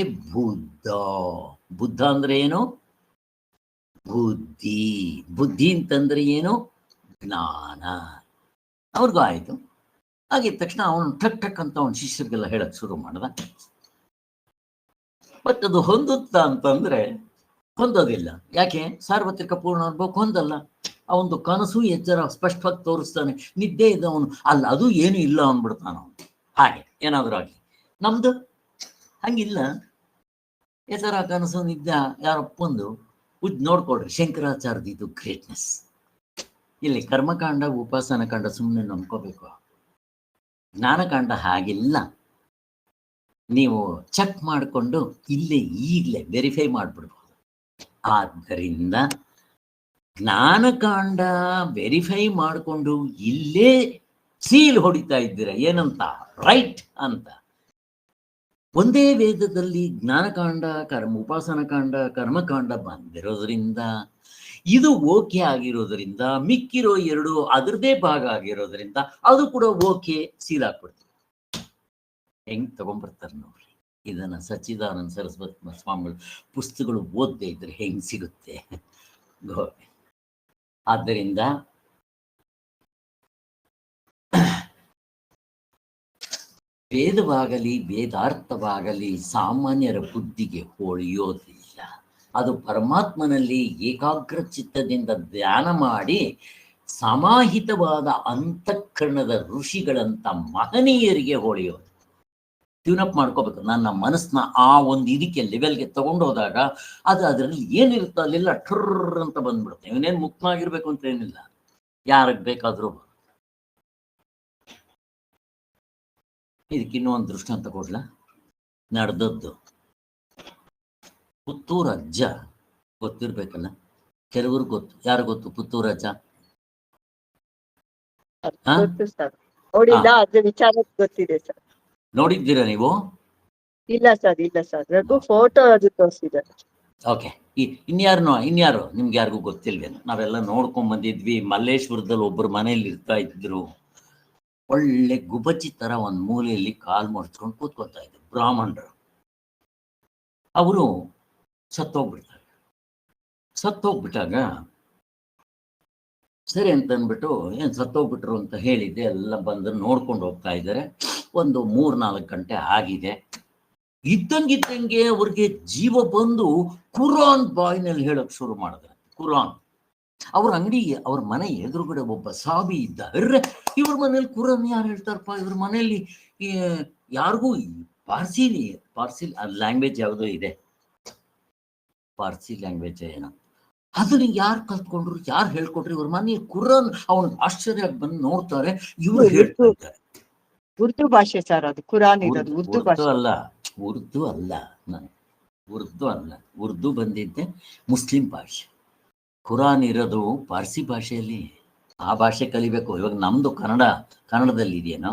ಬುದ್ಧ ಅಂದ್ರೆ ಏನು? ಬುದ್ಧಿ ಅಂತಂದ್ರೆ ಏನು? ಜ್ಞಾನ. ಅವ್ರಿಗೂ ಆಯ್ತು. ಆಗಿದ ತಕ್ಷಣ ಅವನು ಟಕ್ ಅಂತ ಅವನ ಶಿಷ್ಯರಿಗೆಲ್ಲ ಹೇಳಕ್ ಶುರು ಮಾಡ್ದ. ಬಟ್ ಅದು ಹೊಂದುತ್ತಾ ಅಂತಂದ್ರೆ ಹೊಂದೋದಿಲ್ಲ. ಯಾಕೆ? ಸಾರ್ವತ್ರಿಕ ಪೂರ್ಣ ಅನುಭವಕ್ಕೆ ಹೊಂದಲ್ಲ. ಅವನದು ಕನಸು ಎಚ್ಚರ ಸ್ಪಷ್ಟವಾಗಿ ತೋರಿಸ್ತಾನೆ. ನಿದ್ದೆ ಇದ್ದವನು ಅಲ್ಲ, ಅದು ಏನು ಇಲ್ಲ ಅಂದ್ಬಿಡ್ತಾನ ಅವನು. ಹಾಗೆ ಏನಾದರೂ ಆಗಲಿ. ನಮ್ದು ಹಂಗಿಲ್ಲ. ಎಚ್ಚರ, ಕನಸು, ನಿದ್ದೆ ಯಾರಪ್ಪಂದು ನೋಡ್ಕೊಡ್ರಿ. ಶಂಕರಾಚಾರ್ಯದ ಇದು ಗ್ರೇಟ್ನೆಸ್. ಇಲ್ಲಿ ಕರ್ಮಕಾಂಡ, ಉಪಾಸನ ಕಾಂಡ ಸುಮ್ಮನೆ ನಂಬ್ಕೋಬೇಕು. ಜ್ಞಾನಕಾಂಡ ಹಾಗಿಲ್ಲ. ನೀವು ಚೆಕ್ ಮಾಡಿಕೊಂಡು ಇಲ್ಲೇ ಈಗಲೇ ವೆರಿಫೈ ಮಾಡಿಬಿಡ್ಬೋದು. ಆದ್ದರಿಂದ ಜ್ಞಾನಕಾಂಡ ವೆರಿಫೈ ಮಾಡಿಕೊಂಡು ಇಲ್ಲೇ ಸೀಲ್ ಹೊಡಿತಾ ಇದ್ದೀರ. ಏನಂತ? ರೈಟ್ ಅಂತ. ಒಂದೇ ವೇದದಲ್ಲಿ ಜ್ಞಾನಕಾಂಡ, ಉಪಾಸನ ಕಾಂಡ, ಕರ್ಮಕಾಂಡ ಬಂದಿರೋದ್ರಿಂದ, ಇದು ಓಕೆ ಆಗಿರೋದ್ರಿಂದ, ಮಿಕ್ಕಿರೋ 2 ಅದರದೇ ಭಾಗ ಆಗಿರೋದ್ರಿಂದ ಅದು ಕೂಡ ಓಕೆ, ಸೀಲ್ ಹಾಕ್ಬಿಡ್ತೀವಿ. ಹೆಂಗ್ ತಗೊಂಡ್ಬರ್ತಾರೆ ನೋಡ್ರಿ ಇದನ್ನ. ಸಚ್ಚಿದಾನಂದ ಸರಸ್ವತಿ ಸ್ವಾಮಿಗಳು ಪುಸ್ತಕಗಳು ಓದದೇ ಇದ್ರೆ ಹೆಂಗ್ ಸಿಗುತ್ತೆ? ಆದ್ದರಿಂದ ವೇದವಾಗಲಿ ವೇದಾರ್ಥವಾಗಲಿ ಸಾಮಾನ್ಯರ ಬುದ್ಧಿಗೆ ಹೊಳೆಯೋದಿಲ್ಲ. ಅದು ಪರಮಾತ್ಮನಲ್ಲಿ ಏಕಾಗ್ರ ಚಿತ್ತದಿಂದ ಧ್ಯಾನ ಮಾಡಿ ಸಮಾಹಿತವಾದ ಅಂತಃಕರಣದ ಋಷಿಗಳಂತ ಮಹನೀಯರಿಗೆ ಹೊಳೆಯೋದು. ಟ್ಯೂನಪ್ ಮಾಡ್ಕೋಬೇಕು. ನನ್ನ ಮನಸ್ಸನ್ನ ಆ ಒಂದು ಇದಕ್ಕೆ ಲೆವೆಲ್ಗೆ ತಗೊಂಡೋದಾಗ ಅದು ಅದರಲ್ಲಿ ಏನಿರುತ್ತೋ ಅಲ್ಲೆಲ್ಲ ಠರ್ರ್ ಅಂತ ಬಂದ್ಬಿಡುತ್ತೆ. ಇವನೇನು ಮುಕ್ತವಾಗಿರ್ಬೇಕು ಅಂತ ಏನಿಲ್ಲ, ಯಾರಿಗೆ ಬೇಕಾದ್ರೂ. ಇದಕ್ಕೆ ಇನ್ನೂ ಒಂದು ದೃಷ್ಟಾಂತ ಕೊಡ್ಲ. ನಡೆದದ್ದು ಪುತ್ತೂರು ಅಜ್ಜ ಗೊತ್ತಿರ್ಬೇಕಲ್ಲ, ಕೆಲವರು ಗೊತ್ತು. ಯಾರು ಗೊತ್ತು ಪುತ್ತೂರು ಅಜ್ಜ? ಗೊತ್ತು ಸರ್, ನೋಡಿಲ್ಲ, ಅದ್ರ ವಿಚಾರ ಗೊತ್ತಿದೆ ಸರ್. ನೋಡಿದ್ದೀರಾ ನೀವು? ಇಲ್ಲ ಸರ್ ರಘು ಫೋಟೋ ಅದು ತೋರಿಸಿದ್ದಾರೆ. ಓಕೆ. ಇನ್ಯಾರು ನಿಮ್ಗೆ ಯಾರಿಗೂ ಗೊತ್ತಿಲ್ವೇನು? ನಾವೆಲ್ಲ ನೋಡ್ಕೊಂಡ್ ಬಂದಿದ್ವಿ. ಮಲ್ಲೇಶ್ವರದಲ್ಲಿ ಒಬ್ಬರು ಮನೇಲಿ ಇರ್ತಾ ಇದ್ರು. ಒಳ್ಳೆ ಗುಬಚ್ಚಿ ತರ ಒಂದ್ ಮೂಲೆಯಲ್ಲಿ ಕಾಲ್ ಮಡ್ಚ್ಕೊಂಡು ಕೂತ್ಕೊತಾ ಇದ್ರು ಬ್ರಾಹ್ಮಣರು. ಅವರು ಸತ್ತೋಗ್ಬಿಟ್ಟಾಗ ಸರಿ ಅಂತ ಅಂದ್ಬಿಟ್ಟು ಏನ್ ಸತ್ತೋಗ್ಬಿಟ್ರು ಅಂತ ಹೇಳಿದ್ದೆ, ಎಲ್ಲ ಬಂದು ನೋಡ್ಕೊಂಡು ಹೋಗ್ತಾ ಇದ್ದಾರೆ. ಒಂದು 3-4 ಗಂಟೆ ಆಗಿದೆ. ಇದ್ದಂಗೆ ಅವ್ರಿಗೆ ಜೀವ ಬಂದು ಕುರಾನ್ ಬಾಯ್ನಲ್ಲಿ ಹೇಳಕ್ ಶುರು ಮಾಡಿದ್ರೆ. ಕುರಾನ್ ಅವ್ರ ಅಂಗಡಿಗೆ, ಅವ್ರ ಮನೆ ಎದುರುಗಡೆ ಒಬ್ಬ ಸಾಬಿ ಇದ್ದ. ಇವ್ರ ಮನೇಲಿ ಕುರಾನ್ ಯಾರು ಹೇಳ್ತಾರಪ್ಪ? ಇವ್ರ ಮನೆಯಲ್ಲಿ ಯಾರಿಗೂ ಪಾರ್ಸಿ ಲ್ಯಾಂಗ್ವೇಜ್ ಯಾವುದೋ ಇದೆ, ಪಾರ್ಸಿ ಲ್ಯಾಂಗ್ವೇಜ್ ಏನೋ, ಅದನ್ನ ಯಾರು ಕಲ್ತ್ಕೊಂಡ್ರು, ಯಾರು ಹೇಳ್ಕೊಟ್ರು? ಇವ್ರ ಮನೆ ಕುರಾನ್. ಅವನ್ ಆಶ್ಚರ್ಯ ಬಂದು ನೋಡ್ತಾರೆ, ಇವ್ರು ಹೇಳ್ತಾ ಇದ್ದಾರೆ. ಉರ್ದು ಭಾಷೆ ಸರ್ ಅದು, ಕುರಾನ್ ಇರೋದು ಉರ್ದು ಭಾಷೆ ಅಲ್ಲ. ಉರ್ದು ಬಂದಿದ್ದೆ ಮುಸ್ಲಿಂ ಭಾಷೆ. ಕುರಾನ್ ಇರೋದು ಪಾರ್ಸಿ ಭಾಷೆಯಲ್ಲಿ. ಆ ಭಾಷೆ ಕಲಿಬೇಕು. ಇವಾಗ ನಮ್ದು ಕನ್ನಡದಲ್ಲಿ ಇದೆಯೇನೋ,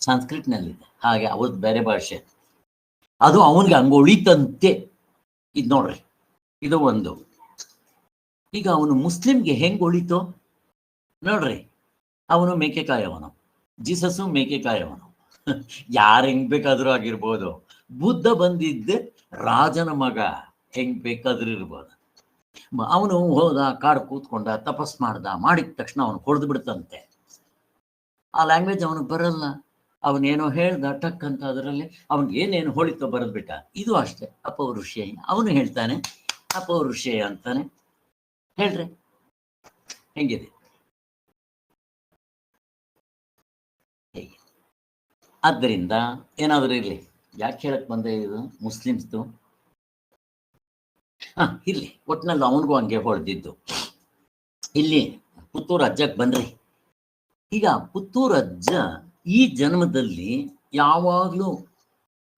ಸಂಸ್ಕೃತ್ನಲ್ಲಿದೆ. ಹಾಗೆ ಅವ್ರದ್ದು ಬೇರೆ ಭಾಷೆ. ಅದು ಅವನಿಗೆ ಹಂಗ ಉಳಿತಂತೆ. ಇದು ನೋಡ್ರಿ, ಇದು ಒಂದು. ಈಗ ಅವನು ಮುಸ್ಲಿಂಗೆ ಹೆಂಗ್ ಉಳಿತು ನೋಡ್ರಿ. ಅವನು ಮೇಕೆಕಾಯವನು, ಜೀಸಸ್ಸು ಮೇಕೆಕಾಯವನು. ಯಾರು ಹೆಂಗ್ ಬೇಕಾದ್ರೂ ಆಗಿರ್ಬೋದು. ಬುದ್ಧ ಬಂದಿದ್ದೆ ರಾಜನ ಮಗ, ಹೆಂಗ್ ಬೇಕಾದ್ರೂ ಇರ್ಬೋದು. ಅವನು ಹೋದ, ಕಾಡು ಕೂತ್ಕೊಂಡ, ತಪಸ್ ಮಾಡಿದ ತಕ್ಷಣ ಅವನು ಹೊಡೆದು ಬಿಡ್ತಂತೆ. ಆ ಲ್ಯಾಂಗ್ವೇಜ್ ಅವನಿಗೆ ಬರಲ್ಲ. ಅವನೇನೋ ಹೇಳ್ದ ಟಕ್ ಅಂತ, ಅದರಲ್ಲಿ ಅವನಿಗೆ ಏನೇನು ಹೊಳಿತೋ ಬರೆದ್ಬಿಟ್ಟ. ಇದು ಅಷ್ಟೇ ಅಪೌರುಷೇಯ. ಅವನು ಹೇಳ್ತಾನೆ ಅಪೌರುಷೇಯ ಅಂತಾನೆ. ಹೇಳ್ರಿ ಹೆಂಗಿದೆ? ಹೇಗೆ? ಆದ್ದರಿಂದ ಏನಾದರೂ ಇರ್ಲಿ, ಯಾಕೆ ಹೇಳಕ್ ಬಂದೆ ಇದು ಮುಸ್ಲಿಮ್ಸ್ದು? ಇರ್ಲಿ, ಒಟ್ಟಿನಲ್ಲಿ ಅವನಿಗೂ ಹಂಗೆ ಹೊಡೆದಿದ್ದು. ಇಲ್ಲಿ ಪುತ್ತೂರು ಅಜ್ಜಕ್ಕೆ ಬನ್ರಿ. ಈಗ ಪುತ್ತೂರು ಅಜ್ಜ ಈ ಜನ್ಮದಲ್ಲಿ ಯಾವಾಗ್ಲೂ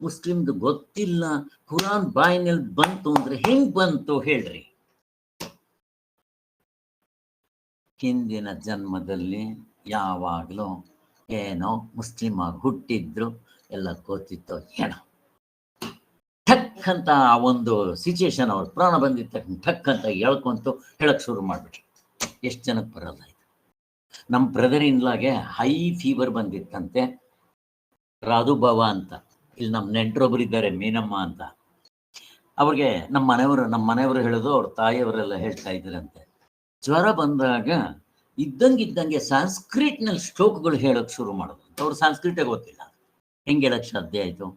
ಮುಸ್ಲಿಮ್ದು ಗೊತ್ತಿಲ್ಲ, ಕುರಾನ್ ಬಾಯಿನಲ್ಲಿ ಬಂತು ಅಂದ್ರೆ ಹೆಂಗ್ ಬಂತು ಹೇಳ್ರಿ? ಹಿಂದಿನ ಜನ್ಮದಲ್ಲಿ ಯಾವಾಗ್ಲೂ ಏನೋ ಮುಸ್ಲಿಂ ಆಗಿ ಹುಟ್ಟಿದ್ರು, ಎಲ್ಲ ಗೊತ್ತಿತ್ತೋ ಏನೋ. ಠಕ್ ಅಂತ ಆ ಒಂದು ಸಿಚುಯೇಷನ್, ಅವ್ರ ಪ್ರಾಣ ಬಂದಿದ್ದ ತಕ್ಷಣ ಠಕ್ ಅಂತ ಹೇಳ್ಕೊಂತು ಹೇಳಕ್ ಶುರು ಮಾಡ್ಬಿಟ್ರು. ಎಷ್ಟು ಜನಕ್ಕೆ ಬರಲ್ಲ ಇದು? ನಮ್ಮ ಬ್ರದರ್ ಇನ್ಲಾಗೆ ಹೈ ಫೀವರ್ ಬಂದಿತ್ತಂತೆ. ರಾಧುಭವ ಅಂತ, ಇಲ್ಲಿ ನಮ್ಮ ನೆಂಟರೊಬ್ರು ಇದ್ದಾರೆ, ಮೀನಮ್ಮ ಅಂತ. ಅವ್ರಿಗೆ ನಮ್ಮ ಮನೆಯವರು ಹೇಳೋದು, ಅವ್ರ ತಾಯಿಯವರೆಲ್ಲ ಹೇಳ್ತಾ ಇದ್ರಂತೆ, ಜ್ವರ ಬಂದಾಗ ಇದ್ದಂಗೆ ಸಂಸ್ಕೃತ್ನಲ್ಲಿ ಶ್ಲೋಕಗಳು ಹೇಳಕ್ ಶುರು ಮಾಡೋದು. ಅವ್ರು ಸಂಸ್ಕೃತ ಗೊತ್ತಿಲ್ಲ, ಹೆಂಗೆ ಹೇಳಕ್ ಸಾಧ್ಯ ಆಯ್ತು?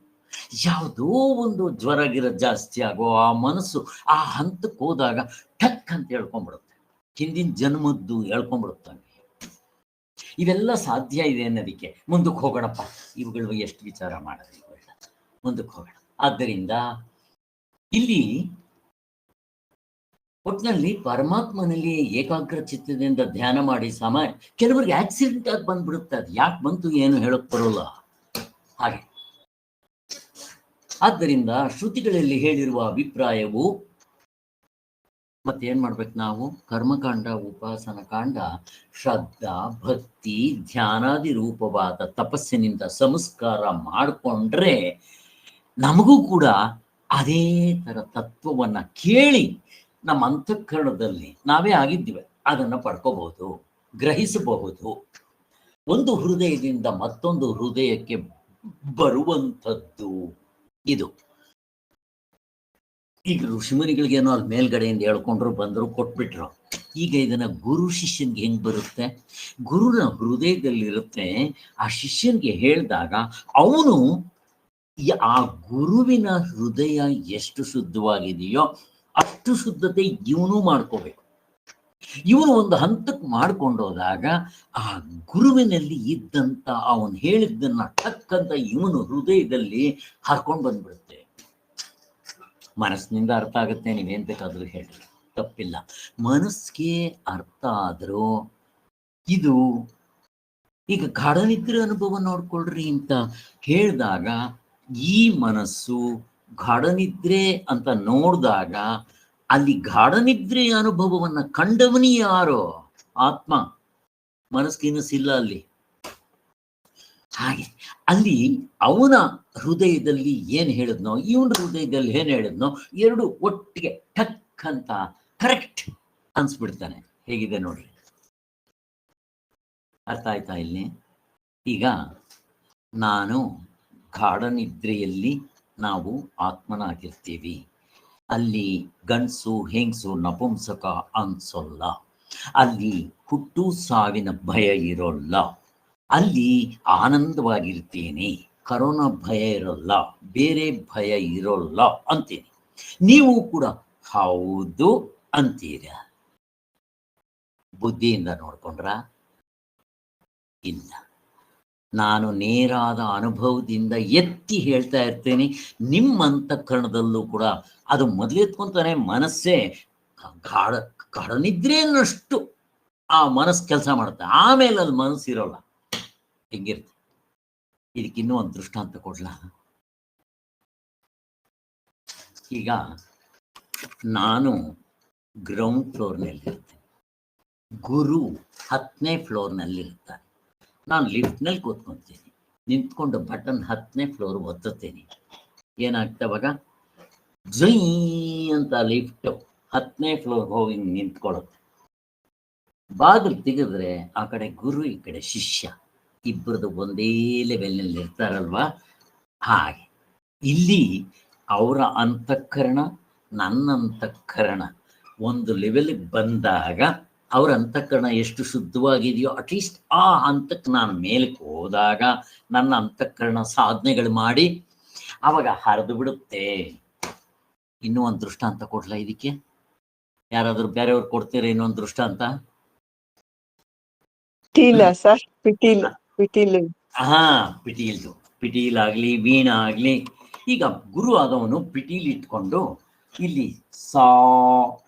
ಯಾವುದೋ ಒಂದು ಜ್ವರ ಗಿರ ಜಾಸ್ತಿ ಆಗೋ ಆ ಮನಸ್ಸು ಆ ಹಂತಕ್ಕೆ ಹೋದಾಗ ಠಕ್ ಅಂತ ಹೇಳ್ಕೊಂಡ್ಬಿಡುತ್ತೆ. ಹಿಂದಿನ ಜನ್ಮದ್ದು ಹೇಳ್ಕೊಂಡ್ಬಿಡುತ್ತೆ. ಇವೆಲ್ಲ ಸಾಧ್ಯ ಇದೆ ಅನ್ನೋದಕ್ಕೆ ಮುಂದಕ್ಕೆ ಹೋಗೋಣಪ್ಪ. ಇವುಗಳು ಎಷ್ಟು ವಿಚಾರ ಮಾಡೋದು, ಇವೆಲ್ಲ ಮುಂದಕ್ಕೆ ಹೋಗೋಣ. ಆದ್ದರಿಂದ ಇಲ್ಲಿ ಒಟ್ಟಿನಲ್ಲಿ ಪರಮಾತ್ಮನಲ್ಲಿ ಏಕಾಗ್ರ ಚಿತ್ತದಿಂದ ಧ್ಯಾನ ಮಾಡಿ ಸಮಯ, ಕೆಲವರಿಗೆ ಆಕ್ಸಿಡೆಂಟ್ ಆಗಿ ಬಂದ್ಬಿಡುತ್ತೆ. ಅದು ಯಾಕೆ ಬಂತು ಏನು ಹೇಳಕ್ ಬರೋಲ್ಲ ಹಾಗೆ. ಆದ್ದರಿಂದ ಶ್ರುತಿಗಳಲ್ಲಿ ಹೇಳಿರುವ ಅಭಿಪ್ರಾಯವು ಮತ್ತೇನ್ ಮಾಡ್ಬೇಕು ನಾವು? ಕರ್ಮಕಾಂಡ, ಉಪಾಸನ ಕಾಂಡ, ಶ್ರದ್ಧಾ, ಭಕ್ತಿ, ಧ್ಯಾನಾದಿ ರೂಪವಾದ ತಪಸ್ಸಿನಿಂದ ಸಂಸ್ಕಾರ ಮಾಡಿಕೊಂಡ್ರೆ ನಮಗೂ ಕೂಡ ಅದೇ ತರ ತತ್ವವನ್ನ ಕೇಳಿ ನಮ್ಮ ಅಂತಃಕರಣದಲ್ಲಿ ನಾವೇ ಆಗಿದ್ದೀವಿ ಅದನ್ನ ಪಡ್ಕೋಬಹುದು, ಗ್ರಹಿಸಬಹುದು. ಒಂದು ಹೃದಯದಿಂದ ಮತ್ತೊಂದು ಹೃದಯಕ್ಕೆ ಬರುವಂಥದ್ದು ಇದು. ಈಗ ಋಷಿಮುನಿಗಳಿಗೇನೋ ಅಲ್ಲಿ ಮೇಲ್ಗಡೆಯಿಂದ ಹೇಳ್ಕೊಂಡ್ರು, ಬಂದರು, ಕೊಟ್ಬಿಟ್ರು. ಈಗ ಇದನ್ನ ಗುರು ಶಿಷ್ಯನ್ಗೆ ಹೆಂಗ್ ಬರುತ್ತೆ? ಗುರುನ ಹೃದಯದಲ್ಲಿರುತ್ತೆ. ಆ ಶಿಷ್ಯನ್ಗೆ ಹೇಳಿದಾಗ ಅವನು ಆ ಗುರುವಿನ ಹೃದಯ ಎಷ್ಟು ಶುದ್ಧವಾಗಿದೆಯೋ ಅಷ್ಟು ಶುದ್ಧತೆ ಇವನು ಮಾಡ್ಕೋಬೇಕು. ಇವನು ಒಂದು ಹಂತಕ್ಕೆ ಮಾಡ್ಕೊಂಡೋದಾಗ ಆ ಗುರುವಿನಲ್ಲಿ ಇದ್ದಂತ ಅವನು ಹೇಳಿದ್ದನ್ನ ಟಕ್ಕಂತ ಇವನು ಹೃದಯದಲ್ಲಿ ಹರ್ಕೊಂಡು ಬಂದ್ಬಿಡುತ್ತೆ. ಮನಸ್ಸಿನಿಂದ ಅರ್ಥ ಆಗುತ್ತೆ, ನೀವೇನ್ ಬೇಕಾದ್ರೂ ಹೇಳಿ ತಪ್ಪಿಲ್ಲ. ಮನಸ್ಸಿಗೆ ಅರ್ಥ ಆದ್ರೂ ಇದು ಈಗ ಗಾಢನಿದ್ರೆ ಅನುಭವ ನೋಡ್ಕೊಳ್ರಿ ಅಂತ ಹೇಳಿದಾಗ, ಈ ಮನಸ್ಸು ಗಾಢನಿದ್ರೆ ಅಂತ ನೋಡಿದಾಗ ಅಲ್ಲಿ ಗಾಢನಿದ್ರೆ ಅನುಭವವನ್ನ ಕಂಡವನಿ ಯಾರೋ? ಆತ್ಮ. ಮನಸ್ಸಿನಸಿಲ್ಲ ಅಲ್ಲಿ. ಹಾಗೆ ಅಲ್ಲಿ ಅವನ ಹೃದಯದಲ್ಲಿ ಏನ್ ಹೇಳಿದ್ನೋ ಇವನ ಹೃದಯದಲ್ಲಿ ಏನ್ ಹೇಳಿದ್ನೋ ಎರಡು ಒಟ್ಟಿಗೆ ಟಕ್ ಅಂತ ಕರೆಕ್ಟ್ ಅನ್ಸ್ಬಿಡ್ತಾನೆ. ಹೇಗಿದೆ ನೋಡ್ರಿ, ಅರ್ಥ ಆಯ್ತಾ ಇಲ್ಲಿ? ಈಗ ನಾನು ಗಾಢ ನಿದ್ರೆಯಲ್ಲಿ ನಾವು ಆತ್ಮನಾಗಿರ್ತೀವಿ. ಅಲ್ಲಿ ಗಂಡಸು ಹೆಂಗಸು ನಪುಂಸಕ ಅನ್ಸೋಲ್ಲ. ಅಲ್ಲಿ ಹುಟ್ಟು ಸಾವಿನ ಭಯ ಇರೋಲ್ಲ. ಅಲ್ಲಿ ಆನಂದವಾಗಿರ್ತೀನಿ, ಕರೋನಾ ಭಯ ಇರೋಲ್ಲ, ಬೇರೆ ಭಯ ಇರೋಲ್ಲ ಅಂತೀನಿ. ನೀವು ಕೂಡ ಹೌದು ಅಂತೀರ. ಬುದ್ಧಿಯಿಂದ ನೋಡ್ಕೊಂಡ್ರ? ಇಲ್ಲ. ನಾನು ನೇರಾದ ಅನುಭವದಿಂದ ಎತ್ತಿ ಹೇಳ್ತಾ ಇರ್ತೇನೆ. ನಿಮ್ಮ ಅಂತಃಕರಣದಲ್ಲೂ ಕೂಡ ಅದು ಮೊದಲೆತ್ಕೊಂತಾನೆ. ಮನಸ್ಸೇ ಗಾಢ ನಿದ್ರೆಯನ್ನಷ್ಟು ಆ ಮನಸ್ಸು ಕೆಲಸ ಮಾಡುತ್ತೆ. ಆಮೇಲೆ ಅದು ಮನಸ್ಸು ಇರೋಲ್ಲ. ಹೆಂಗಿರುತ್ತೆ? ಇದಕ್ಕಿನ್ನೂ ಒಂದು ದೃಷ್ಟಾಂತ ಕೊಡ್ಲಾ? ಈಗ ನಾನು ಗ್ರೌಂಡ್ ಫ್ಲೋರ್ನಲ್ಲಿರ್ತೇನೆ, ಗುರು 10ನೇ ಫ್ಲೋರ್ನಲ್ಲಿರ್ತಾನೆ. ನಾನು ಲಿಫ್ಟ್ನಲ್ಲಿ ಕೂತ್ಕೊತೀನಿ, ನಿಂತ್ಕೊಂಡು ಬಟನ್ 10ನೇ ಫ್ಲೋರ್ ಒತ್ತುತ್ತೇನೆ. ಏನಾಗ್ತವಾಗ ಜೈ ಅಂತ ಲಿಫ್ಟ್ 10ನೇ ಫ್ಲೋರ್ ಹೋಗಿ ನಿಂತ್ಕೊಳ್ಳುತ್ತೆ. ಬಾಗಿಲು ತೆಗೆದ್ರೆ ಆ ಕಡೆ ಗುರು, ಈ ಕಡೆ ಶಿಷ್ಯ, ಇಬ್ಬರದು ಒಂದೇ ಲೆವೆಲ್ನಲ್ಲಿ ಇರ್ತಾರಲ್ವಾ? ಹಾಗೆ ಇಲ್ಲಿ ಅವರ ಅಂತಃಕರಣ ನನ್ನ ಅಂತಃಕರಣ ಒಂದು ಲೆವೆಲ್ಗೆ ಬಂದಾಗ ಅವ್ರ ಅಂತಃಕರಣ ಎಷ್ಟು ಶುದ್ಧವಾಗಿದೆಯೋ ಅಟ್ಲೀಸ್ಟ್ ಆ ಹಂತಕ್ಕೆ ನಾನು ಮೇಲಕ್ಕೆ ಹೋದಾಗ ನನ್ನ ಅಂತಃಕರಣ ಸಾಧನೆಗಳು ಮಾಡಿ ಅವಾಗ ಹರಿದು ಬಿಡುತ್ತೆ. ಇನ್ನೂ ಒಂದು ದೃಷ್ಟಾಂತ ಕೊಡ್ಲಾ ಇದಕ್ಕೆ? ಯಾರಾದ್ರೂ ಬೇರೆಯವ್ರು ಕೊಡ್ತೀರಾ ಇನ್ನೊಂದು ದೃಷ್ಟಾಂತ? ಪಿಟೀಲ ಸರ್, ಪಿಟೀಲ್. ಪಿಟೀಲ್ ಆಗ್ಲಿ, ವೀಣ ಆಗ್ಲಿ. ಈಗ ಗುರು ಆದವನು ಪಿಟೀಲ್ ಇಟ್ಕೊಂಡು ಇಲ್ಲಿ ಸಾ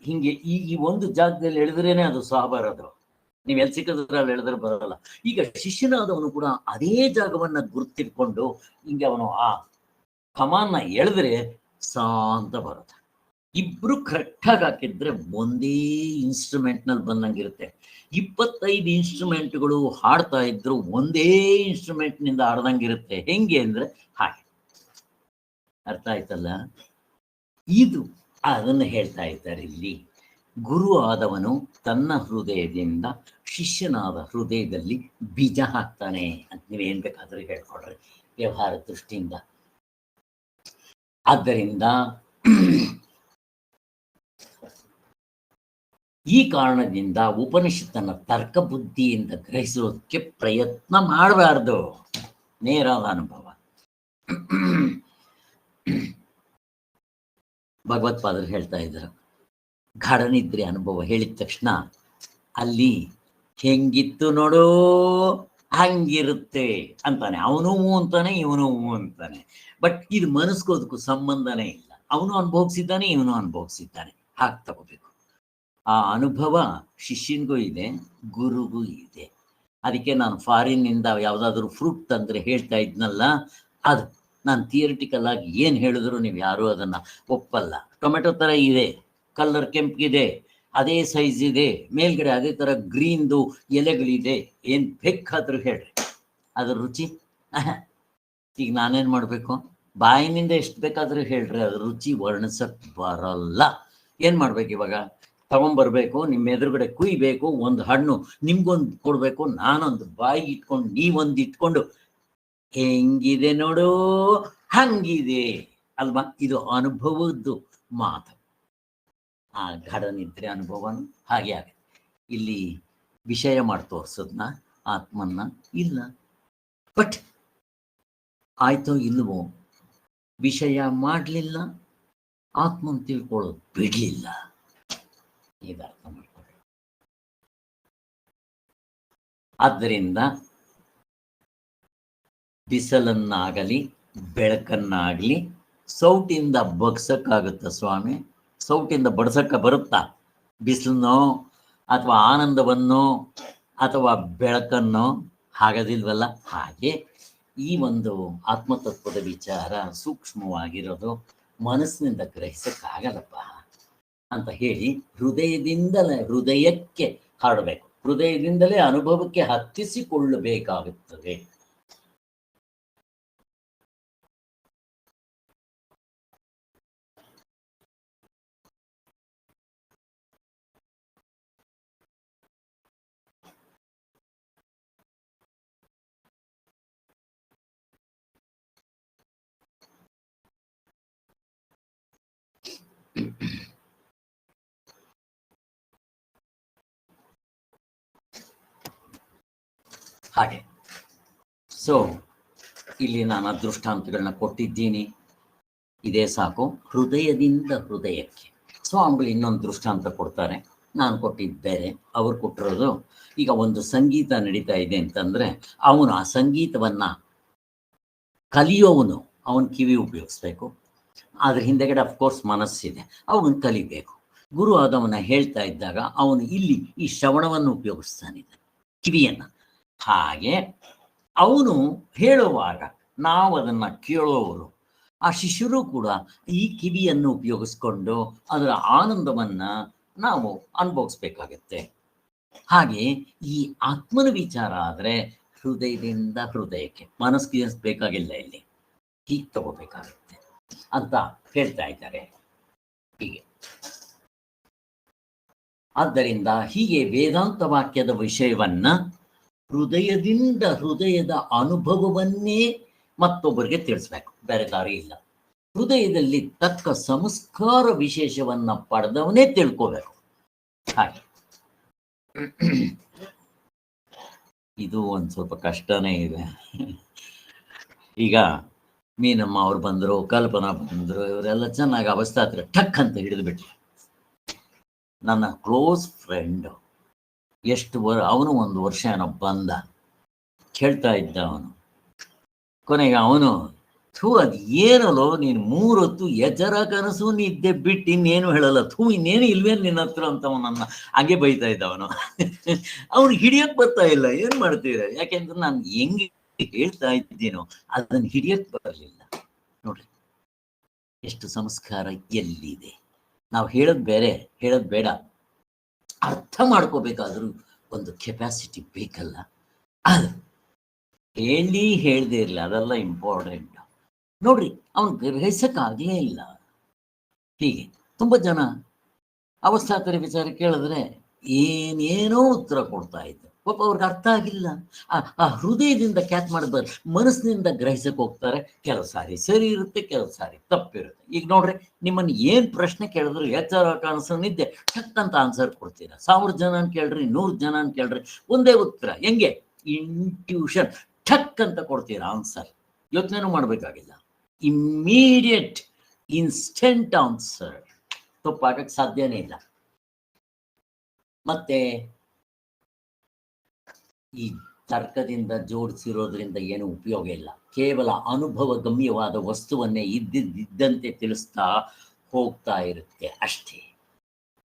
ಹಿಂಗೆ ಈ ಒಂದು ಜಾಗದಲ್ಲಿ ಎಳೆದ್ರೇನೆ ಅದು ಸಾ ಬರೋದು. ನೀವ್ ಎಲ್ಲಿ ಸಿಕ್ಕಿದ್ರಲ್ಲಿ ಎಳೆದ್ರೆ ಬರೋಲ್ಲ. ಈಗ ಶಿಷ್ಯನಾದವನು ಕೂಡ ಅದೇ ಜಾಗವನ್ನ ಗುರುತಿಟ್ಕೊಂಡು ಹಿಂಗೆ ಅವನು ಆ ಕಮಾನ್ನ ಎಳೆದ್ರೆ ಸಾ ಅಂತ ಬರುತ್ತೆ. ಇಬ್ರು ಕರೆಕ್ಟಾಗಿ ಹಾಕಿದ್ರೆ ಒಂದೇ ಇನ್ಸ್ಟ್ರೂಮೆಂಟ್ ನಲ್ಲಿ ಬಂದಂಗಿರುತ್ತೆ. 25 ಇನ್ಸ್ಟ್ರೂಮೆಂಟ್ಗಳು ಹಾಡ್ತಾ ಇದ್ರು ಒಂದೇ ಇನ್ಸ್ಟ್ರೂಮೆಂಟ್ ನಿಂದ ಹಾಡ್ದಂಗಿರುತ್ತೆ. ಹೆಂಗೆ ಅಂದ್ರೆ ಹಾಗೆ. ಅರ್ಥ ಆಯ್ತಲ್ಲ? ಇದು ಅದನ್ನ ಹೇಳ್ತಾ ಇದ್ದಾರೆ ಇಲ್ಲಿ. ಗುರು ಆದವನು ತನ್ನ ಹೃದಯದಿಂದ ಶಿಷ್ಯನಾದ ಹೃದಯದಲ್ಲಿ ಬೀಜ ಹಾಕ್ತಾನೆ ಅಂತ ನೀವೇನ್ ಬೇಕಾದ್ರೂ ಹೇಳ್ಕೊಡ್ರಿ ವ್ಯವಹಾರ ದೃಷ್ಟಿಯಿಂದ. ಆದ್ದರಿಂದ ಈ ಕಾರಣದಿಂದ ಉಪನಿಷತ್ತನ್ನ ತರ್ಕ ಬುದ್ಧಿಯಿಂದ ಗ್ರಹಿಸೋದಕ್ಕೆ ಪ್ರಯತ್ನ ಮಾಡಬಾರ್ದು. ನೇರಾದ ಅನುಭವ. ಭಗವತ್ಪಾದರು ಹೇಳ್ತಾ ಇದ್ರು, ಗಾಢನಿದ್ರೆ ಅನುಭವ ಹೇಳಿದ ತಕ್ಷಣ ಅಲ್ಲಿ ಹೆಂಗಿತ್ತು ನೋಡೋ ಹಂಗಿರುತ್ತೆ ಅಂತಾನೆ. ಅವನು ಅಂತಾನೆ, ಇವನು ಅಂತಾನೆ. ಬಟ್ ಇದು ಮನಸ್ಕೋದಕ್ಕೂ ಸಂಬಂಧನೇ ಇಲ್ಲ. ಅವನು ಅನುಭವಿಸಿದ್ದಾನೆ, ಇವನು ಅನುಭವಿಸಿದ್ದಾನೆ. ಹಾಗೆ ತಗೋಬೇಕು. ಆ ಅನುಭವ ಶಿಷ್ಯನಿಗೂ ಇದೆ, ಗುರುಗೂ ಇದೆ. ಅದಕ್ಕೆ ನಾನು ಫಾರಿನ್ನಿಂದ ಯಾವುದಾದ್ರೂ ಫ್ರೂಟ್ ತಂದ್ರೆ ಹೇಳ್ತಾ ಇದ್ನಲ್ಲ, ಅದು ನಾನು ಥಿಯರಿಟಿಕಲ್ ಆಗಿ ಏನು ಹೇಳಿದ್ರು ನೀವು ಯಾರೂ ಅದನ್ನ ಒಪ್ಪಲ್ಲ. ಟೊಮೆಟೊ ಥರ ಇದೆ, ಕಲರ್ ಕೆಂಪಿಗಿದೆ, ಅದೇ ಸೈಜ್ ಇದೆ, ಮೇಲ್ಗಡೆ ಅದೇ ಥರ ಗ್ರೀನ್ದು ಎಲೆಗಳಿದೆ, ಏನು ಬೇಕಾದ್ರೂ ಹೇಳ್ರಿ, ಅದ್ರ ರುಚಿ ಈಗ ನಾನೇನು ಮಾಡಬೇಕು? ಬಾಯಿನಿಂದ ಎಷ್ಟು ಬೇಕಾದ್ರೂ ಹೇಳ್ರಿ, ಅದ್ರ ರುಚಿ ವರ್ಣಿಸಕ್ ಬರಲ್ಲ. ಏನು ಮಾಡ್ಬೇಕು ಇವಾಗ? ತಗೊಂಬರ್ಬೇಕು, ನಿಮ್ಮ ಎದುರುಗಡೆ ಕುಯ್ಬೇಕು, ಒಂದು ಹಣ್ಣು ನಿಮ್ಗೊಂದು ಕೊಡ್ಬೇಕು, ನಾನೊಂದು ಬಾಯಿ ಇಟ್ಕೊಂಡು ನೀವೊಂದು ಇಟ್ಕೊಂಡು ಹೆಂಗಿದೆ ನೋಡು ಹಂಗಿದೆ ಅಲ್ವಾ? ಇದು ಅನುಭವದ್ದು ಮಾತು. ಆ ಗಾಢನಿದ್ರೆ ಅನುಭವನು ಹಾಗೆ ಆಗುತ್ತೆ. ಇಲ್ಲಿ ವಿಷಯ ಮಾಡಿ ತೋರ್ಸೋದ್ನ ಆತ್ಮನ್ನ ಇಲ್ಲ. ಬಟ್ ಆಯ್ತೋ ಇಲ್ವೋ, ವಿಷಯ ಮಾಡಲಿಲ್ಲ, ಆತ್ಮನ್ ತಿಳ್ಕೊಳ್ಳೋದು ಬಿಡ್ಲಿಲ್ಲ. ಇದು ಅರ್ಥ ಮಾಡ್ಕೊಳ್ಳಿ. ಆದ್ದರಿಂದ ಬಿಸಿಲನ್ನಾಗಲಿ ಬೆಳಕನ್ನಾಗಲಿ ಸೌಟಿಂದ ಬಗ್ಸಕ್ಕಾಗುತ್ತ ಸ್ವಾಮಿ? ಸೌಟಿಂದ ಬಡ್ಸಕ್ಕ ಬರುತ್ತಾ? ಬಿಸಿಲನ್ನೋ ಅಥವಾ ಆನಂದವನ್ನೋ ಅಥವಾ ಬೆಳಕನ್ನೋ? ಹಾಗದಿಲ್ವಲ್ಲ. ಹಾಗೆ ಈ ಒಂದು ಆತ್ಮತತ್ವದ ವಿಚಾರ ಸೂಕ್ಷ್ಮವಾಗಿರೋದು ಮನಸ್ಸಿನಿಂದ ಗ್ರಹಿಸಕ್ಕಾಗಲ್ಲಪ್ಪ ಅಂತ ಹೇಳಿ ಹೃದಯಕ್ಕೆ ಹರಡಬೇಕು. ಹೃದಯದಿಂದಲೇ ಅನುಭವಕ್ಕೆ ಹತ್ತಿಸಿಕೊಳ್ಳಬೇಕಾಗುತ್ತದೆ. ಹಾಗೆ ಸೊ ಇಲ್ಲಿ ನಾನು ದೃಷ್ಟಾಂತಗಳನ್ನ ಕೊಟ್ಟಿದ್ದೀನಿ, ಇದೇ ಸಾಕು. ಹೃದಯದಿಂದ ಹೃದಯಕ್ಕೆ ಸ್ವಾಮಿಗಳು ಇನ್ನೊಂದು ದೃಷ್ಟಾಂತ ಕೊಡ್ತಾರೆ, ನಾನು ಕೊಟ್ಟಿದ್ದು ಬೇರೆ, ಅವ್ರು ಕೊಟ್ಟಿರೋದು. ಈಗ ಒಂದು ಸಂಗೀತ ನಡೀತಾ ಇದೆ ಅಂತಂದ್ರೆ ಅವನು ಆ ಸಂಗೀತವನ್ನ ಕಲಿಯೋವನು ಅವನ ಕಿವಿ ಉಪಯೋಗಿಸ್ಬೇಕು, ಅದ್ರ ಹಿಂದೆಗಡೆ ಅಫ್ಕೋರ್ಸ್ ಮನಸ್ಸಿದೆ, ಅವನು ಕಲಿಬೇಕು. ಗುರು ಆದವನ ಹೇಳ್ತಾ ಇದ್ದಾಗ ಅವನು ಇಲ್ಲಿ ಈ ಶ್ರವಣವನ್ನು ಉಪಯೋಗಿಸ್ತಾನಿದ್ದ, ಕಿವಿಯನ್ನ. ಹಾಗೆ ಅವನು ಹೇಳುವಾಗ ನಾವು ಅದನ್ನ ಕೇಳೋವರು, ಆ ಶಿಷ್ಯರು ಕೂಡ ಈ ಕಿವಿಯನ್ನು ಉಪಯೋಗಿಸ್ಕೊಂಡು ಅದರ ಆನಂದವನ್ನ ನಾವು ಅನುಭವಿಸ್ಬೇಕಾಗತ್ತೆ. ಹಾಗೆ ಈ ಆತ್ಮನ ವಿಚಾರ ಆದ್ರೆ ಹೃದಯದಿಂದ ಹೃದಯಕ್ಕೆ, ಮನಸ್ಸಿಗೆ ಬೇಕಾಗಿಲ್ಲ, ಇಲ್ಲಿ ಹೀಗೆ ತಗೋಬೇಕಾಗುತ್ತೆ ಅಂತ ಹೇಳ್ತಾ ಇದ್ದಾರೆ. ಹೀಗೆ ಆದ್ದರಿಂದ ಹೀಗೆ ವೇದಾಂತ ವಾಕ್ಯದ ವಿಷಯವನ್ನ ಹೃದಯದಿಂದ ಹೃದಯದ ಅನುಭವವನ್ನೇ ಮತ್ತೊಬ್ಬರಿಗೆ ತಿಳಿಸ್ಬೇಕು, ಬೇರೆ ದಾರಿ ಇಲ್ಲ. ಹೃದಯದಲ್ಲಿ ತಕ್ಕ ಸಂಸ್ಕಾರ ವಿಶೇಷವನ್ನ ಪಡೆದವನೇ ತಿಳ್ಕೋಬೇಕು. ಹಾಗೆ ಇದು ಒಂದು ಸ್ವಲ್ಪ ಕಷ್ಟನೇ ಇದೆ. ಈಗ ಮೀನಮ್ಮ ಅವ್ರು ಬಂದರು, ಕಲ್ಪನಾ ಬಂದರು, ಇವರೆಲ್ಲ ಚೆನ್ನಾಗಿ ಅವಸ್ಥೆ ಹತ್ರ ಟಕ್ ಅಂತ ಹಿಡಿದುಬಿಟ್ರು. ನನ್ನ ಕ್ಲೋಸ್ ಫ್ರೆಂಡ್, ಅವನು 1 ವರ್ಷ ಏನೋ ಬಂದ, ಕೇಳ್ತಾ ಇದ್ದ ಅವನು. ಕೊನೆಗೆ ಅವನು ಅದು ಏನಲ್ಲೋ ನೀನು 3 ಹೊತ್ತು ಎಚ್ಚರ ಕನಸು ನಿದ್ದೆ ಬಿಟ್ಟು ಇನ್ನೇನು ಹೇಳಲ್ಲ, ಇನ್ನೇನು ಇಲ್ವೇ ನಿನ್ನ ಹತ್ರ ಅಂತ ಅವನನ್ನ ಹಾಗೆ ಬೈತಾ ಇದ್ದ ಅವನು. ಅವ್ನು ಹಿಡಿಯಕ್ ಬರ್ತಾ ಇಲ್ಲ, ಏನ್ ಮಾಡ್ತೀರ? ಯಾಕೆಂದ್ರೆ ನಾನು ಹೆಂಗೆ ಹೇಳ್ತಾ ಇದ್ದೀನೋ ಅದನ್ನ ಹಿಡಿಯಕ್ ಬರಲಿಲ್ಲ. ನೋಡ್ರಿ ಎಷ್ಟು ಸಂಸ್ಕಾರ ಎಲ್ಲಿದೆ. ನಾವು ಹೇಳೋದ್ ಬೇರೆ, ಹೇಳೋದ್ ಬೇಡ, ಅರ್ಥ ಮಾಡ್ಕೋಬೇಕಾದ್ರೂ ಒಂದು ಕೆಪಾಸಿಟಿ ಬೇಕಲ್ಲ. ಅದು ಹೇಳ್ದೇ ಇರಲಿ, ಅದೆಲ್ಲ ಇಂಪಾರ್ಟೆಂಟ್. ನೋಡ್ರಿ ಅವನು ಗ್ರಹಿಸಕ್ಕಾಗಲೇ ಇಲ್ಲ. ಹೀಗೆ ತುಂಬಾ ಜನ ಅವಸ್ಥಾತರ ವಿಚಾರ ಕೇಳಿದ್ರೆ ಏನೇನೋ ಉತ್ತರ ಕೊಡ್ತಾ ಇದ್ರು, ಪಾಪ ಅವ್ರಿಗೆ ಅರ್ಥ ಆಗಿಲ್ಲ. ಆ ಹೃದಯದಿಂದ ಕ್ಯಾಚ್ ಮಾಡಬಾರ್ದು, ಮನಸ್ಸಿನಿಂದ ಗ್ರಹಿಸಕ್ಕೆ ಹೋಗ್ತಾರೆ. ಕೆಲವು ಸಾರಿ ಸರಿ ಇರುತ್ತೆ, ಕೆಲವು ಸಾರಿ ತಪ್ಪಿರುತ್ತೆ. ಈಗ ನೋಡ್ರಿ, ನಿಮ್ಮನ್ನು ಏನ್ ಪ್ರಶ್ನೆ ಕೇಳಿದ್ರು ಎಚ್ಚರ ಕಾಣಿಸೋನಿದ್ದೆ ಟಕ್ ಅಂತ ಆನ್ಸರ್ ಕೊಡ್ತೀರಾ. 1000 ಜನ ಕೇಳ್ರಿ, 100 ಜನ ಕೇಳ್ರಿ, ಒಂದೇ ಉತ್ತರ. ಹೆಂಗೆ? ಇಂಟ್ಯೂಷನ್, ಟಕ್ ಅಂತ ಕೊಡ್ತೀರಾ ಆನ್ಸರ್, ಯೋಚನೆನೂ ಮಾಡ್ಬೇಕಾಗಿಲ್ಲ. ಇಮ್ಮಿಡಿಯೇಟ್ ಇನ್ಸ್ಟೆಂಟ್ ಆನ್ಸರ್, ತಪ್ಪಾಗಕ್ಕೆ ಸಾಧ್ಯನೇ ಇಲ್ಲ. ಮತ್ತೆ ಈ ತರ್ಕದಿಂದ ಜೋಡಿಸಿರೋದ್ರಿಂದ ಏನು ಉಪಯೋಗ ಇಲ್ಲ. ಕೇವಲ ಅನುಭವ ಗಮ್ಯವಾದ ವಸ್ತುವನ್ನೇ ಇದ್ದಂತೆ ತಿಳಿಸ್ತಾ ಹೋಗ್ತಾ ಇರುತ್ತೆ ಅಷ್ಟೇ.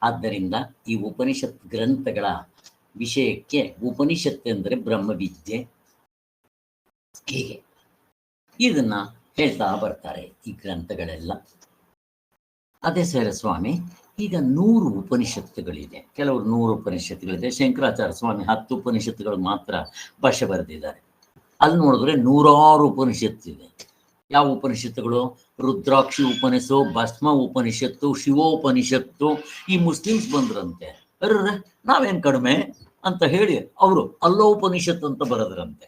ಆದ್ದರಿಂದ ಈ ಉಪನಿಷತ್ ಗ್ರಂಥಗಳ ವಿಷಯಕ್ಕೆ, ಉಪನಿಷತ್ ಎಂದರೆ ಬ್ರಹ್ಮವಿದ್ಯೆ, ಹೀಗೆ ಇದನ್ನ ಹೇಳ್ತಾ ಬರ್ತಾರೆ ಈ ಗ್ರಂಥಗಳೆಲ್ಲ. ಅದೇ ಸರ ಸ್ವಾಮಿ, ಈಗ 100 ಉಪನಿಷತ್ತುಗಳಿದೆ, ಕೆಲವರು 100 ಉಪನಿಷತ್ತುಗಳಿದೆ. ಶಂಕರಾಚಾರ್ಯ ಸ್ವಾಮಿ 10 ಉಪನಿಷತ್ತುಗಳು ಮಾತ್ರ ಭಾಷೆ ಬರೆದಿದ್ದಾರೆ. ಅಲ್ಲಿ ನೋಡಿದ್ರೆ 106 ಉಪನಿಷತ್ತಿದೆ. ಯಾವ ಉಪನಿಷತ್ತುಗಳು? ರುದ್ರಾಕ್ಷಿ ಉಪನಿಷತ್ತು, ಭಸ್ಮ ಉಪನಿಷತ್ತು, ಶಿವೋಪನಿಷತ್ತು. ಈ ಮುಸ್ಲಿಮ್ಸ್ ಬಂದ್ರಂತೆ, ಅರ್ರೆ ನಾವೇನ್ ಕಡಿಮೆ ಅಂತ ಹೇಳಿ ಅವರು ಅಲ್ಲೋಪನಿಷತ್ ಅಂತ ಬರೋದ್ರಂತೆ.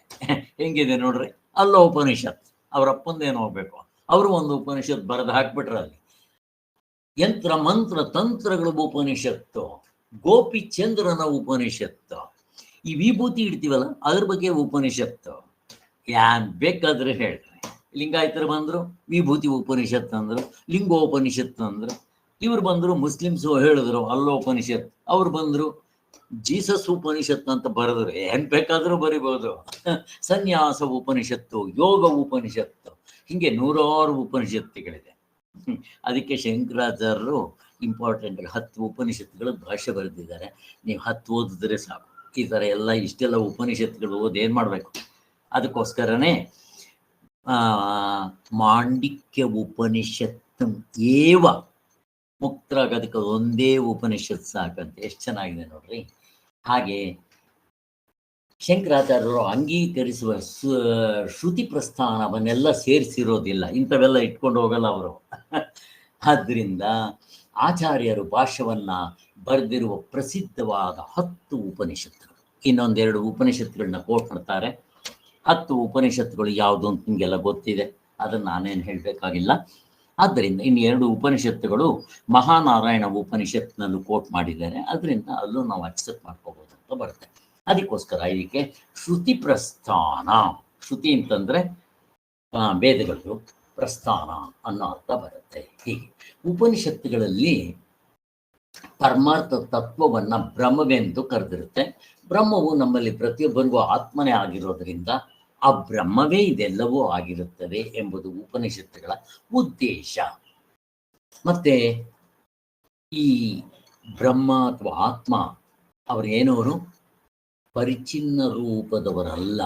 ಹೆಂಗಿದೆ ನೋಡ್ರಿ, ಅಲ್ಲೋಪನಿಷತ್. ಅವ್ರ ಅಪ್ಪಂದೇನು ಹೋಗ್ಬೇಕು, ಅವರು ಒಂದು ಉಪನಿಷತ್ ಬರೆದು ಹಾಕ್ಬಿಟ್ರ. ಅಲ್ಲಿ ಯಂತ್ರ ಮಂತ್ರ ತಂತ್ರಗಳ ಉಪನಿಷತ್ತು, ಗೋಪಿ ಚಂದ್ರನ ಉಪನಿಷತ್ತು, ಈ ವಿಭೂತಿ ಇಡ್ತೀವಲ್ಲ ಅದ್ರ ಬಗ್ಗೆ ಉಪನಿಷತ್ತು. ಯಾನ್ ಬೇಕಾದ್ರೆ ಹೇಳ್ರಿ. ಲಿಂಗಾಯತರು ಬಂದ್ರು ವಿಭೂತಿ ಉಪನಿಷತ್ ಅಂದ್ರು, ಲಿಂಗೋಪನಿಷತ್ತು ಅಂದ್ರು. ಇವ್ರು ಬಂದ್ರು ಮುಸ್ಲಿಮ್ಸ್ ಹೇಳಿದ್ರು ಅಲ್ಲೋಪನಿಷತ್, ಅವ್ರು ಬಂದ್ರು ಜೀಸಸ್ ಉಪನಿಷತ್ ಅಂತ ಬರೆದ್ರು. ಏನ್ ಬೇಕಾದ್ರೂ ಬರಿಬಹುದು. ಸನ್ಯಾಸ ಉಪನಿಷತ್ತು, ಯೋಗ ಉಪನಿಷತ್ತು, ಹಿಂಗೆ 106 ಉಪನಿಷತ್ತುಗಳಿದೆ. ಅದಕ್ಕೆ ಶಂಕರಾಚಾರ್ಯರು ಇಂಪಾರ್ಟೆಂಟ್ 10 ಉಪನಿಷತ್ತುಗಳು ಭಾಷೆ ಬರೆದಿದ್ದಾರೆ. ನೀವು 10 ಓದಿದ್ರೆ ಸಾಕು. ಈ ಥರ ಇಷ್ಟೆಲ್ಲ ಉಪನಿಷತ್ತುಗಳು ಓದಿ ಏನ್ ಮಾಡ್ಬೇಕು? ಅದಕ್ಕೋಸ್ಕರನೇ ಮಾಂಡಿಕ್ಯ ಉಪನಿಷತ್ತು ಏವ ಮುಕ್ತರಾಗೋದಕ್ಕೆ ಒಂದೇ ಉಪನಿಷತ್ ಸಾಕಂತೆ. ಎಷ್ಟು ಚೆನ್ನಾಗಿದೆ ನೋಡ್ರಿ. ಹಾಗೆ ಶಂಕರಾಚಾರ್ಯರು ಅಂಗೀಕರಿಸುವ ಶ್ರುತಿ ಪ್ರಸ್ಥಾನವನ್ನೆಲ್ಲ ಸೇರಿಸಿರೋದಿಲ್ಲ, ಇಂಥವೆಲ್ಲ ಇಟ್ಕೊಂಡು ಹೋಗಲ್ಲ ಅವರು. ಆದ್ದರಿಂದ ಆಚಾರ್ಯರು ಭಾಷ್ಯವನ್ನ ಬರೆದಿರುವ ಪ್ರಸಿದ್ಧವಾದ 10 ಉಪನಿಷತ್ತುಗಳು, ಇನ್ನೊಂದೆರಡು ಉಪನಿಷತ್ತುಗಳನ್ನ ಕೋಟ್ ಮಾಡ್ತಾರೆ. 10 ಉಪನಿಷತ್ತುಗಳು ಯಾವುದು ಅಂತ ನಿಮಗೆಲ್ಲ ಗೊತ್ತಿದೆ, ಅದನ್ನು ನಾನೇನು ಹೇಳಬೇಕಾಗಿಲ್ಲ. ಆದ್ದರಿಂದ ಇನ್ನು 2 ಉಪನಿಷತ್ತುಗಳು ಮಹಾನಾರಾಯಣ ಉಪನಿಷತ್ನಲ್ಲೂ ಕೋಟ್ ಮಾಡಿದ್ದಾರೆ, ಅದರಿಂದ ಅಲ್ಲೂ ನಾವು ಅಕ್ಸೆಪ್ಟ್ ಮಾಡ್ಕೋಬಹುದು ಅಂತ ಬರುತ್ತೆ. ಅದಕ್ಕೋಸ್ಕರ ಇದಕ್ಕೆ ಶ್ರುತಿ ಪ್ರಸ್ಥಾನ. ಶ್ರುತಿ ಅಂತಂದ್ರೆ ವೇದಗಳು, ಪ್ರಸ್ಥಾನ ಅನ್ನೋ ಅರ್ಥ ಬರುತ್ತೆ. ಹೀಗೆ ಉಪನಿಷತ್ತುಗಳಲ್ಲಿ ಪರಮಾರ್ಥ ತತ್ವವನ್ನ ಬ್ರಹ್ಮವೆಂದು ಕರೆದಿರುತ್ತೆ. ಬ್ರಹ್ಮವು ನಮ್ಮಲ್ಲಿ ಪ್ರತಿಯೊಬ್ಬರಿಗೂ ಆತ್ಮನೇ ಆಗಿರೋದ್ರಿಂದ ಆ ಬ್ರಹ್ಮವೇ ಇದೆಲ್ಲವೂ ಆಗಿರುತ್ತದೆ ಎಂಬುದು ಉಪನಿಷತ್ತುಗಳ ಉದ್ದೇಶ. ಮತ್ತೆ ಈ ಬ್ರಹ್ಮ ಅಥವಾ ಆತ್ಮ ಅವರೇನವರು ಪರಿಚಿನ್ನ ರೂಪದವರಲ್ಲ,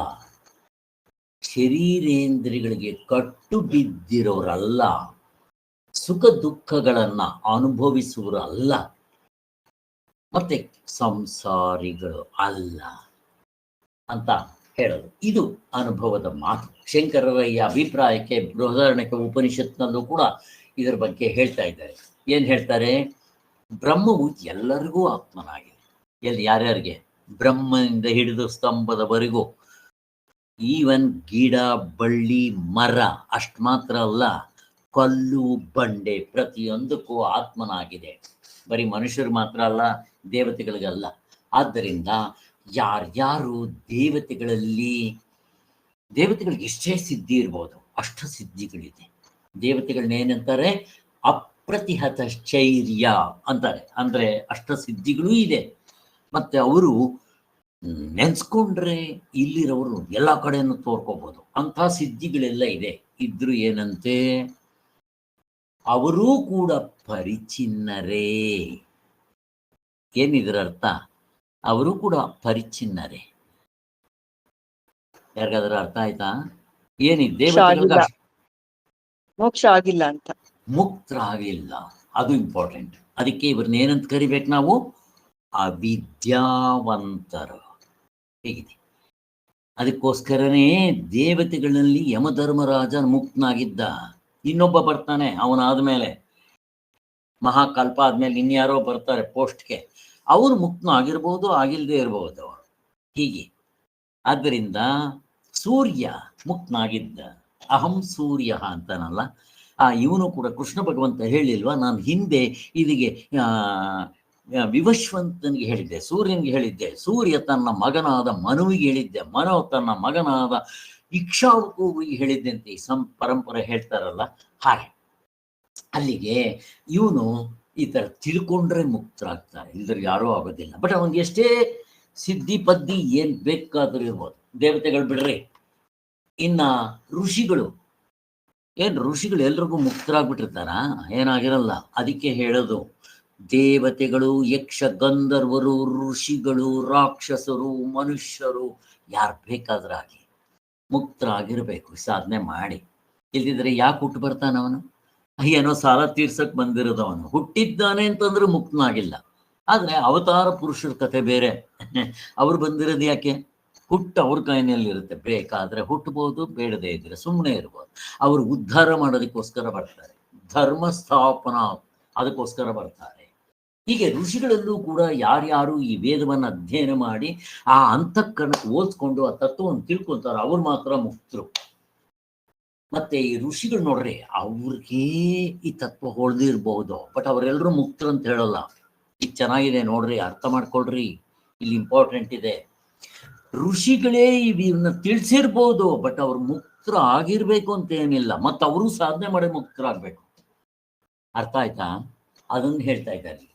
ಶರೀರೇಂದ್ರಿಯಗಳಿಗೆ ಕಟ್ಟು ಬಿದ್ದಿರೋರಲ್ಲ, ಸುಖ ದುಃಖಗಳನ್ನ ಅನುಭವಿಸುವರಲ್ಲ, ಮತ್ತೆ ಸಂಸಾರಿಗಳು ಅಲ್ಲ ಅಂತ ಹೇಳೋದು. ಇದು ಅನುಭವದ ಮಾತು. ಶಂಕರರ ಈ ಅಭಿಪ್ರಾಯಕ್ಕೆ ಬೃಹದಾರಣ್ಯಕ ಉಪನಿಷತ್ನಲ್ಲೂ ಕೂಡ ಇದರ ಬಗ್ಗೆ ಹೇಳ್ತಾ ಇದ್ದಾರೆ. ಏನ್ ಹೇಳ್ತಾರೆ? ಬ್ರಹ್ಮವು ಎಲ್ಲರಿಗೂ ಆತ್ಮನಾಗಿದೆ. ಯಾರ್ಯಾರಿಗೆ? ಬ್ರಹ್ಮನಿಂದ ಹಿಡಿದು ಸ್ತಂಭದವರೆಗೂ, ಈವನ್ ಗಿಡ, ಬಳ್ಳಿ, ಮರ ಅಷ್ಟು ಮಾತ್ರ ಅಲ್ಲ, ಕಲ್ಲು, ಬಂಡೆ ಪ್ರತಿಯೊಂದಕ್ಕೂ ಆತ್ಮನಾಗಿದೆ. ಬರೀ ಮನುಷ್ಯರು ಮಾತ್ರ ಅಲ್ಲ, ದೇವತೆಗಳಿಗಲ್ಲ. ಆದ್ದರಿಂದ ಯಾರ್ಯಾರು ದೇವತೆಗಳಿಗೆ ಎಷ್ಟೇ ಸಿದ್ಧಿ ಇರ್ಬೋದು, ಅಷ್ಟ ಸಿದ್ಧಿಗಳಿದೆ. ದೇವತೆಗಳನ್ನೇನಂತಾರೆ? ಅಪ್ರತಿಹತ ಶೈರ್ಯ ಅಂತಾರೆ. ಅಂದ್ರೆ ಅಷ್ಟ ಸಿದ್ಧಿಗಳೂ ಇದೆ. ಮತ್ತೆ ಅವರು ನೆನ್ಸ್ಕೊಂಡ್ರೆ ಇಲ್ಲಿರೋರು ಎಲ್ಲ ಕಡೆಯನ್ನು ತೋರ್ಕೋಬಹುದು. ಅಂಥ ಸಿದ್ಧಿಗಳೆಲ್ಲ ಇದೆ. ಇದ್ರು ಏನಂತೆ? ಅವರೂ ಕೂಡ ಪರಿಚಿನ್ನರೇ. ಏನಿದ್ರ ಅರ್ಥ? ಅವರು ಕೂಡ ಪರಿಚಿನ್ನರೇ. ಯಾರಿಗಾದ್ರ ಅರ್ಥ ಆಯ್ತಾ? ಏನಿದೆ? ಮೋಕ್ಷ ಆಗಿಲ್ಲ ಅಂತ, ಮುಕ್ತರಾಗಿಲ್ಲ. ಅದು ಇಂಪಾರ್ಟೆಂಟ್. ಅದಕ್ಕೆ ಇವ್ರನ್ನ ಏನಂತ ಕರಿಬೇಕು ನಾವು? ಅವಿದ್ಯಾವಂತರು. ಹೇಗಿದೆ? ಅದಕ್ಕೋಸ್ಕರನೇ ದೇವತೆಗಳಲ್ಲಿ ಯಮಧರ್ಮರಾಜ ಮುಕ್ತನಾಗಿದ್ದ. ಇನ್ನೊಬ್ಬ ಬರ್ತಾನೆ ಅವನಾದ್ಮೇಲೆ, ಮಹಾಕಲ್ಪ ಆದ್ಮೇಲೆ ಇನ್ಯಾರೋ ಬರ್ತಾರೆ ಪೋಸ್ಟ್ಗೆ, ಅವರು ಮುಕ್ತನ ಆಗಿರ್ಬೋದು, ಆಗಿಲ್ದೇ ಇರ್ಬೋದು ಅವರು. ಹೀಗೆ ಆದ್ದರಿಂದ ಸೂರ್ಯ ಮುಕ್ತನಾಗಿದ್ದ. ಅಹಂ ಸೂರ್ಯ ಅಂತಾನಲ್ಲ, ಇವನು ಕೂಡ ಕೃಷ್ಣ ಭಗವಂತ ಹೇಳಿಲ್ವಾ, ನಾನು ಹಿಂದೆ ಇದಕ್ಕೆ ವಿವಶ್ವಂತನಿಗೆ ಹೇಳಿದ್ದೆ, ಸೂರ್ಯನಿಗೆ ಹೇಳಿದ್ದೆ, ಸೂರ್ಯ ತನ್ನ ಮಗನಾದ ಮನುವಿಗೆ ಹೇಳಿದ್ದೆ, ಮನು ತನ್ನ ಮಗನಾದ ಇಕ್ಷಾವಕುವಿಗೆ ಹೇಳಿದ್ದೆ ಅಂತ ಈ ಪರಂಪರೆ ಹೇಳ್ತಾರಲ್ಲ. ಹಾಗೆ ಅಲ್ಲಿಗೆ ಇವನು ಈ ತರ ತಿಳ್ಕೊಂಡ್ರೆ ಮುಕ್ತರಾಗ್ತಾರೆ, ಇಲ್ದ್ರೆ ಯಾರೂ ಆಗೋದಿಲ್ಲ. ಬಟ್ ಅವನಿಗೆ ಎಷ್ಟೇ ಸಿದ್ಧಿ ಪದ್ಧಿ ಏನ್ ಬೇಕಾದ್ರೂ ಇರ್ಬೋದು. ದೇವತೆಗಳು ಬಿಡ್ರಿ, ಇನ್ನ ಋಷಿಗಳು ಎಲ್ರಿಗೂ ಮುಕ್ತರಾಗ್ಬಿಟ್ಟಿರ್ತಾರ? ಏನಾಗಿರಲ್ಲ. ಅದಕ್ಕೆ ಹೇಳೋದು, ದೇವತೆಗಳು, ಯಕ್ಷ, ಗಂಧರ್ವರು, ಋಷಿಗಳು, ರಾಕ್ಷಸರು, ಮನುಷ್ಯರು ಯಾರು ಬೇಕಾದ್ರಾಗಿ ಮುಕ್ತರಾಗಿರ್ಬೇಕು ಸಾಧನೆ ಮಾಡಿ. ಇಲ್ದಿದ್ರೆ ಯಾಕೆ ಹುಟ್ಟು ಬರ್ತಾನವನು? ಏನೋ ಸಾಲ ತೀರ್ಸಕ್ ಬಂದಿರೋದವನು ಹುಟ್ಟಿದ್ದಾನೆ ಅಂತಂದ್ರೆ ಮುಕ್ತನಾಗಿಲ್ಲ. ಆದ್ರೆ ಅವತಾರ ಪುರುಷರ ಕಥೆ ಬೇರೆ. ಅವ್ರು ಬಂದಿರೋದು ಯಾಕೆ? ಹುಟ್ಟು ಅವ್ರ ಕೈನಲ್ಲಿರುತ್ತೆ. ಬೇಕಾದ್ರೆ ಹುಟ್ಟಬಹುದು, ಬೇಡದೇ ಇದ್ರೆ ಸುಮ್ಮನೆ ಇರ್ಬೋದು. ಅವರು ಉದ್ಧಾರ ಮಾಡೋದಕ್ಕೋಸ್ಕರ ಬರ್ತಾರೆ, ಧರ್ಮ ಸ್ಥಾಪನಾ ಅದಕ್ಕೋಸ್ಕರ ಬರ್ತಾರೆ. ಹೀಗೆ ಋಷಿಗಳಲ್ಲೂ ಕೂಡ ಯಾರ್ಯಾರು ಈ ವೇದವನ್ನು ಅಧ್ಯಯನ ಮಾಡಿ ಆ ಅಂತಃಕರಣಕ್ಕೆ ಓದ್ಕೊಂಡು ಆ ತತ್ವವನ್ನು ತಿಳ್ಕೊಂತಾರ, ಅವ್ರು ಮಾತ್ರ ಮುಕ್ತರು. ಮತ್ತೆ ಈ ಋಷಿಗಳು ನೋಡ್ರಿ, ಅವ್ರಿಗೆ ಈ ತತ್ವ ಹೊಳ್ದಿರ್ಬಹುದು, ಬಟ್ ಅವರೆಲ್ಲರೂ ಮುಕ್ತರು ಅಂತ ಹೇಳಲ್ಲ. ಈಗ ಚೆನ್ನಾಗಿದೆ ನೋಡ್ರಿ, ಅರ್ಥ ಮಾಡ್ಕೊಳ್ರಿ, ಇಲ್ಲಿ ಇಂಪಾರ್ಟೆಂಟ್ ಇದೆ. ಋಷಿಗಳೇ ಇವನ್ನ ತಿಳಿಸಿರ್ಬೋದು, ಬಟ್ ಅವ್ರು ಮುಕ್ತರು ಆಗಿರ್ಬೇಕು ಅಂತ ಏನಿಲ್ಲ. ಮತ್ತು ಅವರು ಸಾಧನೆ ಮಾಡಿ ಮುಕ್ತರಾಗ್ಬೇಕು. ಅರ್ಥ ಆಯ್ತಾ? ಅದನ್ನು ಹೇಳ್ತಾ ಇದ್ದಾರೆ.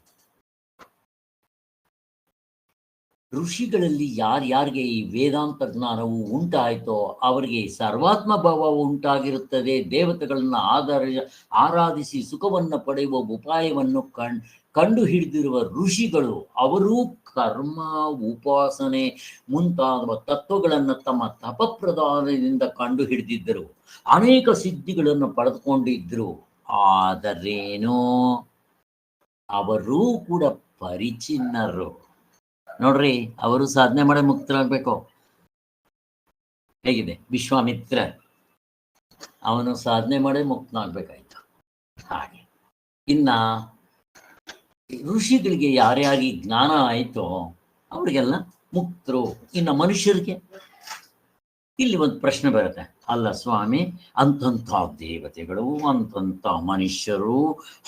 ಋಷಿಗಳಲ್ಲಿ ಯಾರ್ಯಾರಿಗೆ ಈ ವೇದಾಂತ ಜ್ಞಾನವು ಉಂಟಾಯ್ತೋ ಅವರಿಗೆ ಸರ್ವಾತ್ಮ ಭಾವ ಉಂಟಾಗಿರುತ್ತದೆ. ದೇವತೆಗಳನ್ನ ಆರಾಧಿಸಿ ಸುಖವನ್ನು ಪಡೆಯುವ ಉಪಾಯವನ್ನು ಕಂಡು ಹಿಡಿದಿರುವ ಋಷಿಗಳು, ಅವರೂ ಕರ್ಮ, ಉಪಾಸನೆ ಮುಂತಾದ ತತ್ವಗಳನ್ನು ತಮ್ಮ ತಪಪ್ರದಾನದಿಂದ ಕಂಡು ಹಿಡಿದಿದ್ದರು. ಅನೇಕ ಸಿದ್ಧಿಗಳನ್ನು ಪಡೆದುಕೊಂಡಿದ್ರು. ಆದರೇನೋ ಅವರೂ ಕೂಡ ಪರಿಚಿನ್ನರು. ನೋಡ್ರಿ, ಅವರು ಸಾಧನೆ ಮಾಡಿ ಮುಕ್ತರಾಗಬೇಕು. ಹೇಗಿದೆ? ವಿಶ್ವಾಮಿತ್ರ ಅವನು ಸಾಧನೆ ಮಾಡಿ ಮುಕ್ತನಾಗ್ಬೇಕಾಯ್ತು. ಹಾಗೆ ಇನ್ನ ಋಷಿಗಳಿಗೆ ಯಾರ್ಯಾರಿಗೆ ಜ್ಞಾನ ಆಯ್ತೋ ಅವರಿಗೆಲ್ಲ ಮುಕ್ತರು. ಇನ್ನು ಮನುಷ್ಯರಿಗೆ ಇಲ್ಲಿ ಒಂದು ಪ್ರಶ್ನೆ ಬರುತ್ತೆ, ಅಲ್ಲ ಸ್ವಾಮಿ, ಅಂತಂಥ ದೇವತೆಗಳು ಅಂತಂಥ ಮನುಷ್ಯರು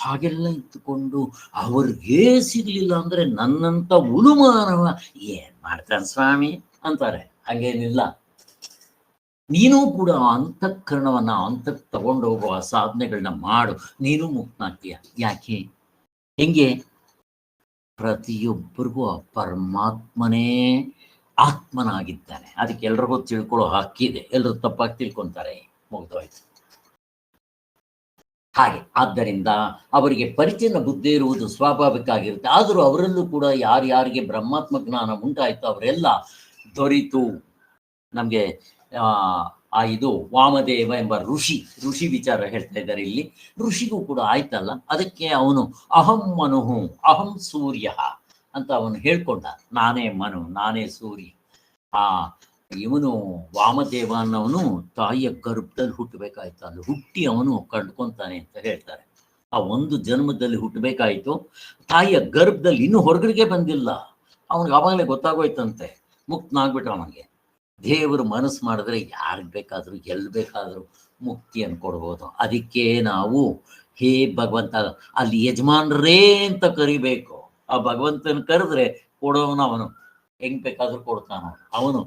ಹಾಗೆಲ್ಲ ಇದ್ದುಕೊಂಡು ಅವ್ರಿಗೆ ಸಿಗ್ಲಿಲ್ಲ ಅಂದ್ರೆ ನನ್ನಂತ ಉಳುಮಾನವ ಏನ್ ಮಾಡ್ತಾನೆ ಸ್ವಾಮಿ ಅಂತಾರೆ. ಹಾಗೇನಿಲ್ಲ, ನೀನು ಕೂಡ ಅಂತಃಕರಣವನ್ನ ಅಂತಕ್ಕೆ ತಗೊಂಡು ಹೋಗುವ ಸಾಧನೆಗಳನ್ನ ಮಾಡು, ನೀನು ಮುಕ್ತನಾಗ್ತೀಯ. ಯಾಕೆ? ಹೆಂಗೆ? ಪ್ರತಿಯೊಬ್ಬರಿಗೂ ಆ ಪರಮಾತ್ಮನೇ ಆತ್ಮನಾಗಿದ್ದಾನೆ. ಅದಕ್ಕೆ ಎಲ್ರಿಗೂ ತಿಳ್ಕೊಳ್ಳೋ ಹಕ್ಕಿದೆ. ಎಲ್ಲರೂ ತಪ್ಪಾಗಿ ತಿಳ್ಕೊಂತಾರೆ, ಮುಗ್ದೋಯ್ತು. ಹಾಗೆ ಆದ್ದರಿಂದ ಅವರಿಗೆ ಪರಿಚಯ ಬುದ್ಧಿ ಇರುವುದು ಸ್ವಾಭಾವಿಕ ಆಗಿರುತ್ತೆ. ಆದರೂ ಅವರಲ್ಲೂ ಕೂಡ ಯಾರ್ಯಾರಿಗೆ ಬ್ರಹ್ಮಾತ್ಮ ಜ್ಞಾನ ಉಂಟಾಯ್ತು ಅವರೆಲ್ಲ ದೊರೀತು. ನಮ್ಗೆ ಇದು ವಾಮದೇವ ಎಂಬ ಋಷಿ ವಿಚಾರ ಹೇಳ್ತಾ ಇದ್ದಾರೆ ಇಲ್ಲಿ. ಋಷಿಗೂ ಕೂಡ ಆಯ್ತಲ್ಲ, ಅದಕ್ಕೆ ಅವನು ಅಹಂ ಮನುಹು ಅಹಂ ಸೂರ್ಯ ಅಂತ ಅವನು ಹೇಳ್ಕೊಂಡ. ನಾನೇ ಮನು, ನಾನೇ ಸೂರ್ಯ. ಇವನು ವಾಮದೇವ ಅನ್ನವನು ತಾಯಿಯ ಗರ್ಭದಲ್ಲಿ ಹುಟ್ಟಬೇಕಾಯ್ತು. ಅಲ್ಲಿ ಹುಟ್ಟಿ ಅವನು ಕಂಡ್ಕೊಂತಾನೆ ಅಂತ ಹೇಳ್ತಾರೆ. ಆ ಒಂದು ಜನ್ಮದಲ್ಲಿ ಹುಟ್ಟಬೇಕಾಯ್ತು, ತಾಯಿಯ ಗರ್ಭದಲ್ಲಿ ಇನ್ನೂ ಹೊರಗಡೆಗೆ ಬಂದಿಲ್ಲ. ಅವನಿಗೆ ಆವಾಗಲೇ ಗೊತ್ತಾಗೋಯ್ತಂತೆ, ಮುಕ್ತನಾಗ್ಬಿಟ್ಟ. ಅವನಿಗೆ ದೇವರು ಮನಸ್ಸು ಮಾಡಿದ್ರೆ ಯಾರಿಗೆ ಬೇಕಾದರೂ ಎಲ್ಲಿ ಬೇಕಾದರೂ ಮುಕ್ತಿಯನ್ನು ಕೊಡ್ಬೋದು. ಅದಕ್ಕೆ ನಾವು ಹೇ ಭಗವಂತ, ಅಲ್ಲಿ ಯಜಮಾನ್ರೇ ಅಂತ ಕರಿಬೇಕು. ಆ ಭಗವಂತನ ಕರೆದ್ರೆ ಕೊಡೋನು ಅವನು, ಹೆಂಗ್ ಬೇಕಾದ್ರೂ ಕೊಡ್ತಾನ ಅವನು.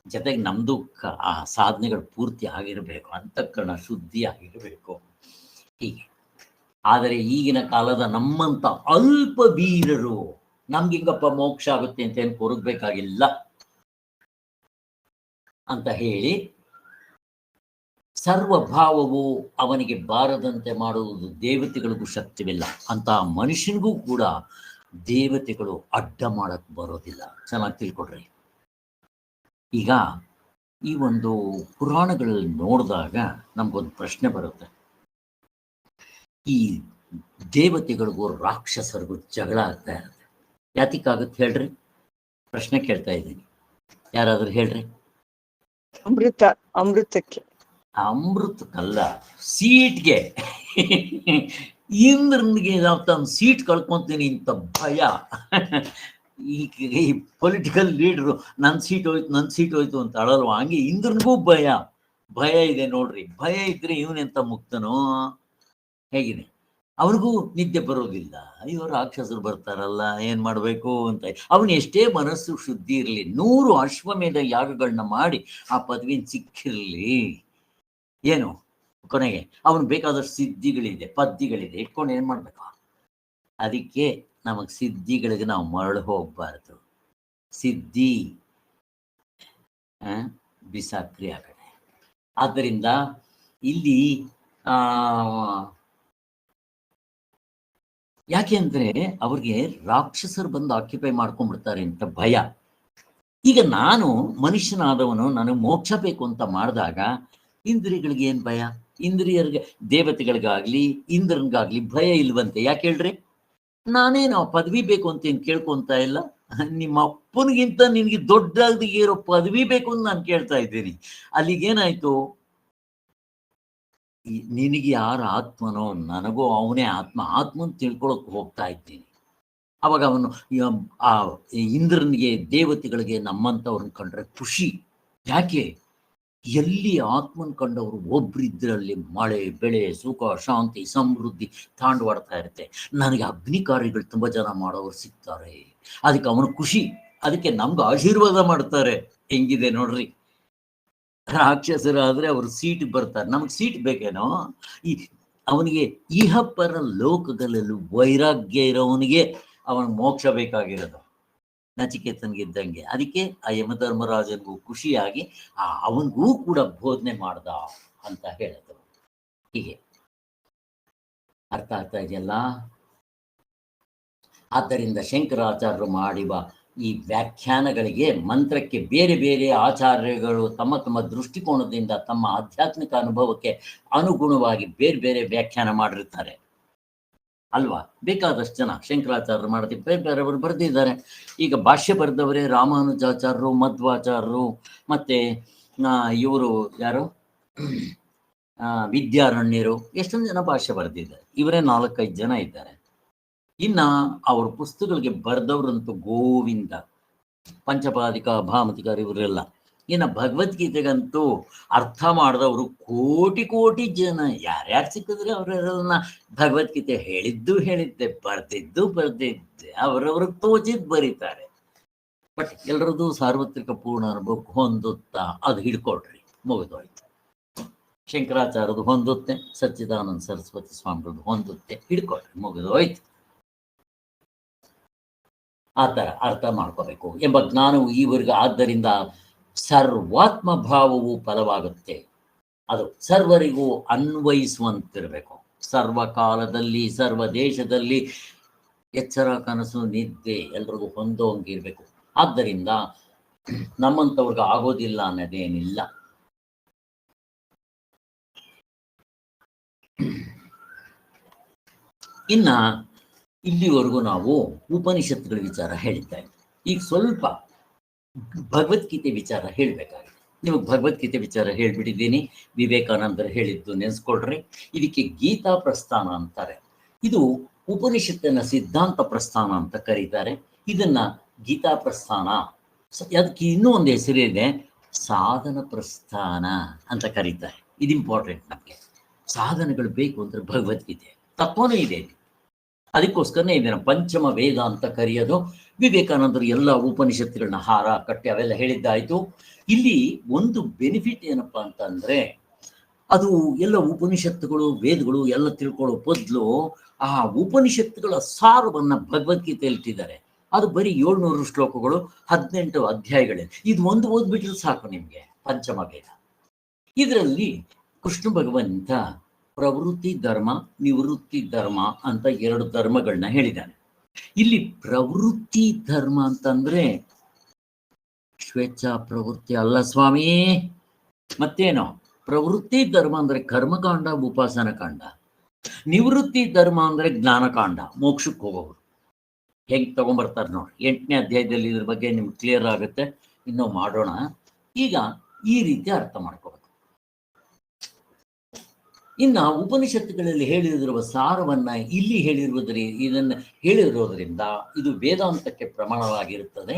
ಜೊತೆಗೆ ನಮ್ದು ಆ ಸಾಧನೆಗಳು ಪೂರ್ತಿ ಆಗಿರಬೇಕು, ಅಂತಃಕರಣ ಶುದ್ಧಿ ಆಗಿರಬೇಕು. ಹೀಗೆ. ಆದರೆ ಈಗಿನ ಕಾಲದ ನಮ್ಮಂತ ಅಲ್ಪ ವೀರರು ನಮ್ಗಿಂಗಪ್ಪ ಮೋಕ್ಷ ಆಗುತ್ತೆ ಅಂತ ಏನು ಕೊರಗಬೇಕಾಗಿಲ್ಲ ಅಂತ ಹೇಳಿ, ಸರ್ವಭಾವವು ಅವನಿಗೆ ಬಾರದಂತೆ ಮಾಡುವುದು ದೇವತೆಗಳಿಗೂ ಶಕ್ತಿವಿಲ್ಲ. ಅಂತ ಮನುಷ್ಯನಿಗೂ ಕೂಡ ದೇವತೆಗಳು ಅಡ್ಡ ಮಾಡಕ್ ಬರೋದಿಲ್ಲ. ಚೆನ್ನಾಗಿ ತಿಳ್ಕೊಡ್ರಿ. ಈಗ ಈ ಒಂದು ಪುರಾಣಗಳಲ್ಲಿ ನೋಡಿದಾಗ ನಮ್ಗೊಂದು ಪ್ರಶ್ನೆ ಬರುತ್ತೆ. ಈ ದೇವತೆಗಳಿಗೂ ರಾಕ್ಷಸರಿಗೂ ಜಗಳ ಆಗ್ತಾ ಇರುತ್ತೆ. ಯಾತಿಕ್ಕಾಗುತ್ತೆ ಹೇಳ್ರಿ? ಪ್ರಶ್ನೆ ಕೇಳ್ತಾ ಇದ್ದೀನಿ, ಯಾರಾದ್ರೂ ಹೇಳ್ರಿ. ಅಮೃತಕ್ಕೆ ಅಮೃತಕ್ಕಲ್ಲ, ಸೀಟ್ಗೆ. ಇಂದ್ರನಿಗೆ ನಾವು ತನ್ನ ಸೀಟ್ ಕಳ್ಕೊಂತೀನಿ ಅಂತ ಭಯ. ಈ ಪೊಲಿಟಿಕಲ್ ಲೀಡರು ನನ್ನ ಸೀಟ್ ಹೋಯ್ತು ಅಂತ ಅಳಲ್ವ, ಹಂಗೆ ಇಂದ್ರನಿಗೂ ಭಯ ಇದೆ ನೋಡ್ರಿ. ಭಯ ಇದ್ರೆ ಇವನೆಂತ ಮುಕ್ತನೋ? ಹೇಗಿದೆ? ಅವನಿಗೂ ನಿದ್ದೆ ಬರೋದಿಲ್ಲ. ಅಯ್ಯೋ ರಾಕ್ಷಸರು ಬರ್ತಾರಲ್ಲ, ಏನ್ ಮಾಡ್ಬೇಕು ಅಂತ. ಅವನು ಎಷ್ಟೇ ಮನಸ್ಸು ಶುದ್ಧಿ ಇರಲಿ, 100 ಅಶ್ವಮೇಧ ಯಾಗಗಳನ್ನ ಮಾಡಿ ಆ ಪದವಿನ ಸಿಕ್ಕಿರ್ಲಿ, ಏನು ಕೊನೆಗೆ ಅವನು ಬೇಕಾದಷ್ಟು ಸಿದ್ಧಿಗಳಿದೆ, ಪದ್ಧಿಗಳಿದೆ, ಇಟ್ಕೊಂಡು ಏನ್ ಮಾಡ್ಬೇಕು? ಅದಕ್ಕೆ ನಮಗ್ ಸಿದ್ಧಿಗಳಿಗೆ ನಾವು ಮರಳು ಹೋಗ್ಬಾರ್ದು. ಸಿದ್ಧಿ ಬಿಸಾಕ್ರಿ ಆ ಕಡೆ. ಆದ್ದರಿಂದ ಇಲ್ಲಿ ಯಾಕೆ ಅಂದ್ರೆ ಅವ್ರಿಗೆ ರಾಕ್ಷಸರು ಬಂದು ಆಕ್ಯುಪೈ ಮಾಡ್ಕೊಂಡ್ಬಿಡ್ತಾರೆ ಅಂತ ಭಯ. ಈಗ ನಾನು ಮನುಷ್ಯನಾದವನು, ನನಗೆ ಮೋಕ್ಷ ಬೇಕು ಅಂತ ಮಾಡಿದಾಗ ಇಂದ್ರಿಯಗಳಿಗೆ ಏನ್ ಭಯ? ಇಂದ್ರಿಯರಿಗೆ, ದೇವತೆಗಳಿಗಾಗ್ಲಿ ಇಂದ್ರನ್ಗಾಗ್ಲಿ ಭಯ ಇಲ್ವಂತೆ. ಯಾಕೆ ಹೇಳ್ರಿ? ನಾನೇನು ಪದವಿ ಬೇಕು ಅಂತ ಏನ್ ಕೇಳ್ಕೊಂತ ಇಲ್ಲ. ನಿಮ್ಮ ಅಪ್ಪನಿಗಿಂತ ನಿನ್ಗೆ ದೊಡ್ಡದಾಗಿ ಇರೋ ಪದವಿ ಬೇಕು ಅಂತ ನಾನು ಕೇಳ್ತಾ ಇದ್ದೀನಿ. ಅಲ್ಲಿಗೇನಾಯ್ತು? ನಿನಗೆ ಯಾರ ಆತ್ಮನೋ ನನಗೂ ಅವನೇ ಆತ್ಮನ್ ತಿಳ್ಕೊಳಕ್ ಹೋಗ್ತಾ ಇದ್ದೀನಿ. ಅವಾಗ ಅವನು ಆ ಇಂದ್ರನಿಗೆ, ದೇವತೆಗಳಿಗೆ ನಮ್ಮಂತವ್ರನ್ನ ಕಂಡ್ರೆ ಖುಷಿ. ಯಾಕೆ? ಎಲ್ಲಿ ಆತ್ಮನ್ ಕಂಡವರು ಒಬ್ರಿದ್ರಲ್ಲಿ ಮಳೆ ಬೆಳೆ ಸುಖ ಶಾಂತಿ ಸಮೃದ್ಧಿ ತಾಂಡವಾಡ್ತಾ ಇರುತ್ತೆ. ನನಗೆ ಅಗ್ನಿಕಾರ್ಯಗಳು ತುಂಬಾ ಜನ ಮಾಡೋರು ಸಿಗ್ತಾರೆ, ಅದಕ್ಕೆ ಅವನು ಖುಷಿ. ಅದಕ್ಕೆ ನಮ್ಗೆ ಆಶೀರ್ವಾದ ಮಾಡ್ತಾರೆ. ಹೆಂಗಿದೆ ನೋಡ್ರಿ? ರಾಕ್ಷಸರಾದ್ರೆ ಅವ್ರು ಸೀಟ್ ಬರ್ತಾರೆ, ನಮ್ಗೆ ಸೀಟ್ ಬೇಕೇನೋ? ಅವನಿಗೆ ಇಹಪರ ಲೋಕಗಳಲ್ಲೂ ವೈರಾಗ್ಯ ಇರೋವನಿಗೆ ಅವನಿಗೆ ಮೋಕ್ಷ ಬೇಕಾಗಿರೋದು, ನಚಿಕೇತನ್ಗಿದ್ದಂಗೆ. ಅದಕ್ಕೆ ಆ ಯಮಧರ್ಮರಾಜನಿಗೂ ಖುಷಿಯಾಗಿ ಅವನಿಗೂ ಕೂಡ ಬೋಧನೆ ಮಾಡ್ದ ಅಂತ ಹೇಳಿದ್ರು. ಹೀಗೆ ಅರ್ಥ ಆಗ್ತಾ ಇದೆಯಲ್ಲ? ಆದ್ದರಿಂದ ಶಂಕರಾಚಾರ್ಯರು ಮಾಡಿವ ಈ ವ್ಯಾಖ್ಯಾನಗಳಿಗೆ, ಮಂತ್ರಕ್ಕೆ ಬೇರೆ ಬೇರೆ ಆಚಾರ್ಯಗಳು ತಮ್ಮ ತಮ್ಮ ದೃಷ್ಟಿಕೋನದಿಂದ ತಮ್ಮ ಆಧ್ಯಾತ್ಮಿಕ ಅನುಭವಕ್ಕೆ ಅನುಗುಣವಾಗಿ ಬೇರೆ ಬೇರೆ ವ್ಯಾಖ್ಯಾನ ಮಾಡಿರ್ತಾರೆ ಅಲ್ವಾ? ಬೇಕಾದಷ್ಟು ಜನ ಶಂಕರಾಚಾರ್ಯರು ಮಾಡಿದ್ರೆ ಬೇರೆ ಬೇರೆಯವರು ಬರೆದಿದ್ದಾರೆ. ಈಗ ಭಾಷ್ಯ ಬರೆದವರೇ ರಾಮಾನುಜಾಚಾರ್ಯರು, ಮಧ್ವಾಚಾರ್ಯರು, ಮತ್ತೆ ಇವರು ಯಾರು, ವಿದ್ಯಾರಣ್ಯರು, ಎಷ್ಟೊಂದು ಜನ ಭಾಷ್ಯ ಬರೆದಿದ್ದಾರೆ. ಇವರೇ 4-5 ಜನ ಇದ್ದಾರೆ. ಇನ್ನ ಅವ್ರ ಪುಸ್ತಕಗಳಿಗೆ ಬರೆದವ್ರಂತೂ ಗೋವಿಂದ, ಪಂಚಪಾದಿಕ, ಭಾಮತಿಕಾರ, ಇವರೆಲ್ಲ ಇನ್ನು ಭಗವದ್ಗೀತೆಗಂತೂ ಅರ್ಥ ಮಾಡಿದವರು ಕೋಟಿ ಕೋಟಿ ಜನ. ಯಾರ್ಯಾರು ಸಿಕ್ಕಿದ್ರೆ ಅವರೆಲ್ಲ ಭಗವದ್ಗೀತೆ ಹೇಳಿದ್ದೆ, ಬರ್ದಿದ್ದೆ ಅವರವ್ರಿಗೆ ತೋಚಿದ್ ಬರೀತಾರೆ. ಬಟ್ ಎಲ್ಲರದ್ದು ಸಾರ್ವತ್ರಿಕ ಪೂರ್ಣ ಅನುಭವಕ್ಕೆ ಹೊಂದುತ್ತಾ ಅದು ಹಿಡ್ಕೊಳ್ರಿ, ಮುಗಿದೋಯ್ತು. ಶಂಕರಾಚಾರ್ಯದು ಹೊಂದುತ್ತೆ, ಸಚ್ಚಿದಾನಂದ ಸರಸ್ವತಿ ಸ್ವಾಮಿಗಳದ್ದು ಹೊಂದುತ್ತೆ, ಹಿಡ್ಕೊಳ್ರಿ, ಮುಗಿದೋಯ್ತು. ಆ ಥರ ಅರ್ಥ ಮಾಡ್ಕೋಬೇಕು ಎಂಬ ಜ್ಞಾನವು ಈವರೆಗೆ. ಆದ್ದರಿಂದ ಸರ್ವಾತ್ಮ ಭಾವವು ಫಲವಾಗುತ್ತೆ. ಅದು ಸರ್ವರಿಗೂ ಅನ್ವಯಿಸುವಂತಿರಬೇಕು. ಸರ್ವಕಾಲದಲ್ಲಿ, ಸರ್ವ ದೇಶದಲ್ಲಿ ಎಚ್ಚರ, ಕನಸು, ನಿದ್ದೆ ಎಲ್ರಿಗೂ ಹೊಂದೋಂಗಿರ್ಬೇಕು. ಆದ್ದರಿಂದ ನಮ್ಮಂಥವ್ರಿಗೆ ಆಗೋದಿಲ್ಲ ಅನ್ನೋದೇನಿಲ್ಲ. ಇನ್ನ ಇಲ್ಲಿವರೆಗೂ ನಾವು ಉಪನಿಷತ್ತುಗಳ ವಿಚಾರ ಹೇಳಿದ್ದ. ಈಗ ಸ್ವಲ್ಪ ಭಗವದ್ಗೀತೆ ವಿಚಾರ ಹೇಳಬೇಕಾಗಿದೆ. ನಿಮಗೆ ಭಗವದ್ಗೀತೆ ವಿಚಾರ ಹೇಳ್ಬಿಟ್ಟಿದ್ದೀನಿ. ವಿವೇಕಾನಂದರು ಹೇಳಿದ್ದು ನೆನೆಸ್ಕೊಳ್ರಿ. ಇದಕ್ಕೆ ಗೀತಾ ಪ್ರಸ್ಥಾನ ಅಂತಾರೆ. ಇದು ಉಪನಿಷತ್ತಿನ ಸಿದ್ಧಾಂತ ಪ್ರಸ್ಥಾನ ಅಂತ ಕರೀತಾರೆ. ಇದನ್ನ ಗೀತಾ ಪ್ರಸ್ಥಾನ, ಅದಕ್ಕೆ ಇನ್ನೂ ಒಂದು ಹೆಸರಿದೆ, ಸಾಧನ ಪ್ರಸ್ಥಾನ ಅಂತ ಕರೀತಾರೆ. ಇದು ಇಂಪಾರ್ಟೆಂಟ್. ನಮಗೆ ಸಾಧನಗಳು ಬೇಕು ಅಂದ್ರೆ ಭಗವದ್ಗೀತೆ ತತ್ವನೂ ಇದೆ. ಅದಕ್ಕೋಸ್ಕರನೇ ಇದನ್ನ ಪಂಚಮ ವೇದ ಅಂತ ಕರೆಯೋದು. ವಿವೇಕಾನಂದರು ಎಲ್ಲ ಉಪನಿಷತ್ತುಗಳನ್ನ ಹಾರ ಕಟ್ಟಿ ಅವೆಲ್ಲ ಹೇಳಿದ್ದಾಯ್ತು. ಇಲ್ಲಿ ಒಂದು ಬೆನಿಫಿಟ್ ಏನಪ್ಪಾ ಅಂತಂದ್ರೆ, ಅದು ಎಲ್ಲ ಉಪನಿಷತ್ತುಗಳು, ವೇದಗಳು ಎಲ್ಲ ತಿಳ್ಕೊಳ್ಳೋ ಬದಲು ಆ ಉಪನಿಷತ್ತುಗಳ ಸಾರವನ್ನ ಭಗವದ್ಗೀತೆಯಲ್ಲಿ ಇಟ್ಟಿದ್ದಾರೆ. ಅದು ಬರೀ 700 ಶ್ಲೋಕಗಳು, 18 ಅಧ್ಯಾಯಗಳೇ. ಇದು ಒಂದು ಓದ್ಬಿಟ್ರೆ ಸಾಕು ನಿಮ್ಗೆ ಪಂಚಮ ವೇದ. ಇದರಲ್ಲಿ ಕೃಷ್ಣ ಭಗವಂತ ಪ್ರವೃತ್ತಿ ಧರ್ಮ, ನಿವೃತ್ತಿ ಧರ್ಮ ಅಂತ 2 ಧರ್ಮಗಳನ್ನ ಹೇಳಿದ್ದಾನೆ. ಇಲ್ಲಿ ಪ್ರವೃತ್ತಿ ಧರ್ಮ ಅಂತಂದ್ರೆ ಸ್ವೇಚ್ಛಾ ಪ್ರವೃತ್ತಿ ಅಲ್ಲ ಸ್ವಾಮಿ. ಮತ್ತೇನೋ ಪ್ರವೃತ್ತಿ ಧರ್ಮ ಅಂದ್ರೆ ಕರ್ಮಕಾಂಡ, ಉಪಾಸನ ಕಾಂಡ. ನಿವೃತ್ತಿ ಧರ್ಮ ಅಂದ್ರೆ ಜ್ಞಾನಕಾಂಡ, ಮೋಕ್ಷಕ್ಕೆ ಹೋಗೋರು. ಹೆಂಗ್ ತಗೊಂಡ್ಬರ್ತಾರೆ ನೋಡಿ, 8ನೇ ಅಧ್ಯಾಯದಲ್ಲಿ ಇದ್ರ ಬಗ್ಗೆ ನಿಮ್ಗೆ ಕ್ಲಿಯರ್ ಆಗುತ್ತೆ. ಇನ್ನೂ ಮಾಡೋಣ. ಈಗ ಈ ರೀತಿ ಅರ್ಥ ಮಾಡ್ಕೋಬೇಕು. ಇನ್ನು ಉಪನಿಷತ್ತುಗಳಲ್ಲಿ ಹೇಳಿರುವ ಸಾರವನ್ನ ಇಲ್ಲಿ ಇದನ್ನ ಹೇಳಿರೋದ್ರಿಂದ ಇದು ವೇದಾಂತಕ್ಕೆ ಪ್ರಮಾಣವಾಗಿರುತ್ತದೆ.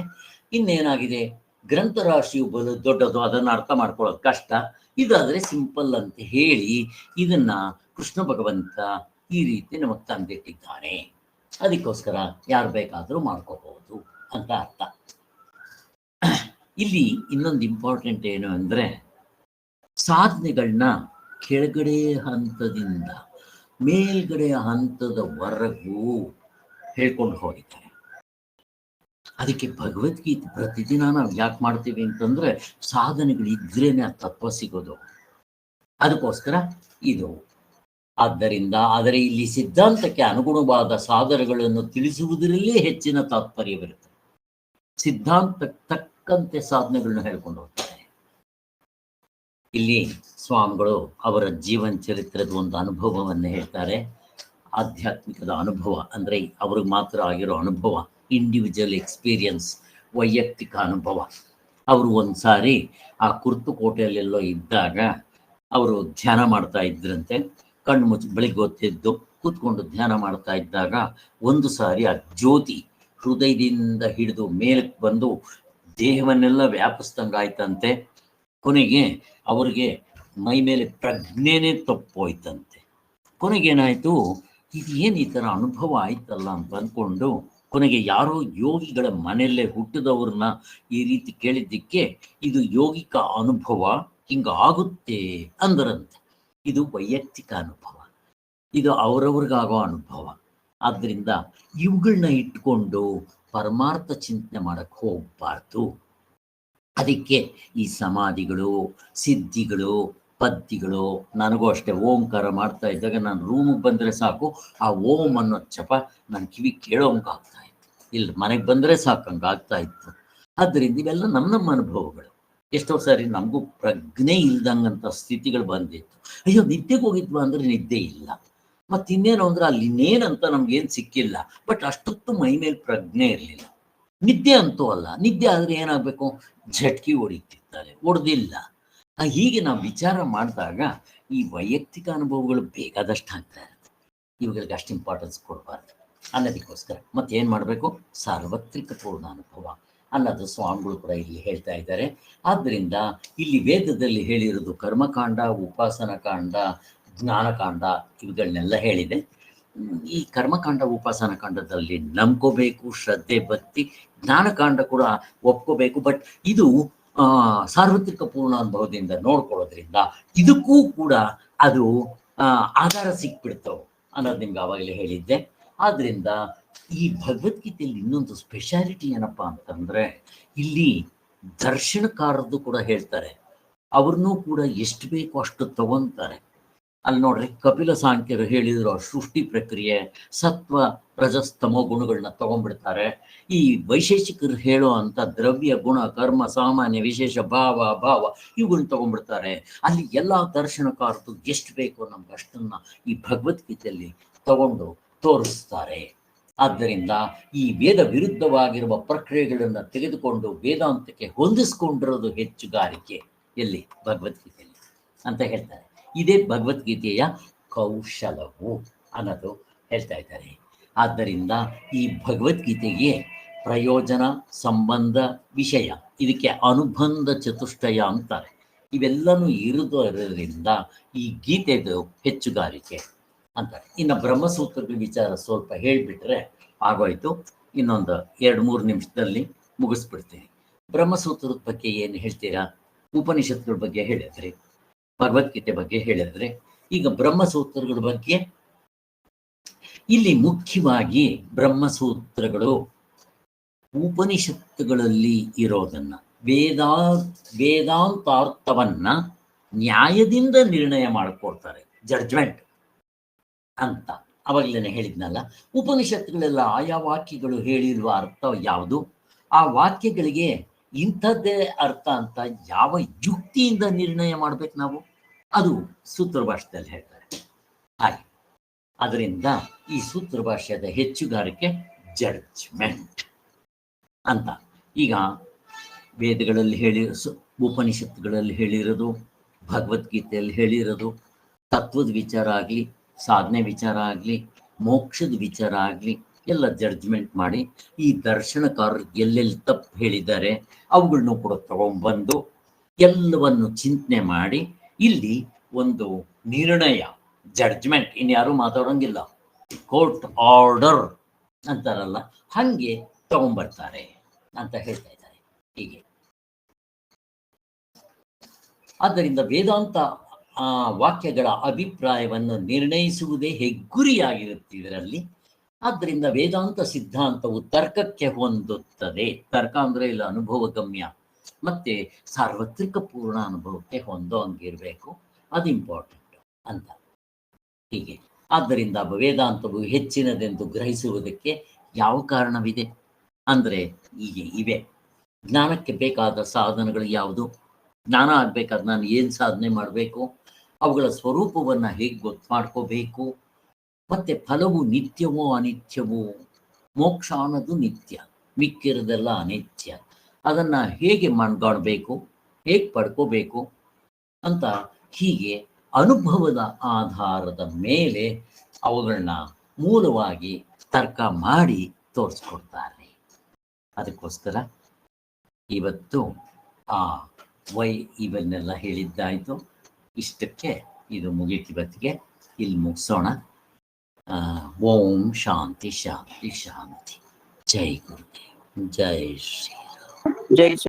ಇನ್ನೇನಾಗಿದೆ, ಗ್ರಂಥರಾಶಿಯು ಬಲು ದೊಡ್ಡದು, ಅದನ್ನು ಅರ್ಥ ಮಾಡ್ಕೊಳ್ಳೋದು ಕಷ್ಟ. ಇದಾದ್ರೆ ಸಿಂಪಲ್ ಅಂತ ಹೇಳಿ ಇದನ್ನ ಕೃಷ್ಣ ಭಗವಂತ ಈ ರೀತಿ ನಮಗೆ ತಂದಿಟ್ಟಿದ್ದಾನೆ. ಅದಕ್ಕೋಸ್ಕರ ಯಾರು ಬೇಕಾದರೂ ಮಾಡ್ಕೋಬಹುದು ಅಂತ ಅರ್ಥ. ಇಲ್ಲಿ ಇನ್ನೊಂದು ಇಂಪಾರ್ಟೆಂಟ್ ಏನು ಅಂದ್ರೆ, ಸಾಧನೆಗಳನ್ನ ಕೆಳಗಡೆ ಹಂತದಿಂದ ಮೇಲ್ಗಡೆ ಹಂತದವರೆಗೂ ಹೇಳ್ಕೊಂಡು ಹೋಗಿದ್ದಾರೆ. ಅದಕ್ಕೆ ಭಗವದ್ಗೀತೆ ಪ್ರತಿದಿನ ನಾವು ಯಾಕೆ ಮಾಡ್ತೀವಿ ಅಂತಂದ್ರೆ, ಸಾಧನೆಗಳಿದ್ರೇನೆ ಆ ತತ್ವ ಸಿಗೋದು. ಅದಕ್ಕೋಸ್ಕರ ಇದು. ಆದ್ದರಿಂದ ಆದರೆ ಇಲ್ಲಿ ಸಿದ್ಧಾಂತಕ್ಕೆ ಅನುಗುಣವಾದ ಸಾಧನೆಗಳನ್ನು ತಿಳಿಸುವುದರಲ್ಲೇ ಹೆಚ್ಚಿನ ತಾತ್ಪರ್ಯವಿರುತ್ತದೆ. ಸಿದ್ಧಾಂತಕ್ಕೆ ತಕ್ಕಂತೆ ಸಾಧನೆಗಳನ್ನ ಹೇಳ್ಕೊಂಡು ಹೋಗ್ತಾರೆ. ಇಲ್ಲಿ ಸ್ವಾಮಿಗಳು ಅವರ ಜೀವನ ಚರಿತ್ರದ ಒಂದು ಅನುಭವವನ್ನು ಹೇಳ್ತಾರೆ. ಆಧ್ಯಾತ್ಮಿಕದ ಅನುಭವ ಅಂದ್ರೆ ಅವ್ರಿಗೆ ಮಾತ್ರ ಆಗಿರೋ ಅನುಭವ, ಇಂಡಿವಿಜುವಲ್ ಎಕ್ಸ್ಪೀರಿಯನ್ಸ್, ವೈಯಕ್ತಿಕ ಅನುಭವ. ಅವರು ಒಂದ್ಸಾರಿ ಆ ಕುರ್ತುಕೋಟೆಯಲ್ಲೆಲ್ಲೋ ಇದ್ದಾಗ ಅವರು ಧ್ಯಾನ ಮಾಡ್ತಾ ಇದ್ರಂತೆ. ಕಣ್ಣು ಮುಚ್ಚಿ ಬೆಳಿಗ್ಗೆ ಹೊತ್ತಿದ್ದು ಕೂತ್ಕೊಂಡು ಧ್ಯಾನ ಮಾಡ್ತಾ ಇದ್ದಾಗ ಒಂದು ಸಾರಿ ಆ ಜ್ಯೋತಿ ಹೃದಯದಿಂದ ಹಿಡಿದು ಮೇಲಕ್ಕೆ ಬಂದು ದೇಹವನ್ನೆಲ್ಲ ವ್ಯಾಪಿಸ್ದಂಗಾಯ್ತಂತೆ. ಕೊನೆಗೆ ಅವ್ರಿಗೆ ಮೈ ಮೇಲೆ ಪ್ರಜ್ಞೆನೇ ತಪ್ಪೋಯ್ತಂತೆ. ಕೊನೆಗೇನಾಯ್ತು, ಇದು ಏನು ಈ ಥರ ಅನುಭವ ಆಯ್ತಲ್ಲ ಅಂತ ಅಂದ್ಕೊಂಡು ಕೊನೆಗೆ ಯಾರೋ ಯೋಗಿಗಳ ಮನೆಯಲ್ಲೇ ಹುಟ್ಟಿದವ್ರನ್ನ ಈ ರೀತಿ ಕೇಳಿದ್ದಕ್ಕೆ ಇದು ಯೋಗಿಕ ಅನುಭವ, ಹಿಂಗಾಗುತ್ತೆ ಅಂದರಂತೆ. ಇದು ವೈಯಕ್ತಿಕ ಅನುಭವ, ಇದು ಅವರವ್ರಿಗಾಗೋ ಅನುಭವ. ಆದ್ದರಿಂದ ಇವುಗಳನ್ನ ಇಟ್ಕೊಂಡು ಪರಮಾರ್ಥ ಚಿಂತನೆ ಮಾಡಕ್ಕೆ ಹೋಗ್ಬಾರ್ದು. ಅದಕ್ಕೆ ಈ ಸಮಾಧಿಗಳು, ಸಿದ್ಧಿಗಳು, ಪದ್ಯಗಳು, ನನಗೂ ಅಷ್ಟೇ ಓಂಕಾರ ಮಾಡ್ತಾ ಇದ್ದಾಗ ನಾನು ರೂಮಿಗೆ ಬಂದರೆ ಸಾಕು, ಆ ಓಂ ಅನ್ನೋ ಜಪ ನನ್ನ ಕಿವಿ ಕೇಳೋಂಗಾಗ್ತಾ ಇತ್ತು. ಇಲ್ಲಿ ಮನೆಗೆ ಬಂದರೆ ಸಾಕಂಗೆ ಆಗ್ತಾ ಇತ್ತು. ಆದ್ದರಿಂದ ಇವೆಲ್ಲ ನಮ್ಮ ಅನುಭವಗಳು. ಎಷ್ಟೋ ಸಾರಿ ನಮಗೂ ಪ್ರಜ್ಞೆ ಇಲ್ದಂಗಂಥ ಸ್ಥಿತಿಗಳು ಬಂದಿತ್ತು. ಅಯ್ಯೋ ನಿದ್ದೆಗೆ ಹೋಗಿದ್ವಾ ಅಂದ್ರೆ ನಿದ್ದೆ ಇಲ್ಲ, ಮತ್ತಿನ್ನೇನು ಅಂದ್ರೆ ಅಲ್ಲಿ ಇನ್ನೇನಂತ ನಮ್ಗೇನು ಸಿಕ್ಕಿಲ್ಲ. ಬಟ್ ಅಷ್ಟೊತ್ತು ಮೈ ಮೇಲೆ ಪ್ರಜ್ಞೆ ಇರಲಿಲ್ಲ. ನಿದ್ದೆ ಅಂತೂ ಅಲ್ಲ. ನಿದ್ದೆ ಆದರೆ ಏನಾಗಬೇಕು, ಝಟ್ಕಿ ಹೊಡಿತಿರ್ತಾರೆ, ಹೊಡೆದಿಲ್ಲ. ಹೀಗೆ ನಾವು ವಿಚಾರ ಮಾಡಿದಾಗ ಈ ವೈಯಕ್ತಿಕ ಅನುಭವಗಳು ಬೇಕಾದಷ್ಟು ಆಗ್ತಾ ಇರುತ್ತೆ. ಇವುಗಳಿಗೆ ಅಷ್ಟು ಇಂಪಾರ್ಟೆನ್ಸ್ ಕೊಡಬಾರ್ದು ಅನ್ನೋದಕ್ಕೋಸ್ಕರ ಮತ್ತೇನು ಮಾಡಬೇಕು, ಸಾರ್ವತ್ರಿಕ ಪೂರ್ಣ ಅನುಭವ, ಅನ್ನೋದು ಸ್ವಾಮಿಗಳು ಕೂಡ ಇಲ್ಲಿ ಹೇಳ್ತಾ ಇದ್ದಾರೆ. ಆದ್ದರಿಂದ ಇಲ್ಲಿ ವೇದದಲ್ಲಿ ಹೇಳಿರೋದು ಕರ್ಮಕಾಂಡ, ಉಪಾಸನ ಕಾಂಡ, ಜ್ಞಾನಕಾಂಡ ಇವುಗಳನ್ನೆಲ್ಲ ಹೇಳಿದೆ. ಈ ಕರ್ಮಕಾಂಡ ಉಪಾಸನ ಕಾಂಡದಲ್ಲಿ ನಂಬ್ಕೋಬೇಕು, ಶ್ರದ್ಧೆ ಭಕ್ತಿ, ಜ್ಞಾನಕಾಂಡ ಕೂಡ ಒಪ್ಕೋಬೇಕು. ಬಟ್ ಇದು ಸಾರ್ವತ್ರಿಕ ಪೂರ್ಣ ಅನುಭವದಿಂದ ನೋಡ್ಕೊಳ್ಳೋದ್ರಿಂದ ಇದಕ್ಕೂ ಕೂಡ ಅದು ಆಧಾರ ಸಿಕ್ಬಿಡ್ತವೆ ಅನ್ನೋದು ನಿಮ್ಗೆ ಆವಾಗಲೇ ಹೇಳಿದ್ದೆ. ಆದ್ರಿಂದ ಈ ಭಗವದ್ಗೀತೆಯಲ್ಲಿ ಇನ್ನೊಂದು ಸ್ಪೆಷಾಲಿಟಿ ಏನಪ್ಪಾ ಅಂತಂದ್ರೆ, ಇಲ್ಲಿ ದರ್ಶನಕಾರದ್ದು ಕೂಡ ಹೇಳ್ತಾರೆ. ಅವ್ರನ್ನೂ ಕೂಡ ಎಷ್ಟು ಬೇಕೋ ಅಷ್ಟು ತಗೊಂತಾರೆ. ಅಲ್ಲಿ ನೋಡ್ರಿ, ಕಪಿಲ ಸಾಂಖ್ಯರು ಹೇಳಿದ್ರು ಸೃಷ್ಟಿ ಪ್ರಕ್ರಿಯೆ, ಸತ್ವ ರಜಸ್ತಮೋ ಗುಣಗಳನ್ನ ತಗೊಂಡ್ಬಿಡ್ತಾರೆ. ಈ ವೈಶೇಷಿಕರು ಹೇಳೋ ಅಂತ ದ್ರವ್ಯ, ಗುಣ, ಕರ್ಮ, ಸಾಮಾನ್ಯ, ವಿಶೇಷ, ಭಾವ ಇವುಗಳನ್ನ ತಗೊಂಡ್ಬಿಡ್ತಾರೆ. ಅಲ್ಲಿ ಎಲ್ಲ ದರ್ಶನಕಾರರು ಎಷ್ಟು ಬೇಕೋ ನಮ್ಗೆ ಅಷ್ಟನ್ನ ಈ ಭಗವದ್ಗೀತೆಯಲ್ಲಿ ತಗೊಂಡು ತೋರಿಸ್ತಾರೆ. ಆದ್ದರಿಂದ ಈ ವೇದ ವಿರುದ್ಧವಾಗಿರುವ ಪ್ರಕ್ರಿಯೆಗಳನ್ನು ತೆಗೆದುಕೊಂಡು ವೇದಾಂತಕ್ಕೆ ಹೊಂದಿಸ್ಕೊಂಡಿರೋದು ಹೆಚ್ಚುಗಾರಿಕೆ ಎಲ್ಲಿ? ಭಗವದ್ಗೀತೆಯಲ್ಲಿ ಅಂತ ಹೇಳ್ತಾರೆ. ಇದೇ ಭಗವದ್ಗೀತೆಯ ಕೌಶಲವು ಅನ್ನೋದು ಹೇಳ್ತಾ ಇದ್ದಾರೆ. ಆದ್ದರಿಂದ ಈ ಭಗವದ್ಗೀತೆಗೆ ಪ್ರಯೋಜನ, ಸಂಬಂಧ, ವಿಷಯ, ಇದಕ್ಕೆ ಅನುಬಂಧ ಚತುಷ್ಟಯ ಅಂತಾರೆ. ಇವೆಲ್ಲನೂ ಇರೋದ್ರಿಂದ ಈ ಗೀತೆದು ಹೆಚ್ಚುಗಾರಿಕೆ ಅಂತಾರೆ. ಇನ್ನು ಬ್ರಹ್ಮಸೂತ್ರಗಳ ವಿಚಾರ ಸ್ವಲ್ಪ ಹೇಳಿಬಿಟ್ರೆ ಆಗೋಯ್ತು. ಇನ್ನೊಂದು 2-3 ನಿಮಿಷದಲ್ಲಿ ಮುಗಿಸ್ಬಿಡ್ತೀನಿ. ಬ್ರಹ್ಮಸೂತ್ರದ ಬಗ್ಗೆ ಏನು ಹೇಳ್ತೀರಾ? ಉಪನಿಷತ್ತುಗಳ ಬಗ್ಗೆ ಹೇಳಿದ್ರಿ, ಭಗವದ್ಗೀತೆ ಬಗ್ಗೆ ಹೇಳಿದ್ರೆ, ಈಗ ಬ್ರಹ್ಮಸೂತ್ರಗಳ ಬಗ್ಗೆ ಇಲ್ಲಿ ಮುಖ್ಯವಾಗಿ ಬ್ರಹ್ಮಸೂತ್ರಗಳು ಉಪನಿಷತ್ತುಗಳಲ್ಲಿ ಇರೋದನ್ನ, ವೇದಾಂತಾರ್ಥವನ್ನ ನ್ಯಾಯದಿಂದ ನಿರ್ಣಯ ಮಾಡಿಕೊಡ್ತಾರೆ, ಜಡ್ಜ್ಮೆಂಟ್ ಅಂತ. ಅವಾಗಲೇ ಹೇಳಿದ್ನಲ್ಲ, ಉಪನಿಷತ್ತುಗಳೆಲ್ಲ ಆಯಾ ವಾಕ್ಯಗಳು ಹೇಳಿರುವ ಅರ್ಥ ಯಾವುದು, ಆ ವಾಕ್ಯಗಳಿಗೆ ಇಂಥದ್ದೇ ಅರ್ಥ ಅಂತ ಯಾವ ಯುಕ್ತಿಯಿಂದ ನಿರ್ಣಯ ಮಾಡ್ಬೇಕು ನಾವು, ಅದು ಸೂತ್ರ ಭಾಷೆಯಲ್ಲಿ ಹೇಳ್ತಾರೆ. ಹಾಗೆ ಅದರಿಂದ ಈ ಸೂತ್ರ ಭಾಷೆಯ ಹೆಚ್ಚುಗಾರಿಕೆ ಜಡ್ಜ್ಮೆಂಟ್ ಅಂತ. ಈಗ ವೇದಗಳಲ್ಲಿ ಉಪನಿಷತ್ತುಗಳಲ್ಲಿ ಹೇಳಿರೋದು, ಭಗವದ್ಗೀತೆಯಲ್ಲಿ ಹೇಳಿರೋದು, ತತ್ವದ ವಿಚಾರ ಆಗಲಿ, ಸಾಧನೆ ವಿಚಾರ ಆಗಲಿ, ಮೋಕ್ಷದ ವಿಚಾರ ಆಗಲಿ, ಎಲ್ಲ ಜಡ್ಜ್ಮೆಂಟ್ ಮಾಡಿ ಈ ದರ್ಶನಕಾರರು ಎಲ್ಲೆಲ್ಲಿ ತಪ್ಪು ಹೇಳಿದ್ದಾರೆ ಅವುಗಳನ್ನು ಕೂಡ ತಗೊಂಡ್ಬಂದು ಎಲ್ಲವನ್ನು ಚಿಂತನೆ ಮಾಡಿ ಇಲ್ಲಿ ಒಂದು ನಿರ್ಣಯ, ಜಡ್ಜ್ಮೆಂಟ್, ಇನ್ಯಾರು ಮಾತಾಡೋಂಗಿಲ್ಲ, ಕೋರ್ಟ್ ಆರ್ಡರ್ ಅಂತಾರಲ್ಲ ಹಂಗೆ ತಗೊಂಡ್ಬರ್ತಾರೆ ಅಂತ ಹೇಳ್ತಾ ಇದ್ದಾರೆ. ಹೀಗೆ ಆದ್ದರಿಂದ ವೇದಾಂತ ವಾಕ್ಯಗಳ ಅಭಿಪ್ರಾಯವನ್ನು ನಿರ್ಣಯಿಸುವುದೇ ಹೆಗ್ಗುರಿಯಾಗಿರುತ್ತೆ ಇದರಲ್ಲಿ. ಆದ್ದರಿಂದ ವೇದಾಂತ ಸಿದ್ಧಾಂತವು ತರ್ಕಕ್ಕೆ ಹೊಂದುತ್ತದೆ. ತರ್ಕ ಅಂದ್ರೆ ಇಲ್ಲ, ಅನುಭವಗಮ್ಯ ಮತ್ತೆ ಸಾರ್ವತ್ರಿಕ ಪೂರ್ಣ ಅನುಭವಕ್ಕೆ ಹೊಂದೋ ಹಂಗಿರ್ಬೇಕು, ಅದು ಇಂಪಾರ್ಟೆಂಟ್ ಅಂತ. ಹೀಗೆ ಆದ್ದರಿಂದ ವೇದಾಂತವು ಹೆಚ್ಚಿನದೆಂದು ಗ್ರಹಿಸುವುದಕ್ಕೆ ಯಾವ ಕಾರಣವಿದೆ ಅಂದ್ರೆ ಹೀಗೆ ಇವೆ. ಜ್ಞಾನಕ್ಕೆ ಬೇಕಾದ ಸಾಧನಗಳು ಯಾವುದು, ಜ್ಞಾನ ಆಗ್ಬೇಕಾದ್ರೆ ನಾನು ಏನು ಸಾಧನೆ ಮಾಡಬೇಕು, ಅವುಗಳ ಸ್ವರೂಪವನ್ನ ಹೇಗೆ ಗೊತ್ತು ಮಾಡ್ಕೋಬೇಕು, ಮತ್ತೆ ಫಲವು ನಿತ್ಯವೋ ಅನಿತ್ಯವೋ, ಮೋಕ್ಷ ಅನ್ನೋದು ನಿತ್ಯ, ಮಿಕ್ಕಿರೋದೆಲ್ಲ ಅನಿತ್ಯ, ಅದನ್ನ ಹೇಗೆ ಮಣ್ಗಾಡ್ಬೇಕು, ಹೇಗೆ ಪಡ್ಕೋಬೇಕು ಅಂತ ಹೀಗೆ ಅನುಭವದ ಆಧಾರದ ಮೇಲೆ ಅವುಗಳನ್ನ ಮೂಲವಾಗಿ ತರ್ಕ ಮಾಡಿ ತೋರಿಸ್ಕೊಡ್ತಾರೆ. ಅದಕ್ಕೋಸ್ಕರ ಇವತ್ತು ಇವನ್ನೆಲ್ಲ ಹೇಳಿದ್ದಾಯ್ತು. ಇಷ್ಟಕ್ಕೆ ಇದು ಮುಗೀತು. ಇವತ್ತಿಗೆ ಇಲ್ಲಿ ಮುಗಿಸೋಣ. ಓಂ ಶಾಂತಿ ಶಾಂತಿ ಶಾಂತಿ. ಜೈ ಗುರುದೇವ್, ಜೈ ಶ್ರೀರಾಮ್. ಜೈ